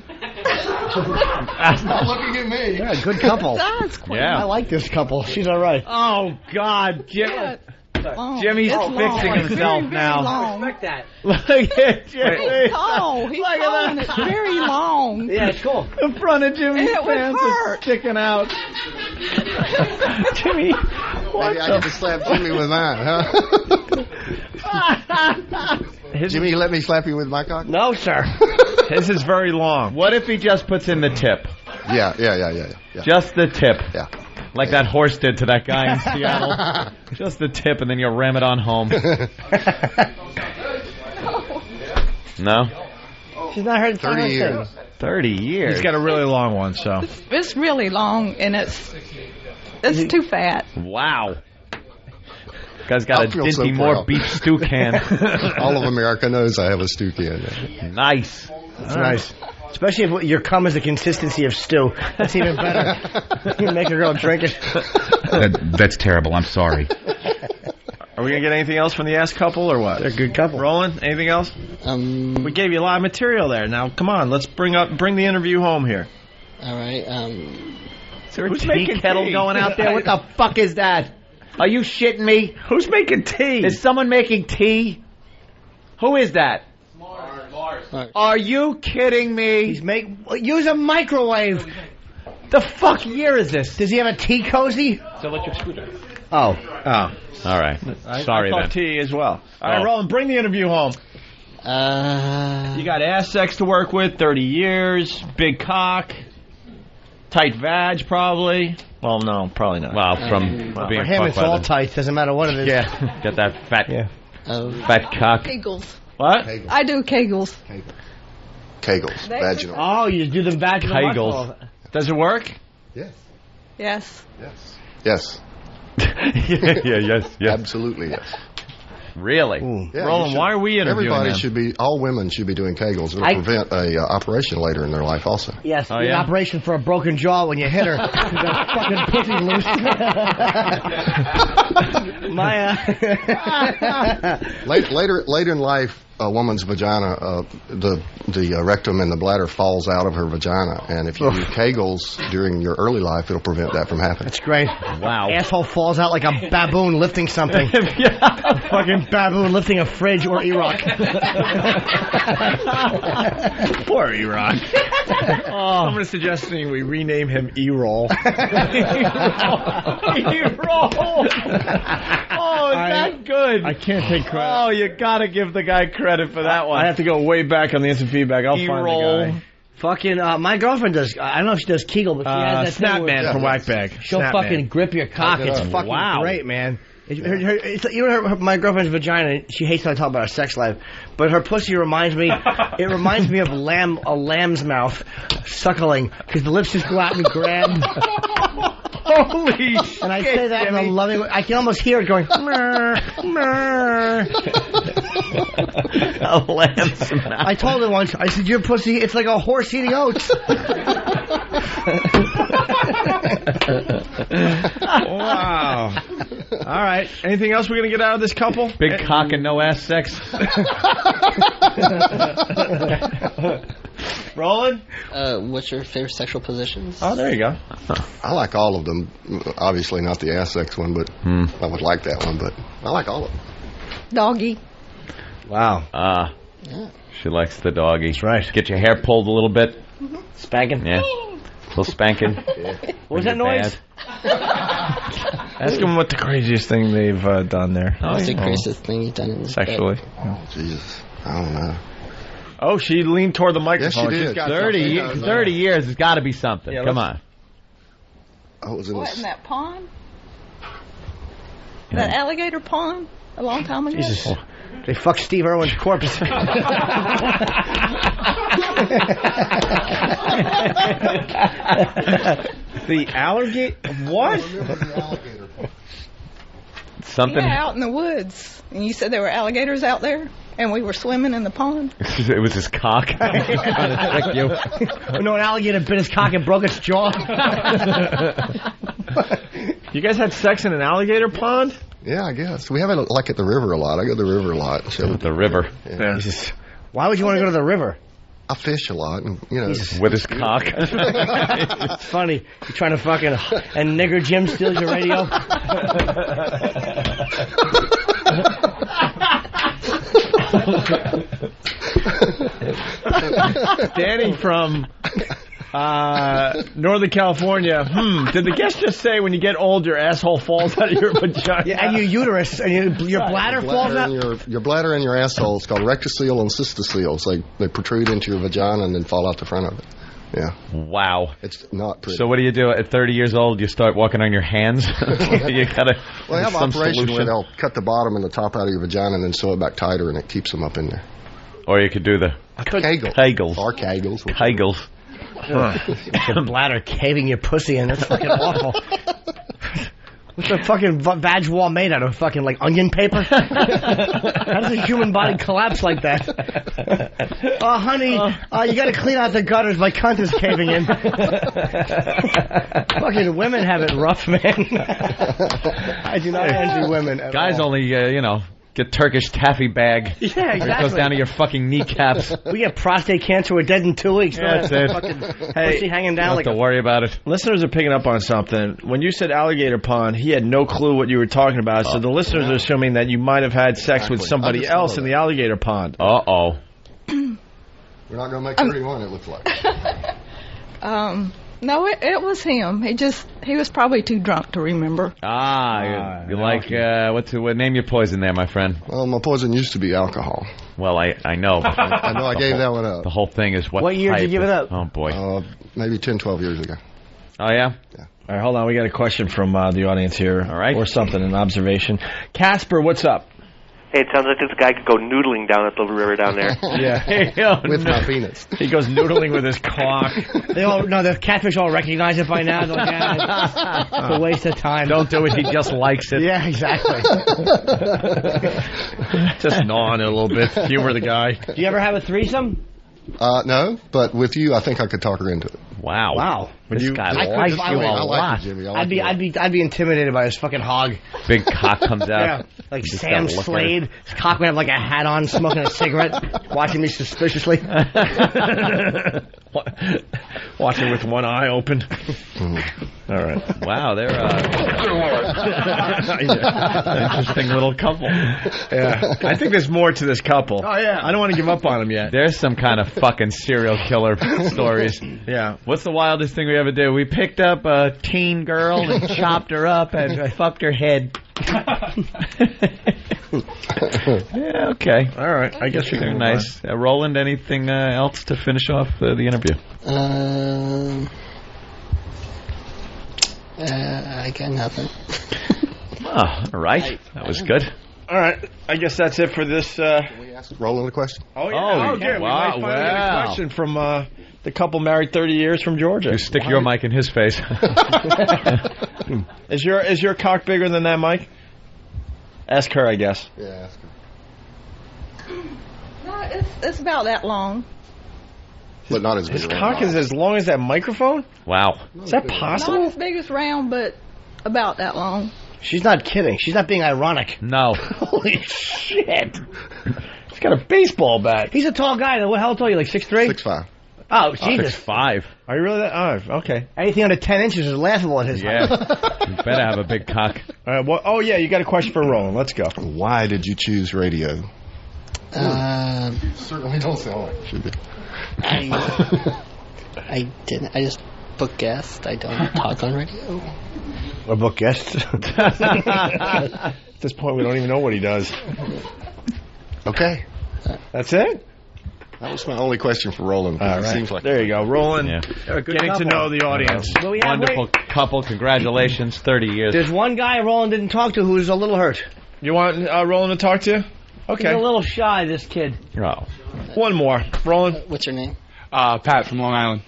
Not looking at me. Yeah, good couple. Size queen. I like this couple. She's all right. Oh, God, Jim. Long. Jimmy's It's fixing long. himself Very, now. Very long. that. Look at Jimmy. He's tall. He's Look tall at and that. it's very long. Yeah, it's cool. The front of Jimmy's It would pants is hurt. sticking out. Jimmy, what Maybe I get to slap Jimmy with mine, huh? Jimmy, you let me slap you with my cock? No, sir. His is very long. What if he just puts in the tip? Yeah. Just the tip. Yeah. Like that horse did to that guy in Seattle. Just the tip, and then you ram it on home. No? She's not heard 30 years. 30 years. He's got a really long one, so. It's really long and it's too fat. Wow. Guy's got a feel so Dinty Moore proud. beef stew can. All of America knows I have a stew can. Nice. That's nice. Especially if your cum is the consistency of stew. That's even better. You make a girl drink it. That's terrible. I'm sorry. Are we going to get anything else from the ass couple or what? They're a good couple. Roland, anything else? We gave you a lot of material there. Now, come on, let's bring the interview home here. All right. Is there a Who's tea making kettle tea? going out there? What the fuck is that? Are you shitting me? Who's making tea? Is someone making tea? Who is that? Are you kidding me? Use a microwave. The fuck year is this? Does he have a tea cozy? It's an electric scooter. Oh. All right. Sorry I thought then. tea as well. All right, Oh. Roland, bring the interview home. You got ass sex to work with, 30 years, big cock, tight vag probably. Well, no, probably not. Well, from being For him, fucked it's by all the- tight. Doesn't matter what it is. Yeah, got that fat cock. Kegels. What? I do Kegels. Kegels, vaginal. Oh, you do the vaginal Kegels. muscle. Does it work? Yes. Yes. Yes. Yes. Absolutely yes. Really? Yeah, Roland, you should- why are we interviewing Everybody them? all women should be doing Kegels. It'll prevent a operation later in their life also. Yes, Oh, the yeah? operation for a broken jaw when you hit her. You got fucking pussy loose. Later in life, a woman's vagina, the rectum and the bladder falls out of her vagina, and if you do Kegels during your early life, it'll prevent that from happening. That's great. Wow. Asshole falls out like a baboon lifting something. Fucking baboon lifting a fridge or Iraq. Poor Iraq. Someone is suggesting we rename him E-Roll. E-roll. Oh, is that good? I can't take credit. Oh, you gotta give the guy credit for that one. I have to go way back on the instant feedback. I'll find E-roll. the guy. Fucking, my girlfriend does, I don't know if she does Kegel, but she has that thing where Snapman from Whackbag. she'll fucking grip your cock. It's fucking great, man. My girlfriend's vagina, she hates when I talk about her sex life, but her pussy reminds me of a lamb's mouth suckling, because the lips just go out and grab. Holy shit. And I say that in a loving way. I can almost hear it going, murr, murr. A lamb's mouth. I told her once, I said, your pussy, it's like a horse eating oats. Wow. All right. Anything else we're going to get out of this couple? Big cock and no ass sex. Roland? What's your favorite sexual positions? Oh, there you go. I like all of them. Obviously not the ass sex one, but I would like that one, but I like all of them. Doggy. Wow. She likes the doggy. That's right. Get your hair pulled a little bit. Spanking. Yeah. A little spanking. What was that noise? Ask them what the craziest thing they've done there. What's the craziest thing you've done in this Sexually. Oh, Jesus. I don't know. Oh, she leaned toward the microphone. Yes, she She's did. got 30 years has got to be something. Yeah, Come let's- on. I was in What, this. in that pond? That alligator pond? A long time ago? Jesus. They fucked Steve Irwin's corpse. The alligator? What? Something. Yeah, out in the woods. And you said there were alligators out there? And we were swimming in the pond? It was his cock. Trying to trick you. No, an alligator bit his cock and broke its jaw. You guys had sex in an alligator pond? Yeah, I guess. We have it like at the river a lot. I go to the river a lot. So The river. Yeah. Why would you want to go to the river? I fish a lot, and With his cock. It's funny. You're trying to fucking... And nigger Jim steals your radio? Danny from Northern California. Did the guest just say when you get old, your asshole falls out of your vagina? Yeah, and your uterus, and your bladder falls out? Your bladder and your asshole is called rectocele and cystocele. It's like they protrude into your vagina and then fall out the front of it. Yeah. Wow. It's not pretty. So what do you do at 30 years old? You start walking on your hands? You gotta. Well, they have some an operation solution. where they'll cut the bottom and the top out of your vagina and then sew it back tighter, and it keeps them up in there. Or you could do the Kegels. Or Kegels. Kegels. Your bladder caving your pussy in. That's fucking awful. What's the fucking vag wall made out of? Fucking like onion paper? How does a human body collapse like that? Oh, honey, you got to clean out the gutters. My cunt is caving in. Fucking women have it rough, man. I do not envy women at Guys all. only, get Turkish taffy bag. Yeah, exactly. It goes down to your fucking kneecaps. We get prostate cancer. We're dead in 2 weeks. Yeah, that's it. Fucking pussy hanging down. Don't have to worry about it. Listeners are picking up on something. When you said alligator pond, he had no clue what you were talking about. So the listeners are assuming that you might have had sex with somebody else in the alligator pond. Uh-oh. We're not going to make 31, it looks like. No, it was him. He was probably too drunk to remember. You like, what name your poison there, my friend? Well, my poison used to be alcohol. Well, I know. I know I gave that one up. The whole thing is What year did you give it up? Oh, boy. Maybe 10, 12 years ago. Oh, yeah? Yeah. All right, hold on. We got a question from the audience here. All right. Or something, an observation. Casper, what's up? Hey, it sounds like this guy could go noodling down at the river down there. Yeah. With my penis. He goes noodling with his cock. The catfish all recognize it by now. They're like, it's a waste of time. Don't do it. He just likes it. Yeah, exactly. Just gnaw on it a little bit. Humor the guy. Do you ever have a threesome? No, but with you, I think I could talk her into it. Wow. This guy likes you a I lot. like you, Jimmy. I'd be intimidated by his fucking hog. Big cock comes out. Yeah, like Sam Slade. His cock would have like a hat on, smoking a cigarette, watching me suspiciously. Watching with one eye open. All right. Wow, they're interesting little couple. Yeah, I think there's more to this couple. Oh, yeah. I don't want to give up on them yet. There's some kind of fucking serial killer stories. Yeah. What's the wildest thing we ever did? We picked up a teen girl and chopped her up and fucked her head. Yeah, okay. All right. I guess we They're can nice. Roland, anything else to finish off the interview? I got nothing. Oh, all right. That was good. All right. I guess that's it for this. Can we ask Roland a question? Oh, yeah. Okay. We might finally get a question from the couple married 30 years from Georgia. You stick your mic in his face. Is your cock bigger than that, Mike? Ask her, I guess. Yeah, ask her. No, it's about that long. But not as big. His cock is as long as that microphone? Wow. Is that possible? Not as big as round, but about that long. She's not kidding. She's not being ironic. No. Holy shit. He's got a baseball bat. He's a tall guy. How tall are you, like 6'3"? 6'5". Oh, Jesus. 6'5". Are you really that? Oh, okay. Anything under 10 inches is laughable at his height. You better have a big cock. All right. Well, oh, yeah, you got a question for Roland. Let's go. Why did you choose radio? Certainly don't sound like it should be. I didn't. I just book guests. I don't talk on radio. Or book guests. At this point, we don't even know what he does. Okay. That's it? That was my only question for Roland. All right. Seems like there you go. Roland, Yeah. getting to know the audience. Wonderful couple. Congratulations. 30 years. There's one guy Roland didn't talk to who's a little hurt. You want Roland to talk to you? Okay. He's a little shy, this kid. Oh. One more. Roland. What's your name? Pat from Long Island.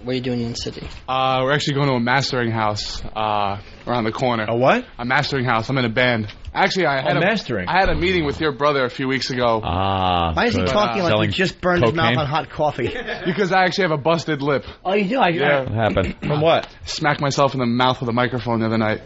What are you doing in the city? We're actually going to a mastering house around the corner. A what? A mastering house. I'm in a band. Actually, I had mastering. I had a meeting with your brother a few weeks ago. Why is he talking like he just burned his mouth on hot coffee? Because I actually have a busted lip. Oh, you do? Yeah. What happened? From what? Smacked myself in the mouth with a microphone the other night.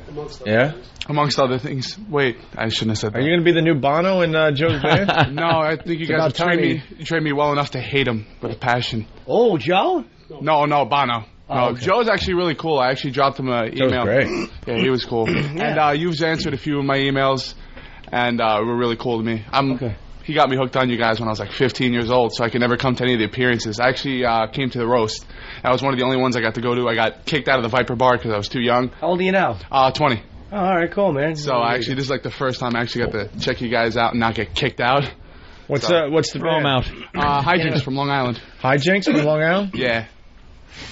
Yeah? Amongst other things. Wait, I shouldn't have said that. Are you going to be the new Bono in Joe's band? No, I think you guys trained me well enough to hate him with a passion. Oh, Joe? No, Bono. No, okay. Joe's actually really cool. I actually dropped him an email. Great. Yeah, he was cool. And you've answered a few of my emails, and were really cool to me. He got me hooked on you guys when I was like 15 years old, so I could never come to any of the appearances. I actually came to the roast. That was one of the only ones I got to go to. I got kicked out of the Viper Bar because I was too young. How old are you now? 20. Oh, all right, cool, man. So actually, this is like the first time I actually got to check you guys out and not get kicked out. What's the Throw him out. Hijinks from Long Island. Hijinks from Long Island? Yeah.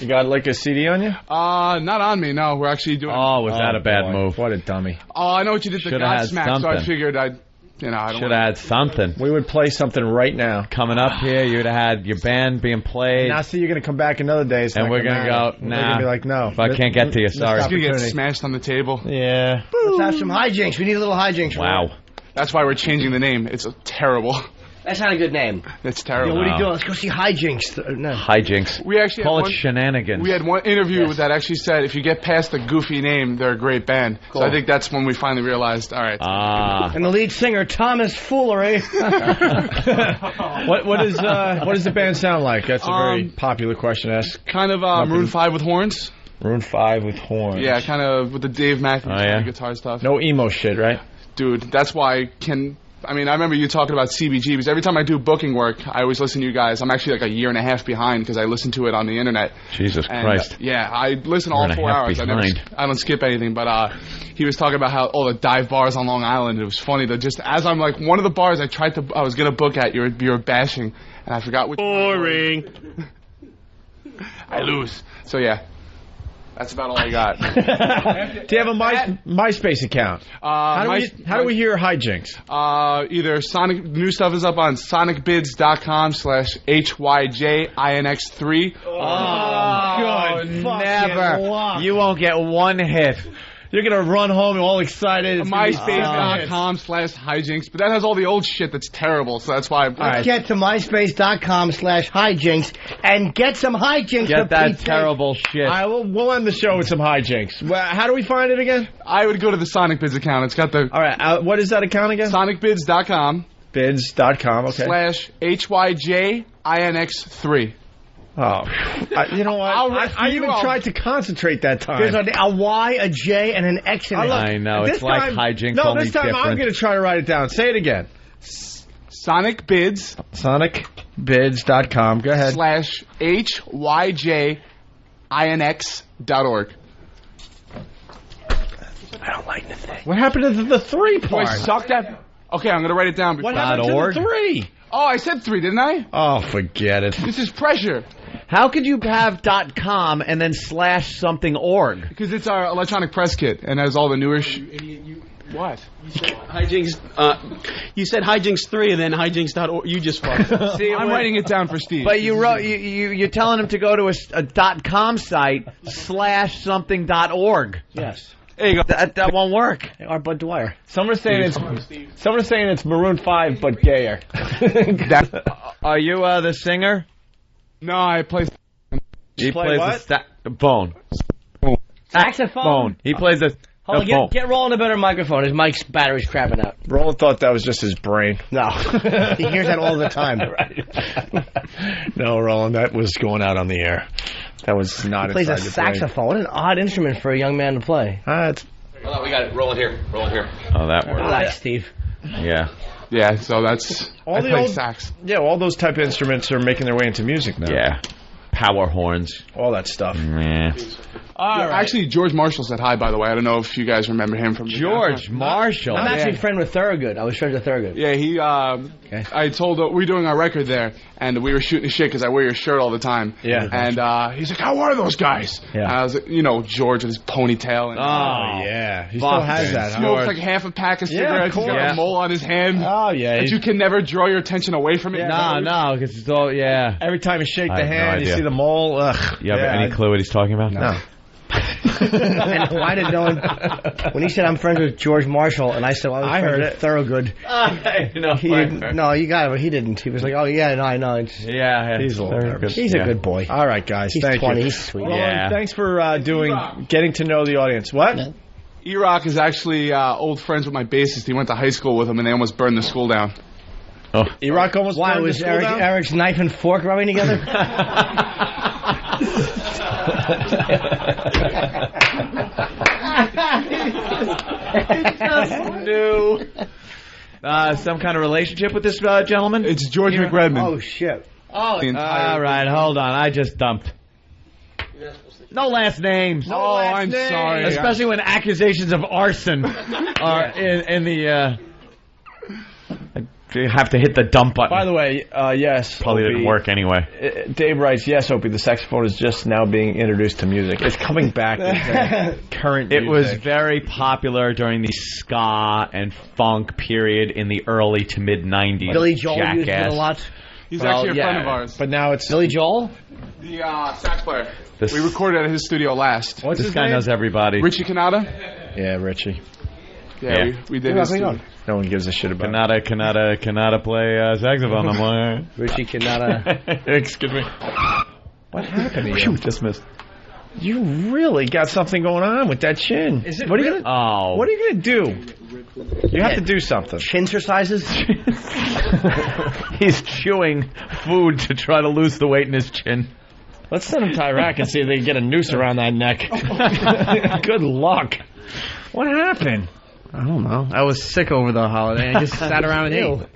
You got like a CD on you? Not on me. No, we're actually doing. Oh, was that a bad move? What a dummy! Oh, I know what you did. The Should've had Godsmack. So I something. figured I'd You know, I don't Should have had something. We would play something right now. Coming up here, you'd have had your band being played. Now, see, you're going to come back another day. And we're going to go, We're going to be like, no. I can't get to you, sorry. It's going to get smashed on the table. Yeah. Let's have some hijinks. We need a little hijinks. Wow. That's why we're changing the name. It's terrible. That's not a good name. It's terrible. Yo, what are you doing? Let's go see hijinks. No. Hijinks. We actually call had it shenanigans. We had one interview that actually said if you get past the goofy name, they're a great band. Cool. So I think that's when we finally realized, all right. And the lead singer, Thomas Foolery. What does the band sound like? That's a very popular question to ask. Kind of Maroon 5 with horns. Maroon 5 with horns. Yeah, kind of with the Dave Matthews guitar stuff. No emo shit, right? Dude, that's why I remember you talking about CBG, because every time I do booking work, I always listen to you guys. I'm actually like a year and a half behind because I listen to it on the internet. Jesus And, Christ. yeah, I listen all 4 hours. I don't skip anything, but he was talking about how all the dive bars on Long Island. It was funny that just as I'm like, one of the bars I was going to book at, you were bashing, and I forgot which. Boring. I lose. So yeah. That's about all I got. Do you have a MySpace account? How do we hear hijinks? Either new stuff is up on sonicbids.com/HYJINX3. Oh, good. Never. Luck. You won't get one hit. You're going to run home all excited. MySpace.com/hijinks. But that has all the old shit that's terrible, so that's why. Let's get to MySpace.com/hijinks and get some hijinks. Get that terrible shit. We'll end the show with some hijinks. How do we find it again? I would go to the Sonic Bids account. It's got the... All right, what is that account again? SonicBids.com. Bids.com, okay. /HYJINX3. Oh, you know what? I even tried to concentrate that time. There's a Y, a J, and an X in it. I know. It's like hijinks. No, only this time different. I'm going to try to write it down. Say it again. Sonic Bids. SonicBids.com. Go ahead. /HYJINX.org. I don't like the thing. What happened to the 3 part? I sucked at... Okay, I'm going to write it down. What happened to the 3? Oh, I said 3, didn't I? Oh, forget it. This is pressure. How could you have .com and then /something.org? Because it's our electronic press kit and has all the newer What? Hijinks. You said hijinks 3 and then hijinks.org. You just fucked. See, I'm writing it down for Steve. But you're telling him to go to a .com site /something.org. Yes. There you go. That won't work. Or Bud Dwyer. Some are saying it's Maroon 5 but gayer. Are you the singer? No, I play. He play plays what? the bone. Saxophone. He plays the Hold on, get Roland a better microphone. His mic's battery's crapping out. Roland thought that was just his brain. No. He hears that all the time. No, Roland, that was going out on the air. That was not He plays a inside your brain. saxophone. What an odd instrument for a young man to play. It's Hold on, we got it. Roll it here. Oh, that works. Relax, Steve. Yeah. Yeah, so that's... all I play sax. Yeah, all those type of instruments are making their way into music now. Yeah. Power horns. All that stuff. Yeah. Actually, George Marshall said hi, by the way. I don't know if you guys remember him from... George Marshall. I'm actually a friend with Thorogood. I was friends with Thorogood. Yeah, he... I told... we're doing our record there, and we were shooting shit because I wear your shirt all the time. Yeah. And he's like, how are those guys? Yeah. And I was like, George with his ponytail. And, Oh, yeah. He still has that, huh? smokes like half a pack of cigarettes. He's got a mole on his hand. Oh, yeah. But you can never draw your attention away from it. No, because it's all, yeah. Every time you shake I the have no hand, you idea. see the mole. Ugh. You have any clue what he's talking about? No. And why did no one... When he said, I'm friends with George Marshall, and I said, well, I was friends with Thorogood. He didn't, no, you got it, but he didn't. He was like, oh, yeah, no, I know. Yeah. He's a little good. He's a good boy. All right, guys. He's Thank 20. you. He's sweet. Well, thanks for getting to know the audience. What? E-Rock is actually old friends with my bassist. He went to high school with him, and they almost burned the school down. Oh. E-Rock almost Why, burned was the school down? Eric's knife and fork rubbing together? New. Some kind of relationship with this gentleman? It's George McRedmond. Oh, shit. Oh, all right, hold on. I just dumped. No last names. I'm sorry. Especially when accusations of arson are in the... You have to hit the dump button. By the way, yes. Probably Opie, didn't work anyway. Dave writes, yes, Opie, the saxophone is just now being introduced to music. It's coming back into current It was music. very popular during the ska and funk period in the early to mid 90s. Billy Joel used it Jackass. a lot. He's actually a friend of ours. But now it's... Billy Joel? The sax player. We recorded at his studio last. What's This his guy name? knows everybody. Richie Kanata? Yeah, Richie. Yeah, we did his studio. No one gives a shit about Kanata play saxophone. I'm like, Richie Kanata. excuse me. What happened to you? Phew, just missed. You really got something going on with that chin. Is it what are you really? gonna, What are you going to do? You have to do something. Chin exercises? He's chewing food to try to lose the weight in his chin. Let's send him to Iraq and see if they can get a noose around that neck. Good luck. What happened? I don't know. I was sick over the holiday. I just sat around and ate.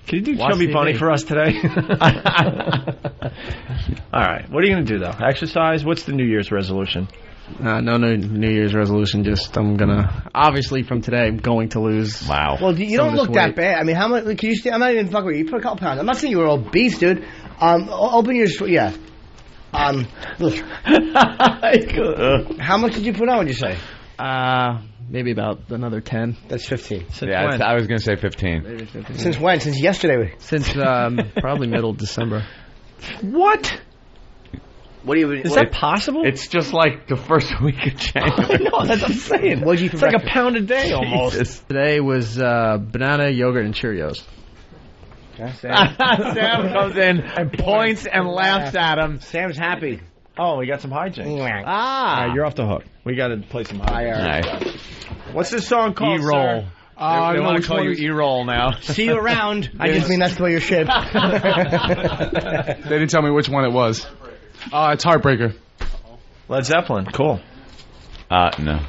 Can you do Watch Chubby TV. Bunny for us today? All right. What are you going to do, though? Exercise? What's the New Year's resolution? No New Year's resolution. Just I'm gonna obviously from today I'm going to lose. Wow. Well, you some don't of look this that weight. bad. I mean, how much can you? I'm not even fucking with you. You put a couple pounds. I'm not saying you were obese, dude. Open your yeah. Look. How much did you put on? Would you say? Maybe about another 10. That's 15. Yeah, when? I was going to say 15. Maybe 15. Since when? Since yesterday. Since probably middle of December. What? What do you? Is that possible? It's just like the first week of January. No, that's what I'm saying. What'd you eat for It's like a breakfast? pound a day almost. Jesus. Today was banana, yogurt, and Cheerios. Sam comes in and points and laughs at him. Sam's happy. Oh, we got some hijinks. All right, you're off the hook. We got to play some hijinks. What's this song called, E-roll. sir? They want to call you E-roll now. See you around. I just mean that's the way you're shaped. They didn't tell me which one it was. It's Heartbreaker. Led Zeppelin. Cool. No.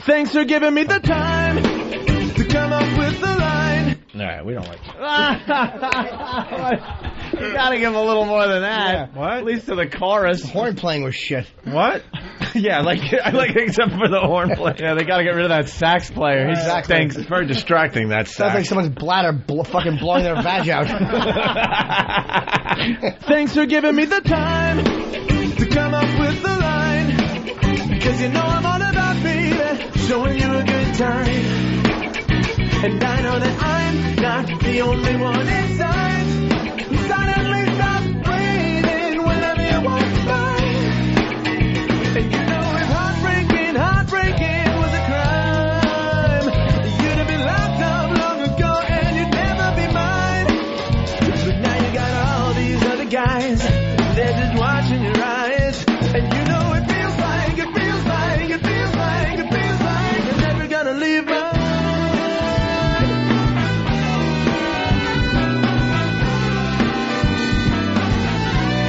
Thanks for giving me the time to come up with the line. All right, we don't like it. You got to give him a little more than that. Yeah. What? At least to the chorus. The horn playing was shit. What? Yeah, I like it except for the horn player. Yeah, they got to get rid of that sax player. He stinks. It's very distracting, that Sounds like sax. someone's bladder fucking blowing their vag out. Thanks for giving me the time to come up with the line. Cause you know I'm all about, baby, showing you a good time. And I know that I'm not the only one inside. Suddenly stop breathing whenever you walk by. And you know if heartbreaking was a crime, you'd have been locked up long ago and you'd never be mine. But now you got all these other guys, they're just watching your eyes. And you know it feels like you're never gonna leave mine.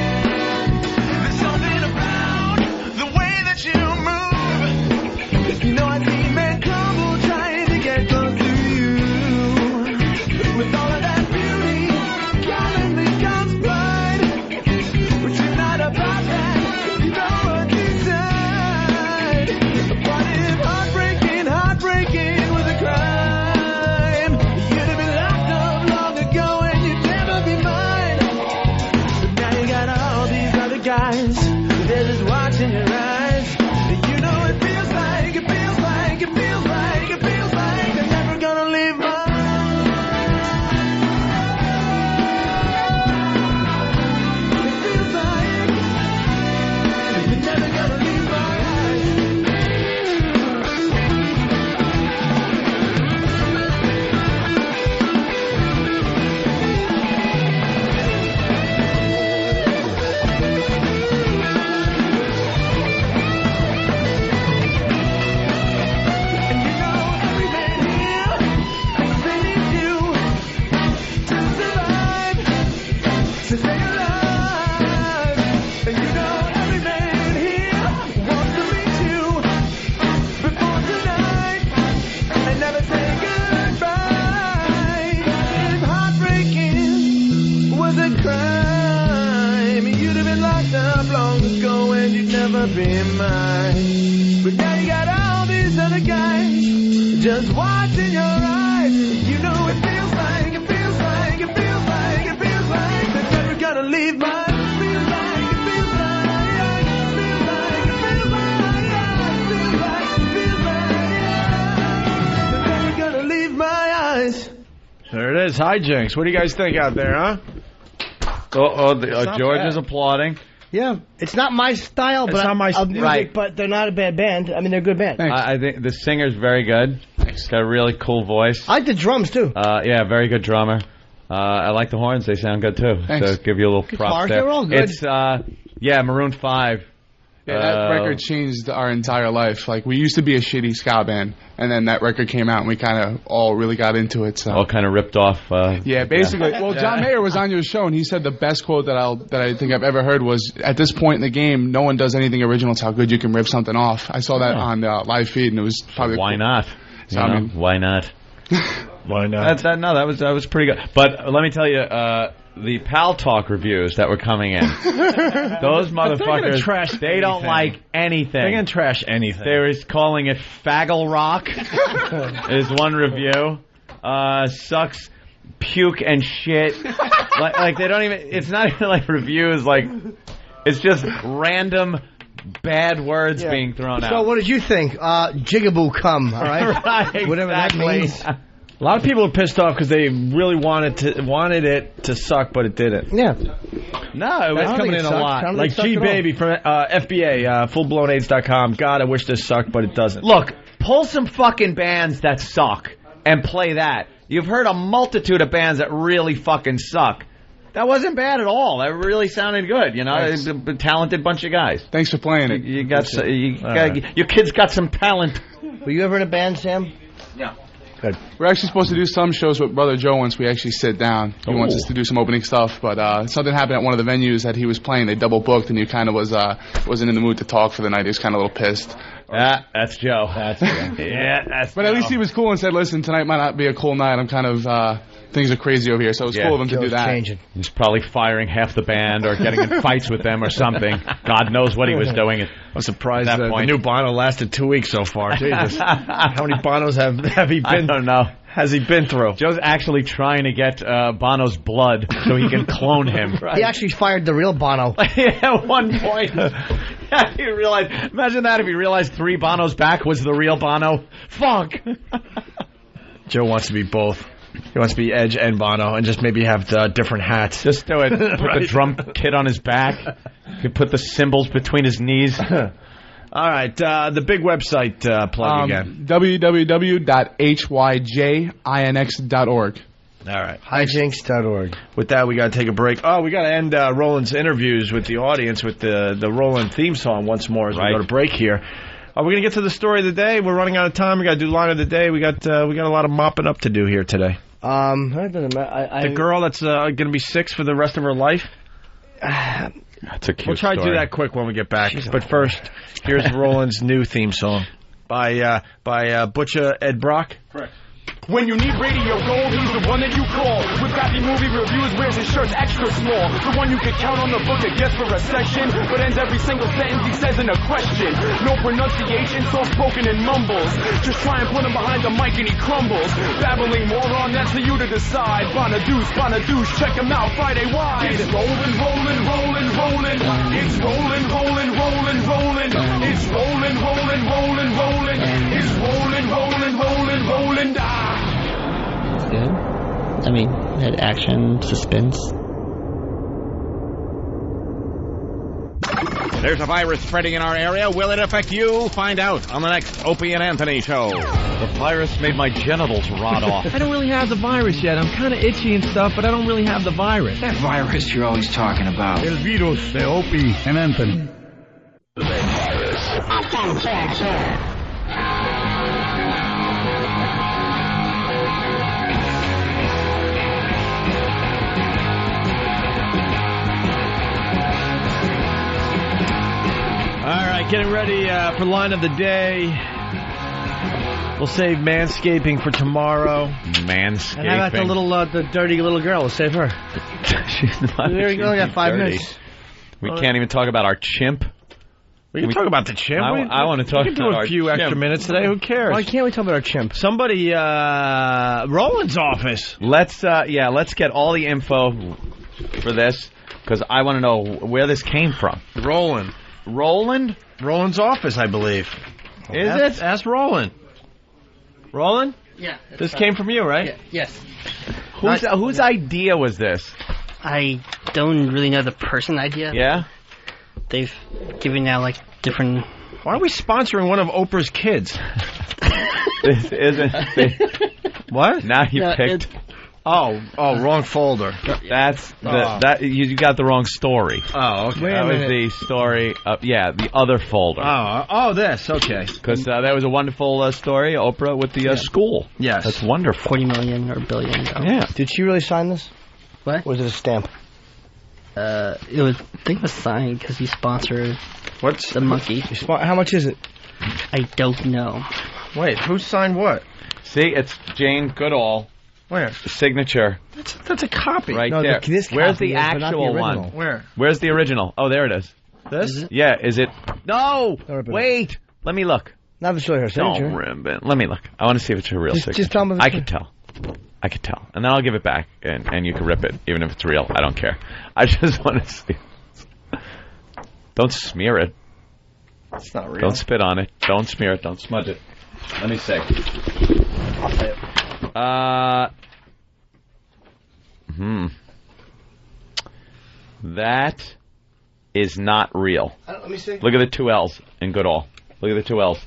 There's something about the way that you move. You know I see men crumble trying to get close to you. With all of that beauty, gallantly comes pride. But you're not about that, you know what decide. But if heartbreaking was a crime, you'd have been locked up long ago and you'd never be mine. But now you got all these other guys, they're just watching your eyes. You know it feels like they're never gonna leave mine. It feels like you're never gonna leave mine. And you know every man here, they need you to survive, to stay alive. And you know every man here wants to meet you before tonight and never say goodbye. If heartbreaking was a crime, you'd have been locked up long ago and you'd never be mine. But now you got all these other guys just watching your eyes. You know it feels like leave my There it is, hijinks. What do you guys think out there, huh? George is applauding. Yeah, it's not my style, but It's not my of music, right. but they're not a bad band. I mean, they're a good band. I think the singer's very good. He's got a really cool voice. I like the drums, too. Yeah, very good drummer. I like the horns. They sound good, too. Thanks. So give you a little props Guitars, there. they're all good. It's, Maroon 5. Yeah, that record changed our entire life. Like, we used to be a shitty ska band, and then that record came out, and we kind of all really got into it. So all kind of ripped off. Yeah, basically. Well, John Mayer was on your show, and he said the best quote that I think I've ever heard was, "At this point in the game, no one does anything original. It's how good you can rip something off." I saw that on the live feed, and it was probably Why not? So, I mean, why not? Why not? That was pretty good. But let me tell you, the Pal Talk reviews that were coming in, those motherfuckers, they don't like anything. They're going to trash anything. They were calling it faggle rock, is one review. Sucks, puke, and shit. like they don't even, it's not even like reviews, like, it's just random bad words being thrown out. So what did you think? Jigaboo come, all right? Right, Whatever that means. A lot of people are pissed off because they really wanted it to suck, but it didn't. Yeah. No, That's coming in a lot. Like G-Baby from FBA, fullblownaids.com. God, I wish this sucked, but it doesn't. Look, pull some fucking bands that suck and play that. You've heard a multitude of bands that really fucking suck. That wasn't bad at all. That really sounded good. You know, a talented bunch of guys. Thanks for playing it. Your kids got some talent. Were you ever in a band, Sam? Yeah. Good. We're actually supposed to do some shows with Brother Joe once we actually sit down. He wants us to do some opening stuff, but something happened at one of the venues that he was playing. They double booked, and he kind of wasn't in the mood to talk for the night. He was kind of a little pissed. That's Joe. That's Joe. Yeah, that's But at least he was cool and said, "Listen, tonight might not be a cool night. I'm kind of things are crazy over here." So it was cool of him to do that. Changing. He's probably firing half the band or getting in fights with them or something. God knows what he was doing. I'm surprised that the new Bono lasted 2 weeks so far. Jesus. How many Bonos have he been? I don't know. Has he been through? Joe's actually trying to get Bono's blood so he can clone him. He actually fired the real Bono. Yeah, at one point. He realized, imagine that if he realized 3 Bonos back was the real Bono. Fuck. Joe wants to be both. He wants to be Edge and Bono and just maybe have different hats. Just do it. Put the drum kit on his back. You could put the cymbals between his knees. All right, the big website plug again. www.hyjinx.org. All right. Hijinks.org. With that, we got to take a break. Oh, we got to end Roland's interviews with the audience with the Roland theme song once more as we go to break here. Are we going to get to the story of the day? We're running out of time. We got to do line of the day. We got a lot of mopping up to do here today. The girl that's going to be 6 for the rest of her life. That's a cute We'll try to do that quick when we get back. But first, here's Roland's new theme song by Butcher Ed Brock. Correct. When you need radio gold, he's the one that you call. With crappy movie reviews, wears his shirts extra small. The one you can count on the book that gets for a section, but ends every single sentence he says in a question. No pronunciation, soft-spoken and mumbles. Just try and put him behind the mic and he crumbles. Babbling moron, that's for you to decide. Bonadouche, check him out Friday wide. It's rolling, rolling, rolling, rolling. It's rolling, rolling, rolling, rolling. It's rolling, rolling, rolling, rolling. It's rolling, rolling, rolling, rolling. It's good. I mean, it had action, suspense. There's a virus spreading in our area. Will it affect you? Find out on the next Opie and Anthony show. The virus made my genitals rot off. I don't really have the virus yet. I'm kind of itchy and stuff, but I don't really have the virus. That virus you're always talking about. El virus de Opie and Anthony. The virus. All right, getting ready for line of the day. We'll save manscaping for tomorrow. Manscaping. And how about the little, the dirty little girl? We'll save her. There you go. We got 5 minutes. We can't even talk about our chimp. We can talk about the chimp. I want to talk about our chimp. We can do a few extra minutes today. Who cares? Why can't we talk about our chimp? Somebody, Roland's office. Let's get all the info for this. Because I want to know where this came from. Roland. Roland? Roland's office, I believe. Is it? Ask Roland. Roland? Yeah. This came from you, right? Yes. Whose idea was this? I don't really know the person idea. Yeah? They've given out like different. Why are we sponsoring one of Oprah's kids? This isn't. What? Now you picked. Wrong folder. That's that you got the wrong story. Oh, okay. That was the story. The other folder. This. Okay. Because that was a wonderful story, Oprah with the school. Yes, that's wonderful. 40 million or billion. Yeah. Did she really sign this? What? Or was it a stamp? I think it was signed because he sponsored. What's the monkey? How much is it? I don't know. Wait, who signed what? See, it's Jane Goodall. Where? Signature. That's a copy. Right no, there. This Where's copy the is, but not actual the original. one? Where? Where's the original? Oh, there it is. This? Yeah, is it? No! Wait! Let me look. Not necessarily her signature. Let me look. I want to see if it's her real signature. Just tell me. I could tell. And then I'll give it back, and you can rip it, even if it's real. I don't care. I just want to see. Don't smear it. It's not real. Don't spit on it. Don't smear it. Don't smudge it. Let me see. That is not real. Let me see. Look at the two L's in Goodall. Look at the two L's.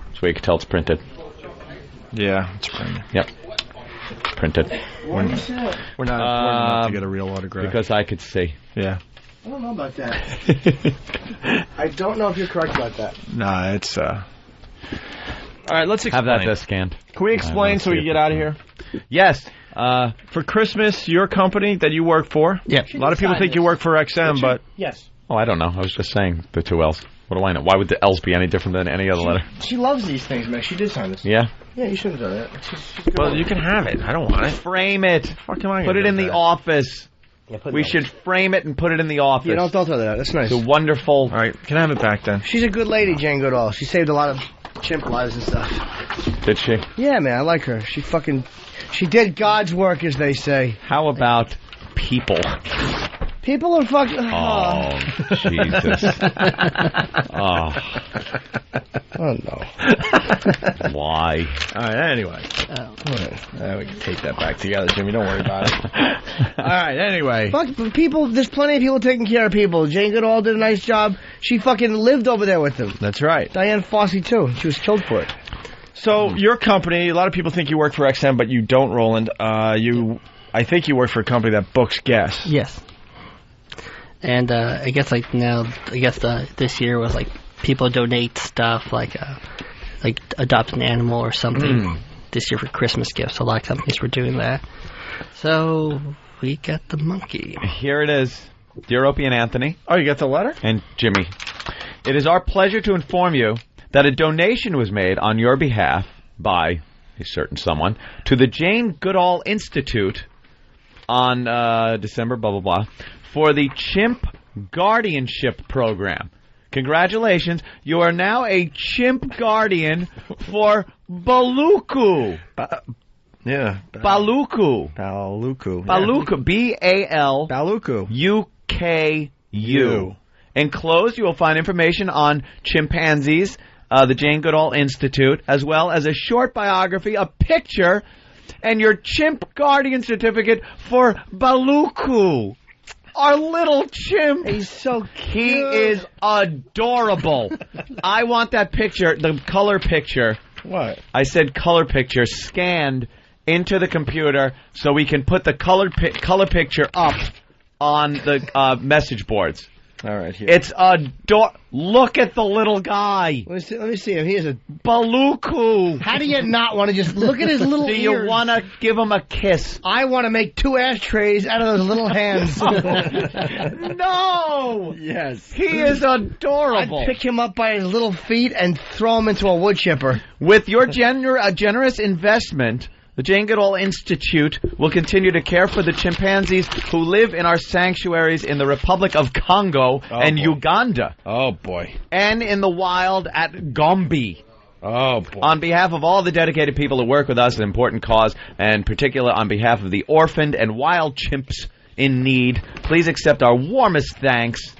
That's where you can tell it's printed. Yeah, it's printed. Yep. Printed. We're not important enough to get a real autograph. Because I could see. Yeah. I don't know about that. I don't know if you're correct about that. Nah, it's All right, let's explain. Have that scanned. Can we explain so we can get out of here? Yes. For Christmas, your company that you work for. Yeah. A lot of people think you work for XM, but yes. Oh, I don't know. I was just saying the two L's. What do I know? Why would the L's be any different than any other letter? She loves these things, man. She did sign this. Yeah. Yeah, you should have done that. She's well, you can have it. I don't want it. Frame it. Fuck am I put it in the office. Yeah, we should frame it and put it in the office. Yeah, don't throw that. That's nice. It's a wonderful. All right, can I have it back then? She's a good lady, Jane Goodall. She saved a lot of chimp lives and stuff. Did she? Yeah, man, I like her. She did God's work, as they say. How about people? People are fucking. Oh, Jesus. Oh no. Why? All right, anyway. We can take that back together, Jimmy. Don't worry about it. All right, anyway. Fuck, people, there's plenty of people taking care of people. Jane Goodall did a nice job. She fucking lived over there with them. That's right. Diane Fossey, too. She was killed for it. So, your company, a lot of people think you work for XM, but you don't, Roland. I think you work for a company that books guests. Yes. And I guess this year was like people donate stuff like adopt an animal or something this year for Christmas gifts. A lot of companies were doing that. So we got the monkey. Here it is. Dear Opie and Anthony. Oh, you got the letter? And Jimmy. It is our pleasure to inform you that a donation was made on your behalf by a certain someone to the Jane Goodall Institute on December blah blah blah for the Chimp Guardianship Program. Congratulations, you are now a chimp guardian for Baluku. Yeah. Baluku. Baluku. Baluku. B-A-L. Baluku. U-K-U. Enclosed, you will find information on chimpanzees, the Jane Goodall Institute, as well as a short biography, a picture, and your chimp guardian certificate for Baluku. Our little chimp. He's so cute. He is adorable. I want that picture, the color picture. What? I said color picture scanned into the computer so we can put the color picture up on the message boards. All right, here. It's look at the little guy. Let me see him. He is a Baluku. How do you not want to just look at his little ears? Do you want to give him a kiss? I want to make 2 ashtrays out of those little hands. No. Yes. He is adorable. I'd pick him up by his little feet and throw him into a wood chipper. With your generous investment, the Jane Goodall Institute will continue to care for the chimpanzees who live in our sanctuaries in the Republic of Congo and Uganda. Oh, boy. And in the wild at Gombe. Oh, boy. On behalf of all the dedicated people who work with us, an important cause, and particularly on behalf of the orphaned and wild chimps in need. Please accept our warmest thanks.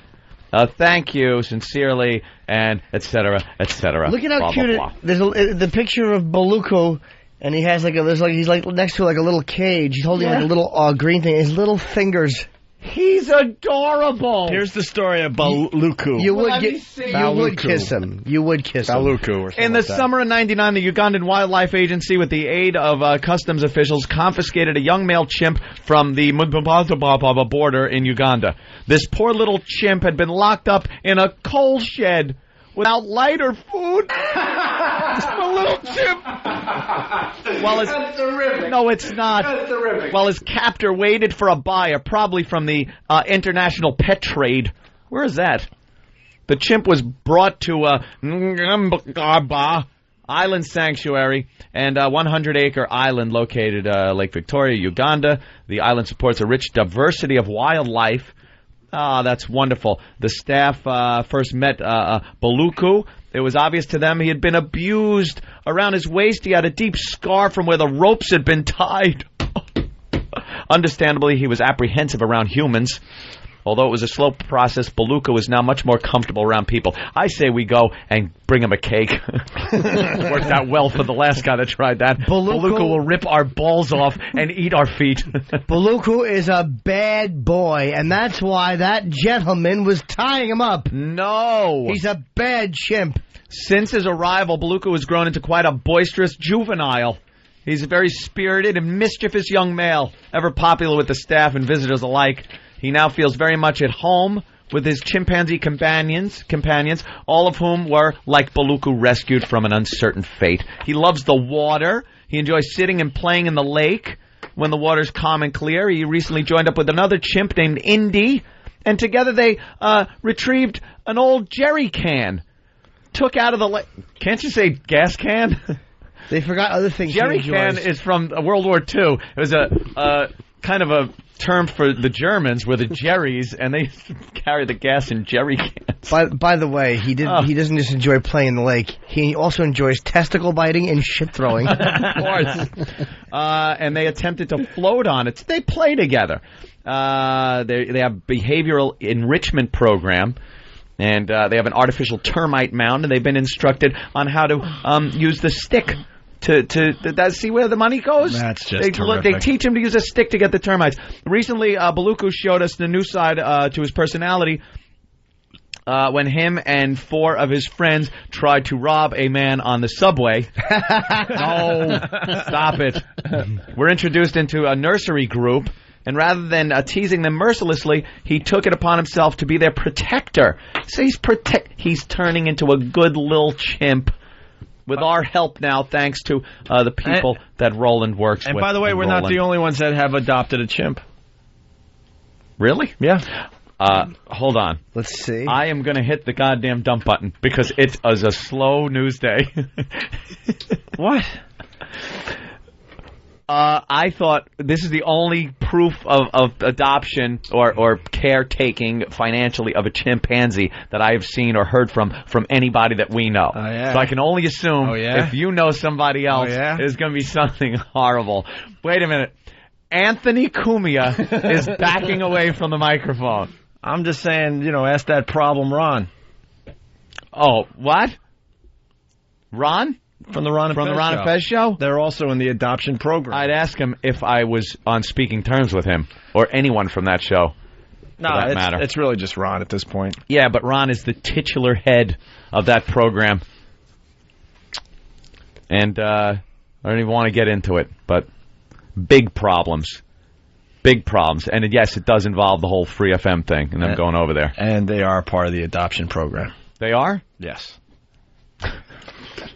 Thank you sincerely, and et cetera, et cetera. Look at how blah, cute blah, blah. there's the picture of Beluco, and he has he's like next to like a little cage. He's holding like a little green thing. His little fingers. He's adorable. Here's the story of Baluku. You would kiss him. You would kiss him. Baluku or something In the like that. summer of '99, the Ugandan Wildlife Agency, with the aid of customs officials, confiscated a young male chimp from the Mubaba border in Uganda. This poor little chimp had been locked up in a coal shed without light or food. A little chimp. That's terrific. No, it's not. That's terrific. While his captor waited for a buyer, probably from the international pet trade. Where is that? The chimp was brought to Ngamba Island Sanctuary and 100-acre island located Lake Victoria, Uganda. The island supports a rich diversity of wildlife. That's wonderful. The staff first met Baluku. It was obvious to them he had been abused. Around his waist, he had a deep scar from where the ropes had been tied. Understandably, he was apprehensive around humans. Although it was a slow process, Baluka was now much more comfortable around people. I say we go and bring him a cake. Worked out well for the last guy that tried that. Baluka will rip our balls off and eat our feet. Baluku is a bad boy, and that's why that gentleman was tying him up. No. He's a bad chimp. Since his arrival, Baluka has grown into quite a boisterous juvenile. He's a very spirited and mischievous young male, ever popular with the staff and visitors alike. He now feels very much at home with his chimpanzee companions, all of whom were, like Baluku, rescued from an uncertain fate. He loves the water. He enjoys sitting and playing in the lake when the water's calm and clear. He recently joined up with another chimp named Indy, and together they retrieved an old jerry can. Took out of the lake. Can't you say gas can? They forgot other things. Jerry can is from World War II. It was a kind of a term for the Germans were the Jerrys, and they carry the gas in jerry cans. By the way, he doesn't just enjoy playing in the lake. He also enjoys testicle biting and shit throwing. Of course. And they attempted to float on it. They play together. They have behavioral enrichment program. And they have an artificial termite mound, and they've been instructed on how to use the stick to see where the money goes. That's just terrific. They teach him to use a stick to get the termites. Recently, Baluku showed us the new side to his personality when him and 4 of his friends tried to rob a man on the subway. No, stop it. We're introduced into a nursery group. And rather than teasing them mercilessly, he took it upon himself to be their protector. So he's turning into a good little chimp. With our help now, thanks to the people that Roland works with. And by the way, we're not the only ones that have adopted a chimp. Really? Yeah. Hold on. Let's see. I am going to hit the goddamn dump button because it is a slow news day. What? I thought this is the only proof of adoption or caretaking financially of a chimpanzee that I have seen or heard from anybody that we know. Oh, yeah. So I can only assume if you know somebody else, it's going to be something horrible. Wait a minute. Anthony Cumia is backing away from the microphone. I'm just saying, ask that problem Ron. Oh, what? Ron? From the Ron and Fez show? They're also in the adoption program. I'd ask him if I was on speaking terms with him or anyone from that show. No, it's really just Ron at this point. Yeah, but Ron is the titular head of that program. And I don't even want to get into it, but big problems. Big problems. And yes, it does involve the whole Free FM thing and them going over there. And they are part of the adoption program. They are? Yes.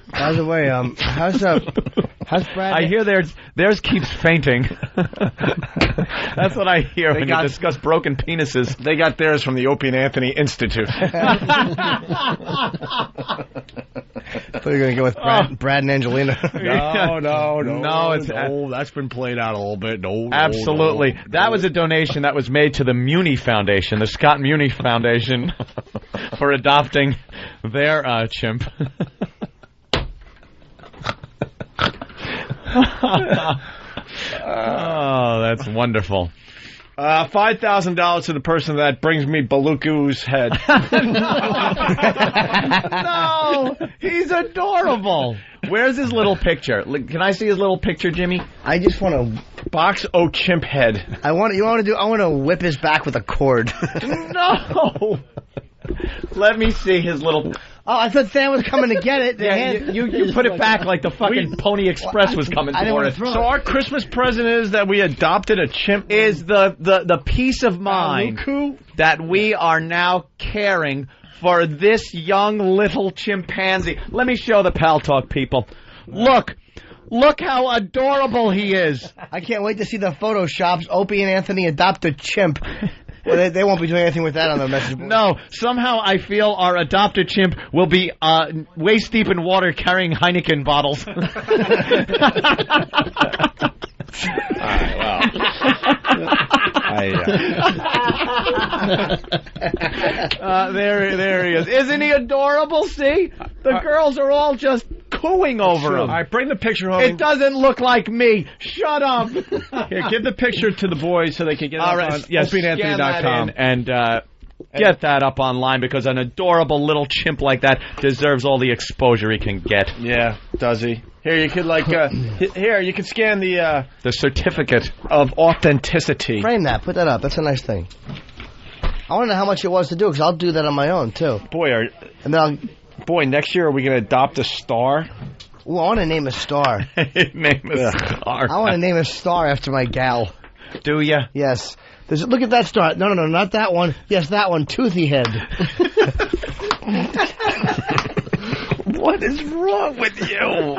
By the way, how's Brad? I hear theirs keeps fainting. That's what I hear when you discuss broken penises. They got theirs from the Opie and Anthony Institute. I thought you were going to go with Brad and Angelina. No, that's been played out a little bit. Absolutely. That was a donation that was made to the Muni Foundation, the Scott Muni Foundation, for adopting their chimp. Oh, that's wonderful. $5,000 to the person that brings me Baluku's head. No, he's adorable. Where's his little picture? Can I see his little picture, Jimmy? I just want to box O chimp head. I want to whip his back with a cord. No. Let me see his little. Oh, I thought Sam was coming to get it. Yeah, you put it back like the fucking Pony Express was coming for it. So our Christmas present is that we adopted a chimp. Is the peace of mind that we are now caring for this young little chimpanzee. Let me show the Pal Talk people. Look how adorable he is. I can't wait to see the photoshops. Opie and Anthony adopt a chimp. Well, they won't be doing anything with that on the message board. No, somehow I feel our adopted chimp will be waist deep in water carrying Heineken bottles. Wow. There he is. Isn't he adorable? See? The girls are all just cooing over him. All right, bring the picture home. It doesn't look like me. Shut up. Here, give the picture to the boys so they can get it all up on OpieandAnthony.com. and get that up online because an adorable little chimp like that deserves all the exposure he can get. Yeah, does he? Here, you could you can scan the certificate of authenticity. Frame that. Put that up. That's a nice thing. I want to know how much it was to do because I'll do that on my own too. Boy, next year are we going to adopt a star? Ooh, I want to name a star. Name a star. I want to name a star after my gal. Do ya? Yes. Look at that star. No, not that one. Yes, that one. Toothy head. What is wrong with you?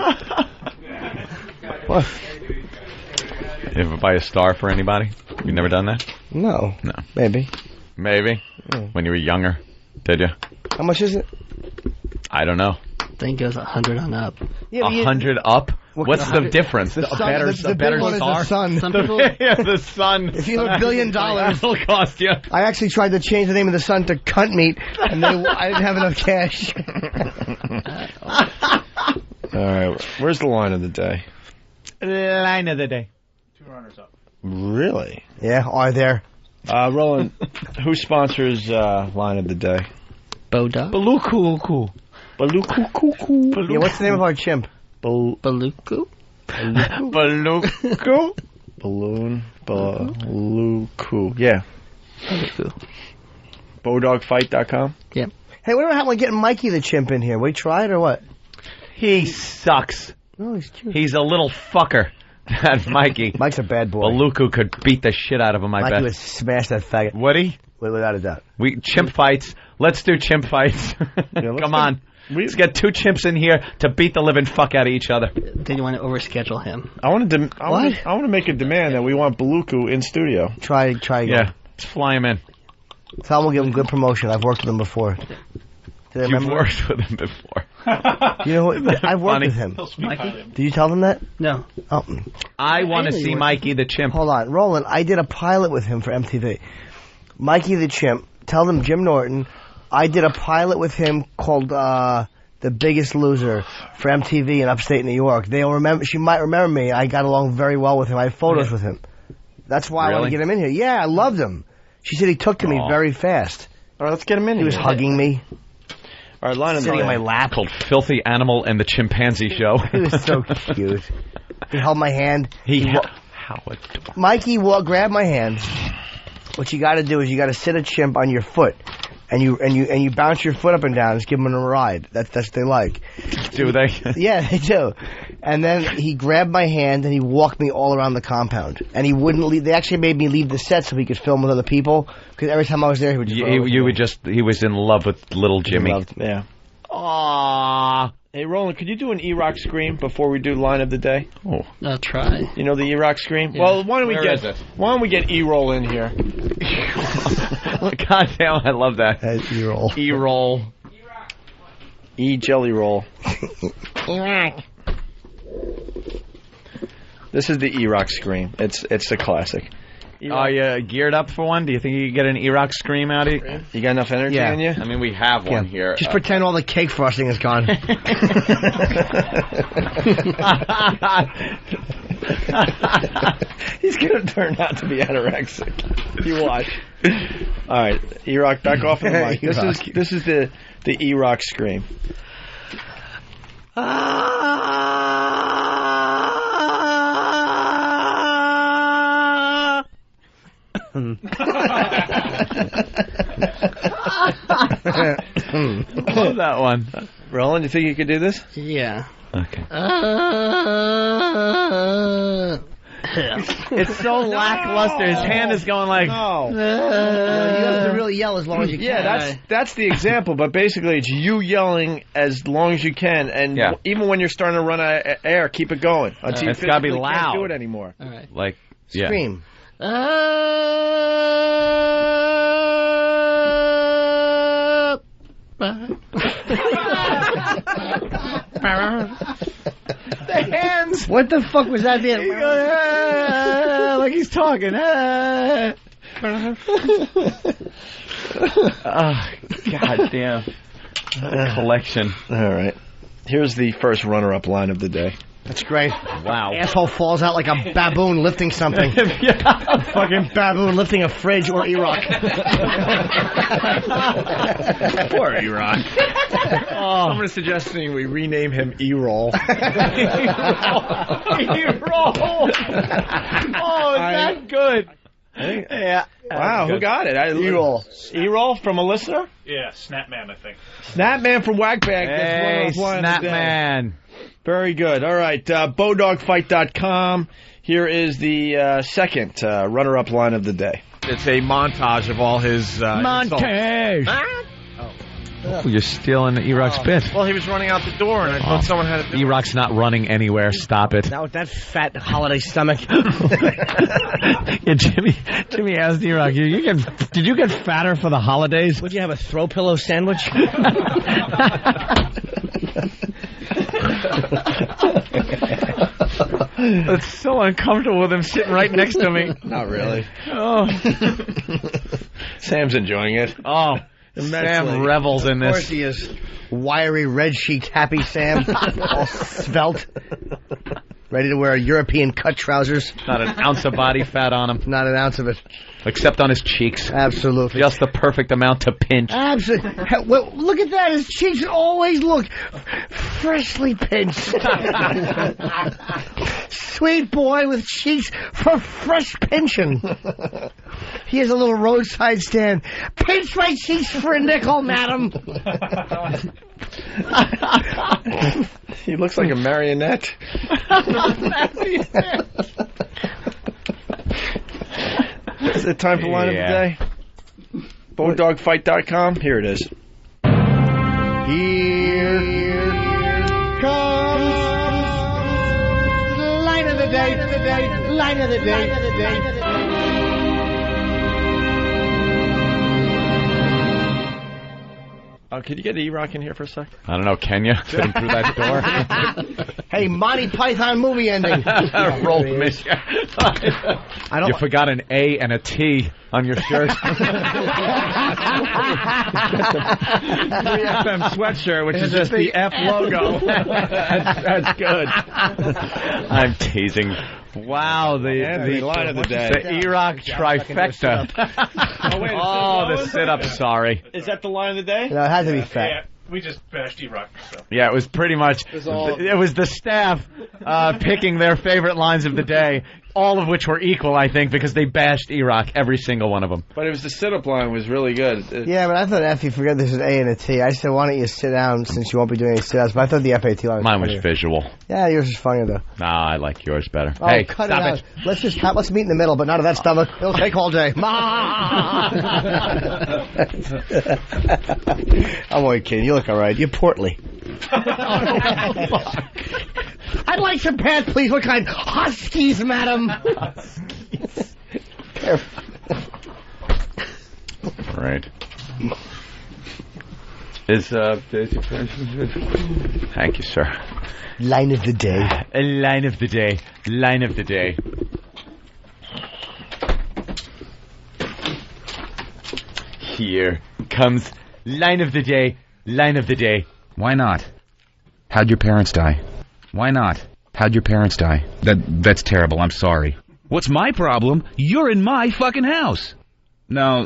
What? You ever buy a star for anybody? You never done that? No. Maybe. When you were younger, did you? How much is it? I don't know. I think it was 100 on up. Yeah, 100 up? What's the difference? The better one star? is the sun. Some people, Yeah, the sun. If you have $1 billion, that'll cost you. I actually tried to change the name of the sun to Cunt Meat, and I didn't have enough cash. All right, where's the line of the day? Line of the day. 2 runners up. Really? Yeah, are there? Roland, who sponsors line of the day? Boda. Baluku. Yeah, what's the name of our chimp? Baluku? Baluku? Baluku. Yeah. Baluku. Bodogfight.com? Yeah. Hey, whatever happened with getting Mikey the chimp in here? We tried or what? He sucks. No, he's cute. He's a little fucker. That Mikey. Mike's a bad boy. Baluku could beat the shit out of him, I bet. Mikey would smash that faggot. Would he? Without a doubt. Chimp fights. Let's do chimp fights. Come on. Let's get 2 chimps in here to beat the living fuck out of each other. Then you want to overschedule him. I want to make a demand that we want Baluku in studio. Try again. Yeah, let's fly him in. Tell him we'll give him good promotion. I've worked with him before. You've worked with him before. You know what? I've worked with him. Mikey? Did you tell them that? No. Oh. I want to see Mikey the chimp. Hold on. Roland, I did a pilot with him for MTV. Mikey the chimp. Tell them Jim Norton. I did a pilot with him called The Biggest Loser for MTV in upstate New York. They'll remember. She might remember me. I got along very well with him. I have photos with him. That's why I want to get him in here. Yeah, I loved him. She said he took to me very fast. All right, let's get him in here. He was hugging me. All right, line of sitting in my lap. Called Filthy Animal and the Chimpanzee Show. He was so cute. He held my hand. How adorable. Mikey grabbed my hand. What you got to do is you got to sit a chimp on your foot, and you bounce your foot up and down. Just give them a ride. That's what they like. Do they? Yeah, they do. And then he grabbed my hand and he walked me all around the compound. And he wouldn't leave. They actually made me leave the set so he could film with other people. Because every time I was there, he would just. He was in love with little Jimmy. Yeah. Aww. Hey, Roland, could you do an E-Rock scream before we do line of the day? Oh, I'll try. You know the E-Rock scream? Yeah. Well, why don't we get E-Roll in here? God damn, I love that. E-Roll. E-Roll. E-Jelly Roll. E-Rock. This is the E-Rock scream. It's a classic. Are you geared up for one? Do you think you can get an E-Rock scream out of you? You got enough energy in you? I mean, we have one here. Just pretend all the cake frosting is gone. He's going to turn out to be anorexic. You watch. All right, E-Rock, back off of the mic. This is the E-Rock scream. Love that one. Roland, you think you could do this? Yeah. Okay. It's so lackluster. His hand is going like. No. You have to really yell as long as you can. Yeah, that's the example. But basically, it's you yelling as long as you can, and even when you're starting to run out of air, keep it going until you it's got to be physically loud. can't do it anymore. All right. Like Scream. The hands. What the fuck was that? Like he's talking. God damn. Collection. All right. Here's the first runner-up line of the day. That's great. Wow. Asshole falls out like a baboon lifting something. A fucking baboon lifting a fridge or E-Rock. Poor E-Rock. Someone's suggesting we rename him E-Roll. E-Roll. Oh, is that good? Yeah. Wow, who got it? E-Roll. E-Roll from a listener? Yeah, Snapman, I think. Snapman from Wagbag. Hey, Snapman. Very good. All right, BowDogFight.com. Here is the second runner-up line of the day. It's a montage of all his montage. Oh, you're stealing E-Rock's bit. Well, he was running out the door, and I thought someone had it. E-Rock's not running anywhere. Stop it. Not with that fat holiday stomach. Yeah, Jimmy asked E-Rock, did you get fatter for the holidays? Would you have a throw pillow sandwich? It's so uncomfortable with him sitting right next to me. Not really. Oh. Sam's enjoying it. Oh. Sam revels in this. Of course he is. Wiry, red-cheeked, happy Sam. All svelte. Ready to wear European cut trousers. Not an ounce of body fat on him. Not an ounce of it. Except on his cheeks. Absolutely. Just the perfect amount to pinch. Absolutely. Well, look at that. His cheeks always look freshly pinched. Sweet boy with cheeks for fresh pinching. He has a little roadside stand. Pinch my cheeks for a nickel, madam. He looks like a marionette. Is it time for line of the day? BowDogFight.com. Here it is. Here comes line of the day. Line of the day. Could you get E-Rock in here for a sec? I don't know, can you? Fit him through that door? Hey, Monty Python movie ending. Roll me. You forgot an A and a T on your shirt. 3FM sweatshirt, which is just the F logo. That's good. I'm teasing. Wow, the line of the day. The E-Rock trifecta. The sit-up, sorry. Is that the line of the day? No, it had to be fat. Yeah, we just bashed E-Rock. So. Yeah, it was pretty much. It was the staff picking their favorite lines of the day, all of which were equal, I think, because they bashed E-Rock, every single one of them. But it was the sit-up line was really good. Yeah, but I thought F, you forgot this is A and a T. I said, why don't you sit down since you won't be doing any sit-ups? But I thought the FAT line was Mine was funnier. visual. Yeah, yours is funnier, though. Nah, I like yours better. Oh, hey, cut stop it out. Let's meet in the middle, but not of that stomach. It'll take all day. I'm only kidding. You look all right. You're portly. I'd like some pants, please. What kind? Huskies, madam. Huskies. Careful. Right. Thank you, sir. Line of the day. A line of the day. Line of the day. Here comes line of the day. Line of the day. Why not? How'd your parents die? Why not? How'd your parents die? That's terrible. I'm sorry. What's my problem? You're in my fucking house. No,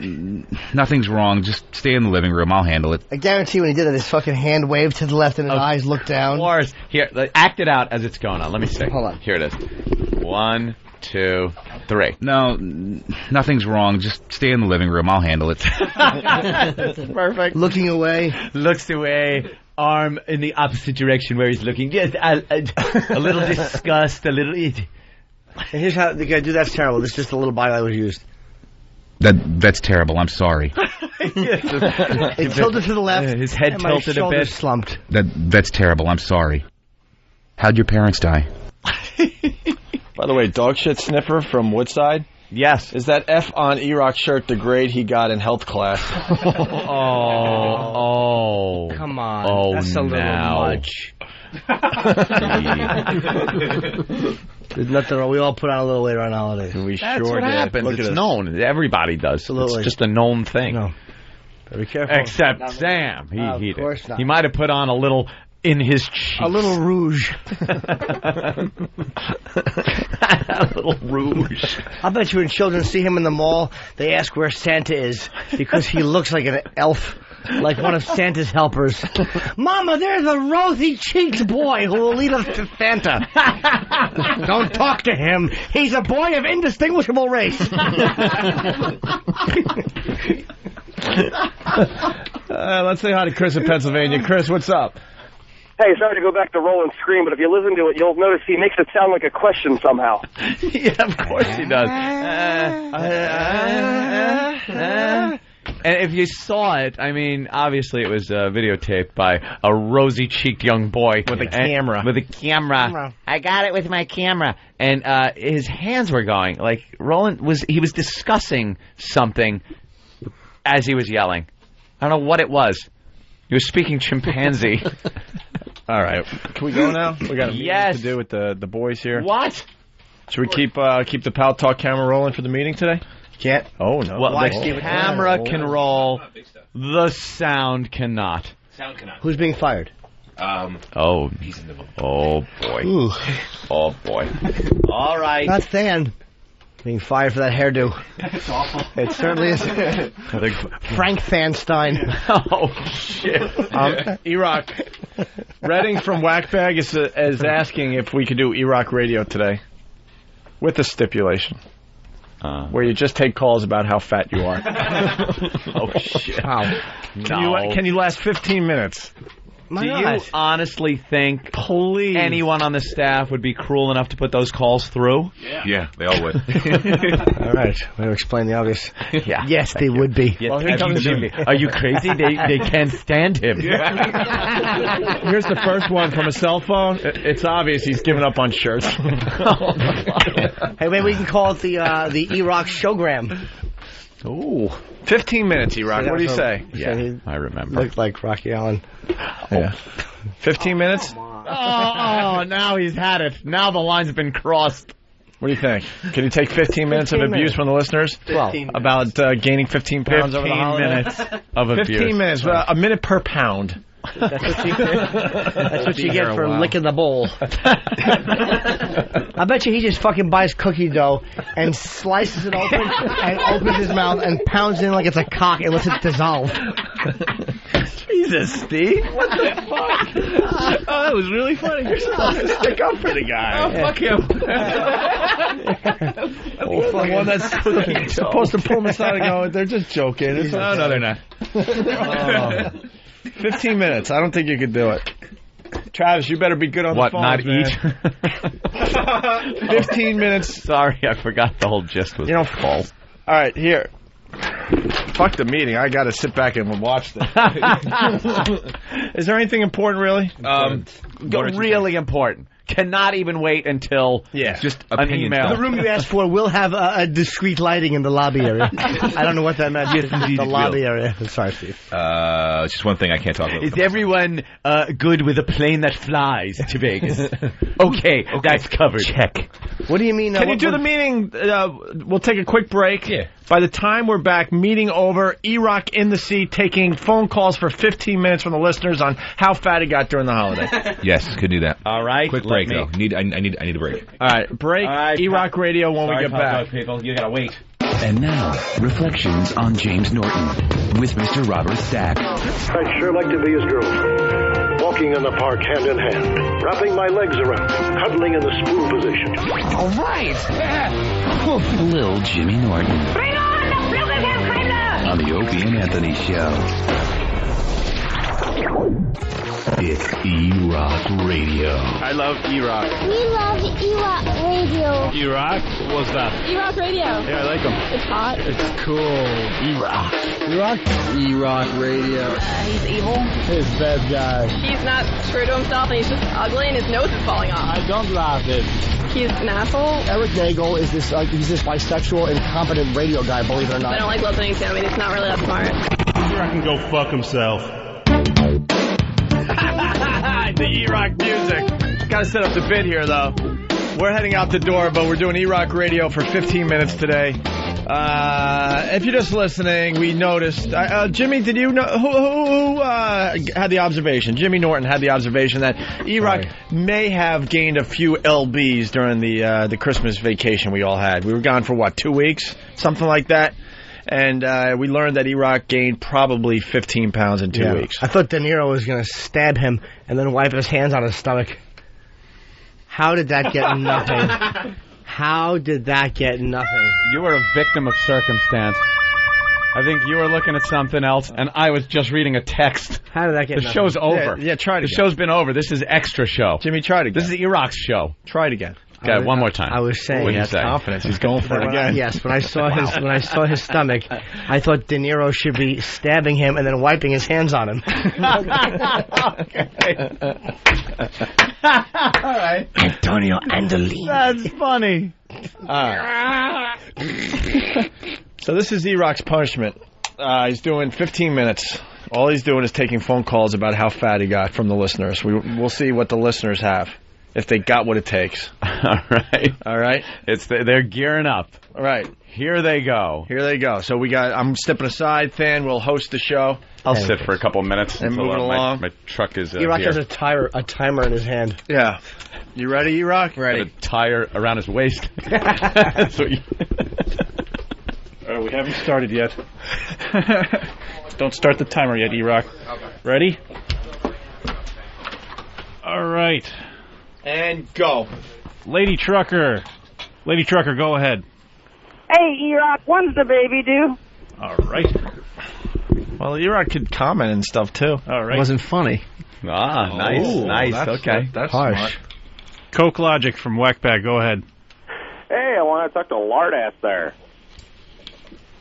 nothing's wrong. Just stay in the living room. I'll handle it. I guarantee when he did it, his fucking hand waved to the left and his eyes looked down. Of course. Here, act it out as it's going on. Let me see. Hold on. Here it is. 1, 2, 3. No, nothing's wrong. Just stay in the living room. I'll handle it. Perfect. Looking away. Looks away. Arm in the opposite direction where he's looking. Just a little disgust, a little... Here's how the guy do. That's terrible. This is just a little bite I was used. That's terrible. I'm sorry. It tilted to the left. His head and tilted my a bit. Slumped. That's terrible. I'm sorry. How'd your parents die? By the way, dog shit sniffer from Woodside. Yes. Is that F on E-Rock shirt the grade he got in health class? Oh. Come on. Oh, that's a little much. There's nothing wrong. We all put on a little weight around holidays. That's what happens. It's known. Everybody does. Absolutely. It's just a known thing. No. Be careful. Except Sam. He of course not. He might have put on a little in his cheeks. A little rouge. A little rouge. I bet you when children see him in the mall, they ask where Santa is because he looks like an elf. Like one of Santa's helpers. Mama, there's a rosy-cheeked boy who will lead us to Santa. Don't talk to him. He's a boy of indistinguishable race. Let's say hi to Chris in Pennsylvania. Chris, what's up? Hey, sorry to go back to Roll and Scream, but if you listen to it, you'll notice he makes it sound like a question somehow. Yeah, of course he does. And if you saw it, I mean, obviously it was videotaped by a rosy-cheeked young boy. With a camera. With a camera. I got it with my camera. And his hands were going. Like, Roland was discussing something as he was yelling. I don't know what it was. He was speaking chimpanzee. All right. Can we go now? We got a meeting to do with the boys here. What? Should we keep the Pal Talk camera rolling for the meeting today? Can't. Oh, no. Well, the camera can roll. The sound cannot. Sound cannot. Who's being fired? He's in the movie. Oh, boy. Ooh. Oh, boy. All right. Not Stan. Being fired for that hairdo. That's awful. It certainly is. Frank Fanstein. Oh, shit. E-Rock. Redding from Whackbag is asking if we could do E-Rock Radio today. With a stipulation. Where you just take calls about how fat you are. Oh, shit. How? Can you last 15 minutes? Do you honestly think anyone on the staff would be cruel enough to put those calls through? Yeah, they all would. All right. Way to explain the obvious. Yeah. Yes, they would be. Yes, are you crazy? They can't stand him. Here's the first one from a cell phone. It's obvious he's given up on shirts. Hey, maybe we can call it the E-Rock Showgram. Ooh. 15 minutes, E-Rock. What do you say? Yeah, I remember. Looked like Rocky Allen. Yeah. 15 minutes? Oh, now he's had it. Now the line's been crossed. What do you think? Can you take 15 minutes of abuse from the listeners? 12. About gaining 15 pounds over the holiday? 15 minutes of abuse. 15 minutes. A minute per pound. That's what you get for licking the bowl. I bet you he just fucking buys cookie dough and slices it open and opens his mouth and pounds it in like it's a cock and lets it dissolve. Jesus, Steve. What the fuck? Oh, that was really funny. You're supposed to stick up for the guy. Oh, fuck him. The one that's supposed to pull him aside and go, they're just joking. No, they're not. 15 minutes. I don't think you could do it. Travis, you better be good on the phone. What, not eat? 15 minutes. Sorry, I forgot the whole gist was false. All right, here. Fuck the meeting. I got to sit back and watch this. Is there anything important, really? Really important. Cannot even wait until just an email. The room you asked for will have a discreet lighting in the lobby area. I don't know what that meant. Yes, indeed, the lobby area. Sorry, Steve. Just one thing I can't talk about. Is everyone good with a plane that flies to Vegas? Okay, that's covered. Check. What do you mean? Can you do the meeting? We'll take a quick break. Yeah. By the time we're back, meeting over, E-Rock in the seat, taking phone calls for 15 minutes from the listeners on how fat he got during the holiday. Yes, could do that. All right. Quick break. break, though. I need a break. All right, break. E-Rock Radio when we get back. People, you gotta wait. And now, reflections on James Norton with Mr. Robert Stack. I'd sure like to be his girlfriend. Walking in the park hand in hand, wrapping my legs around, cuddling in the spoon position. All right. Lil Jimmy Norton. Bring on the Flugelham On the Opie and Anthony Show. It's E-Rock Radio. I love E-Rock. We love E-Rock Radio. E-Rock? What's that? E-Rock Radio. Yeah, I like him. It's hot. It's cool. E-Rock. E-Rock? E-Rock Radio. He's evil. He's a bad guy. He's not true to himself, and he's just ugly, and his nose is falling off. I don't love it. He's an asshole. Eric Nagel is this he's this bisexual, incompetent radio guy, believe it or not. I don't like listening to him. I mean, he's not really that smart. E-Rock can go fuck himself. The E-Rock music. Gotta set up the bid here, though. We're heading out the door, but we're doing E-Rock Radio for 15 minutes today. If you're just listening, we noticed. Jimmy, did you know who had the observation? Jimmy Norton had the observation that E-Rock may have gained a few lbs during the Christmas vacation we all had. We were gone for, 2 weeks? Something like that. And we learned that E-Rock gained probably 15 pounds in 2 weeks. I thought De Niro was going to stab him and then wipe his hands on his stomach. How did that get nothing? How did that get nothing? You were a victim of circumstance. I think you were looking at something else, and I was just reading a text. How did that get The nothing? show's over. Yeah, try it again. The show's been over. This is extra show. Jimmy, try it again. This is E-Rock's show. Try it again. Okay, one more time. I was saying, What did you say? Confidence. He's going for it again. Yes, when I saw his stomach, I thought De Niro should be stabbing him and then wiping his hands on him. All right. Antonio Andolini. That's funny. All right. So this is E-Rock's punishment. He's doing 15 minutes. All he's doing is taking phone calls about how fat he got from the listeners. We'll see what the listeners have, if they got what it takes. All right. They're gearing up. All right. Here they go. So I'm stepping aside. Than will host the show. I'll sit for a couple of minutes and move it along. My truck is E-Rock here. has a timer in his hand. Yeah. You ready, E-Rock? Ready. Got a tire around his waist. That's what we haven't started yet. Don't start the timer yet, E-Rock. Okay. Ready? All right. And go. Lady Trucker, go ahead. Hey, E-Rock, when's the baby due? All right. Well, E-Rock could comment and stuff, too. All right. It wasn't funny. Nice. Okay. That's harsh. Smart. Coke Logic from Whackback, go ahead. Hey, I want to talk to Lardass there.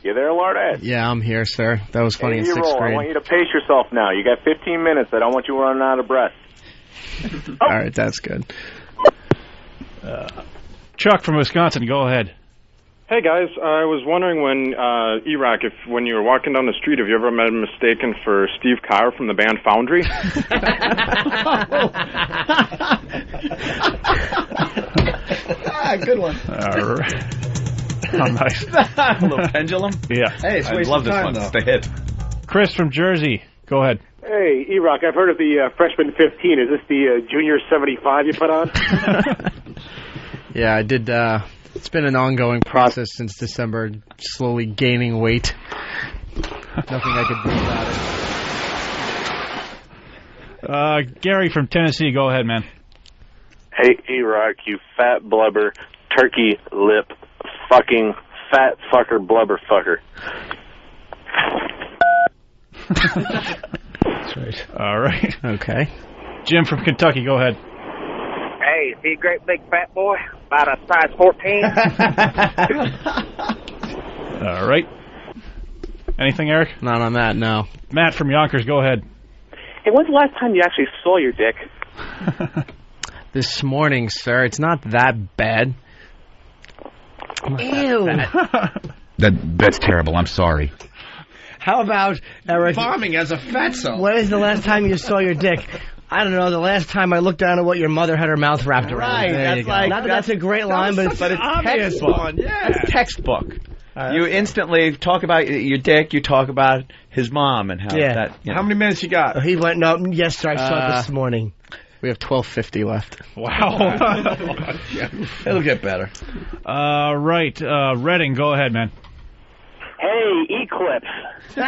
You there, Lardass? Yeah, I'm here, sir. That was funny in 6th grade. I want you to pace yourself now. You got 15 minutes. I don't want you running out of breath. All right, that's good. Chuck from Wisconsin, go ahead. Hey guys, I was wondering when E-Rock, when you were walking down the street, have you ever been mistaken for Steve Carr from the band Foundry? Good one. All right. Oh, nice. A little pendulum? Yeah. Hey, it's I waste love of this time, one. though. It's the hit. Chris from Jersey, go ahead. Hey, E-Rock, I've heard of the Freshman 15. Is this the Junior 75 you put on? Yeah, I did. It's been an ongoing process since December, slowly gaining weight. Nothing I could do about it. Gary from Tennessee, go ahead, man. Hey, E-Rock, you fat blubber, turkey lip, fucking fat fucker, blubber fucker. That's right. All right. Okay. Jim from Kentucky, go ahead. Hey, is he a great big fat boy? About a size 14? All right. Anything, Eric? Not on that, no. Matt from Yonkers, go ahead. Hey, when's the last time you actually saw your dick? This morning, sir. It's not that bad. Ew. That's terrible. I'm sorry. How about, Eric? Bombing as a fatso. When is the last time you saw your dick? I don't know. The last time I looked down at what your mother had her mouth wrapped around. Right. There you go. Not that that's a great line, but it's textbook. Yeah. It's textbook. You instantly talk about your dick. You talk about his mom and how that. You know. How many minutes you got? He went, no, yes, sir, I saw it this morning. We have 12:50 left. Wow. It'll get better. Right. Redding, go ahead, man. Hey, Eclipse. Hey,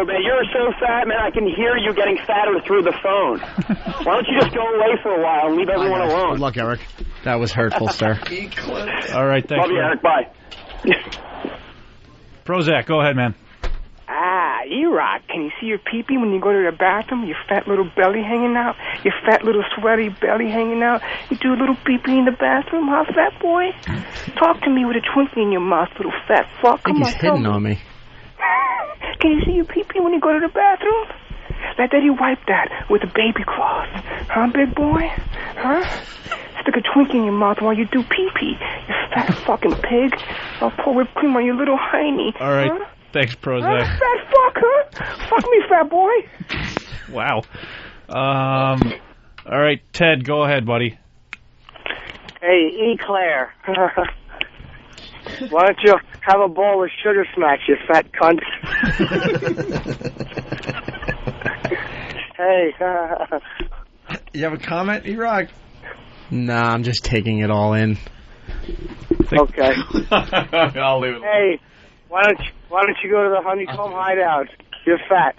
man, you're so fat, man, I can hear you getting fatter through the phone. Why don't you just go away for a while and leave everyone alone? Good luck, Eric. That was hurtful, sir. All right, thanks. Love you, Eric. Bye. Prozac, go ahead, man. E-Rock, can you see your pee-pee when you go to the bathroom? Your fat little belly hanging out? Your fat little sweaty belly hanging out? You do a little pee-pee in the bathroom, huh, fat boy? Talk to me with a twinkle in your mouth, little fat fuck. I think he's hitting on me. Can you see your pee-pee when you go to the bathroom? Let Daddy wipe that with a baby cloth. Huh, big boy? Huh? Stick a twinkle in your mouth while you do pee-pee. You fat fucking pig. I'll pour whipped cream on your little hiney. All right. Huh? Thanks, Prozac. Fat fuck, huh? Fuck me, fat boy. Wow. All right, Ted, go ahead, buddy. Hey, Eclair. Why don't you have a bowl of Sugar Smacks, you fat cunt? Hey. You have a comment, E-Rock? Nah, I'm just taking it all in. Okay. I'll leave it. Hey, why don't you go to the Honeycomb Hideout? You're fat.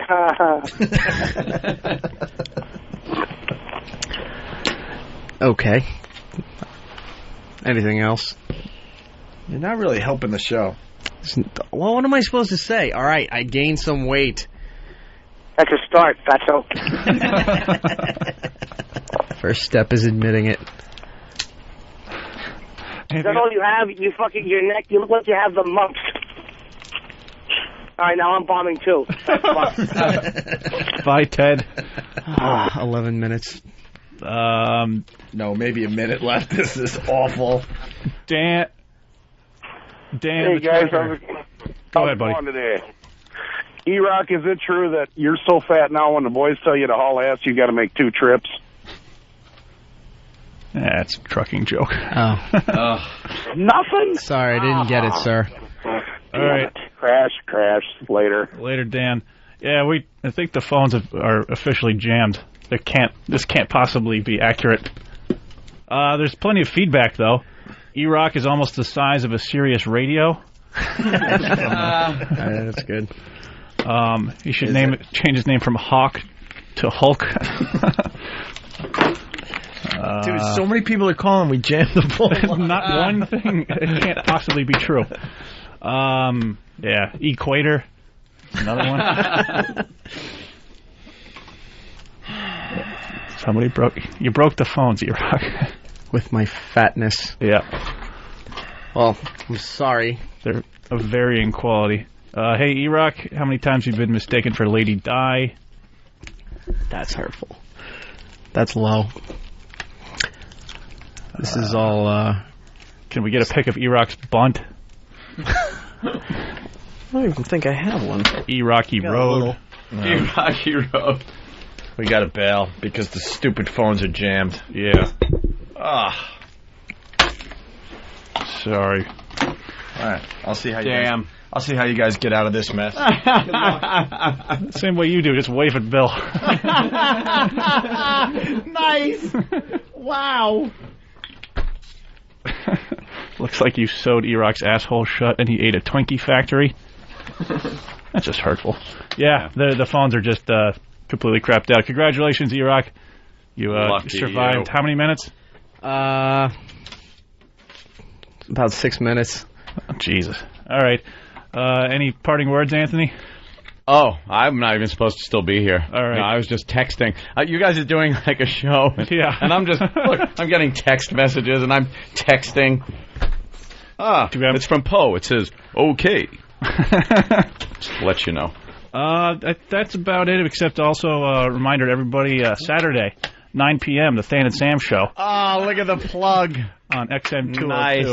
Okay. Anything else? You're not really helping the show. Well, what am I supposed to say? All right, I gained some weight. That's a start, fatso. First step is admitting it. Is that all you have? You fucking, your neck, you look like you have the mumps. All right, now I'm bombing too. Bye, Ted. 11 minutes. No, maybe a minute left. This is awful. Dan. Hey, guys. Go ahead, buddy. Today. E-Rock, is it true that you're so fat now when the boys tell you to haul ass, you got to make 2 trips? That's a trucking joke. Oh. Nothing? Sorry, I didn't get it, sir. All right. Crash. Later. Later, Dan. Yeah, I think the phones are officially jammed. This can't possibly be accurate. There's plenty of feedback, though. E-Rock is almost the size of a Sirius radio. That's good. He should change his name from Hawk to Hulk. Dude, so many people are calling. We jammed the phone. Not one thing. It can't possibly be true. Yeah, Equator. Another one. Somebody broke the phones, E-Rock. With my fatness. Yeah. Well, I'm sorry. They're of varying quality. Hey, E-Rock, how many times have you been mistaken for Lady Di? That's hurtful. That's low. This is all, Can we get a pic of E-Rock's bunt? I don't even think I have one. E-Rocky Road. E-Rocky Road. We gotta bail because the stupid phones are jammed. Yeah. Sorry. Alright, I'll see how you guys get out of this mess. Same way you do, just wave at Bill. Nice. Wow. Looks like you sewed E-Rock's asshole shut and he ate a Twinkie factory. That's just hurtful. Yeah, the phones are just completely crapped out. Congratulations, E-Rock. You survived how many minutes? About 6 minutes. Oh, Jesus. All right. Any parting words, Anthony? Oh, I'm not even supposed to still be here. All right. No, I was just texting. You guys are doing like a show. Yeah. And I'm just, look, I'm getting text messages and I'm texting. It's from Poe. It says, okay. Just to let you know. That's about it, except also a reminder to everybody, Saturday, 9 p.m., the Than and Sam Show. Oh, look at the plug. On XM 202. Nice.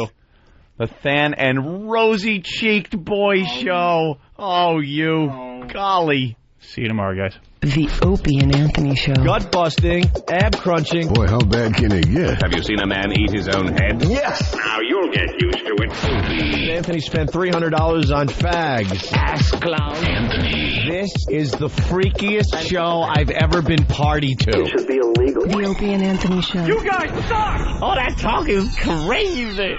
The Than and Rosy-Cheeked Boy Show. Oh, you. Golly. See you tomorrow, guys. The Opie and Anthony Show. Gut busting, ab crunching. Boy, how bad can it get? Have you seen a man eat his own head? Yes. Now you'll get used to it. Opie. Anthony spent $300 on fags. Ass clown. Anthony. This is the freakiest show I've ever been party to. It should be illegal. The Opie and Anthony Show. You guys suck! Oh, that talk is crazy.